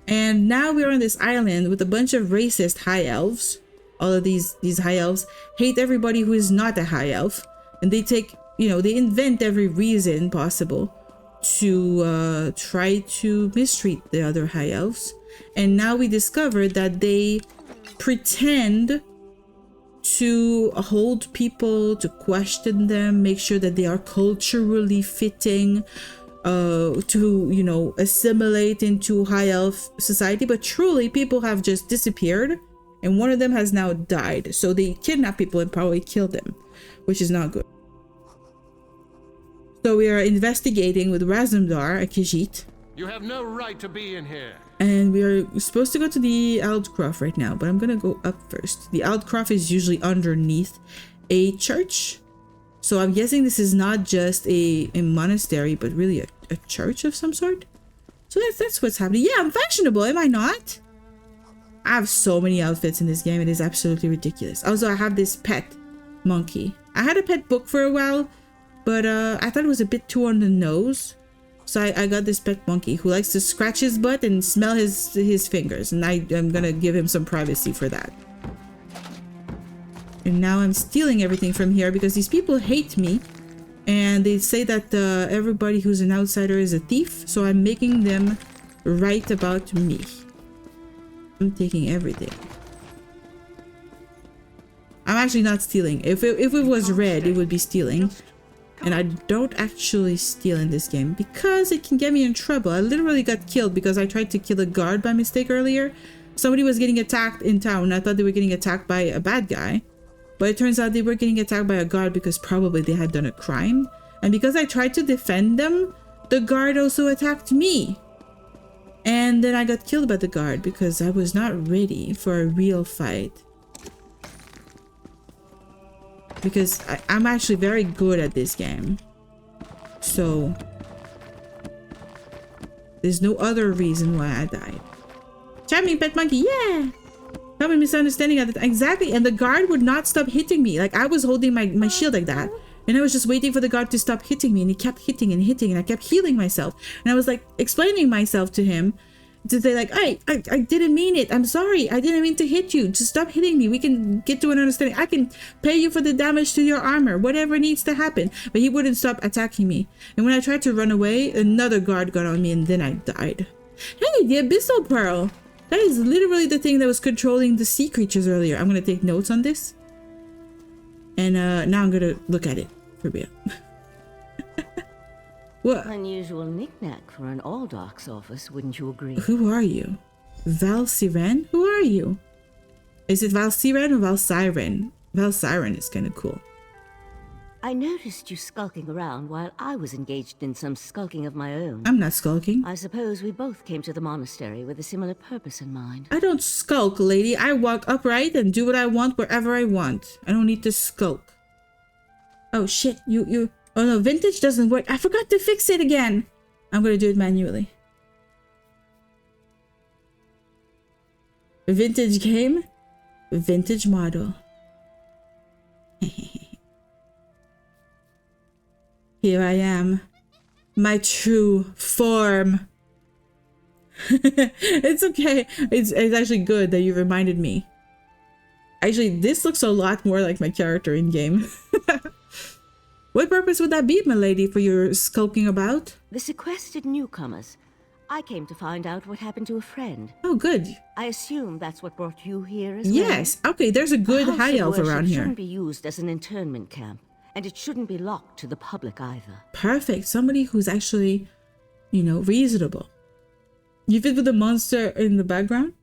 S1: And now we're on this island with a bunch of racist high elves. All of these high elves hate everybody who is not a high elf, and they take, you know, they invent every reason possible to try to mistreat the other high elves. And now we discovered that they pretend to hold people, to question them, make sure that they are culturally fitting, to, you know, assimilate into high elf society. But truly, people have just disappeared, and one of them has now died. So they kidnap people and probably kill them, which is not good. So we are investigating with Razum-dar, a Khajiit.
S14: You have no right to be in here.
S1: And we are supposed to go to the Aldcroft right now, but I'm gonna go up first. The Aldcroft is usually underneath a church. So I'm guessing this is not just a monastery, but really a church of some sort. So that's what's happening. Yeah, I'm fashionable, am I not? I have so many outfits in this game. It is absolutely ridiculous. Also, I have this pet monkey. I had a pet book for a while, but I thought it was a bit too on the nose. So I got this pet monkey who likes to scratch his butt and smell his fingers. And I'm gonna give him some privacy for that. And now I'm stealing everything from here because these people hate me. And they say that everybody who's an outsider is a thief, so I'm making them write about me. I'm taking everything. I'm actually not stealing. If it was red, it would be stealing. And I don't actually steal in this game because it can get me in trouble. I literally got killed because I tried to kill a guard by mistake earlier. Somebody was getting attacked in town. I thought they were getting attacked by a bad guy. But it turns out they were getting attacked by a guard because probably they had done a crime. And because I tried to defend them, the guard also attacked me. And then I got killed by the guard because I was not ready for a real fight. Because I'm actually very good at this game. So there's no other reason why I died. Charming pet monkey, yeah! Common misunderstanding at the time. Exactly, and the guard would not stop hitting me. Like, I was holding my shield like that. And I was just waiting for the guard to stop hitting me. And he kept hitting and hitting. And I kept healing myself. And I was like explaining myself to him. To say like, hey, I didn't mean it. I'm sorry. I didn't mean to hit you. Just stop hitting me. We can get to an understanding. I can pay you for the damage to your armor. Whatever needs to happen. But he wouldn't stop attacking me. And when I tried to run away, another guard got on me and then I died. Hey, the Abyssal Pearl. That is literally the thing that was controlling the sea creatures earlier. I'm going to take notes on this. And now I'm going to look at it for real. What?
S18: Unusual knick-knack for an Aldark's office, wouldn't you agree?
S1: Who are you? Val Siren? Who are you? Is it Val Siren or Val Siren? Val Siren is kind of cool.
S18: I noticed you skulking around while I was engaged in some skulking of my own.
S1: I'm not skulking.
S18: I suppose we both came to the monastery with a similar purpose in mind.
S1: I don't skulk, lady. I walk upright and do what I want wherever I want. I don't need to skulk. Oh shit, you... Oh no, vintage doesn't work. I forgot to fix it again. I'm gonna do it manually. Vintage game, vintage model. Here I am, my true form. It's okay. It's actually good that you reminded me. Actually, this looks a lot more like my character in game. What purpose would that be, my lady, for your skulking about?
S18: The sequestered newcomers. I came to find out what happened to a friend.
S1: Oh, good.
S18: I assume that's what brought you here as well?
S1: Yes. Okay, there's a good high elf around here.
S18: It shouldn't be used as an internment camp, and it shouldn't be locked to the public either.
S1: Perfect. Somebody who's actually, you know, reasonable. You fit with the monster in the background?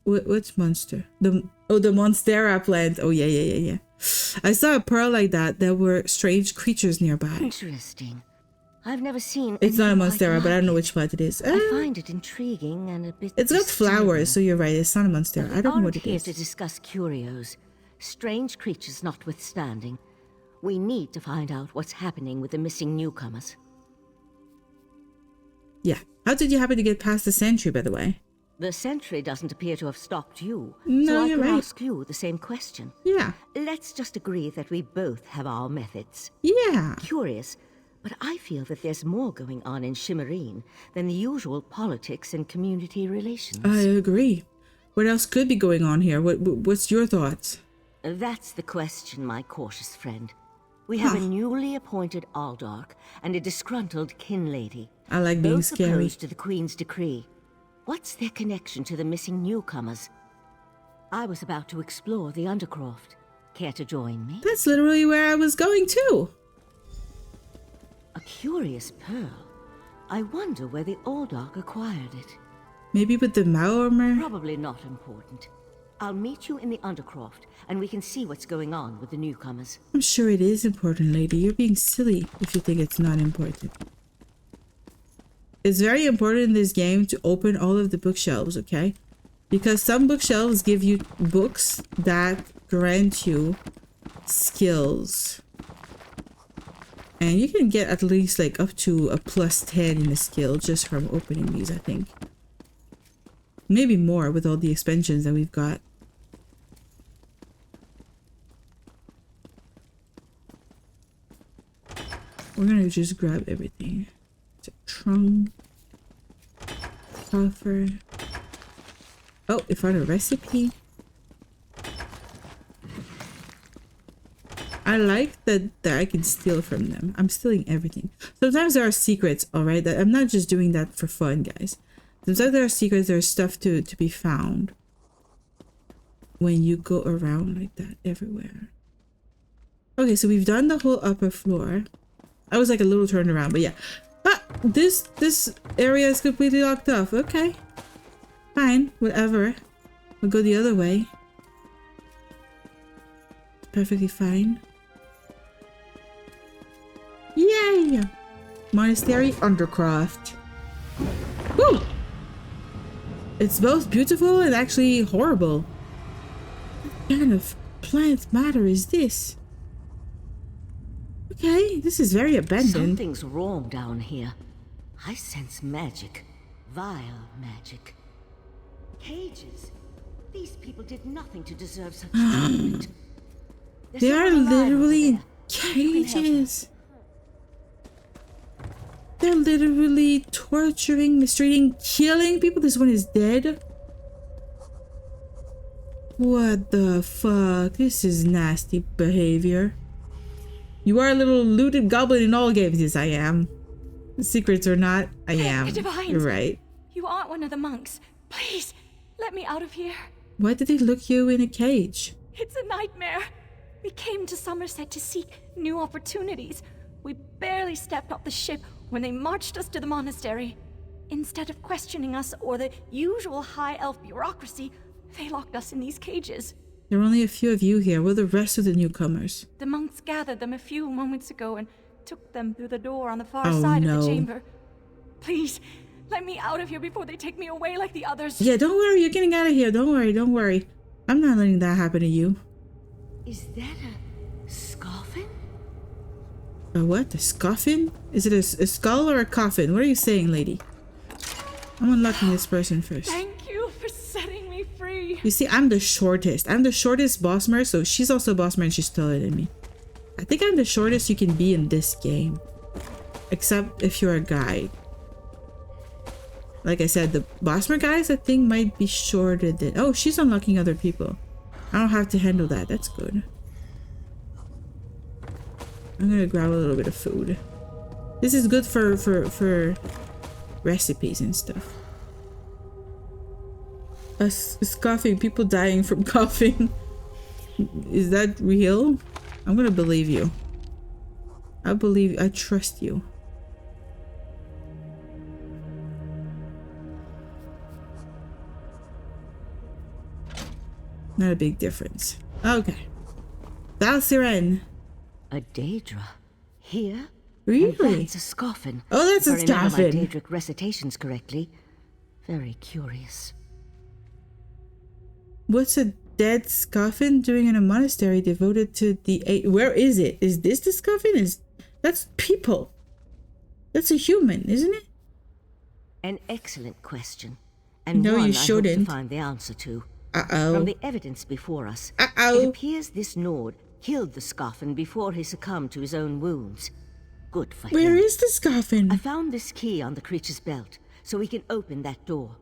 S1: Which monster? The Monstera plant. Oh, yeah. I saw a pearl like that. There were strange creatures nearby.
S18: Interesting. I've never seen.
S1: It's not a Monstera, but I don't know which plant it is.
S18: I find it intriguing and a bit.
S1: It's got flowers, so you're right. It's not a Monstera. I don't know what it is.
S18: Here to discuss curios, strange creatures notwithstanding. We need to find out what's happening with the missing newcomers.
S1: Yeah. How did you happen to get past the sentry, by the way?
S18: The sentry doesn't appear to have stopped you,
S1: no,
S18: so I
S1: you're
S18: can
S1: right.
S18: ask you the same question.
S1: Yeah.
S18: Let's just agree that we both have our methods.
S1: Yeah.
S18: Curious, but I feel that there's more going on in Shimmerine than the usual politics and community relations.
S1: I agree. What else could be going on here? What's your thoughts?
S18: That's the question, my cautious friend. We have a newly appointed Aldark and a disgruntled kin lady.
S1: I like being scary.
S18: Both opposed to the Queen's decree. What's their connection to the missing newcomers? I was about to explore the Undercroft. Care to join me?
S1: That's literally where I was going too.
S18: A curious pearl. I wonder where the Aldark acquired it.
S1: Maybe with the armor?
S18: Probably not important. I'll meet you in the Undercroft, and we can see what's going on with the newcomers.
S1: I'm sure it is important, lady. You're being silly if you think it's not important. It's very important in this game to open all of the bookshelves, okay? Because some bookshelves give you books that grant you skills. And you can get at least like up to a +10 in a skill just from opening these, I think. Maybe more with all the expansions that we've got. We're gonna just grab everything. Trunk, coffer. Oh, we found a recipe. I I like that I can steal from them. I'm stealing everything. Sometimes there are secrets, alright? That I'm not just doing that for fun, guys. Sometimes there are secrets, there's stuff to be found when you go around like that everywhere. Okay, so we've done the whole upper floor. I was like a little turned around, but yeah. Ah, this area is completely locked off. Okay. Fine, whatever. We'll go the other way. Perfectly fine. Yay! Monastery Undercroft. Woo! It's both beautiful and actually horrible. What kind of plant matter is this? Okay, this is very abandoned.
S18: Something's wrong down here. I sense magic. Vile magic. Cages. These people did nothing to deserve such treatment.
S1: They are literally in cages. They're literally torturing, mistreating, killing people. This one is dead. What the fuck? This is nasty behavior. You are a little looted goblin in all games. Yes, I am. Secrets or not, I am.
S8: Divines,
S1: You're right.
S8: You aren't one of the monks. Please, let me out of here.
S1: Why did they look you in a cage?
S8: It's a nightmare. We came to Summerset to seek new opportunities. We barely stepped off the ship when they marched us to the monastery. Instead of questioning us or the usual high elf bureaucracy, they locked us in these cages.
S1: There are only a few of you here. Where are the rest of the newcomers?
S8: The monks gathered them a few moments ago and took them through the door on the far side of the chamber. Please, let me out of here before they take me away like the others.
S1: Yeah, don't worry. You're getting out of here. Don't worry. Don't worry. I'm not letting that happen to you.
S18: Is that a scoffin?
S1: A what? A scoffin? Is it a skull or a coffin? What are you saying, lady? I'm unlocking this person first.
S8: Thank you for setting me free.
S1: You see, I'm the shortest. I'm the shortest bossmer, so she's also a bossmer and she's taller than me. I think I'm the shortest you can be in this game. Except if you're a guy. Like I said, the bossmer guys I think might be shorter than... Oh, she's unlocking other people. I don't have to handle that. That's good. I'm gonna grab a little bit of food. This is good for recipes and stuff. Us coughing, people dying from coughing. Is that real? I'm gonna believe you. I trust you. Not a big difference. Okay. Valsiren.
S18: A daedra? Here?
S1: Really?
S18: And that's a scoffin.
S1: Oh, that's a
S18: if I remember my
S1: scoffin.
S18: daedric recitations correctly. Very curious.
S1: What's a dead scoffin doing in a monastery devoted to the eight? Where is it? Is this the scoffin? That's people. That's a human, isn't it?
S18: An excellent question. And
S1: No,
S18: one
S1: you
S18: I hope
S1: shouldn't.
S18: to find the answer to.
S1: Uh-oh.
S18: From the evidence before us, it appears this Nord killed the scoffin before he succumbed to his own wounds. Good for him.
S1: Where is the scoffin?
S18: I found this key on the creature's belt, so we can open that door.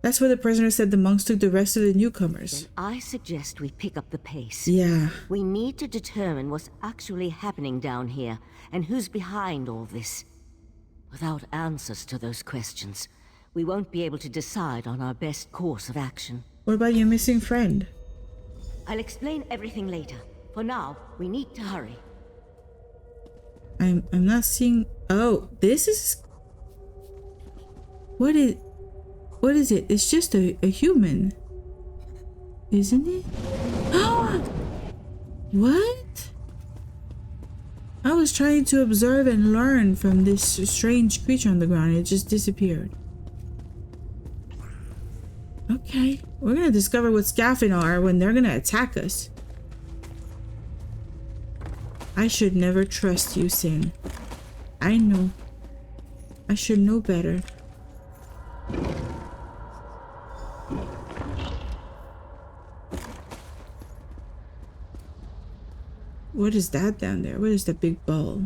S1: That's where the prisoner said the monks took the rest of the newcomers.
S18: Then I suggest we pick up the pace.
S1: Yeah.
S18: We need to determine what's actually happening down here, and who's behind all this. Without answers to those questions, we won't be able to decide on our best course of action.
S1: What about your missing friend?
S18: I'll explain everything later. For now, we need to hurry.
S1: I'm not seeing... Oh, this is... What is it? It's just a human. Isn't it? What? I was trying to observe and learn from this strange creature on the ground and it just disappeared. Okay, we're gonna discover what scoffin are when they're gonna attack us. I should never trust you, Sin. I know. I should know better. What is that down there? What is the big ball?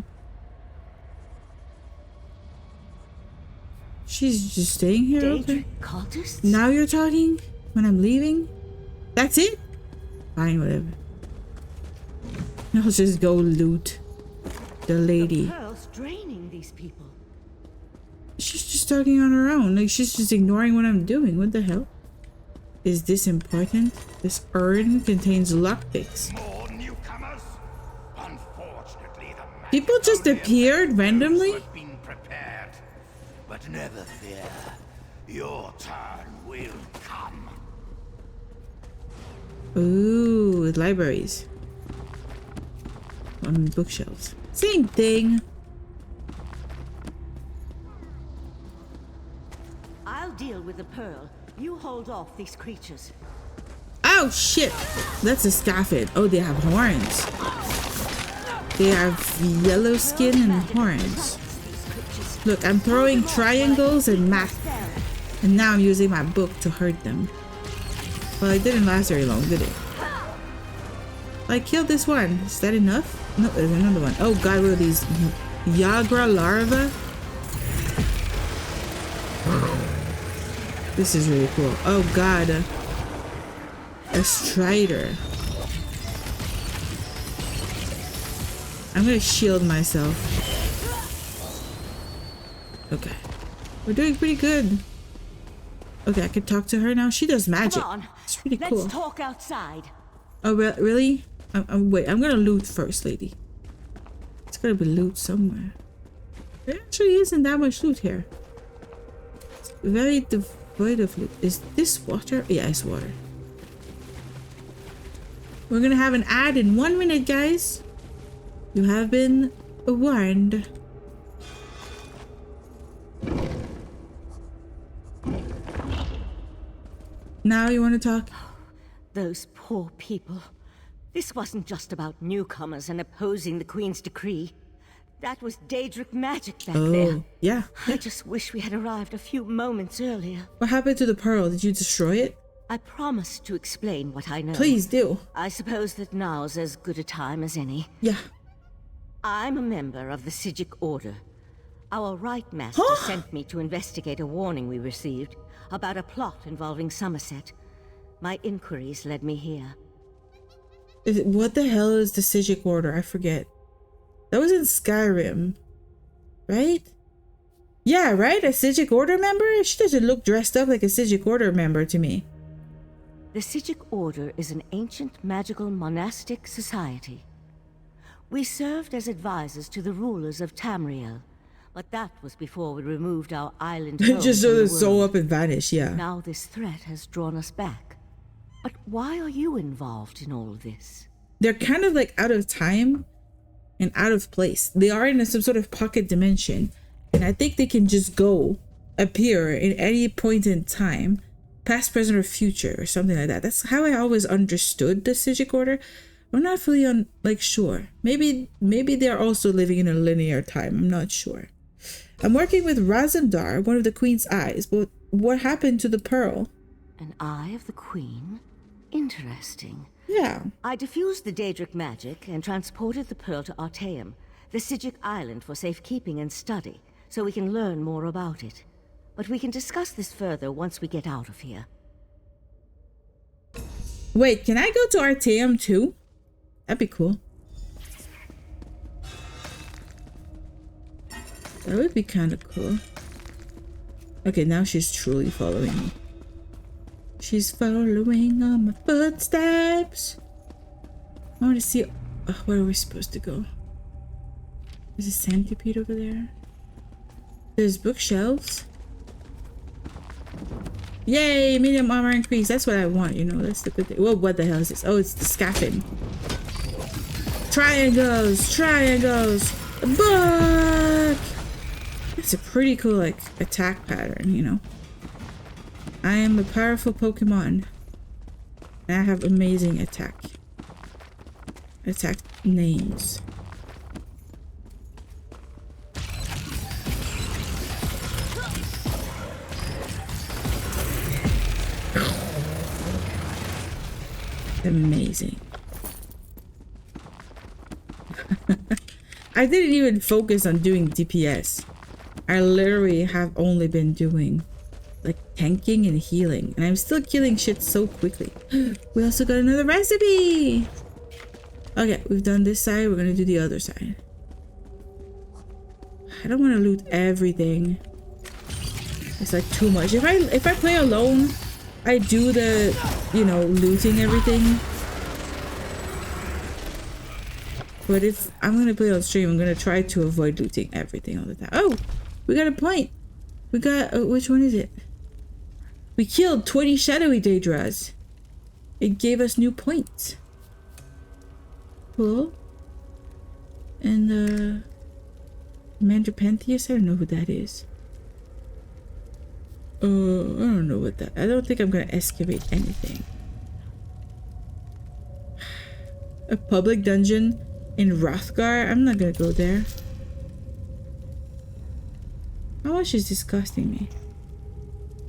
S1: She's just staying here, okay?
S18: Cultists?
S1: Now you're talking? When I'm leaving? That's it? Fine, whatever. I'll just go loot the lady.
S18: The pearl's draining these people.
S1: She's just talking on her own. Like, she's just ignoring what I'm doing. What the hell? Is this important? This urn contains lockpicks.
S14: More newcomers? Unfortunately, the
S1: People just appeared randomly?
S14: been prepared. But never fear. Your turn will come.
S1: Ooh, libraries. On bookshelves. Same thing.
S18: I'll deal with the pearl. You hold off these creatures.
S1: Oh shit! That's a scaphid. Oh, they have horns. They have yellow skin and horns. Look, I'm throwing triangles and math. And now I'm using my book to hurt them. Well, it didn't last very long, did it? I killed this one. Is that enough? No, there's another one. Oh god, what are these? Yagra larvae? This is really cool. Oh god. A strider. I'm gonna shield myself. Okay. We're doing pretty good. Okay, I can talk to her now. She does magic.
S18: Come on.
S1: It's pretty cool.
S18: Let's talk outside.
S1: Oh, really? Wait, I'm gonna loot first, lady. It's gotta be loot somewhere. There actually isn't that much loot here. It's very devoid of loot. Is this water? Yeah, it's water. We're gonna have an ad in 1 minute, guys. You have been warned. Now you want to talk?
S18: Those poor people. This wasn't just about newcomers and opposing the Queen's decree. That was daedric magic back there.
S1: Yeah.
S18: I just wish we had arrived a few moments earlier.
S1: What happened to the pearl? Did you destroy it?
S18: I promised to explain what I know.
S1: Please do.
S18: I suppose that now's as good a time as any.
S1: Yeah.
S18: I'm a member of the Psijic Order. Our Rite Master sent me to investigate a warning we received about a plot involving Summerset. My inquiries led me here.
S1: What the hell is the Psijic Order? I forget. That was in Skyrim, right? Yeah, right? A Psijic Order member? She doesn't look dressed up like a Psijic Order member to me.
S18: The Psijic Order is an ancient magical monastic society. We served as advisors to the rulers of Tamriel, but that was before we removed our island home
S1: Just
S18: from
S1: so
S18: the
S1: the soul up and vanish, yeah.
S18: Now this threat has drawn us back. But why are you involved in all of this?
S1: They're kind of like out of time and out of place. They are in some sort of pocket dimension, and I think they can just appear in any point in time, past, present, or future, or something like that. That's how I always understood the Psijic Order. I'm not fully sure. Maybe they're also living in a linear time. I'm not sure. I'm working with Razum-dar, one of the Queen's eyes, but what happened to the pearl?
S18: An eye of the Queen? Interesting.
S1: Yeah.
S18: I diffused the daedric magic and transported the pearl to Artaeum, the Psijic island, for safekeeping and study, so we can learn more about it. But we can discuss this further once we get out of here.
S1: Wait, can I go to Artaeum too? That'd be cool. That would be kind of cool. Okay, now she's truly following me. She's following on my footsteps. I want to see... where are we supposed to go? There's a centipede over there. There's bookshelves. Yay! Medium armor increase. That's what I want, you know. That's the good thing. Whoa, what the hell is this? Oh, it's the scaffin. Triangles! Triangles! A book! That's a pretty cool, like, attack pattern, you know. I am a powerful Pokemon. And I have amazing attack names. Amazing. I didn't even focus on doing DPS. I literally have only been doing like tanking and healing, and I'm still killing shit so quickly. We also got another recipe. Okay, we've done this side. We're gonna do the other side. I don't want to loot everything. It's like too much. If I play alone, I do the, you know, looting everything. But if I'm gonna play on stream, I'm gonna try to avoid looting everything all the time. Oh, we got a point. We got which one is it? We killed 20 shadowy daedras. It gave us new points. Cool. And Mandripentheus, I don't know who that is. I don't know what that. I don't think I'm gonna excavate anything. A public dungeon in Hrothgar? I'm not gonna go there. How much is this costing me?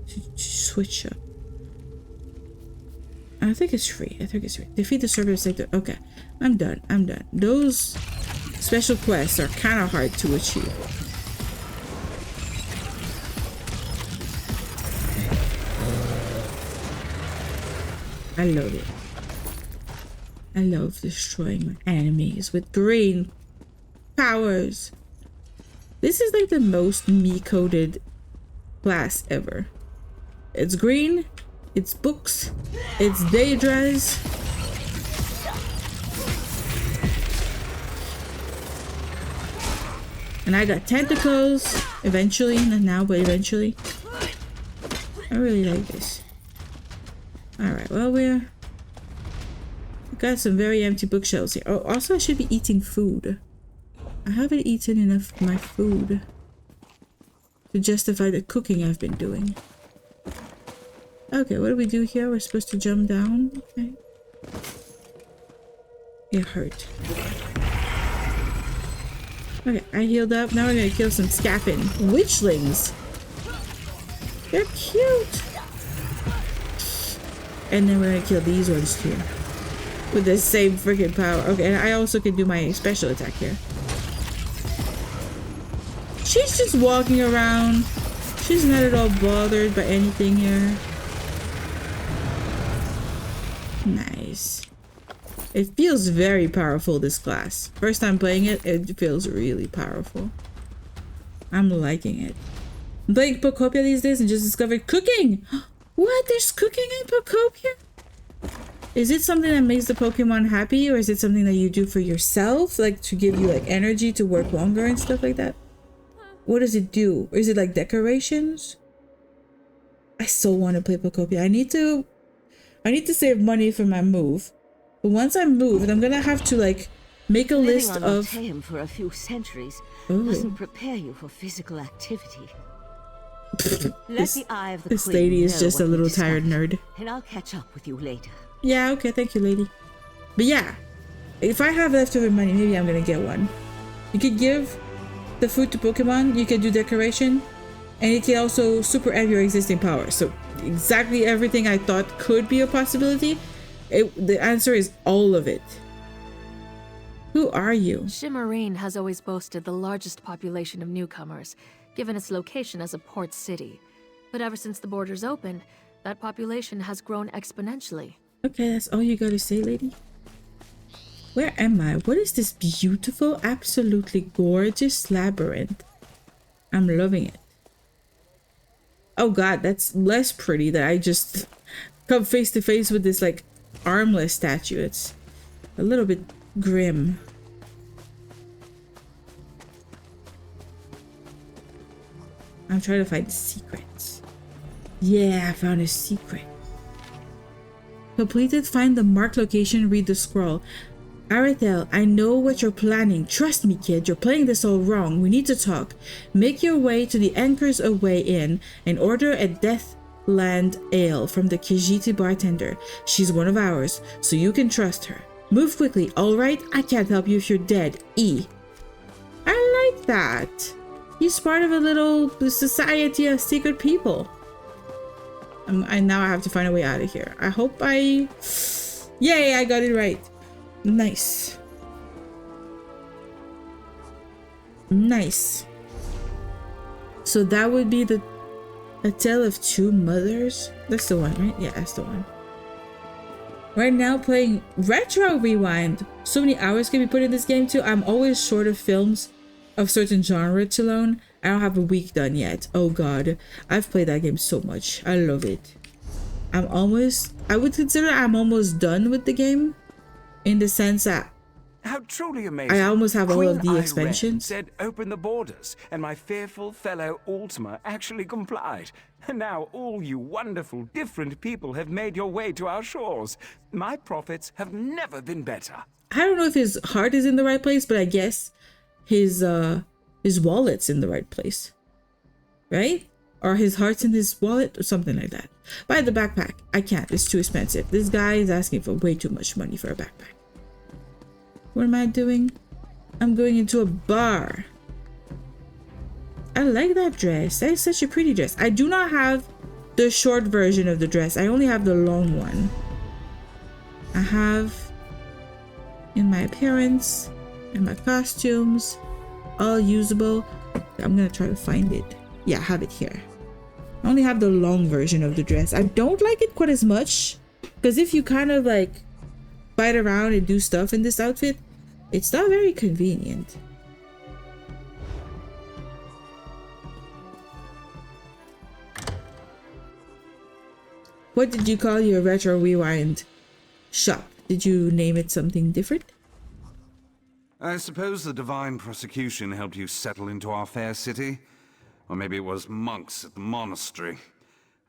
S1: To switch up. I think it's free. I think it's free. Defeat the serpent sector. Okay, I'm done. I'm done. Those special quests are kind of hard to achieve. I love it. I love destroying my enemies with green powers. This is like the most me-coded class ever. It's green, it's books, it's daedras. And I got tentacles eventually, not now, but eventually. I really like this. Alright, well, we've got some very empty bookshelves here. Oh, also I should be eating food. I haven't eaten enough of my food to justify the cooking I've been doing. Okay, what do we do here? We're supposed to jump down. Okay. It hurt. Okay, I healed up. Now we're gonna kill some scapping witchlings. They're cute. And then we're gonna kill these ones too. With the same freaking power. Okay, and I also can do my special attack here. She's just walking around. She's not at all bothered by anything here. Nice. It feels very powerful, this class. First time playing it, it feels really powerful. I'm liking it. I'm playing Pocopia these days and just discovered cooking! What? There's cooking in Pocopia? Is it something that makes the Pokemon happy, or is it something that you do for yourself? Like to give you like energy to work longer and stuff like that? What does it do? Or is it like decorations? I so want to play Pocopia. I need to save money for my move. But once I'm moved, I'm gonna have to like make a list of.
S18: Living on for a few centuries doesn't prepare you for physical activity. Let the eye of the
S1: this
S18: queen
S1: lady is
S18: know
S1: just a
S18: what
S1: little
S18: we
S1: tired nerd.
S18: And I'll catch up with you later.
S1: Yeah, okay, thank you, lady. But yeah, if I have leftover money, maybe I'm gonna get one. You could give the food to Pokemon, you can do decoration, and it can also super add your existing power. So exactly everything I thought could be a possibility, the answer is all of it. Who are you?
S19: Shimmerine has always boasted the largest population of newcomers, given its location as a port city. But ever since the borders opened, that population has grown exponentially.
S1: Okay, that's all you gotta say, lady? Where am I? What is this beautiful, absolutely gorgeous labyrinth? I'm loving it. Oh god, that's less pretty that I just come face to face with this like armless statue. It's a little bit grim. I'm trying to find secrets. Yeah, I found a secret. Completed, find the marked location, read the scroll. Arathel, I know what you're planning. Trust me, kid, you're playing this all wrong. We need to talk. Make your way to the Anchors Away Inn and order a Deathland Ale from the Khajiit bartender. She's one of ours, so you can trust her. Move quickly, alright? I can't help you if you're dead. E. I like that. He's part of a little society of secret people. And now I have to find a way out of here. I hope I... Yay, I got it right. Nice. Nice. So that would be A Tale of Two Mothers? That's the one, right? Yeah, that's the one. Right now playing Retro Rewind. So many hours can be put in this game too. I'm always short of films of certain genre to loan. I don't have a week done yet. Oh god. I've played that game so much. I love it. I would consider I'm almost done with the game. In the sense that
S10: how truly amazing.
S1: I almost have all of the
S10: Queen
S1: expansions.
S10: Said open the borders, and my fearful fellow Ultima actually complied. And now all you wonderful, different people have made your way to our shores. My profits have never been better.
S1: I don't know if his heart is in the right place, but I guess his wallet's in the right place. Right? Or his heart's in his wallet or something like that. Buy the backpack. I can't. It's too expensive. This guy is asking for way too much money for a backpack. What am I doing? I'm going into a bar. I like that dress. That is such a pretty dress. I do not have the short version of the dress. I only have the long one. I have in my appearance and my costumes all usable. I'm gonna try to find it. Yeah, I have it here. I only have the long version of the dress. I don't like it quite as much because if you kind of like bite around and do stuff in this outfit, it's not very convenient. What did you call your Retro Rewind shop? Did you name it something different?
S20: I suppose the divine prosecution helped you settle into our fair city? Or maybe it was monks at the monastery.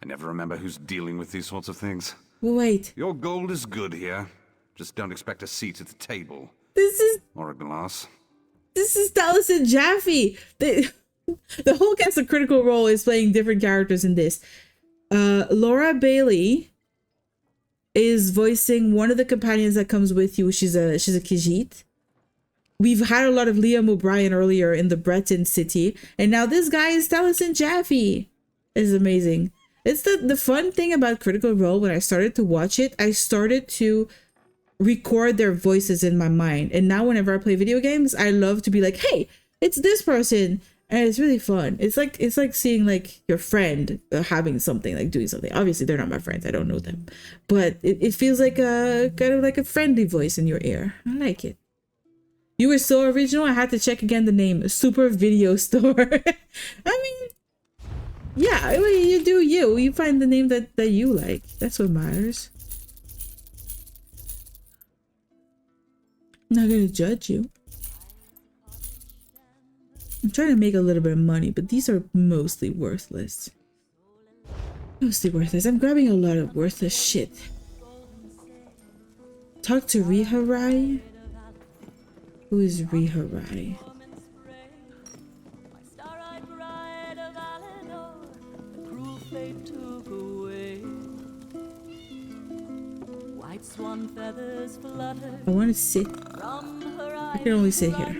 S20: I never remember who's dealing with these sorts of things.
S1: Wait.
S20: Your gold is good here. Just don't expect a seat at the table. Or a glass.
S1: This is Taliesin Jaffe. The whole cast of Critical Role is playing different characters in this. Laura Bailey is voicing one of the companions that comes with you. She's a Khajiit. We've had a lot of Liam O'Brien earlier in the Breton city, and now this guy is Taliesin Jaffe. It's amazing. It's the fun thing about Critical Role. When I started to watch it, I started to record their voices in my mind, and now whenever I play video games, I love to be like, hey, it's this person, and it's really fun. It's like seeing like your friend having something, like doing something. Obviously they're not my friends, I don't know them, but it feels like a kind of like a friendly voice in your ear. I like it. You were so original, I had to check again the name. Super Video Store. I mean, yeah, you do you. You find the name that you like. That's what matters. I'm not gonna judge you. I'm trying to make a little bit of money, but these are mostly worthless. Mostly worthless. I'm grabbing a lot of worthless shit. Talk to Riharai. Who is Riharai? I want to sit. I can only sit here.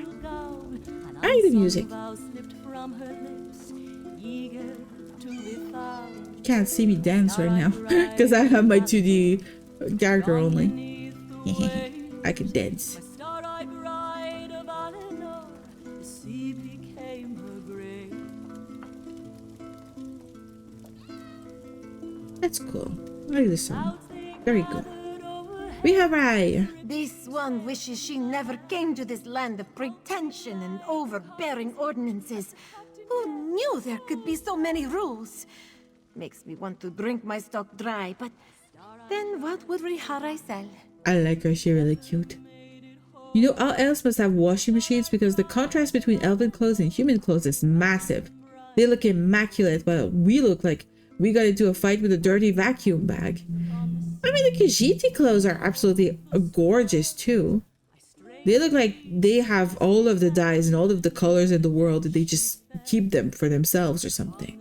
S1: I like the music. You can't see me dance right now because I have my 2D character only. I can dance. That's cool. I like this song. Very good. Riharai.
S2: This one wishes she never came to this land of pretension and overbearing ordinances. Who knew there could be so many rules? Makes me want to drink my stock dry, but then what would Riharai sell?
S1: I like her. She's really cute. You know, all elves must have washing machines because the contrast between elven clothes and human clothes is massive. They look immaculate, but we look like we got into a fight with a dirty vacuum bag. I mean, the Khajiit clothes are absolutely gorgeous too. They look like they have all of the dyes and all of the colors in the world, and they just keep them for themselves or something.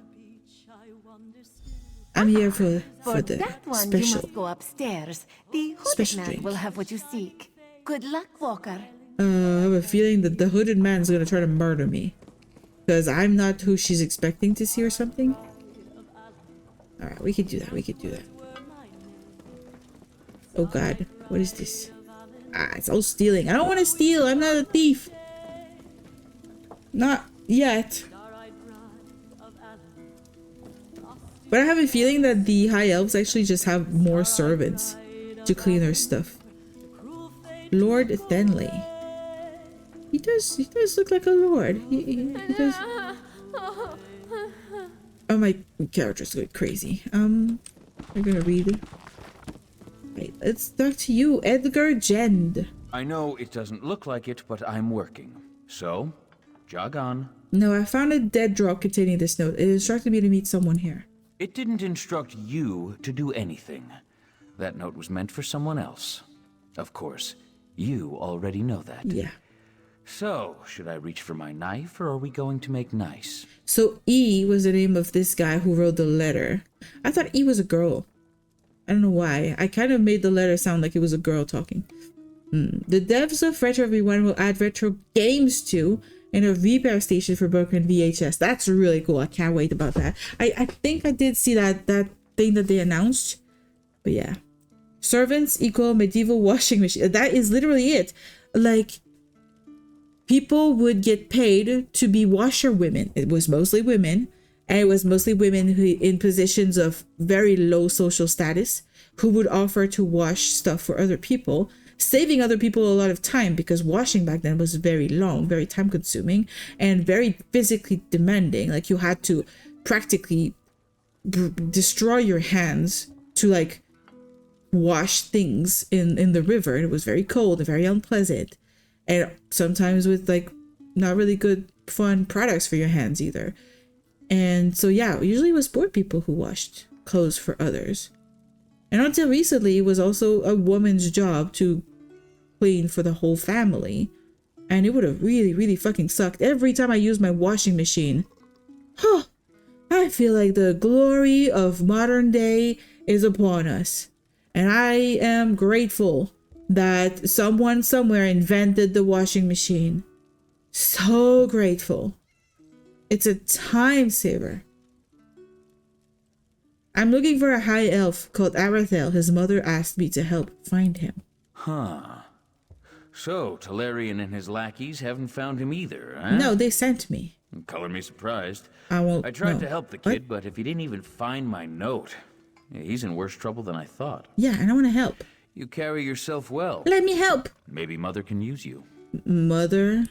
S1: I'm here for the
S2: that one,
S1: special.
S2: you must go upstairs. The hooded man will have what you seek. Good luck, Walker.
S1: I have a feeling that the hooded man's gonna try to murder me. Because I'm not who she's expecting to see or something. Alright, we could do that, we could do that. Oh god, what is this? Ah, it's all stealing. I don't want to steal, I'm not a thief. Not yet. But I have a feeling that the high elves actually just have more servants. to clean her stuff. Lord Thenley. He does look like a lord. He does. Oh, my character's going crazy. We're gonna read. Right, let's talk to you, Edgar Gend.
S21: I know it doesn't look like it, but I'm working. So, jog on.
S1: No, I found a daedra containing this note. It instructed me to meet someone here.
S21: It didn't instruct you to do anything. That note was meant for someone else. Of course, you already know that.
S1: Yeah.
S21: So, should I reach for my knife, or are we going to make nice?
S1: So E was the name of this guy who wrote the letter. I thought E was a girl. I don't know why. I kind of made the letter sound like it was a girl talking. The devs of Retro V1 will add retro games to and a repair station for broken VHS. That's really cool. I can't wait about that. I think I did see that thing that they announced. But yeah. Servants equal medieval washing machine. That is literally it. Like, people would get paid to be washerwomen. It was mostly women. And it was mostly women who in positions of very low social status who would offer to wash stuff for other people, saving other people a lot of time because washing back then was very long, very time consuming, and very physically demanding. Like, you had to practically destroy your hands to like wash things in the river. And it was very cold and very unpleasant. And sometimes with like not really good fun products for your hands either. And so yeah, usually it was poor people who washed clothes for others. And until recently, it was also a woman's job to clean for the whole family. And it would have really, really fucking sucked. Every time I use my washing machine, I feel like the glory of modern day is upon us. And I am grateful that someone somewhere invented the washing machine. So grateful. It's a time saver. I'm looking for a high elf called Arathel. His mother asked me to help find him.
S21: Huh. So, Talarian and his lackeys haven't found him either, huh?
S1: No, they sent me.
S21: Color me surprised.
S1: I
S21: tried to help the kid, but if he didn't even find my note, he's in worse trouble than I thought.
S1: Yeah, and I want to help.
S21: You carry yourself well.
S1: Let me help.
S21: Maybe Mother can use you.
S1: Mother?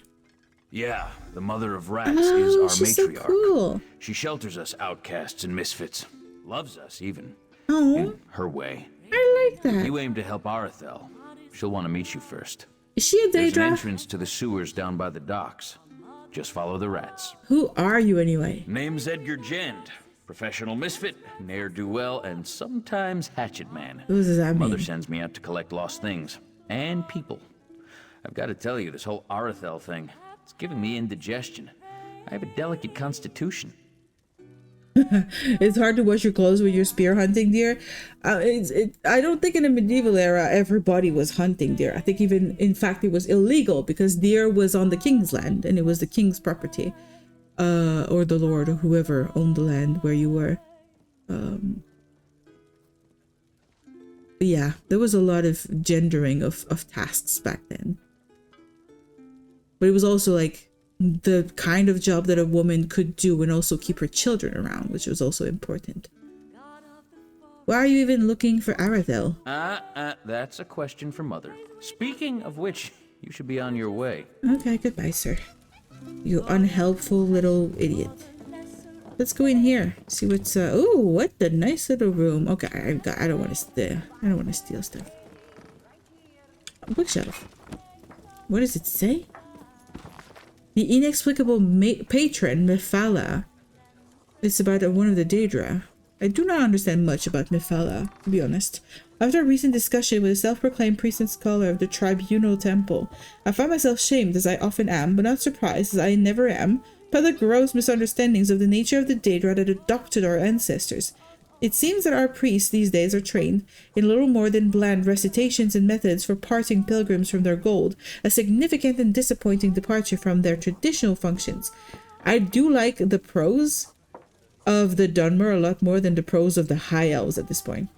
S21: Yeah, the Mother of Rats is our
S1: she's
S21: matriarch.
S1: So cool.
S21: She shelters us outcasts and misfits. Loves us, even.
S1: Oh.
S21: In her way.
S1: I like that.
S21: You aim to help Arathel. She'll want to meet you first.
S1: Is she a
S21: There's an
S1: daedra?
S21: entrance to the sewers down by the docks. Just follow the rats.
S1: Who are you anyway?
S21: Name's Edgar Gend. Professional misfit, ne'er-do-well, and sometimes hatchet man.
S1: What does that mean?
S21: Mother sends me out to collect lost things. And people. I've got to tell you, this whole Arathel thing, it's giving me indigestion. I have a delicate constitution.
S1: It's hard to wash your clothes when you're spear hunting deer. I don't think in the medieval era everybody was hunting deer. I think even, in fact, it was illegal because deer was on the king's land and it was the king's property. Or the lord or whoever owned the land where you were. Yeah, there was a lot of gendering of tasks back then. But it was also like the kind of job that a woman could do and also keep her children around, which was also important. Why are you even looking for Arathel?
S21: That's a question for Mother. Speaking of which, you should be on your way.
S1: Okay, goodbye, sir. You unhelpful little idiot. Let's go in here. See what's oh, what a nice little room. Okay, I don't want to steal stuff. Bookshelf. What does it say? The inexplicable patron Mephala. It's about one of the daedra. I do not understand much about Mephala, to be honest. After a recent discussion with a self-proclaimed priest and scholar of the tribunal temple, I find myself shamed, as I often am, but not surprised, as I never am, by the gross misunderstandings of the nature of the daedra that adopted our ancestors. It seems that our priests these days are trained in little more than bland recitations and methods for parting pilgrims from their gold, a significant and disappointing departure from their traditional functions. I do like the prose of the Dunmer a lot more than the prose of the High Elves at this point.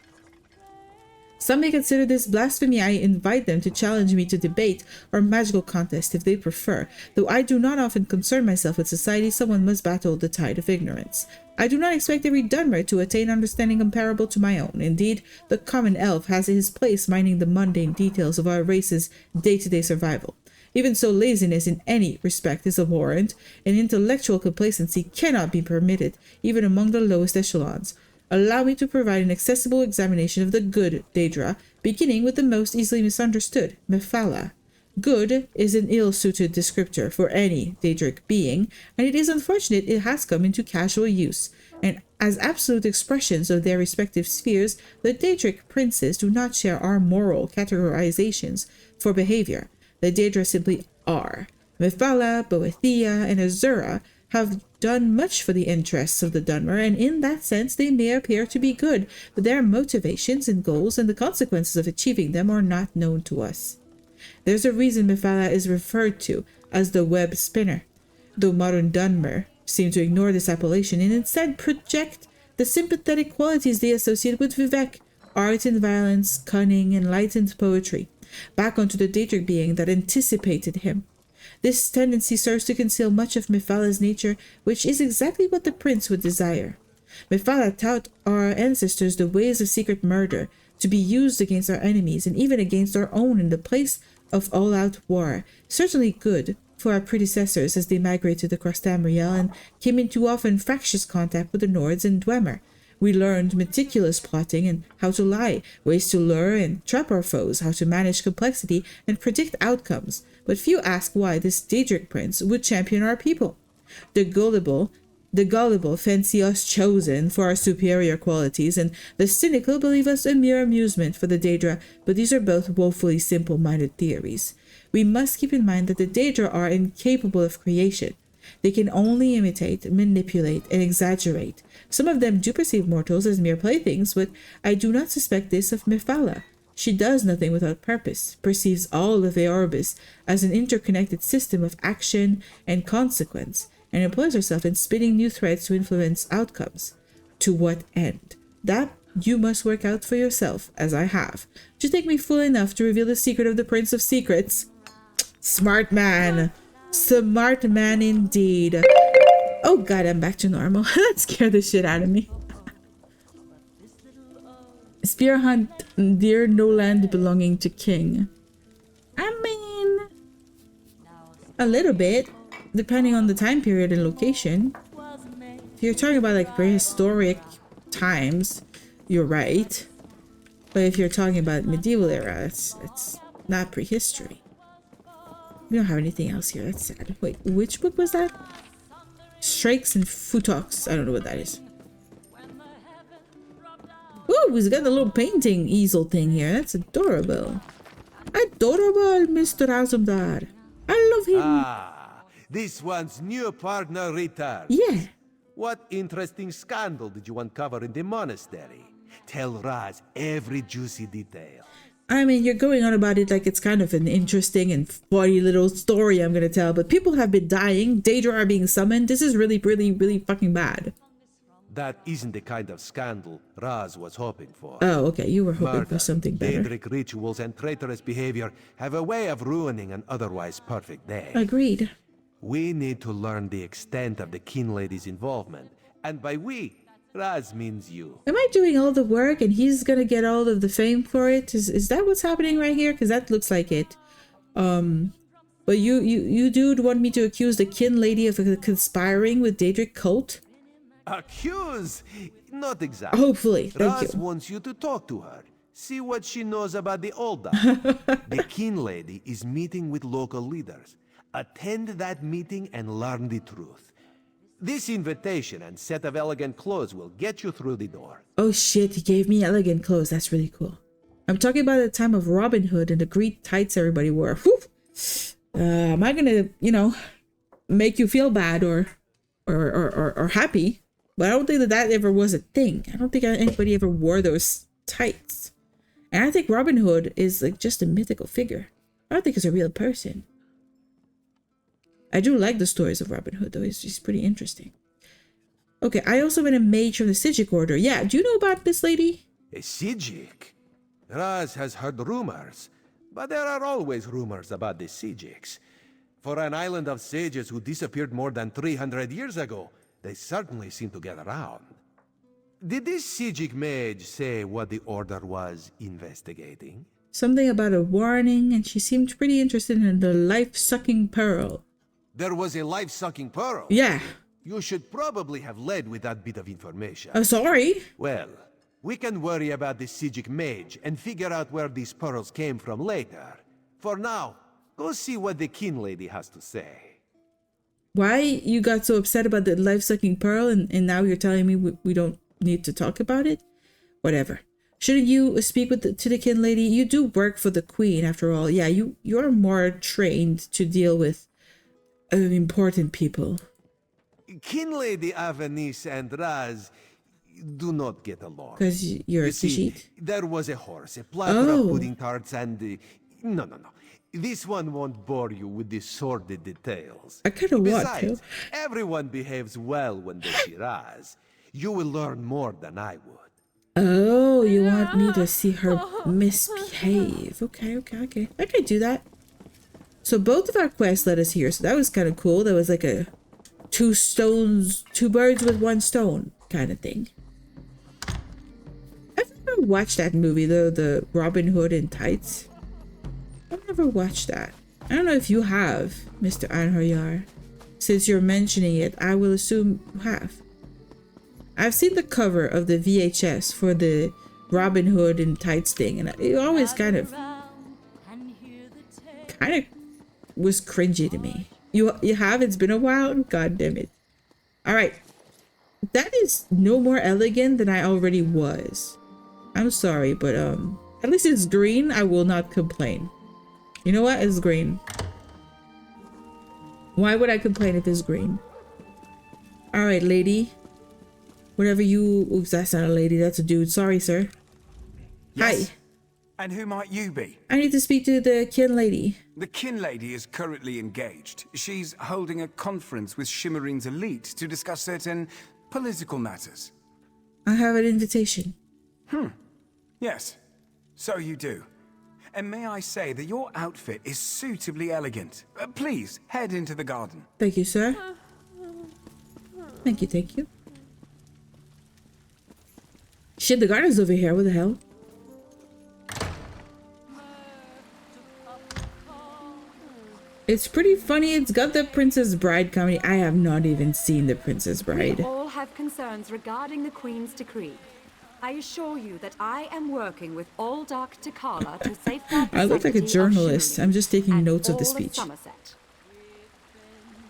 S1: Some may consider this blasphemy. I invite them to challenge me to debate or magical contest if they prefer. Though I do not often concern myself with society, someone must battle the tide of ignorance. I do not expect every Dunmer to attain understanding comparable to my own. Indeed, the common elf has his place minding the mundane details of our race's day-to-day survival. Even so, laziness in any respect is abhorrent, and intellectual complacency cannot be permitted, even among the lowest echelons. Allow me to provide an accessible examination of the good daedra, beginning with the most easily misunderstood, Mephala. Good is an ill-suited descriptor for any daedric being, and it is unfortunate it has come into casual use. And as absolute expressions of their respective spheres, the daedric princes do not share our moral categorizations for behavior. The daedra simply are. Mephala, Boethia, and Azura have done much for the interests of the Dunmer, and in that sense they may appear to be good, but their motivations and goals and the consequences of achieving them are not known to us. There's a reason Mephala is referred to as the web spinner, though modern Dunmer seem to ignore this appellation and instead project the sympathetic qualities they associate with Vivek, art and violence, cunning, enlightened poetry, back onto the daedric being that anticipated him. This tendency serves to conceal much of Mephala's nature, which is exactly what the prince would desire. Mephala taught our ancestors the ways of secret murder, to be used against our enemies and even against our own in the place of all-out war. Certainly good for our predecessors as they migrated across Tamriel and came into often fractious contact with the Nords and Dwemer. We learned meticulous plotting and how to lie, ways to lure and trap our foes, how to manage complexity and predict outcomes. But few ask why this daedric prince would champion our people. The gullible fancy us chosen for our superior qualities, and the cynical believe us a mere amusement for the daedra, but these are both woefully simple-minded theories. We must keep in mind that the daedra are incapable of creation. They can only imitate, manipulate, and exaggerate. Some of them do perceive mortals as mere playthings, but I do not suspect this of Mephala. She does nothing without purpose, perceives all of Eorbis as an interconnected system of action and consequence, and employs herself in spinning new threads to influence outcomes. To what end? That you must work out for yourself, as I have. Do you think me fool enough to reveal the secret of the Prince of Secrets? Smart man. Smart man indeed. Oh god, I'm back to normal. That scared the shit out of me. Spear hunt deer, no land belonging to king. I mean, a little bit, depending on the time period and location. If you're talking about like prehistoric times, you're right. But if you're talking about medieval era, it's not prehistory. We don't have anything else here. That's sad. Wait, which book was that? Strakes and Futoks. I don't know what that is. Ooh, he's got a little painting easel thing here. That's adorable. Adorable, Mr. Razum-dar. I love him.
S3: Ah, this one's new partner returns.
S1: Yeah.
S3: What interesting scandal did you uncover in the monastery? Tell Raz every juicy detail.
S1: I mean, you're going on about it like it's kind of an interesting and funny little story I'm gonna tell, but people have been dying, daedra are being summoned. This is really, really, really fucking bad.
S3: That isn't the kind of scandal Raz was hoping for.
S1: Oh, okay, you were hoping for something better.
S3: Daedric rituals and traitorous behavior have a way of ruining an otherwise perfect day.
S1: Agreed.
S3: We need to learn the extent of the kin lady's involvement, and by we, Raz means you.
S1: Am I doing all the work and he's gonna get all of the fame for it? Is that what's happening right here? Because that looks like it. But you dude want me to accuse the kin lady of conspiring with Daedric cult?
S3: Accuse? Not exactly.
S1: Hopefully, thank
S3: Raz
S1: you.
S3: wants you to talk to her. See what she knows about the old The kin lady is meeting with local leaders. Attend that meeting and learn the truth. This invitation and set of elegant clothes will get you through the door.
S1: Oh shit, he gave me elegant clothes. That's really cool. I'm talking about the time of Robin Hood and the great tights everybody wore. Whew. Am I gonna, make you feel bad or happy? But I don't think that ever was a thing. I don't think anybody ever wore those tights. And I think Robin Hood is like just a mythical figure. I don't think he's a real person. I do like the stories of Robin Hood, though. He's pretty interesting. Okay, I also been a mage from the Sijic Order. Yeah, do you know about this lady?
S3: A Sijic? Raz has heard rumors, but there are always rumors about the Sejiks. For an island of sages who disappeared more than 300 years ago, they certainly seem to get around. Did this Sejik mage say what the Order was investigating?
S1: Something about a warning, and she seemed pretty interested in the life-sucking pearl.
S3: There was a life-sucking pearl?
S1: Yeah.
S3: You should probably have led with that bit of information.
S1: Oh, sorry.
S3: Well, we can worry about the Sejik mage and figure out where these pearls came from later. For now, go see what the kin lady has to say.
S1: Why you got so upset about the life-sucking pearl and now you're telling me we don't need to talk about it? Whatever. Shouldn't you speak with to the kin lady? You do work for the queen after all. Yeah, you're more trained to deal with important people.
S3: Kin Lady Avenice and Raz do not get along.
S1: Because you're a
S3: Sejik? There was a horse, a platter of pudding tarts, and... No. This one won't bore you with the sordid details.
S1: I kind of want
S3: Besides,
S1: to.
S3: everyone behaves well when they see Raz. You will learn more than I would.
S1: Oh, you want me to see her misbehave. Okay. I can do that. So both of our quests led us here, so that was kind of cool. That was like a two birds with one stone kind of thing. I've never watched that movie though, the Robin Hood in tights. I've never watched that. I don't know if you have, Mr. Anhoyar. Since you're mentioning it, I will assume you have. I've seen the cover of the VHS for the Robin Hood in tights thing, and it always kind of was cringy to me. You have? It's been a while? God damn it. Alright. That is no more elegant than I already was. I'm sorry, but at least it's green. I will not complain. You know what? It's green. Why would I complain if it's green? Alright, lady. Whatever you... Oops, that's not a lady. That's a dude. Sorry, sir.
S10: Yes?
S1: Hi.
S10: And who might you be?
S1: I need to speak to the kin lady.
S10: The kin lady is currently engaged. She's holding a conference with Shimmerine's elite to discuss certain political matters.
S1: I have an invitation.
S10: Yes, so you do. And may I say that your outfit is suitably elegant. Please, head into the garden.
S1: Thank you, sir. Thank you. Shit, the garden's over here. What the hell? It's pretty funny. It's got the Princess Bride comedy. I have not even seen the Princess Bride.
S4: We all have concerns regarding the Queen's decree. I assure you that I am working with all Dark Takala to safeguard the
S1: I look like a journalist. I'm just taking notes of the speech.
S4: Summerset.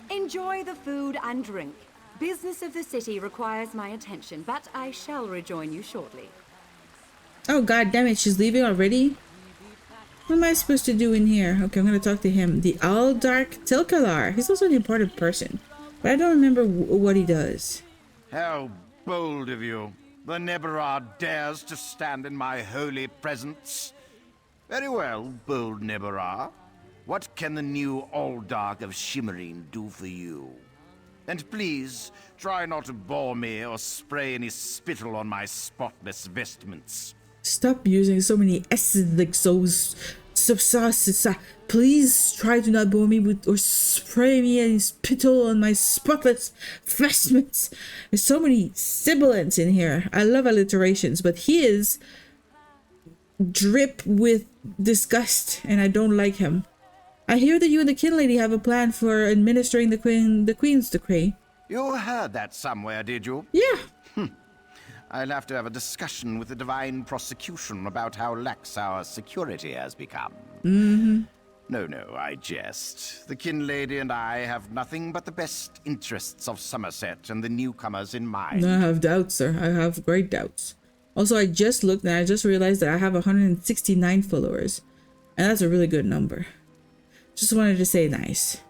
S4: Enjoy the food and drink. Business of the city requires my attention, but I shall rejoin you shortly.
S1: Oh, god damn it. She's leaving already? What am I supposed to do in here? Okay, I'm going to talk to him. The All-Dark Tilkalar. He's also an important person, but I don't remember what he does.
S14: How bold of you. The Nebarah dares to stand in my holy presence. Very well, bold Nebarah. What can the new All-Dark of Shimmerine do for you? And please, try not to bore me or spray any spittle on my spotless vestments.
S1: Stop using so many S's like so. Please try to not bore me with or spray me any spittle on my spotless vestments. There's so many sibilants in here. I love alliterations, but his drip with disgust, and I don't like him. I hear that you and the kin lady have a plan for administering the Queen's decree.
S14: You heard that somewhere, did you?
S1: Yeah.
S14: I'll have to have a discussion with the Divine Prosecution about how lax our security has become. No, I jest. The kin lady and I have nothing but the best interests of Summerset and the newcomers in mind.
S1: I have doubts, sir. I have great doubts. Also, I just looked and I just realized that I have 169 followers. And that's a really good number. Just wanted to say nice.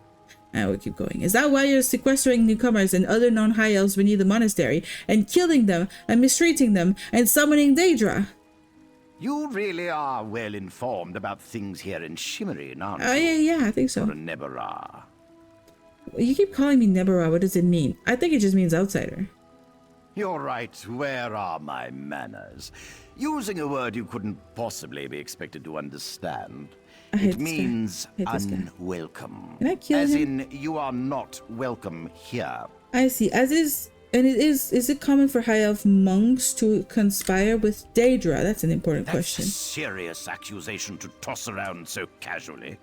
S1: And we'll keep going. Is that why you're sequestering newcomers and other non-high elves beneath the monastery and killing them and mistreating them and summoning daedra?
S14: You really are well informed about things here in Shimmerine, aren't you?
S1: Oh, yeah, I think so.
S14: For a Nebarah.
S1: You keep calling me Nebarah. What does it mean? I think it just means outsider.
S14: You're right. Where are my manners? Using a word you couldn't possibly be expected to understand. It means unwelcome.
S1: Can I kill
S14: As
S1: him?
S14: in, you are not welcome here.
S1: I see. As is, and is it common for High Elf monks to conspire with daedra? That's an important question.
S14: That's a serious accusation to toss around so casually.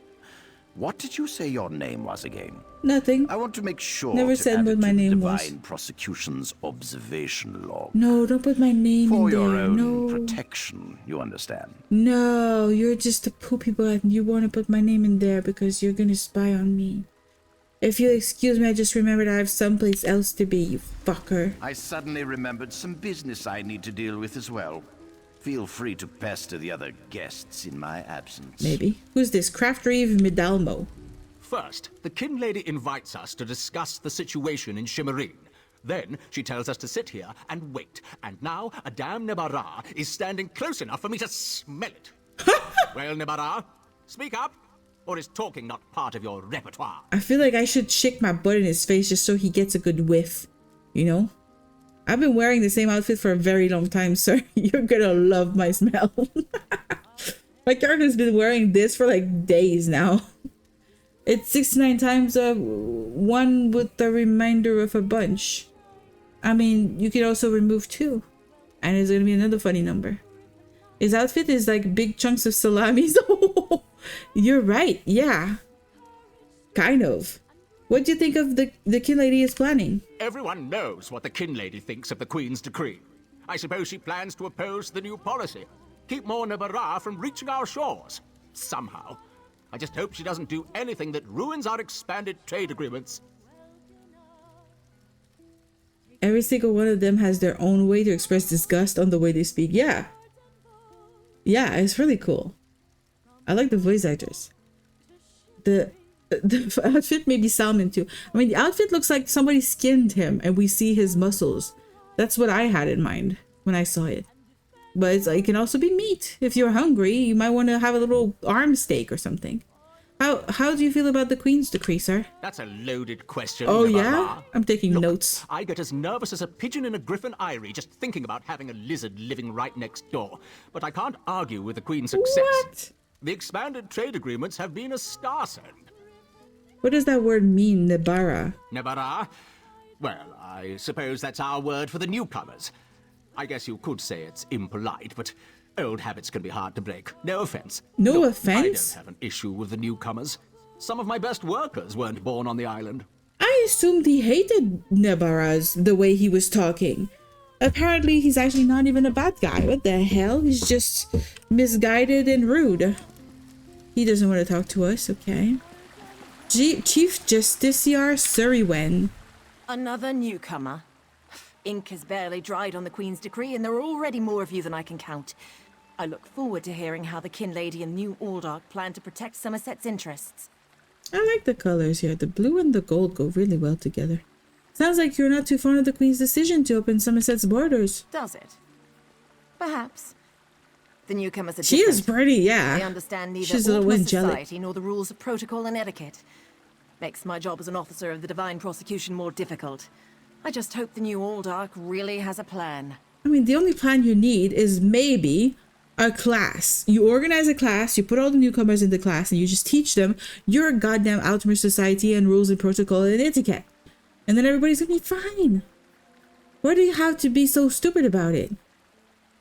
S14: What did you say your name was again?
S1: Nothing.
S14: I want to make sure
S1: Never
S14: to
S1: said
S14: add
S1: what
S14: it
S1: my
S14: to the
S1: name was.
S14: Divine Prosecution's observation log.
S1: No, don't put my name
S14: For
S1: in
S14: your
S1: there.
S14: own
S1: No.
S14: protection, you understand?
S1: No, you're just a poopy butt and you want to put my name in there because you're gonna spy on me. If you'll excuse me, I just remembered I have someplace else to be, you fucker.
S14: I suddenly remembered some business I need to deal with as well. Feel free to pester the other guests in my absence.
S1: Maybe. Who's this? Craft-Reeve Midalmo.
S9: First, the Kin Lady invites us to discuss the situation in Shimmerine. Then, she tells us to sit here and wait. And now, a damn Nebara is standing close enough for me to smell it. Well, Nebara, speak up, or is talking not part of your repertoire?
S1: I feel like I should shake my butt in his face just so he gets a good whiff. You know? I've been wearing the same outfit for a very long time, sir. You're gonna love my smell. My character's been wearing this for like days now. It's 69 times one with the remainder of a bunch. I mean, you could also remove 2. And it's gonna be another funny number. His outfit is like big chunks of salamis. You're right, yeah. Kind of. What do you think of the Kin Lady is planning?
S9: Everyone knows what the Kin Lady thinks of the Queen's decree. I suppose she plans to oppose the new policy. Keep more Nebara from reaching our shores. Somehow. I just hope she doesn't do anything that ruins our expanded trade agreements.
S1: Every single one of them has their own way to express disgust on the way they speak. Yeah. Yeah, it's really cool. I like the voice actors. The outfit may be salmon too. I mean, the outfit looks like somebody skinned him and we see his muscles. That's what I had in mind when I saw it. But it's like, it can also be meat. If you're hungry, you might want to have a little arm steak or something. How do you feel about the Queen's decree, sir?
S9: That's a loaded question.
S1: Oh,
S9: Nebara.
S1: yeah? I'm taking notes.
S9: I get as nervous as a pigeon in a griffin eyrie just thinking about having a lizard living right next door. But I can't argue with the Queen's success.
S1: What?
S9: The expanded trade agreements have been a star send.
S1: What does that word mean, Nebara?
S9: Nebara? Well, I suppose that's our word for the newcomers. I guess you could say it's impolite, but old habits can be hard to break. No offense.
S1: No
S9: Look,
S1: offense?
S9: I don't have an issue with the newcomers. Some of my best workers weren't born on the island.
S1: I assumed he hated Nebaras the way he was talking. Apparently, he's actually not even a bad guy. What the hell? He's just misguided and rude. He doesn't want to talk to us, okay. Chief Justiciar Suriwen.
S2: Another newcomer. Ink has barely dried on the Queen's decree, and there are already more of you than I can count. I look forward to hearing how the Kin Lady and New Aldark plan to protect Somerset's interests.
S1: I like the colors here. The blue and the gold go really well together. Sounds like you're not too fond of the Queen's decision to open Somerset's borders.
S2: Does it? Perhaps. The newcomers are
S1: She
S2: different.
S1: is pretty, yeah.
S2: They understand neither
S1: She's a little
S2: Ultima
S1: angelic.
S2: society nor the rules of protocol and etiquette. Makes my job as an officer of the Divine Prosecution more difficult. I just hope the New Aldark really has a plan.
S1: I mean, the only plan you need is maybe a class. You organize a class, you put all the newcomers in the class, and you just teach them your goddamn Ultima society and rules and protocol and etiquette. And then everybody's gonna be fine. Why do you have to be so stupid about it?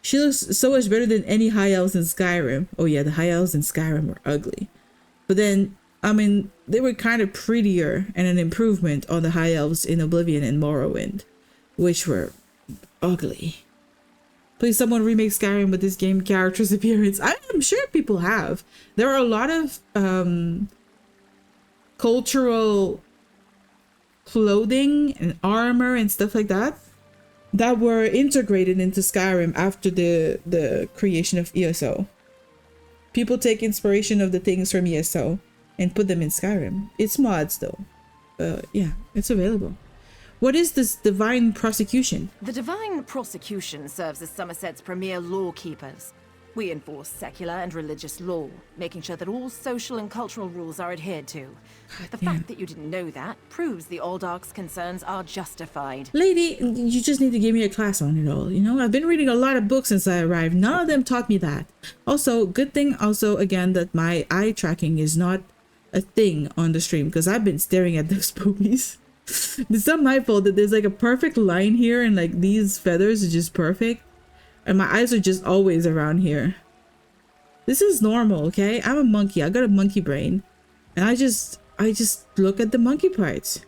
S1: She looks so much better than any high elves in Skyrim. Oh yeah, the high elves in Skyrim were ugly. But then, I mean, they were kind of prettier and an improvement on the high elves in Oblivion and Morrowind, which were ugly. Please, someone remake Skyrim with this game character's appearance. I'm sure people have. There are a lot of cultural clothing and armor and stuff like that that were integrated into Skyrim after the creation of ESO. People take inspiration of the things from ESO and put them in Skyrim. It's mods though. Yeah, it's available. What is this Divine Prosecution?
S2: The Divine Prosecution serves as Somerset's premier law keepers. We enforce secular and religious law, making sure that all social and cultural rules are adhered to. The fact that you didn't know that proves the Aldark's concerns are justified.
S1: Lady, you just need to give me a class on it all. You know, I've been reading a lot of books since I arrived. None of them taught me that. Also, good thing also, again, that my eye tracking is not a thing on the stream, because I've been staring at those boobies. It's not my fault that there's like a perfect line here and like these feathers are just perfect. And my eyes are just always around here. This is normal, okay? I'm a monkey. I got a monkey brain. And I just look at the monkey parts.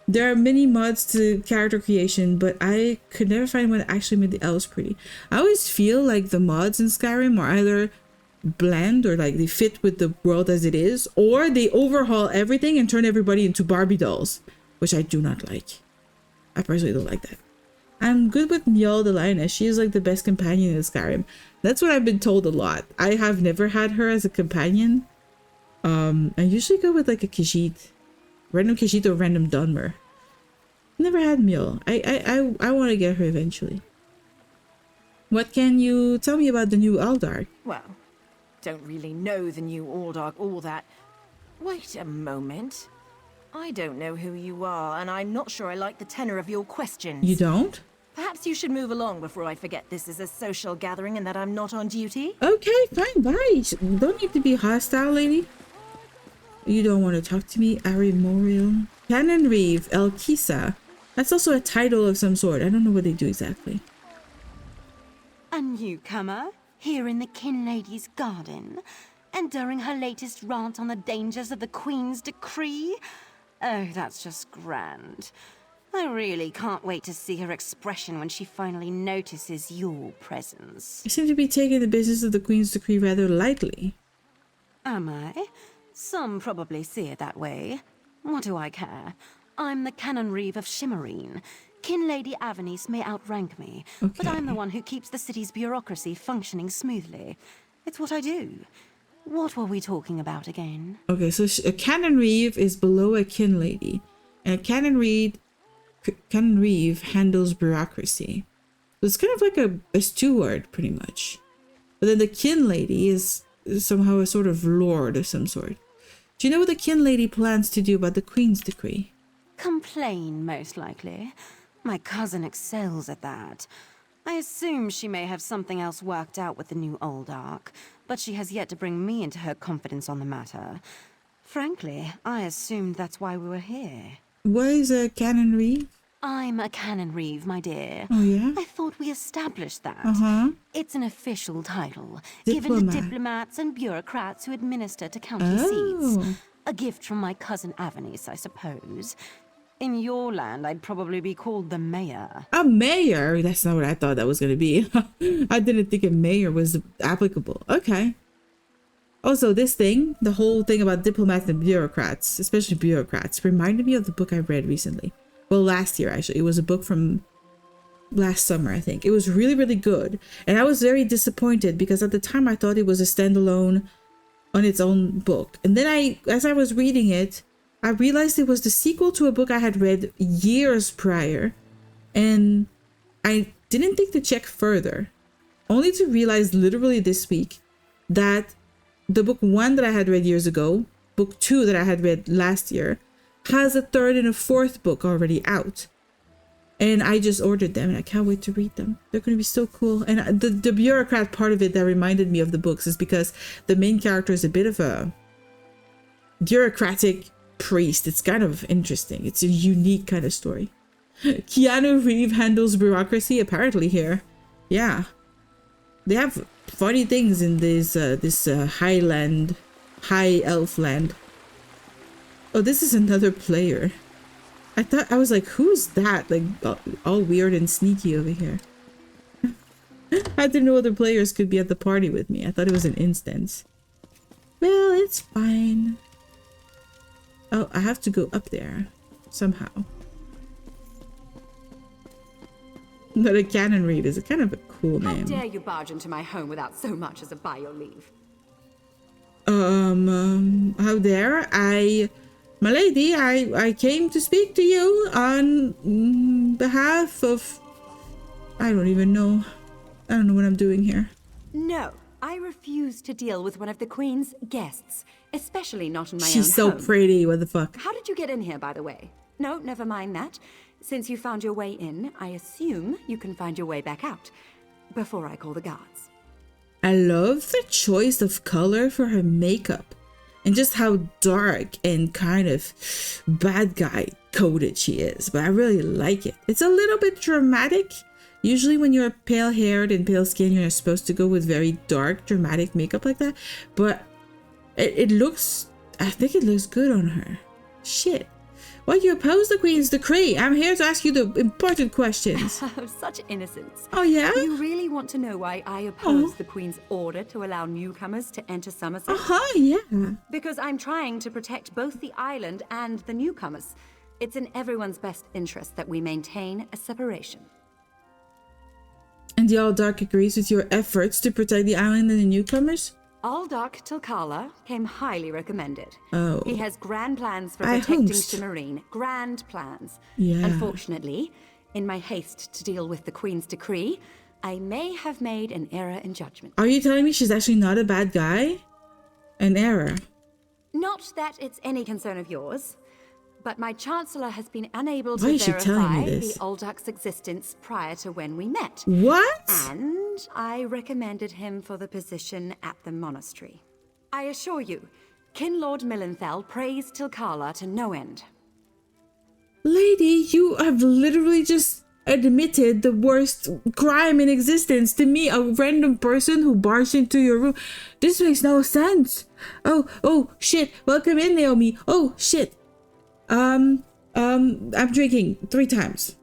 S1: There are many mods to character creation, but I could never find one that actually made the elves pretty. I always feel like the mods in Skyrim are either bland or like they fit with the world as it is, or they overhaul everything and turn everybody into Barbie dolls, which I do not like. I personally don't like that. I'm good with Njal the lioness. She is like the best companion in Skyrim. That's what I've been told a lot. I have never had her as a companion. I usually go with like a Khajiit. Random Khajiit or random Dunmer. Never had Mjol. I want to get her eventually. What can you tell me about the new Aldark?
S2: Well, don't really know the new Aldark all that. Wait a moment. I don't know who you are, and I'm not sure I like the tenor of your questions.
S1: You don't?
S2: Perhaps you should move along before I forget this is a social gathering and that I'm not on duty.
S1: Okay, fine, bye. Don't need to be hostile, lady. You don't want to talk to me, Ari Moriel. Canon Reeve, El Kisa. That's also a title of some sort. I don't know what they do exactly.
S18: A newcomer here in the Kin Lady's garden, and during her latest rant on the dangers of the Queen's decree. Oh, that's just grand. I really can't wait to see her expression when she finally notices your presence.
S1: You seem to be taking the business of the Queen's decree rather lightly.
S18: Am I? Some probably see it that way. What do I care? I'm the Canon Reeve of Shimmerine. Kin Lady Avanice may outrank me, but I'm the one who keeps the city's bureaucracy functioning smoothly. It's what I do. What were we talking about again?
S1: Okay, so a Canon Reeve is below a Kin Lady, and a Canon Reeve handles bureaucracy. So it's kind of like a steward, pretty much. But then the Kin Lady is somehow a sort of lord of some sort. Do you know what the Kin Lady plans to do about the Queen's decree?
S18: Complain, most likely. My cousin excels at that. I assume she may have something else worked out with the new Aldark, but she has yet to bring me into her confidence on the matter. Frankly, I assumed that's why we were here.
S1: What is a Canon Reeve?
S18: I'm a Canon Reeve, my dear.
S1: Oh, yeah?
S18: I thought we established that.
S1: Uh-huh.
S18: It's an official title, given to diplomats and bureaucrats who administer to county seats. A gift from my cousin Avanice, I suppose. In your land, I'd probably be called the mayor.
S1: A mayor? That's not what I thought that was going to be. I didn't think a mayor was applicable. Okay. Also, this thing, the whole thing about diplomats and bureaucrats, especially bureaucrats, reminded me of the book I read recently. Well, last year, actually. It was a book from last summer, I think. It was really, really good. And I was very disappointed because at the time I thought it was a standalone on its own book. And then as I was reading it, I realized it was the sequel to a book I had read years prior, and I didn't think to check further, only to realize literally this week that the book 1 that I had read years ago, book 2 that I had read last year, has a 3rd and a 4th book already out. And I just ordered them and I can't wait to read them. They're going to be so cool. And the bureaucrat part of it that reminded me of the books is because the main character is a bit of a bureaucratic priest. It's kind of interesting. It's a unique kind of story. Keanu Reeve handles bureaucracy apparently here. Yeah. They have funny things in this high elf land. Oh, this is another player. I was like, who's that? Like all weird and sneaky over here. I didn't know other players could be at the party with me. I thought it was an instance. Well, it's fine. Oh, I have to go up there somehow. But a Canon Reeve is a kind of a cool name.
S4: How dare you barge into my home without so much as a by your leave?
S1: How dare I? My lady, I came to speak to you on behalf of... I don't even know. I don't know what I'm doing here.
S4: No, I refuse to deal with one of the Queen's guests, especially not in my own
S1: She's so
S4: home.
S1: pretty. What the fuck?
S4: How did you get in here, by the way? No, never mind that. Since you found your way in, I assume you can find your way back out. Before I call the guards.
S1: I love the choice of color for her makeup. And just how dark and kind of bad guy coded she is. But I really like it. It's a little bit dramatic. Usually when you're pale haired and pale skin, you're supposed to go with very dark, dramatic makeup like that. But it looks, I think it looks good on her. Shit. Why do you oppose the Queen's decree? I'm here to ask you the important questions.
S4: Such innocence.
S1: Oh, yeah?
S4: You really want to know why I oppose the Queen's order to allow newcomers to enter Summerset?
S1: Yeah.
S4: Because I'm trying to protect both the island and the newcomers. It's in everyone's best interest that we maintain a separation.
S1: And the All-Dark agrees with your efforts to protect the island and the newcomers?
S4: All-Dark Tilkala came highly recommended.
S1: Oh.
S4: He has grand plans for protecting Shimmerine. Grand plans.
S1: Yeah.
S4: Unfortunately, in my haste to deal with the Queen's decree, I may have made an error in judgment.
S1: Are you telling me she's actually not a bad guy? An error?
S4: Not that it's any concern of yours, but my Chancellor has been unable
S1: Why
S4: to
S1: is she telling
S4: verify
S1: me this?
S4: the All-Dark's existence prior to when we met.
S1: What?
S4: And I recommended him for the position at the monastery. I assure you, Kin Lord Millenthal praised Tilkala to no end.
S1: Lady, you have literally just admitted the worst crime in existence to me, a random person who barged into your room. This makes no sense. Oh, shit. Welcome in, Naomi. Oh, shit. I'm drinking 3 times.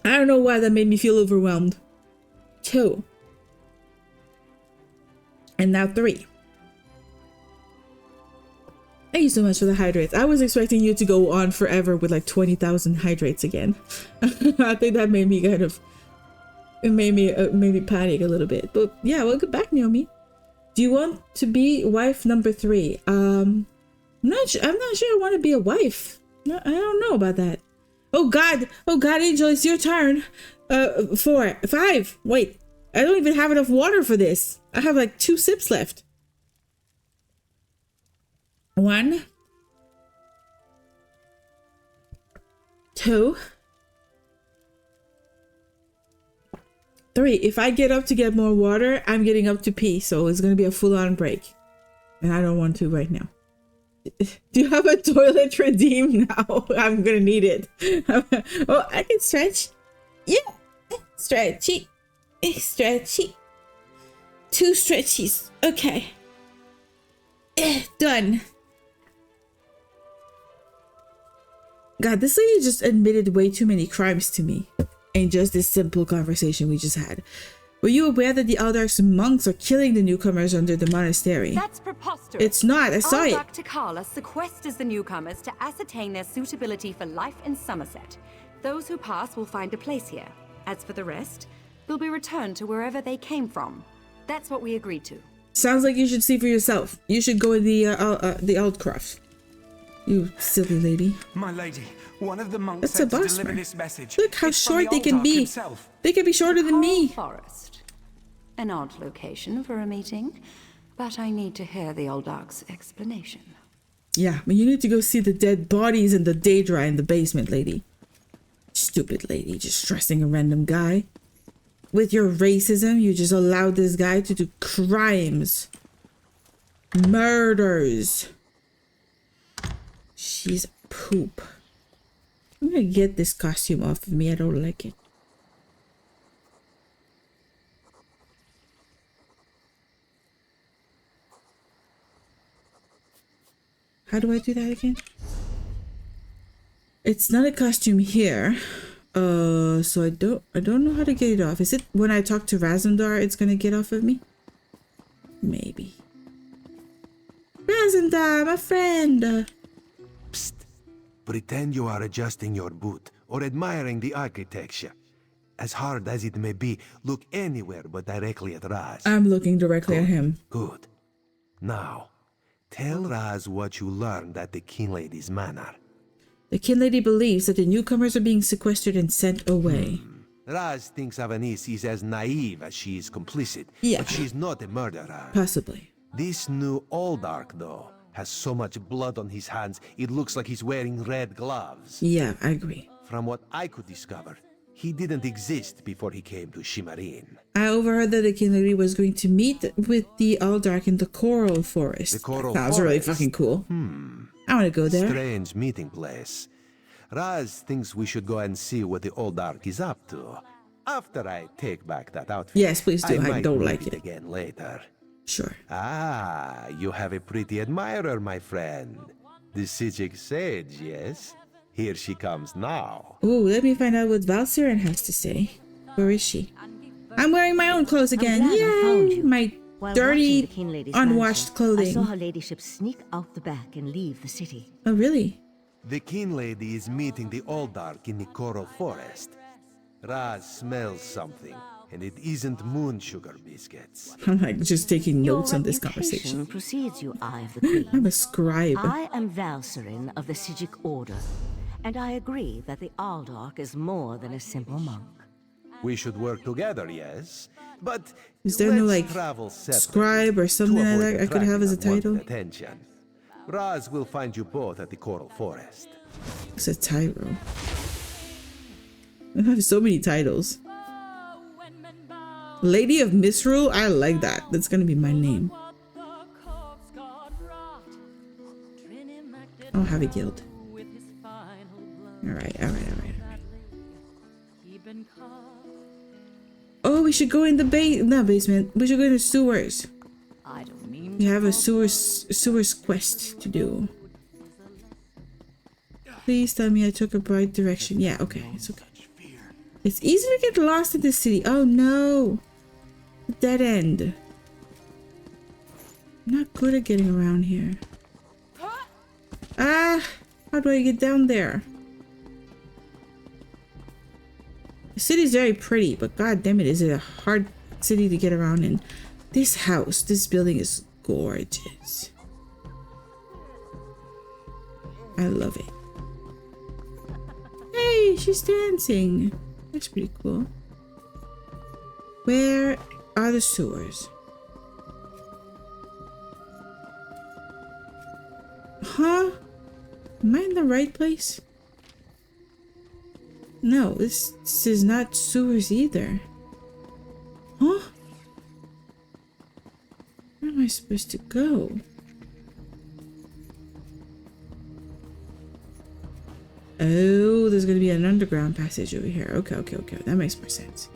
S1: I don't know why that made me feel overwhelmed. 2. And now 3. Thank you so much for the hydrates. I was expecting you to go on forever with like 20,000 hydrates again. I think that made me kind of... It made me panic a little bit. But yeah, welcome back, Naomi. Do you want to be wife number 3? I'm not sure I want to be a wife. No, I don't know about that. Oh God, Angel, it's your turn. 4, 5. Wait, I don't even have enough water for this. I have like 2 sips left. 1, 2, 3. If I get up to get more water, I'm getting up to pee, so it's gonna be a full-on break. And I don't want to right now. Do you have a toilet redeem now? I'm gonna need it. Oh, I can stretch. Yeah, stretchy. 2 stretchies. Okay. Done. God, this lady just admitted way too many crimes to me in just this simple conversation we just had. Were you aware that the Aldar's monks are killing the newcomers under the monastery?
S4: That's preposterous.
S1: It's not. I saw it.
S4: All-Dark Tilkala sequesters the newcomers to ascertain their suitability for life in Summerset. Those who pass will find a place here. As for the rest, they'll be returned to wherever they came from. That's what we agreed to.
S1: Sounds like you should see for yourself. You should go in the Aldcroft. You silly lady.
S10: My lady, one of the monks
S1: That's
S10: said
S1: a
S10: to
S1: boss
S10: deliver
S1: man.
S10: this message.
S1: Look how
S10: It's from
S1: short
S10: the
S1: they can
S10: Aldark
S1: be.
S10: himself.
S1: They can be shorter than me.
S4: Forest. An odd location for a meeting, but I need to hear the Aldark's explanation.
S1: Yeah, but you need to go see the dead bodies and the daedra in the basement, lady. Stupid lady, just stressing a random guy. With your racism, you just allowed this guy to do crimes. Murders. She's poop. I'm gonna get this costume off of me. I don't like it. How do I do that again? It's not a costume here. So I don't know how to get it off. Is it when I talk to Razum-dar it's gonna get off of me? Maybe. Razum-dar, my friend.
S3: Psst. Pretend you are adjusting your boot or admiring the architecture. As hard as it may be, look anywhere but directly at Raz.
S1: I'm looking directly at him.
S3: Good. Now, tell Raz what you learned at the King Lady's manor.
S1: The Kin Lady believes that the newcomers are being sequestered and sent away.
S3: Raz thinks Avanis is as naive as she is complicit,
S1: Yeah.
S3: but she's not a murderer.
S1: Possibly.
S3: This new Alldark, though, has so much blood on his hands, it looks like he's wearing red gloves.
S1: Yeah, I agree.
S3: From what I could discover, he didn't exist before he came to Shimmerin.
S1: I overheard that the King Lady was going to meet with the Alldark in the Coral Forest.
S3: The Coral
S1: That was really
S3: Forest?
S1: fucking cool. I want to go there.
S3: Strange meeting place. Raz thinks we should go and see what the Alldark is up to. After I take back that outfit.
S1: Yes, please do. I
S3: might
S1: don't
S3: read
S1: like it.
S3: again later.
S1: Sure.
S3: Ah, you have a pretty admirer, my friend. The Sijic sage, yes? Here she comes now.
S1: Oh, let me find out what Valsiren has to say. Where is she? I'm wearing my own clothes again. Yay! My dirty, unwashed clothing.
S18: I saw her ladyship sneak out the back and leave the city.
S1: Oh, really?
S3: The King Lady is meeting the Alldark in the Coral Forest. Raz smells something, and it isn't moon sugar biscuits.
S1: I'm like just taking notes on this
S18: Your
S1: conversation.
S18: reputation precedes you, Eye of the Queen.
S1: I'm a scribe.
S18: I am Valsiren of the Sijic Order, and I agree that the Alldark is more than a simple monk.
S3: We should work together, yes? But
S1: Is there no
S3: let's
S1: like
S3: travel separately
S1: scribe or something
S3: to
S1: like
S3: avoid
S1: that I could have as a
S3: attracting
S1: title?
S3: unwanted attention. Raz will find you both at the Coral Forest.
S1: It's a tyro. I have so many titles. Lady of Misrule? I like that. That's gonna be my name. I'll have a guild. Alright. Oh, we should go in the basement. We should go in the sewers. We have a sewers quest to do. Please tell me I took a right direction. Yeah, okay, it's okay. It's easy to get lost in this city. Oh no! Dead end. I'm not good at getting around here. Ah! How do I get down there? The city's very pretty, but god damn it, is it a hard city to get around in. This house, this building is gorgeous. I love it. Hey, she's dancing. That's pretty cool. Where are the sewers? Huh? Am I in the right place? No, this is not sewers either. Huh? Where am I supposed to go? Oh, there's gonna be an underground passage over here. Okay. That makes more sense.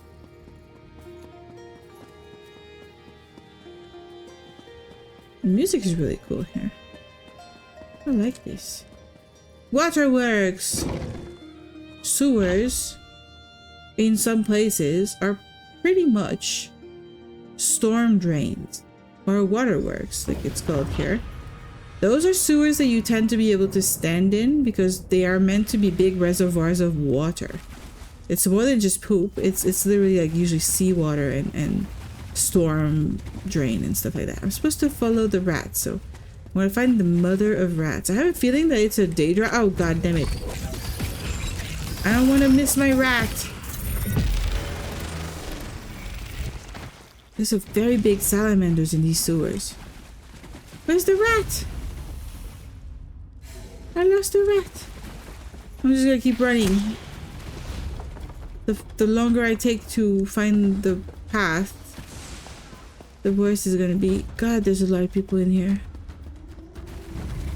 S1: The music is really cool here. I like this. Waterworks! Sewers, in some places, are pretty much storm drains. Or waterworks, like it's called here. Those are sewers that you tend to be able to stand in because they are meant to be big reservoirs of water. It's more than just poop. It's literally like usually seawater and storm drain and stuff like that. I'm supposed to follow the rats, so I want to find the mother of rats. I have a feeling that it's a daedra. Oh god damn it. I don't want to miss my rat. There's a very big salamanders in these sewers. Where's the rat? I lost the rat. I'm just gonna keep running. The longer I take to find the path, the worse it's gonna be. God, there's a lot of people in here.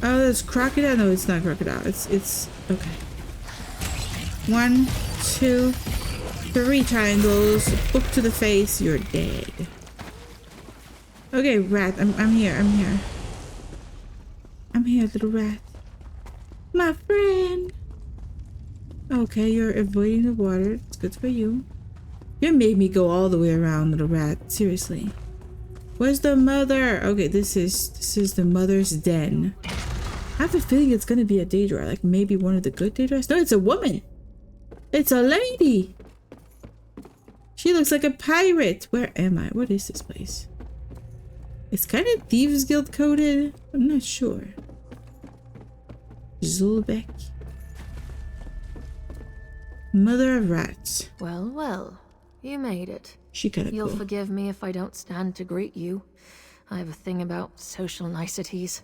S1: Oh, that's crocodile. No, it's not crocodile. It's okay. 1, 2, 3 triangles. Book to the face. You're dead. Okay, rat. I'm here. I'm here, little rat. My friend. Okay, you're avoiding the water. It's good for you. You made me go all the way around, little rat. Seriously. Where's the mother? Okay, this is the mother's den. I have a feeling it's gonna be a daedra, like maybe one of the good daedras. No, it's a woman. It's a lady. She looks like a pirate. Where am I? What is this place? It's kind of Thieves Guild coded. I'm not sure. Zulbeck. Mother of rats.
S19: Well, well. You made it.
S1: She kinda
S19: You'll
S1: cool.
S19: forgive me if I don't stand to greet you. I have a thing about social niceties.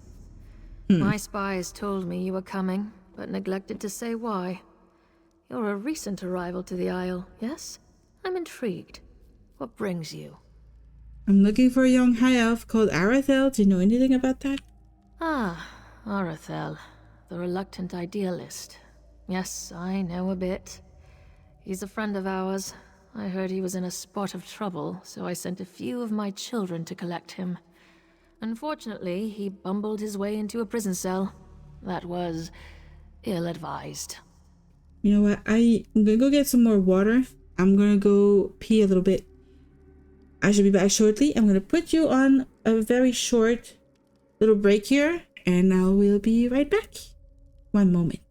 S19: My spies told me you were coming, but neglected to say why. You're a recent arrival to the Isle, yes? I'm intrigued. What brings you?
S1: I'm looking for a young high elf called Arathel. Do you know anything about that?
S19: Ah, Arathel, the reluctant idealist. Yes, I know a bit. He's a friend of ours. I heard he was in a spot of trouble, so I sent a few of my children to collect him. Unfortunately, he bumbled his way into a prison cell. That was ill-advised.
S1: You know what? I'm gonna go get some more water. I'm gonna go pee a little bit. I should be back shortly. I'm gonna put you on a very short little break here, and I will be right back. One moment.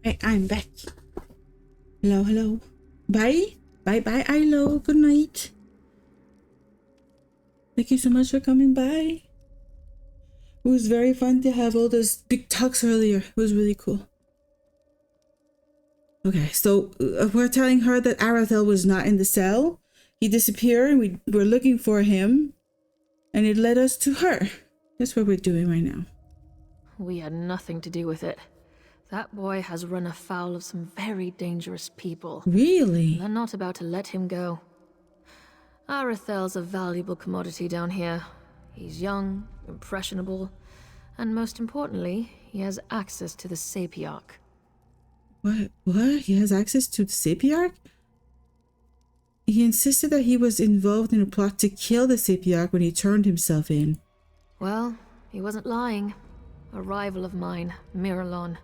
S1: I'm back. Hello, hello. Bye. Bye, Ilo. Good night. Thank you so much for coming by. It was very fun to have all those big talks earlier. It was really cool. Okay, so we're telling her that Arathel was not in the cell. He disappeared and we were looking for him. And it led us to her. That's what we're doing right now.
S19: We had nothing to do with it. That boy has run afoul of some very dangerous people.
S1: Really?
S19: They're not about to let him go. Arathel's a valuable commodity down here. He's young, impressionable, and most importantly, he has access to the Sapiarch.
S1: What? He has access to the Sapiarch? He insisted that he was involved in a plot to kill the Sapiarch when he turned himself in.
S19: Well, he wasn't lying. A rival of mine, Miralon,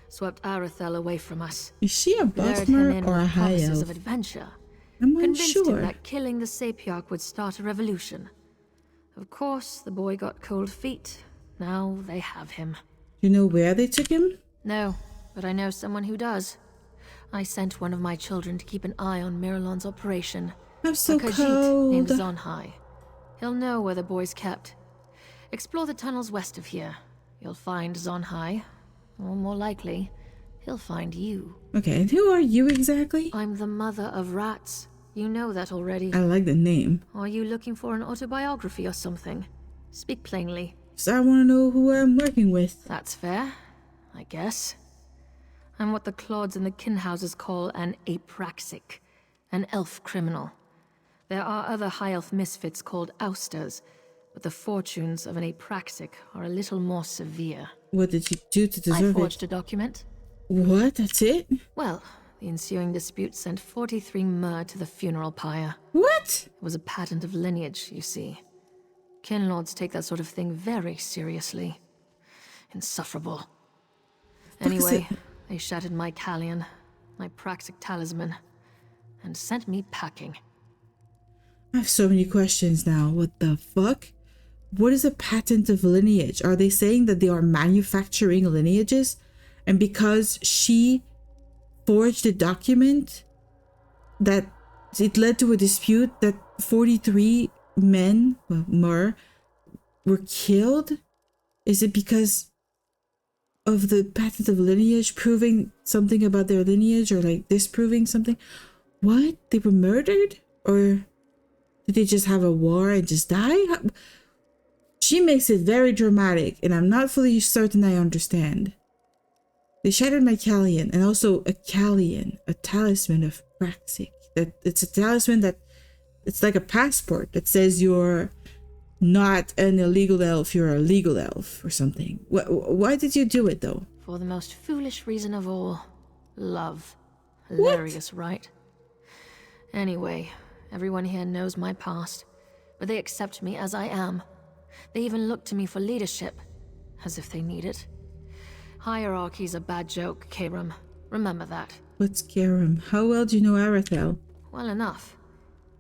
S19: swept Arathel away from us.
S1: Is she a Bosmer or a high elf?
S19: Of adventure.
S1: I'm
S19: Convinced
S1: unsure.
S19: him that killing the Sapiarch would start a revolution. Of course, the boy got cold feet. Now they have him.
S1: You know where they took him?
S19: No, but I know someone who does. I sent one of my children to keep an eye on Miralon's operation.
S1: I'm so
S19: a Khajiit
S1: cold.
S19: named Zonhai. He'll know where the boy's kept. Explore the tunnels west of here. You'll find Zonhai. Or more likely, he'll find you.
S1: Okay, and who are you exactly?
S19: I'm the mother of rats. You know that already.
S1: I like the name.
S19: Are you looking for an autobiography or something? Speak plainly.
S1: So I want to know who I'm working with.
S19: That's fair, I guess. I'm what the Clods and the Kinhouses call an apraxic, an elf criminal. There are other high elf misfits called ousters, but the fortunes of an apraxic are a little more severe.
S1: What did you do to deserve
S19: I forged
S1: it?
S19: a document.
S1: What? That's it?
S19: Well, the ensuing dispute sent 43 myrrh to the funeral pyre.
S1: What?
S19: It was a patent of lineage, you see. Kinlords take that sort of thing very seriously. Insufferable. Anyway, they shattered my Callion, my praxic talisman, and sent me packing.
S1: I have so many questions now. What the fuck? What is a patent of lineage? Are they saying that they are manufacturing lineages? And because she forged a document that it led to a dispute that 43 men, well, Myrrh, were killed? Is it because of the patent of lineage proving something about their lineage, or like disproving something? What? They were murdered? Or did they just have a war and just die? She makes it very dramatic, and I'm not fully certain I understand. They shattered my Callion, and also a Callion, a talisman of Praxic. That it's a talisman that it's like a passport that says you're not an illegal elf, you're a legal elf or something. Why did you do it though?
S19: For the most foolish reason of all, love. Hilarious, right? Anyway, everyone here knows my past, but they accept me as I am. They even look to me for leadership, as if they need it. Hierarchy's a bad joke, Karam. Remember that.
S1: What's Karam? How well do you know Arathel?
S19: Well enough.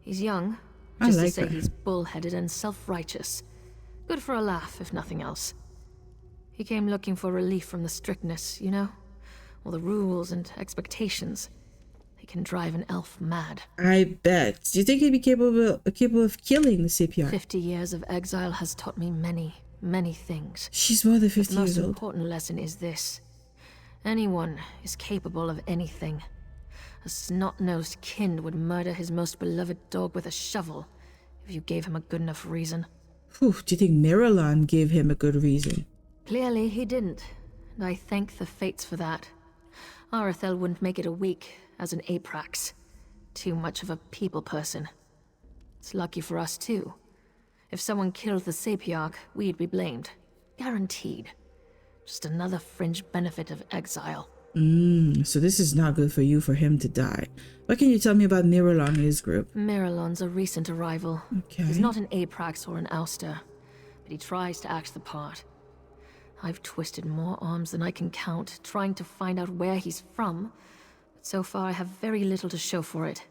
S19: He's young,
S1: I
S19: just
S1: like
S19: to say
S1: her.
S19: he's bullheaded and self-righteous. Good for a laugh, if nothing else. He came looking for relief from the strictness, you know? All the rules and expectations. They can drive an elf mad.
S1: I bet. Do you think he'd be capable of killing the CPR?
S19: 50 years of exile has taught me many, many things.
S1: She's more than 50
S19: The most
S1: years old.
S19: important lesson is this. Anyone is capable of anything. A snot-nosed kin would murder his most beloved dog with a shovel if you gave him a good enough reason.
S1: Whew, do you think Miralon gave him a good reason?
S19: Clearly he didn't, and I thank the fates for that. Arathel wouldn't make it a week as an Aprax. Too much of a people person. It's lucky for us too. If someone killed the Sapiarch, we'd be blamed. Guaranteed. Just another fringe benefit of exile.
S1: So this is not good for you for him to die. What can you tell me about Miralon and his group?
S19: Miralon's a recent arrival.
S1: Okay.
S19: He's not an Aprax or an ouster, but he tries to act the part. I've twisted more arms than I can count, trying to find out where he's from, but so far I have very little to show for it.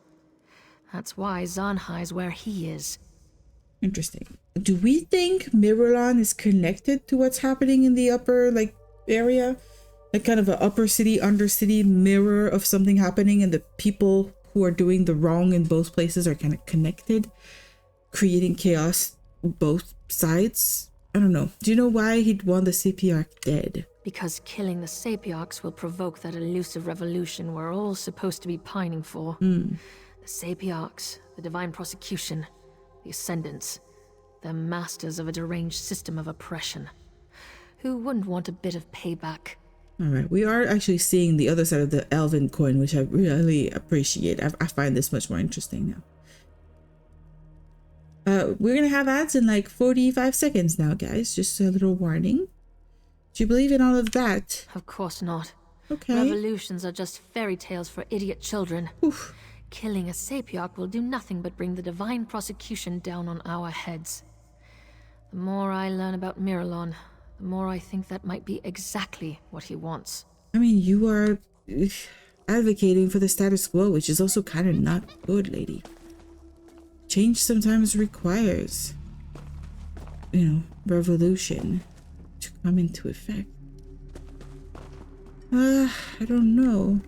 S19: That's why Zonhai's where he is.
S1: Interesting. Do we think Miralon is connected to what's happening in the upper, area? like kind of an upper city, under city mirror of something happening, and the people who are doing the wrong in both places are kind of connected, creating chaos both sides. I don't know. Do you know why he'd want the Sapiarch dead?
S19: Because killing the Sapiarchs will provoke that elusive revolution we're all supposed to be pining for.
S1: Mm.
S19: The Sapiarchs, the Divine Prosecution, the Ascendants. They're masters of a deranged system of oppression. Who wouldn't want a bit of payback?
S1: Alright, we are actually seeing the other side of the Elven coin, which I really appreciate. I find this much more interesting now. We're gonna have ads in like 45 seconds now, guys. Just a little warning. Do you believe in all of that?
S19: Of course not.
S1: Okay.
S19: Revolutions are just fairy tales for idiot children.
S1: Oof.
S19: Killing a Sapiarch will do nothing but bring the Divine Prosecution down on our heads. The more I learn about Miralon, the more I think that might be exactly what he wants.
S1: I mean, you are advocating for the status quo, which is also kind of not good, lady. Change sometimes requires, you know, revolution to come into effect. I don't know.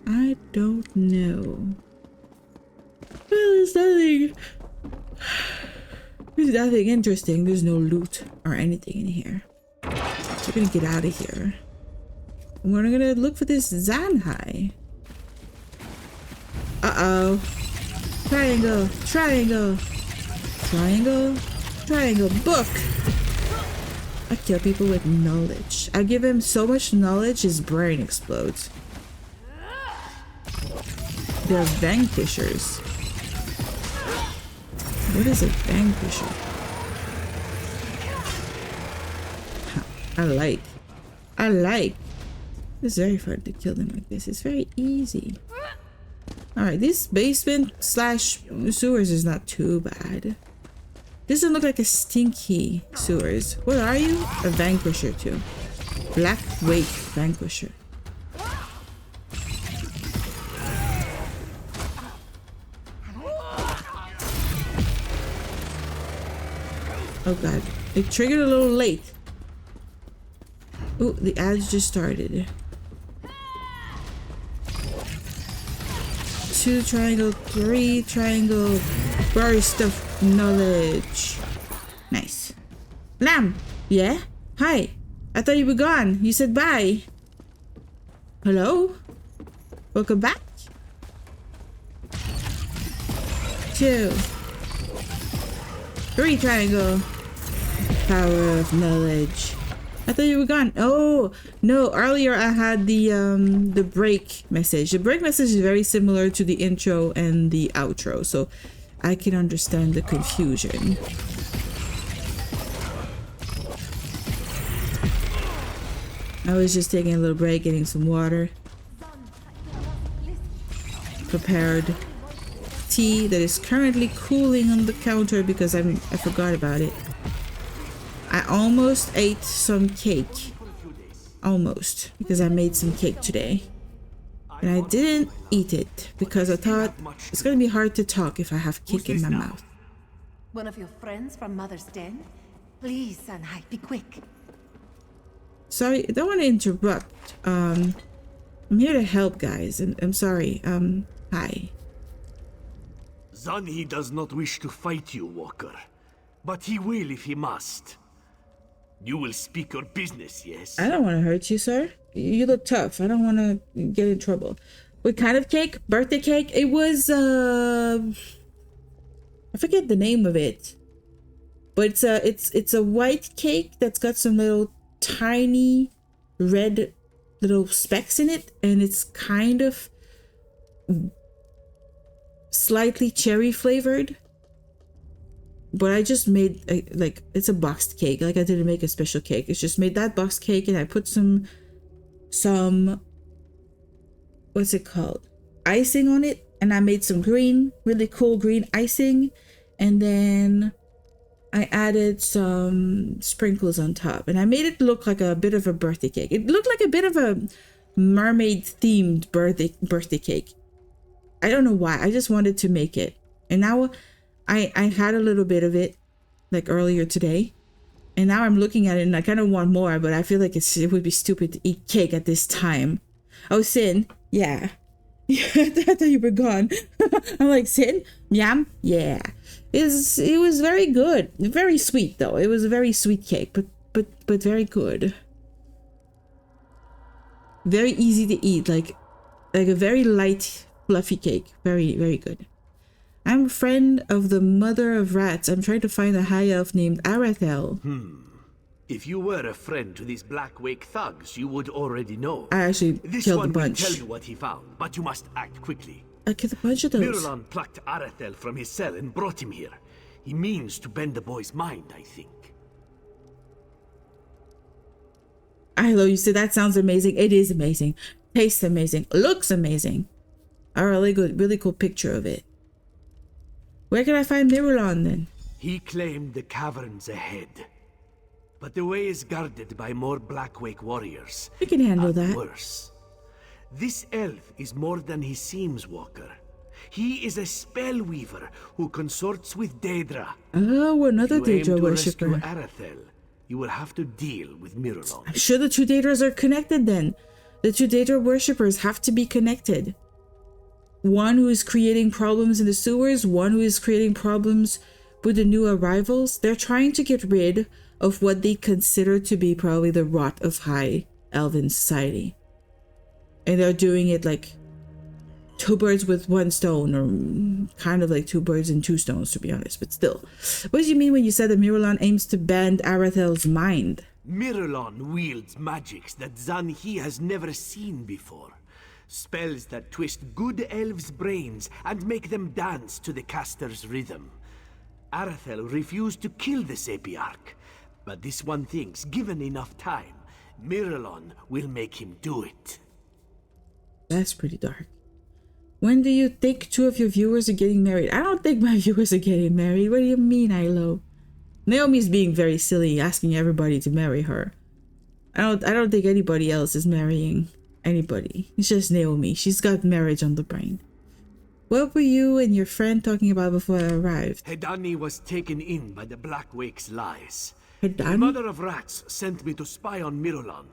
S1: I don't know. Well, there's nothing interesting. There's no loot or anything in here. We're gonna get out of here. We're gonna look for this Zanhai. Uh-oh. Triangle, triangle, triangle, triangle, book. I kill people with knowledge. I give him so much knowledge his brain explodes. They're vanquishers. What is a vanquisher? I like. It's very fun to kill them like this. It's very easy. Alright, this basement slash sewers is not too bad. Doesn't look like a stinky sewers. What are you? A vanquisher too. Black Wake Vanquisher. Oh god, it triggered a little late. Oh, the ads just started. 2 triangle, 3 triangle, burst of knowledge. Nice. Lamb, yeah? Hi. I thought you were gone. You said bye. Hello? Welcome back. 2, 3 triangle. Power of knowledge. I thought you were gone. Oh no! Earlier I had the break message. The break message is very similar to the intro and the outro, so I can understand the confusion. I was just taking a little break, getting some water. Prepared tea that is currently cooling on the counter because I forgot about it. I almost ate some cake. Almost. Because I made some cake today. And I didn't eat it because I thought it's gonna be hard to talk if I have cake in my mouth.
S2: One of your friends from Mother's Den? Please, Sanhai, be quick.
S1: Sorry, I don't want to interrupt. I'm here to help, guys. And I'm sorry. Hi.
S6: Zanhi does not wish to fight you, Walker. But he will if he must. You will speak your business, yes?
S1: I don't want to hurt you, sir. You look tough. I don't want to get in trouble. What kind of cake? Birthday cake? It was, I forget the name of it. But it's a white cake that's got some little tiny red little specks in it. And it's kind of slightly cherry flavored. But I just made like it's a boxed cake. Like I didn't make a special cake. It's just made that boxed cake and I put some what's it called? Icing on it, and I made some green, really cool green icing, and then I added some sprinkles on top, and I made it look like a bit of a birthday cake. It looked like a bit of a mermaid themed birthday cake. I don't know why. I just wanted to make it, and now I had a little bit of it like earlier today, And now I'm looking at it and I kind of want more, but I feel like it would be stupid to eat cake at this time. Oh, Sin? Yeah. I thought you were gone. I'm like, Sin? Yum? Yeah. It was very good. Very sweet, though. It was a very sweet cake, but very good. Very easy to eat, like a very light, fluffy cake. Very, very good. I'm a friend of the mother of rats. I'm trying to find a high elf named Arathel.
S6: If you were a friend to these Blackwake thugs, you would already know.
S1: I actually
S6: This
S1: killed
S6: one
S1: a bunch.
S6: will tell you what he found, but you must act quickly.
S1: I killed a bunch of those.
S6: Mirulon plucked Arathel from his cell and brought him here. He means to bend the boy's mind, I think.
S1: I know you said that sounds amazing. It is amazing. Tastes amazing. Looks amazing. A really cool picture of it. Where can I find Mirulon then?
S6: He claimed the caverns ahead. But the way is guarded by more Blackwake warriors.
S1: We can handle that.
S6: Worse. This elf is more than he seems, Walker. He is a spellweaver who consorts with daedra.
S1: Oh, another
S6: If you aim
S1: daedra
S6: to
S1: worshipper.
S6: rescue Arathel, you will have to deal with Mirulon.
S1: I'm sure the two daedras are connected then. The two daedra worshippers have to be connected. One who is creating problems in the sewers, one who is creating problems with the new arrivals. They're trying to get rid of what they consider to be probably the rot of high elven society. And they're doing it like two birds with one stone, or kind of like two birds and two stones, to be honest, but still. What did you mean when you said that Mirulon aims to bend Arathel's mind?
S6: Mirulon wields magics that Zan-Hi has never seen before. Spells that twist good elves' brains and make them dance to the caster's rhythm. Arathel refused to kill the Sapiarch, but this one thinks, given enough time, Mirulon will make him do it.
S1: That's pretty dark. When do you think two of your viewers are getting married? I don't think my viewers are getting married. What do you mean, Ilo? Naomi's being very silly, asking everybody to marry her. I don't think anybody else is marrying anybody. It's just Naomi. She's got marriage on the brain. What were you and your friend talking about before I arrived?
S6: Hedani was taken in by the Blackwake's lies.
S1: Hedani?
S6: The mother of rats sent me to spy on Mirulon.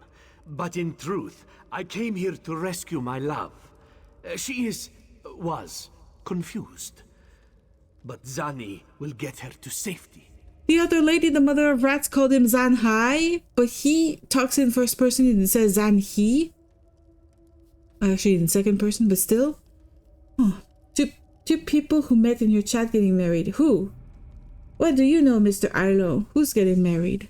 S6: But in truth, I came here to rescue my love. She was confused. But Zani will get her to safety.
S1: The other lady, the mother of rats, called him Zan-Hai, but he talks in first person and says Zan-Hi. Actually, in second person, but still. Oh, two people who met in your chat getting married. Who? What do you know, Mr. Ilo? Who's getting married?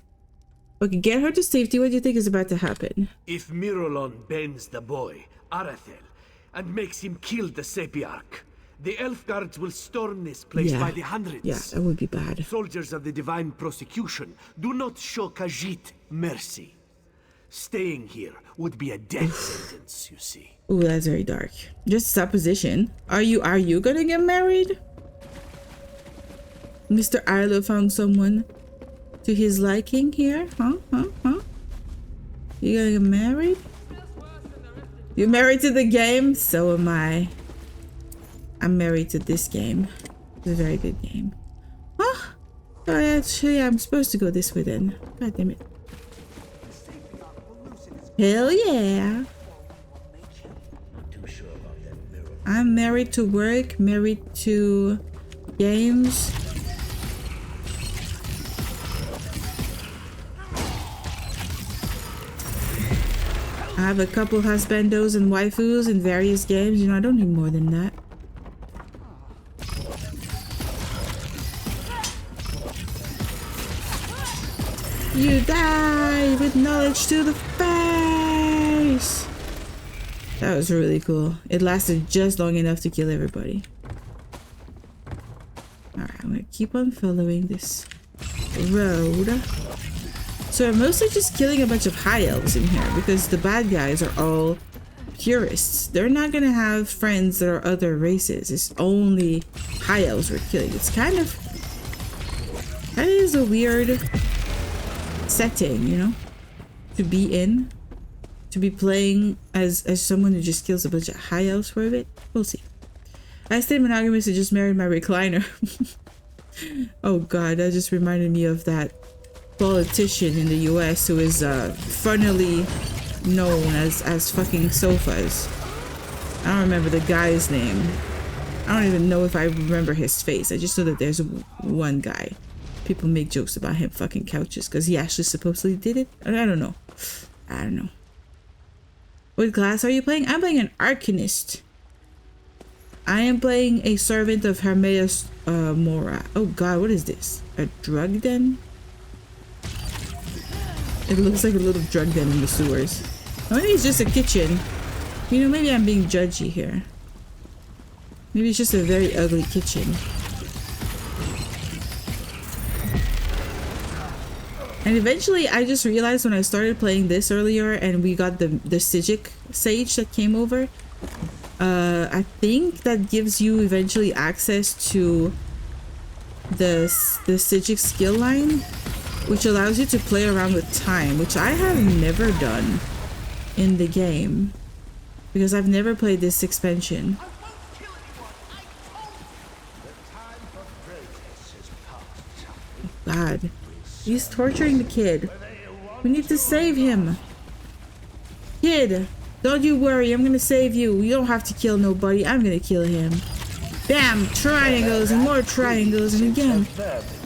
S1: Okay, get her to safety. What do you think is about to happen?
S6: If Mirulon bends the boy, Arathel, and makes him kill the Sapiarch, the elf guards will storm this place by the hundreds.
S1: Yeah, that would be bad.
S6: Soldiers of the divine prosecution do not show Khajiit mercy. Staying here would be a death sentence, you see.
S1: Ooh, that's very dark. Just supposition. Are you gonna get married? Mr. Ilo found someone to his liking here? Huh? You gonna get married? You're married to the game? So am I. I'm married to this game. It's a very good game. Huh? Oh, actually, I'm supposed to go this way then. God damn it. Hell yeah. I'm married to work, married to games. I have a couple husbandos and waifus in various games. You know, I don't need more than that. You die with knowledge to the face. That was really cool. It lasted just long enough to kill everybody. Alright, I'm gonna keep on following this road. So I'm mostly just killing a bunch of high elves in here because the bad guys are all purists. They're not gonna have friends that are other races. It's only high elves we're killing. It's kind of... That is a weird setting, you know, to be in. To be playing as someone who just kills a bunch of high elves for a bit. We'll see. I stayed monogamous and just married my recliner. Oh god, that just reminded me of that politician in the US who is funnily known as fucking sofas. I don't remember the guy's name. I don't even know if I remember his face. I just know that there's one guy. People make jokes about him fucking couches because he actually supposedly did it. I don't know. I don't know. What class are you playing? I'm playing an Arcanist. I am playing a servant of Hermaeus Mora. Oh god, what is this? A drug den? It looks like a little drug den in the sewers. Oh, maybe it's just a kitchen. You know, maybe I'm being judgy here. Maybe it's just a very ugly kitchen. And eventually I just realized when I started playing this earlier and we got the Psijic Sage that came over. I think that gives you eventually access to the Psijic skill line, which allows you to play around with time, which I have never done in the game because I've never played this expansion. God, he's torturing the kid. We need to save him. Kid, don't you worry, I'm gonna save you. You don't have to kill nobody, I'm gonna kill him. Bam! Triangles and more triangles, and again,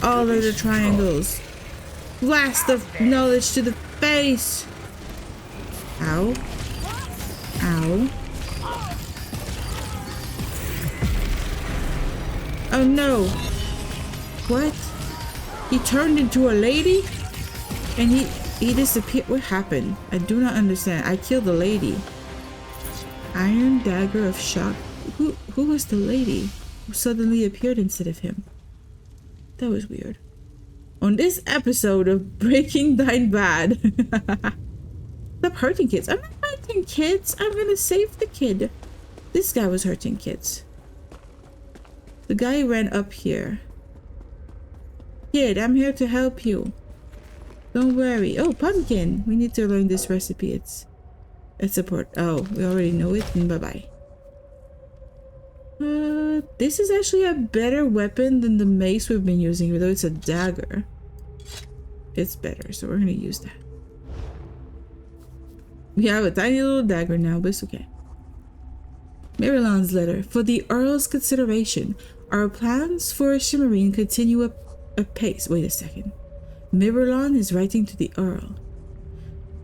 S1: all of the triangles. Blast of knowledge to the face! Ow. Ow. Oh no! What? He turned into a lady? And he disappeared. What happened? I do not understand. I killed the lady. Iron Dagger of Shock. Who was the lady who suddenly appeared instead of him? That was weird. On this episode of Breaking Down Bad. Stop hurting kids. I'm not hurting kids. I'm gonna save the kid. This guy was hurting kids. The guy ran up here. Kid, I'm here to help you. Don't worry. Oh, pumpkin. We need to learn this recipe. It's a port. Oh, we already know it. Bye-bye. This is actually a better weapon than the mace we've been using, although it's a dagger. It's better, so we're gonna use that. We have a tiny little dagger now, but it's okay. Miralon's letter. For the Earl's consideration, our plans for Shimmerine continue apace. Wait a second. Miralon is writing to the Earl.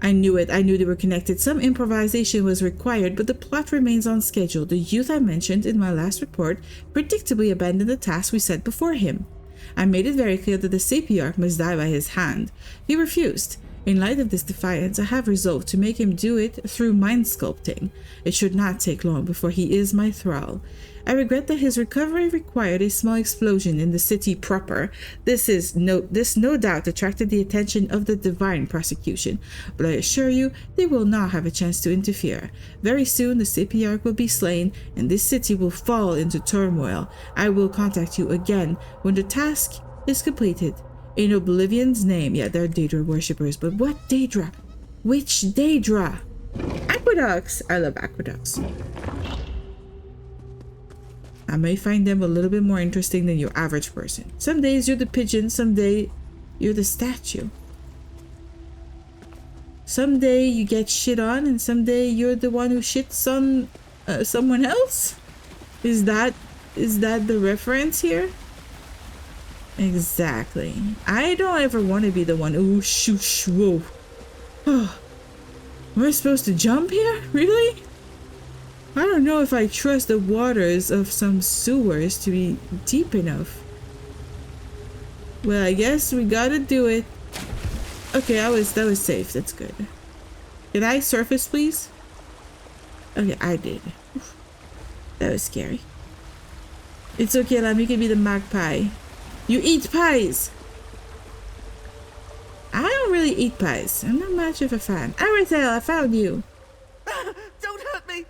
S1: I knew it. I knew they were connected. Some improvisation was required, but the plot remains on schedule. The youth I mentioned in my last report predictably abandoned the task we set before him. I made it very clear that the Sapiarch must die by his hand. He refused. In light of this defiance, I have resolved to make him do it through mind sculpting. It should not take long before he is my thrall. I regret that his recovery required a small explosion in the city proper. This no doubt attracted the attention of the divine prosecution, but I assure you they will not have a chance to interfere. Very soon the Sapiarch will be slain, and this city will fall into turmoil. I will contact you again when the task is completed. In Oblivion's name. Yeah, they're daedra worshippers, but what daedra? Which daedra? Aqueducts! I love aqueducts. I may find them a little bit more interesting than your average person. Some days you're the pigeon, some day you're the statue. Someday you get shit on, and someday you're the one who shits on someone else? Is that the reference here? Exactly. I don't ever want to be the one. Ooh, shoosh, whoa. Oh, we're supposed to jump here? Really? I don't know if I trust the waters of some sewers to be deep enough. Well, I guess we gotta do it. Okay, that was safe. That's good. Can I surface, please? Okay, I did. Oof. That was scary. It's okay, Lam. You can be the magpie. You eat pies! I don't really eat pies. I'm not much of a fan. Arathel, I found you!
S12: Don't hurt me!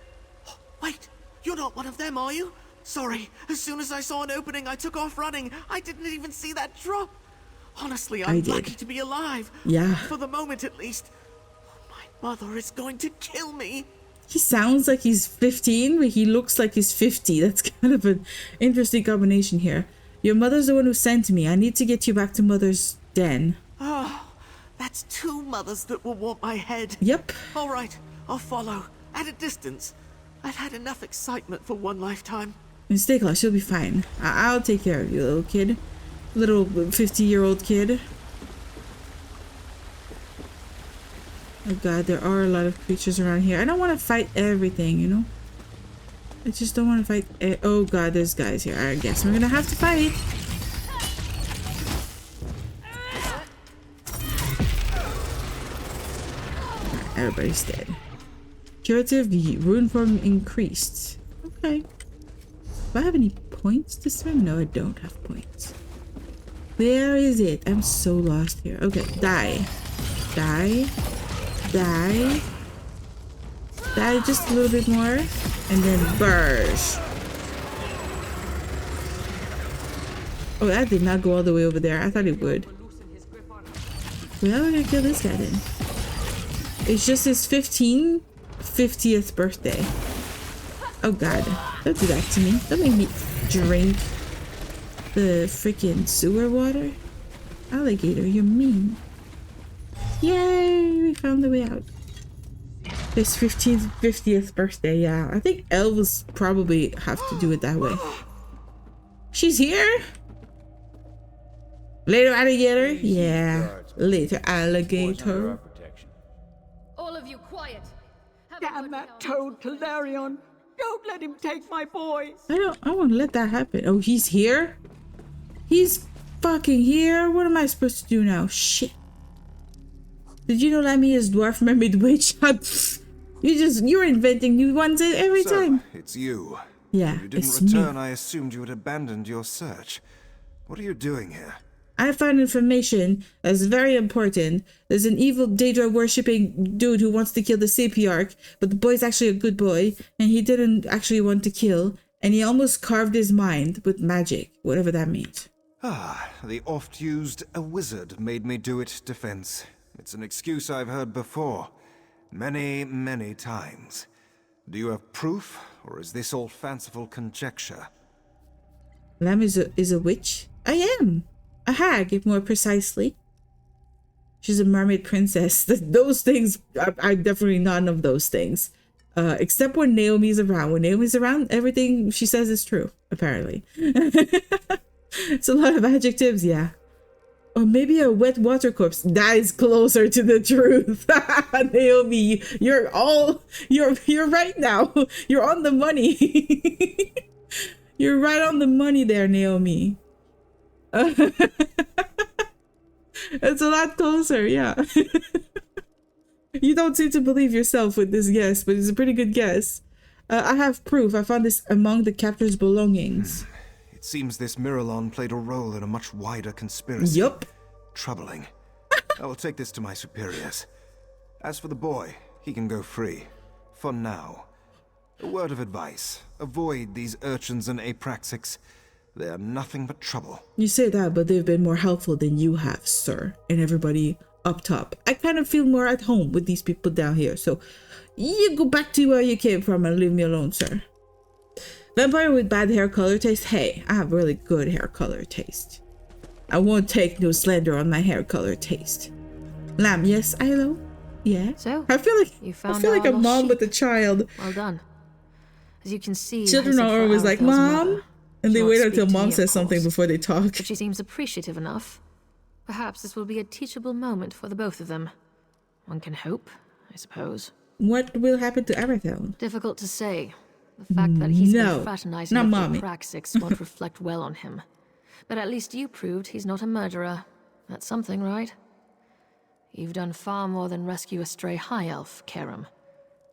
S12: Wait, you're not one of them, are you? Sorry, as soon as I saw an opening, I took off running. I didn't even see that drop. Honestly, I'm lucky to be alive.
S1: Yeah.
S12: For the moment, at least. My mother is going to kill me.
S1: He sounds like he's 15, but he looks like he's 50. That's kind of an interesting combination here. Your mother's the one who sent me. I need to get you back to Mother's den.
S12: Oh, That's 2 mothers that will want my head.
S1: Yep.
S12: All right, I'll follow. At a distance. I've had enough excitement for one lifetime.
S1: And stay close, you'll be fine. I'll take care of you, little kid. Little 50-year-old kid. Oh god, there are a lot of creatures around here. I don't want to fight everything, you know? I just don't want to fight. Oh god, there's guys here. I guess we're gonna have to fight. Everybody's dead. Curative rune form increased. Okay. Do I have any points to spend? No, I don't have points. Where is it? I'm so lost here. Okay, die. Die. Die. Die just a little bit more. And then burst. Oh, that did not go all the way over there. I thought it would. Well, how are we gonna kill this guy then? It's just his 50th birthday. Oh god. Don't do that to me. Don't make me drink the freaking sewer water. Alligator, you're mean. Yay! We found the way out. His 50th birthday, yeah. I think elves probably have to do it that way. She's here? Later, alligator? Yeah. Later, alligator.
S8: All of you, quiet.
S16: Damn that toad, Talarion. Don't let him take my boys.
S1: I won't let that happen. Oh, he's here? He's fucking here? What am I supposed to do now? Shit. Did you know Lammy is dwarf mermaid witch? You're inventing new ones every time.
S5: It's you.
S1: Yeah,
S5: when you didn't return, I assumed you had abandoned your search. What are you doing here?
S1: I found information that's very important. There's an evil daedra worshipping dude who wants to kill the Sapiarch, but the boy's actually a good boy, and he didn't actually want to kill, and he almost carved his mind with magic, whatever that means.
S5: Ah, the oft-used "a wizard made me do it" defense. It's an excuse I've heard before. Many, many times. Do you have proof, or is this all fanciful conjecture?
S1: Lamb is a witch? I am. A hag, more precisely. She's a mermaid princess. Those things, I'm definitely none of those things. Except when Naomi's around. When Naomi's around, everything she says is true, apparently. It's a lot of adjectives, yeah. Or maybe a wet water corpse. That is closer to the truth. Naomi, you're right now. You're on the money. You're right on the money there, Naomi. It's a lot closer, yeah. You don't seem to believe yourself with this guess, but it's a pretty good guess. I have proof. I found this among the captor's belongings.
S5: It seems this Miralon played a role in a much wider conspiracy.
S1: Yup.
S5: Troubling. I will take this to my superiors. As for the boy, he can go free. For now. A word of advice. Avoid these urchins and apraxics. They are nothing but trouble.
S1: You say that, but they've been more helpful than you have, sir. And everybody up top. I kind of feel more at home with these people down here. So you go back to where you came from and leave me alone, sir. Vampire with bad hair color taste? Hey, I have really good hair color taste. I won't take no slander on my hair color taste. Lamb, yes, Ilo? Yeah.
S19: So
S1: I feel like a mom
S19: sheep.
S1: with a child.
S19: Well done. As you can see,
S1: Children are always like, Mom, and they wait until Mom says something before they talk.
S19: But she seems appreciative enough. Perhaps this will be a teachable moment for the both of them. One can hope, I suppose.
S1: What will happen to Arathel?
S19: Difficult to say. The fact that he's been
S1: No,
S19: fraternizing
S1: not
S19: with
S1: mommy.
S19: the Praxix won't reflect well on him. But at least you proved he's not a murderer. That's something, right? You've done far more than rescue a stray high elf, Karam.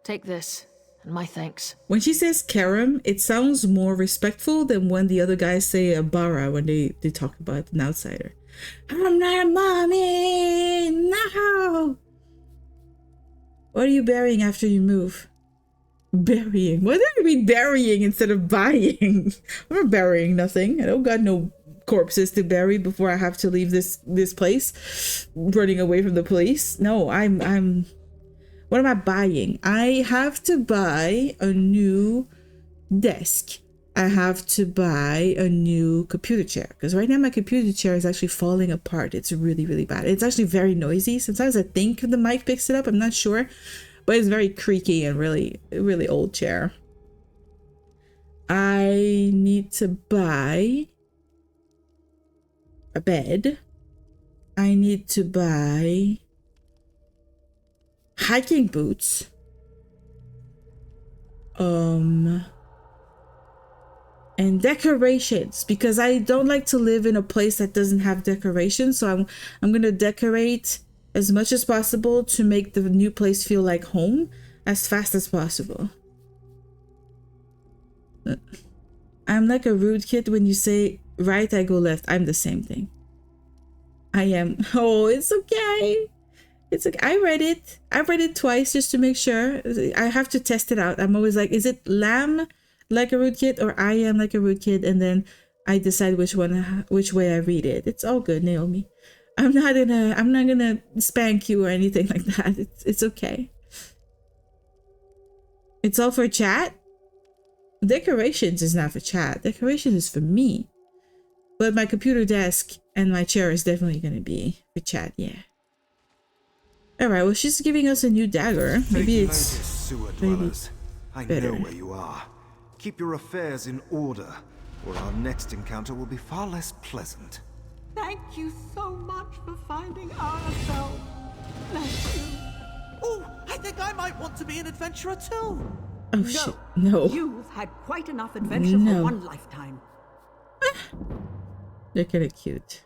S19: Take this, and my thanks.
S1: When she says Karam, it sounds more respectful than when the other guys say Abara when they talk about an outsider. I'm not a mommy! No! What are you burying after you move? Burying? What do you mean burying instead of buying? I'm not burying nothing. I don't got no corpses to bury before I have to leave this place. Running away from the police. No, I'm what am I buying? I have to buy a new desk. I have to buy a new computer chair, because right now my computer chair is actually falling apart. It's really, really bad. It's actually very noisy. Sometimes I think the mic picks it up. I'm not sure, but it's very creaky and really, really old chair. I need to buy a bed. I need to buy hiking boots. And decorations, because I don't like to live in a place that doesn't have decorations. So I'm gonna decorate as much as possible to make the new place feel like home as fast as possible. I'm like a rude kid. When you say right, I go left. I'm the same thing. I am. Oh, it's okay. It's like I read it twice just to make sure. I have to test it out. I'm always like, is it lamb like a rude kid or I am like a rude kid? And then I decide which way I read it. It's all good, Naomi. I'm not gonna spank you or anything like that. It's okay. It's all for chat. Decorations is not for chat. Decoration is for me. But my computer desk and my chair is definitely gonna be for chat. Yeah. All right. Well, she's giving us a new dagger. Maybe it's
S5: sewer dwellers. I know where you are. Keep your affairs in order, or our next encounter will be far less pleasant.
S16: Thank you so much for finding ourselves. Bless you.
S12: Oh, I think I might want to be an adventurer too.
S1: Oh shit! No.
S16: You've had quite enough adventure for one lifetime.
S1: They're kind of cute.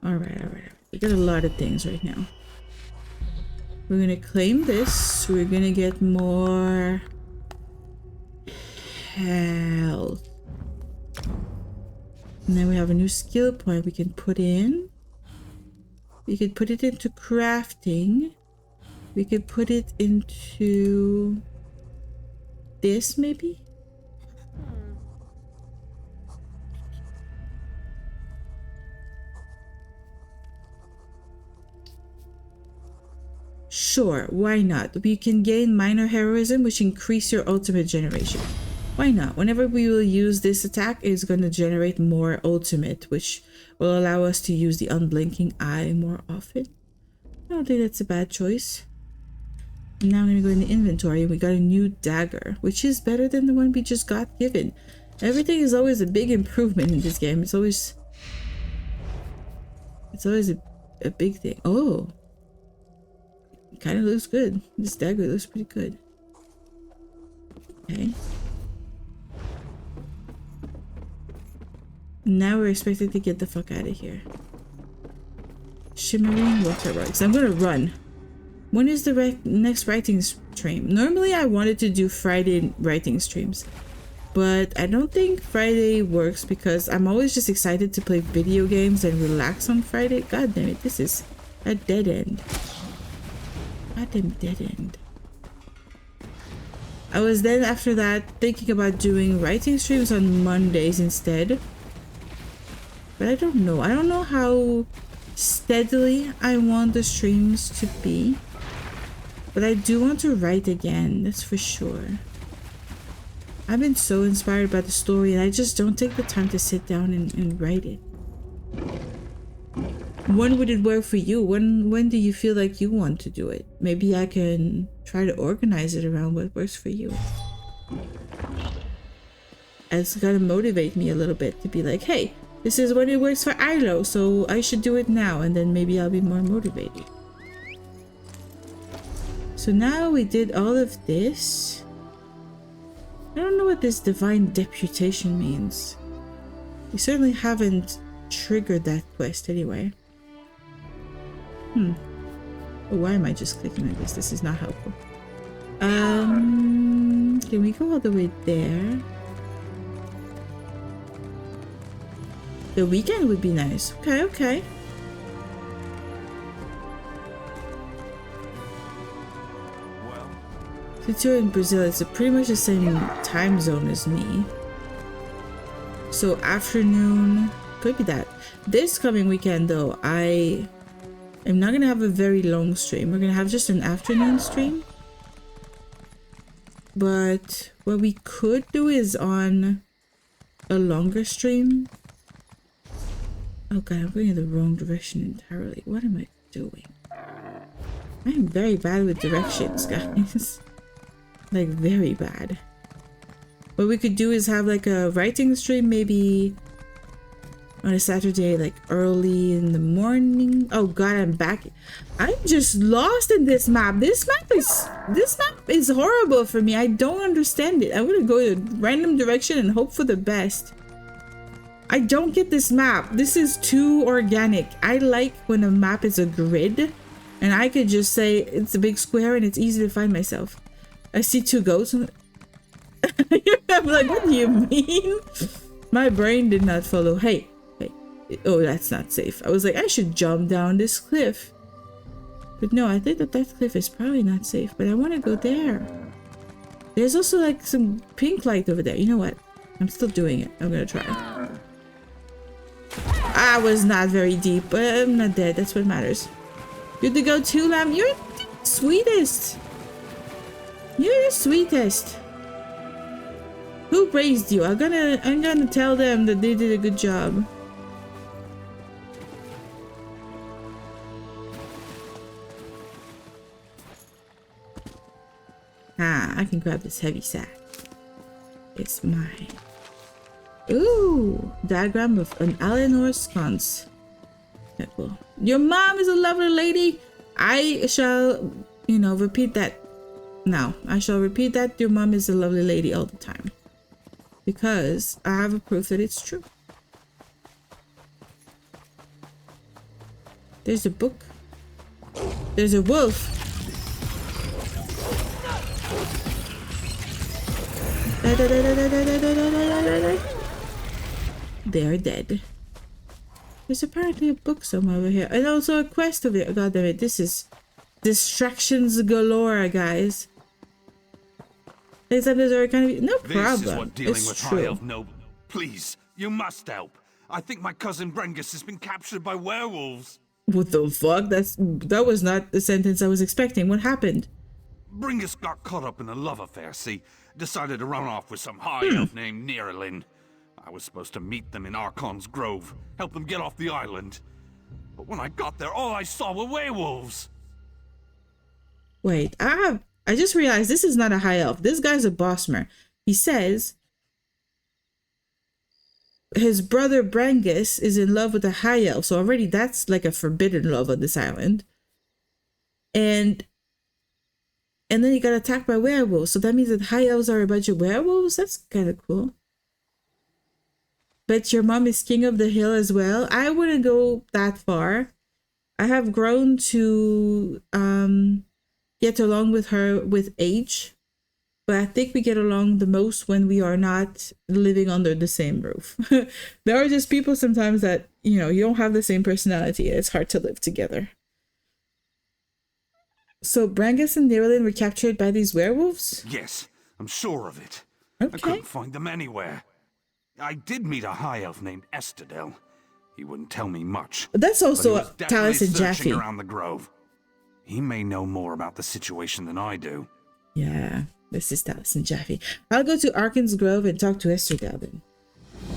S1: All right. We got a lot of things right now. We're gonna claim this. We're gonna get more health. And then we have a new skill point we can put in. We could put it into crafting. We could put it into this maybe. Sure, why not? We can gain minor heroism, which increase your ultimate generation. Why not? Whenever we will use this attack, it's going to generate more ultimate, which will allow us to use the unblinking eye more often. I don't think that's a bad choice. And now I'm going to go in the inventory. We got a new dagger, which is better than the one we just got given. Everything is always a big improvement in this game. It's always a big thing. Oh. It kind of looks good. This dagger looks pretty good. Okay. Now we're expected to get the fuck out of here. Shimmering waterworks. I'm gonna run. When is the next writing stream? Normally I wanted to do Friday writing streams, but I don't think Friday works because I'm always just excited to play video games and relax on Friday. God damn it, this is a dead end. Goddamn dead end. I was then after that thinking about doing writing streams on Mondays instead. But I don't know. I don't know how steadily I want the streams to be. But I do want to write again, that's for sure. I've been so inspired by the story and I just don't take the time to sit down and write it. When would it work for you? When do you feel like you want to do it? Maybe I can try to organize it around what works for you. It's gotta motivate me a little bit to be like, hey, this is when it works for Ilo, so I should do it now, and then maybe I'll be more motivated. So now we did all of this. I don't know what this divine deputation means. We certainly haven't triggered that quest anyway. Oh, why am I just clicking like this? This is not helpful. Can we go all the way there? The weekend would be nice. Okay. Since you're in Brazil, it's pretty much the same time zone as me. So afternoon, could be that. This coming weekend though, I am not gonna have a very long stream. We're gonna have just an afternoon stream. But what we could do is on a longer stream. Oh god, I'm going in the wrong direction entirely. What am I doing? I'm very bad with directions, guys. Like, very bad. What we could do is have like a writing stream maybe on a Saturday, like early in the morning. Oh god, I'm back. I'm just lost in this map. This map is horrible for me. I don't understand it. I'm gonna go in a random direction and hope for the best. I don't get this map. This is too organic. I like when a map is a grid and I could just say it's a big square and it's easy to find myself. I see two goats. I'm like, what do you mean? My brain did not follow. Hey. Oh, that's not safe. I was like, I should jump down this cliff. But no, I think that cliff is probably not safe. But I want to go there. There's also like some pink light over there. You know what? I'm still doing it. I'm going to try. I was not very deep, but I'm not dead. That's what matters. Good to go too, Lamb. You're the sweetest. You're the sweetest. Who praised you? I'm gonna tell them that they did a good job. Ah, I can grab this heavy sack. It's mine. Ooh, diagram of an Eleanor sconce. Okay, cool. Your mom is a lovely lady. I shall, repeat that. No, I shall repeat that your mom is a lovely lady all the time. Because I have a proof that it's true. There's a book. There's a wolf. They're dead. There's apparently a book somewhere over here. And also a quest over here. God damn it. This is distractions galore, guys. Except there's kind of no problem.
S20: This is what dealing
S1: it's
S20: with
S1: true.
S20: High Elf Noble. Please, you must help. I think my cousin Brengus has been captured by werewolves.
S1: What the fuck? That was not the sentence I was expecting. What happened?
S20: Brengus got caught up in a love affair, see? Decided to run off with some high elf named Nearlin. I was supposed to meet them in Archon's Grove, help them get off the island. But when I got there, all I saw were werewolves.
S1: Wait, I just realized this is not a high elf. This guy's a bossmer. He says his brother Brangus is in love with a high elf. So already that's like a forbidden love on this island. And then he got attacked by werewolves. So that means that high elves are a bunch of werewolves? That's kind of cool. But your mom is king of the hill as well? I wouldn't go that far. I have grown to get along with her with age. But I think we get along the most when we are not living under the same roof. There are just people sometimes that, you don't have the same personality. It's hard to live together. So Brangus and Nearlin were captured by these werewolves?
S20: Yes, I'm sure of it.
S1: Okay.
S20: I couldn't find them anywhere. I did meet a high elf named Estadel. He wouldn't tell me much.
S1: That's also
S20: Talus
S1: and Jaffe.
S20: around the grove. He may know more about the situation than I do.
S1: Yeah, this is Talus and Jaffe. I'll go to Archon's Grove and talk to Estadel then.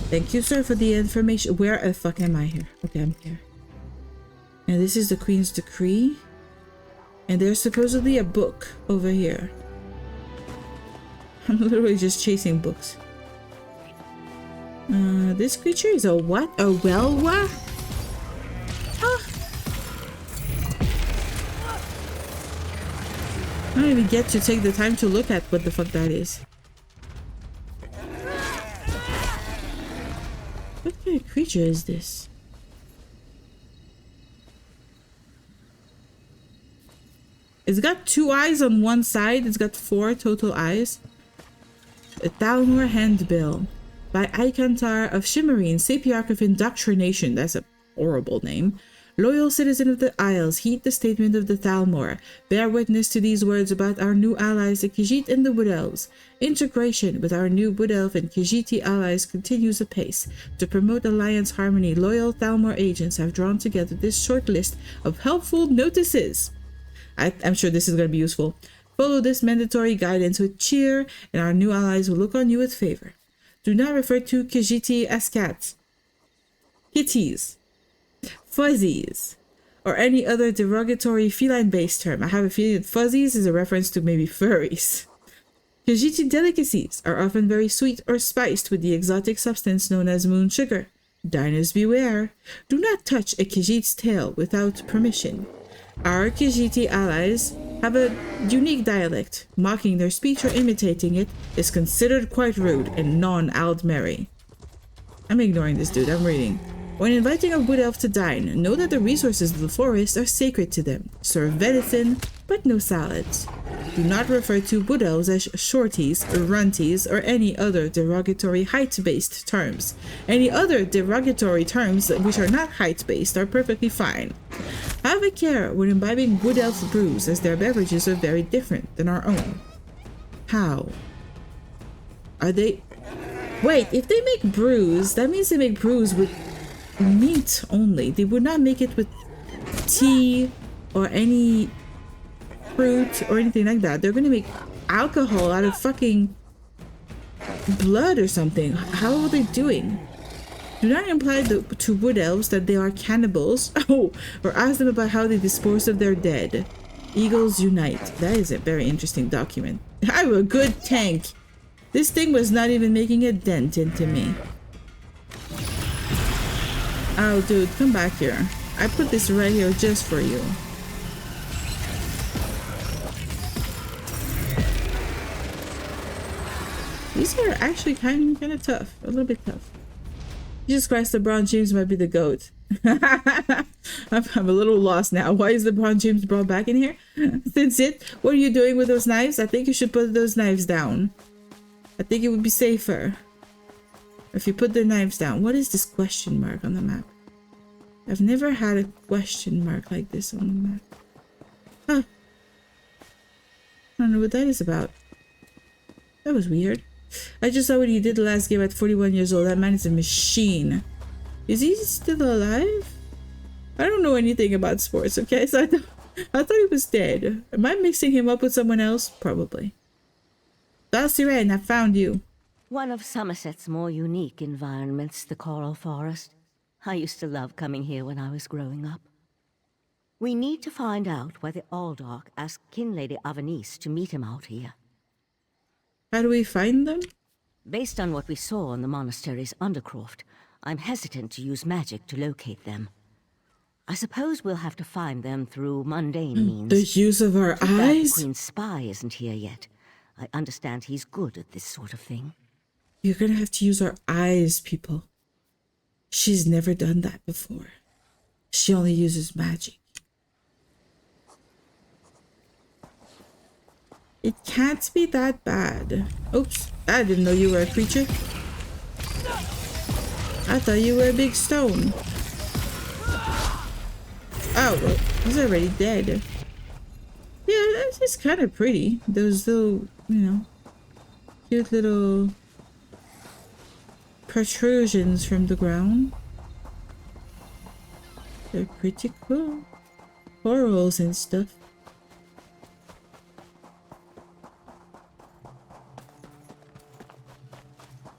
S1: Thank you, sir, for the information. Where the fuck am I here? Okay, I'm here. And this is the Queen's Decree. And there's supposedly a book over here. I'm literally just chasing books. This creature is a what? A Welwa? Huh? I don't even get to take the time to look at what the fuck that is. What kind of creature is this? It's got 2 eyes on one side. It's got 4 total eyes. A Thalmor Handbill by Ikantar of Shimmerine, Sapiarch of Indoctrination. That's a horrible name. Loyal citizen of the Isles, heed the statement of the Thalmor. Bear witness to these words about our new allies, the Khajiit and the Wood Elves. Integration with our new Wood Elf and Khajiiti allies continues apace. To promote alliance harmony, loyal Thalmor agents have drawn together this short list of helpful notices. I'm sure this is going to be useful. Follow this mandatory guidance with cheer, and our new allies will look on you with favor. Do not refer to Khajiiti as cats, kitties, fuzzies, or any other derogatory feline-based term. I have a feeling that fuzzies is a reference to maybe furries. Khajiiti delicacies are often very sweet or spiced with the exotic substance known as moon sugar. Diners beware. Do not touch a Khajiit's tail without permission. Our Khajiiti allies have a unique dialect. Mocking their speech or imitating it is considered quite rude and non-Aldmeri. I'm ignoring this dude, I'm reading. When inviting a wood elf to dine, know that the resources of the forest are sacred to them. Serve venison, but no salads. Do not refer to wood elves as shorties, runties, or any other derogatory height-based terms. Any other derogatory terms which are not height-based are perfectly fine. Have a care when imbibing wood elf brews, as their beverages are very different than our own. How? Are they... Wait, if they make brews, that means they make brews with meat only. They would not make it with tea or any fruit or anything like that. They're gonna make alcohol out of fucking blood or something. How are they doing? Do not imply to wood elves that they are cannibals. Oh, or ask them about how they dispose of their dead. Eagles unite. That is a very interesting document. I have a good tank. This thing was not even making a dent into me. Oh, dude, come back here. I put this right here just for you. These are actually kind of tough. A little bit tough. Jesus Christ, LeBron James might be the GOAT. I'm a little lost now. Why is LeBron James brought back in here? Since what are you doing with those knives? I think you should put those knives down. I think it would be safer if you put the knives down. What is this question mark on the map? I've never had a question mark like this on the map. Huh. I don't know what that is about. That was weird. I just saw what he did the last game at 41 years old. That man is a machine. Is he still alive? I don't know anything about sports, okay? So I thought he was dead. Am I mixing him up with someone else? Probably. Dalsiren, I found you.
S18: One of Somerset's more unique environments, the Coral Forest. I used to love coming here when I was growing up. We need to find out why the Aldark asked Kinlady Avanice to meet him out here.
S1: How do we find them?
S18: Based on what we saw in the monastery's undercroft, I'm hesitant to use magic to locate them. I suppose we'll have to find them through mundane means.
S1: The use of our eyes?
S18: The Queen's spy isn't here yet. I understand he's good at this sort of thing.
S1: You're gonna have to use our eyes, people. She's never done that before. She only uses magic. It can't be that bad. Oops, I didn't know you were a creature. I thought you were a big stone. Oh, well, he's already dead. Yeah, that's just kind of pretty. Those little, cute little protrusions from the ground. They're pretty cool. Corals and stuff.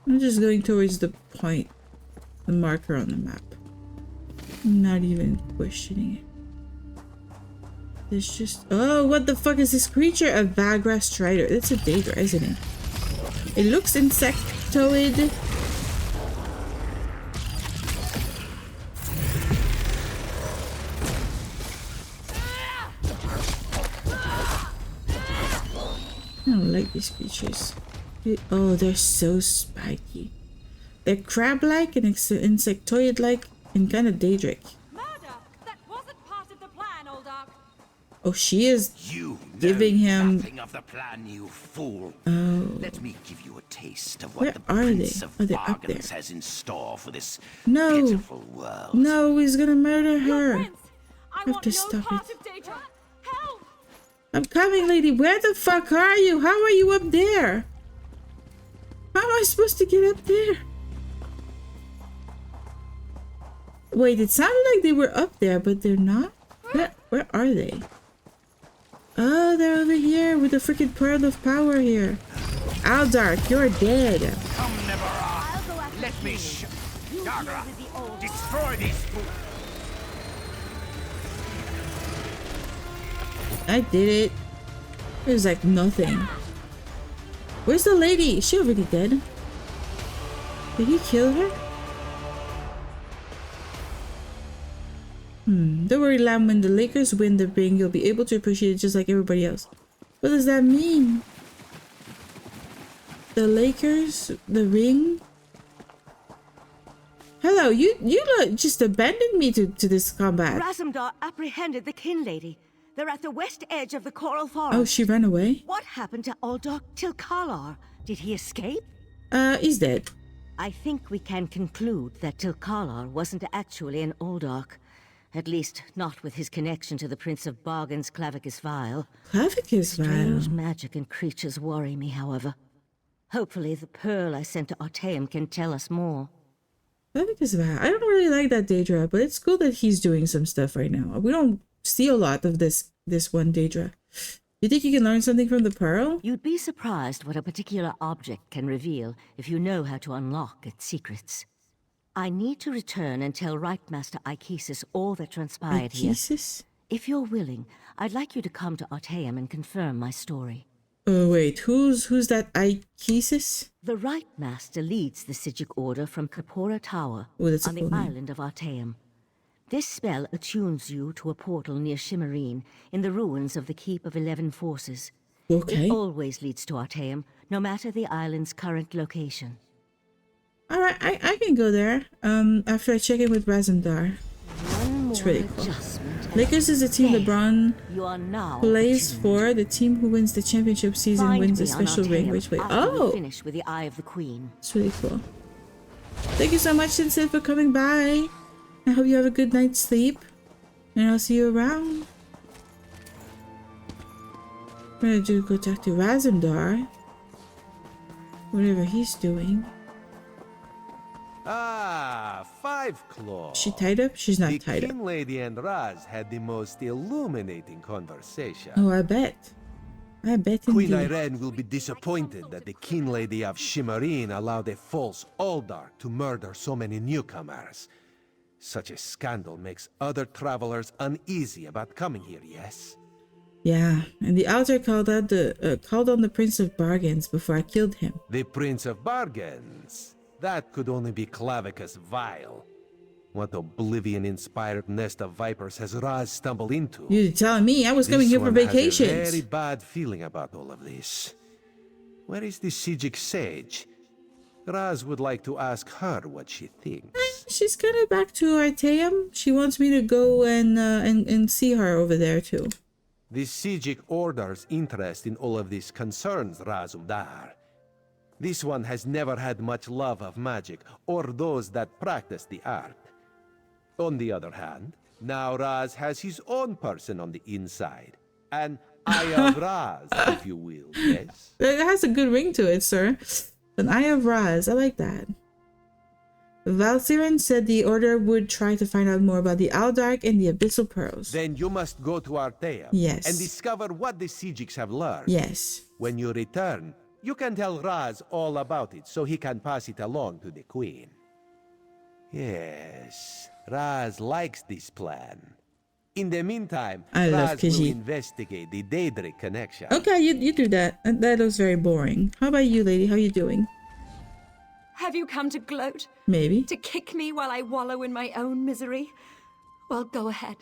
S1: I'm just going towards the point, the marker on the map. I'm not even questioning it. There's just... Oh, what the fuck is this creature? A Vagra Strider. It's a daedra, isn't it? It looks insectoid. I don't like these creatures. Oh, they're so spiky. They're crab-like and insectoid-like and kind of daedric. Oh, she is giving him...
S14: Of the plan, you fool.
S1: Oh.
S14: Let me give you a taste of what the
S1: Where are
S14: Prince
S1: they?
S14: of
S1: Are they up
S14: Bargains
S1: there?
S14: has in store for this
S1: No.
S14: pitiful world.
S1: No, he's gonna murder her. I have to stop it. I'm coming, lady. Where the fuck are you? How are you up there? How am I supposed to get up there? Wait, it sounded like they were up there, but they're not? Where are they? Oh, they're over here with the freaking pearl of power here. Aldark, you're dead.
S13: Come, Nebara. Let me daedra. Destroy these fools.
S1: I did it. It was like nothing. Where's the lady? Is she already dead? Did he kill her? Don't worry, Lamb. When the Lakers win the ring, you'll be able to appreciate it just like everybody else. What does that mean? The Lakers? The ring? Hello, you just abandoned me to this combat.
S18: Razum-dar apprehended the kin lady. They're at the west edge of the coral forest.
S1: Oh, she ran away?
S18: What happened to Aldok Tilkalar? Did he escape?
S1: He's dead.
S18: I think we can conclude that Tilkalar wasn't actually an Aldok. At least, not with his connection to the Prince of Bargain's Clavicus Vial.
S1: Clavicus Vial?
S18: Strange magic and creatures worry me, however. Hopefully the pearl I sent to Artaeum can tell us more.
S1: Clavicus Vial. I don't really like that daedra, but it's cool that he's doing some stuff right now. We don't see a lot of this one daedra. You think you can learn something from the pearl?
S18: You'd be surprised what a particular object can reveal if you know how to unlock its secrets. I need to return and tell Right Master Ikesis all that transpired here. If you're willing, I'd like you to come to Artaeum and confirm my story.
S1: Oh wait, who's that Ikesis?
S18: The Right Master leads the Sijic Order from Kapora Tower on the island of Artaeum. This spell attunes you to a portal near Shimmerine in the ruins of the Keep of 11 Forces.
S1: Okay.
S18: It always leads to Artaeum, no matter the island's current location.
S1: Alright, I can go there. After I check in with Razum-dar. It's really cool. Lakers is the team LeBron plays for. The team who wins the championship season wins a special ring. Which way? Oh!
S18: Finish with the Eye of the Queen.
S1: It's really cool. Thank you so much, Sinsid, for coming by. I hope you have a good night's sleep. And I'll see you around. I'm gonna go talk to Razum-dar. Whatever he's doing.
S3: Ah, Five Claw.
S1: Is she tied up? She's not tied up.
S3: The King Lady and Raz had the most illuminating conversation.
S1: Oh, I bet. I bet
S3: Queen
S1: indeed.
S3: Irene will be disappointed that the King Lady of Shimmerine allowed a false Aldar to murder so many newcomers. Such a scandal makes other travelers uneasy about coming here, yes?
S1: Yeah, and the Altar called on the Prince of Bargains before I killed him.
S3: The Prince of Bargains? That could only be Clavicus Vial. What oblivion-inspired nest of vipers has Raz stumbled into?
S1: You're telling me I was coming here for vacations.
S3: Has a very bad feeling about all of this. Where is the Sijic sage? Raz would like to ask her what she thinks.
S1: She's kind of back to Artaeum. She wants me to go and see her over there too.
S3: The Sijic Order's interest in all of this concerns Razum-dar. This one has never had much love of magic or those that practice the art. On the other hand, now Raz has his own person on the inside. An Eye of Raz, if you will, yes?
S1: It has a good ring to it, sir. An Eye of Raz, I like that. Valsiren said the Order would try to find out more about the Aldark and the Abyssal Pearls.
S3: Then you must go to Artaeum
S1: yes.
S3: and discover what the Sijics have learned.
S1: Yes.
S3: When you return, you can tell Raz all about it so he can pass it along to the Queen. Yes, Raz likes this plan. In the meantime, Raz will investigate the daedric connection.
S1: Okay, you do that. That looks very boring. How about you, lady? How you doing?
S8: Have you come to gloat?
S1: Maybe.
S8: To kick me while I wallow in my own misery? Well, go ahead.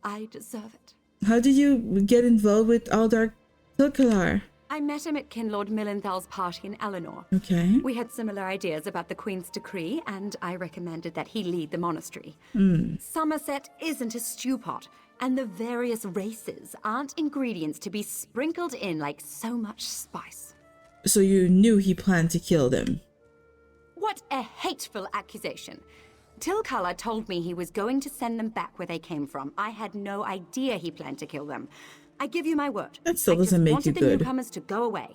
S8: I deserve it.
S1: How did you get involved with Aldark Tilkalar?
S4: I met him at Kinlord Millenthal's party in Eleanor.
S1: Okay.
S4: We had similar ideas about the Queen's decree, and I recommended that he lead the monastery. Summerset isn't a stew pot, and the various races aren't ingredients to be sprinkled in like so much spice.
S1: So you knew he planned to kill them?
S4: What a hateful accusation. Tilkala told me he was going to send them back where they came from. I had no idea he planned to kill them. I give you my word.
S1: That still doesn't make you
S4: I just wanted the
S1: good.
S4: newcomers to go away.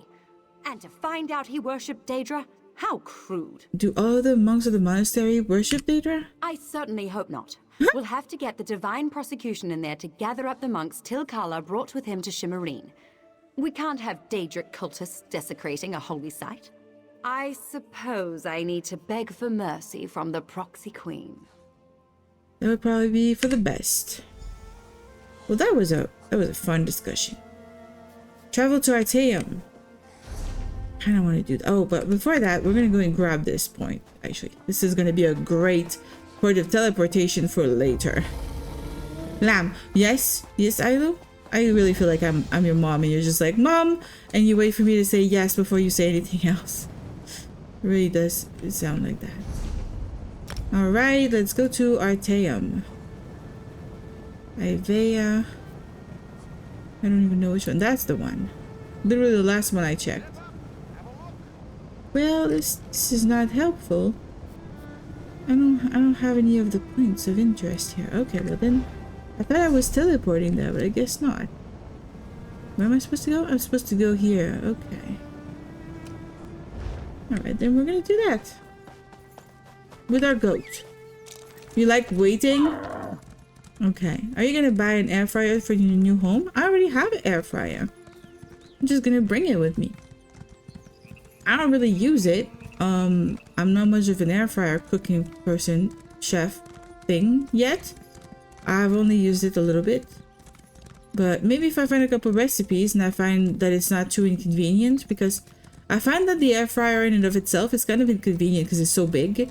S4: And to find out he worshipped Daedra, How crude.
S1: Do all the monks of the monastery worship daedra?
S4: I certainly hope not. We'll have to get the divine prosecution in there to gather up the monks Tilkala brought with him to Shimmerine. We can't have daedric cultists desecrating a holy site. I suppose I need to beg for mercy from the proxy queen.
S1: That would probably be for the best. Well, that was a fun discussion. Travel to Artaeum. Kind of want to do that. Oh, but before that, we're gonna go and grab this point. Actually, this is gonna be a great port of teleportation for later. Lamb, yes, yes, Ailo. I really feel like I'm your mom, and you're just like mom, and you wait for me to say yes before you say anything else. It really does sound like that. All right, let's go to Artaeum. Ivea. I don't even know which one. That's the one. Literally the last one I checked. Well, this is not helpful. I don't have any of the points of interest here. Okay, well then, I thought I was teleporting there, but I guess not. Where am I supposed to go? I'm supposed to go here. Okay. Alright, then we're gonna do that. With our goat. You like waiting? Okay. Are you gonna buy an air fryer for your new home? I already have an air fryer. I'm just gonna bring it with me. I don't really use it. I'm not much of an air fryer cooking person, chef thing yet. I've only used it a little bit. But maybe if I find a couple recipes and I find that it's not too inconvenient, because I find that the air fryer in and of itself is kind of inconvenient because it's so big.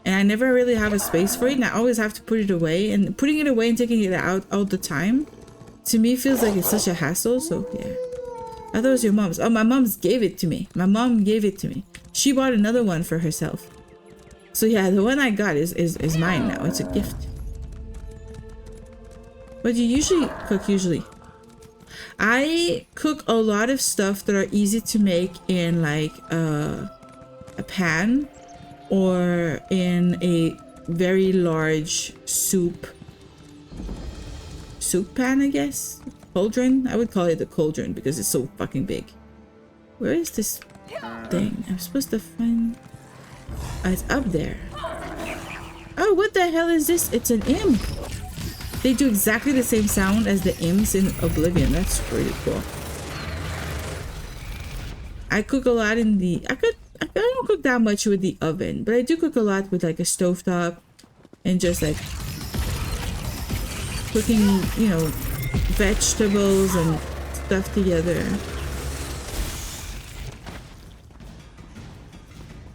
S1: And I never really have a space for it, and I always have to put it away. And putting it away and taking it out all the time, to me, feels like it's such a hassle. So, yeah. I thought it was your mom's. Oh, my mom's gave it to me. My mom gave it to me. She bought another one for herself. So, yeah, the one I got is mine now. It's a gift. What do you usually cook, I cook a lot of stuff that are easy to make in, like, a pan. Or in a very large soup pan, I guess? Cauldron? I would call it a cauldron because it's so fucking big. Where is this thing? I'm supposed to find... Oh, it's up there. Oh, what the hell is this? It's an imp. They do exactly the same sound as the imps in Oblivion. That's pretty cool. I cook a lot in the... I don't cook that much with the oven, but I do cook a lot with like a stovetop and just like cooking, you know, vegetables and stuff together.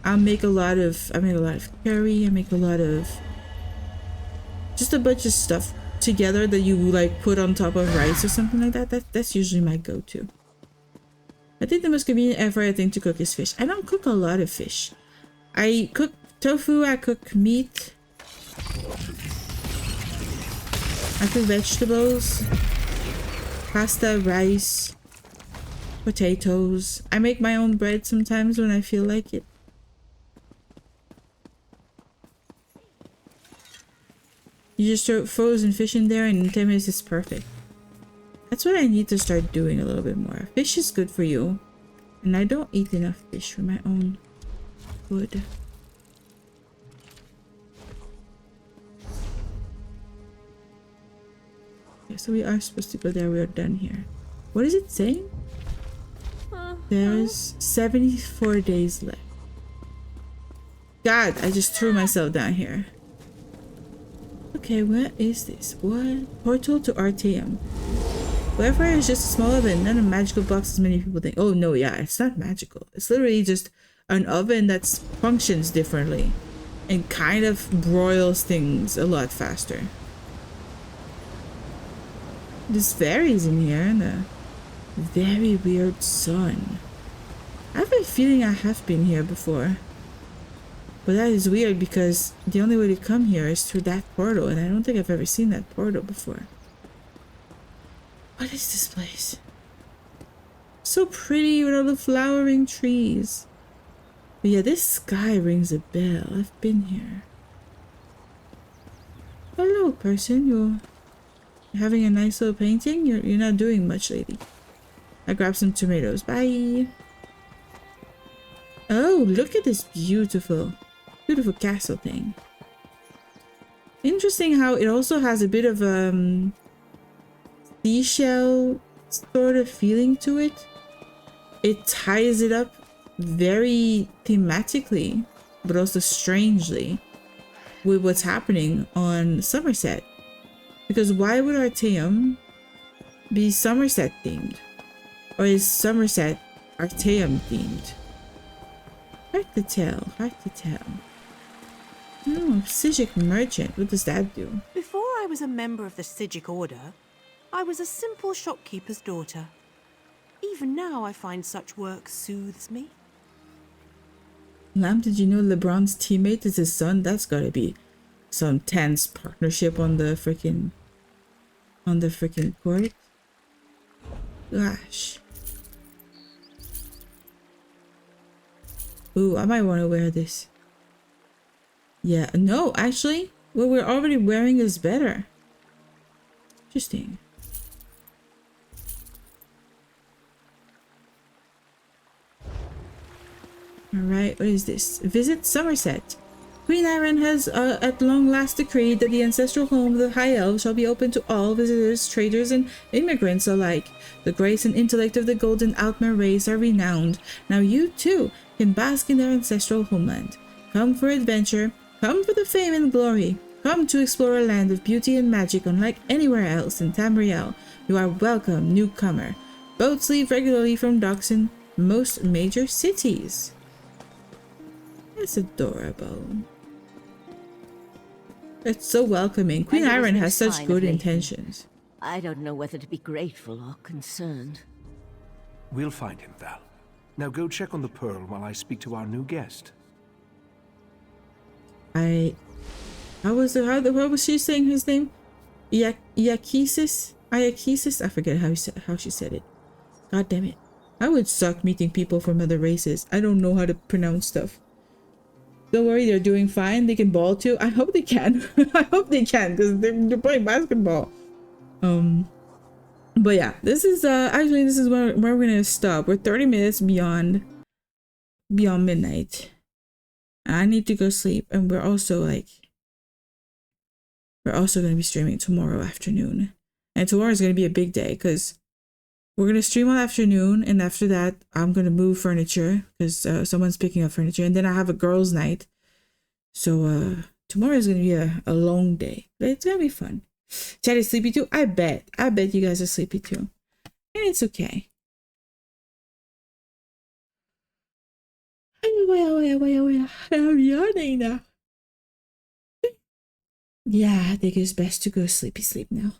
S1: I make a lot of curry. I make a lot of just a bunch of stuff together that you like put on top of rice or something like that. That's usually my go-to. I think the most convenient air fryer thing to cook is fish. I don't cook a lot of fish. I cook tofu, I cook meat. I cook vegetables. Pasta, rice, potatoes. I make my own bread sometimes when I feel like it. You just throw frozen fish in there and in 10 minutes it's perfect. That's what I need to start doing a little bit more. Fish is good for you. And I don't eat enough fish for my own good. Okay, so we are supposed to go there. We are done here. What is it saying? There's 74 days left. God, I just threw myself down here. Okay, what is this? What? Portal to Artaeum. Air fryer is just a small oven, not a magical box as many people think. Oh no, yeah, it's not magical. It's literally just an oven that functions differently and kind of broils things a lot faster. There's fairies in here and a very weird sun. I have a feeling I have been here before. But that is weird because the only way to come here is through that portal, and I don't think I've ever seen that portal before. What is this place? So pretty with all the flowering trees. But yeah, this sky rings a bell. I've been here. Hello, person. You're having a nice little painting? You're not doing much, lady. I grabbed some tomatoes. Bye. Oh, look at this beautiful castle thing. Interesting how it also has a bit of seashell sort of feeling to it. It ties it up very thematically, but also strangely with what's happening on Summerset. Because why would Artaeum be Summerset themed? Or is Summerset Artaeum themed? Hard to tell, hard to tell. Oh, Psijic Merchant, what does that do?
S7: Before I was a member of the Psijic Order, I was a simple shopkeeper's daughter. Even now I find such work soothes me.
S1: Lamb, did you know LeBron's teammate is his son? That's gotta be some tense partnership on the freaking court. Gosh. Ooh, I might want to wear this. Yeah, no, actually, what we're already wearing is better. Interesting. Alright, what is this? Visit Summerset. Queen Irene has at long last decreed that the ancestral home of the High Elves shall be open to all visitors, traders, and immigrants alike. The grace and intellect of the Golden Altmer race are renowned. Now you, too, can bask in their ancestral homeland. Come for adventure. Come for the fame and glory. Come to explore a land of beauty and magic unlike anywhere else in Tamriel. You are welcome, newcomer. Boats leave regularly from docks in most major cities. That's adorable. It's so welcoming. Queen Irene has such good intentions.
S18: I don't know whether to be grateful or concerned.
S22: We'll find him, Val. Now go check on the Pearl while I speak to our new guest.
S1: What was she saying his name? Iakesis? Iakesis? I forget how she said it. God damn it. I would suck meeting people from other races. I don't know how to pronounce stuff. Don't worry, they're doing fine. They can ball too. I hope they can. I hope they can, because they're playing basketball. But yeah, this is actually this is where we're gonna stop. We're 30 minutes beyond midnight. I need to go sleep, and we're also gonna be streaming tomorrow afternoon. And tomorrow is gonna be a big day because we're gonna stream all afternoon, and after that I'm gonna move furniture because someone's picking up furniture, and then I have a girls' night. So tomorrow is gonna be a long day, but it's gonna be fun. Chat is sleepy too. I bet you guys are sleepy too, and it's okay. I'm yawning now. Yeah, I think it's best to go sleep now.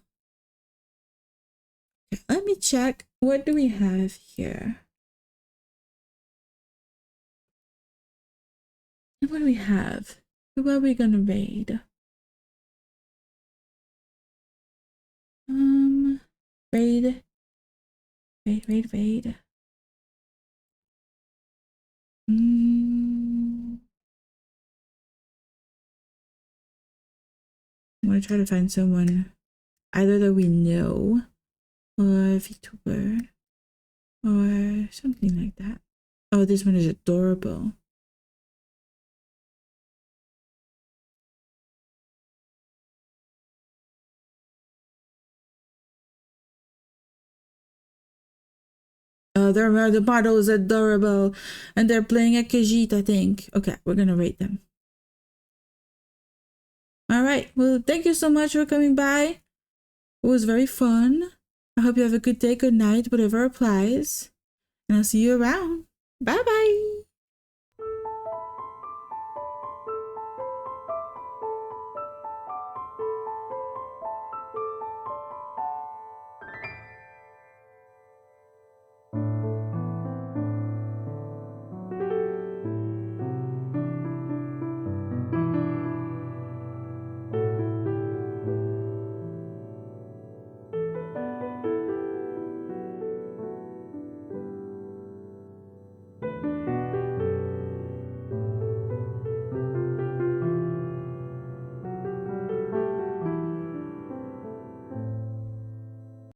S1: Okay, let me check. What do we have here? What do we have? Who are we gonna raid? Raid. I'm gonna try to find someone either that we know or a VTuber or something like that. Oh, this one is adorable. Oh, the model is adorable, and they're playing a Khajiit, I think. Okay, we're gonna rate them. All right. Well, thank you so much for coming by. It was very fun. I hope you have a good day, good night, whatever applies. And I'll see you around. Bye bye.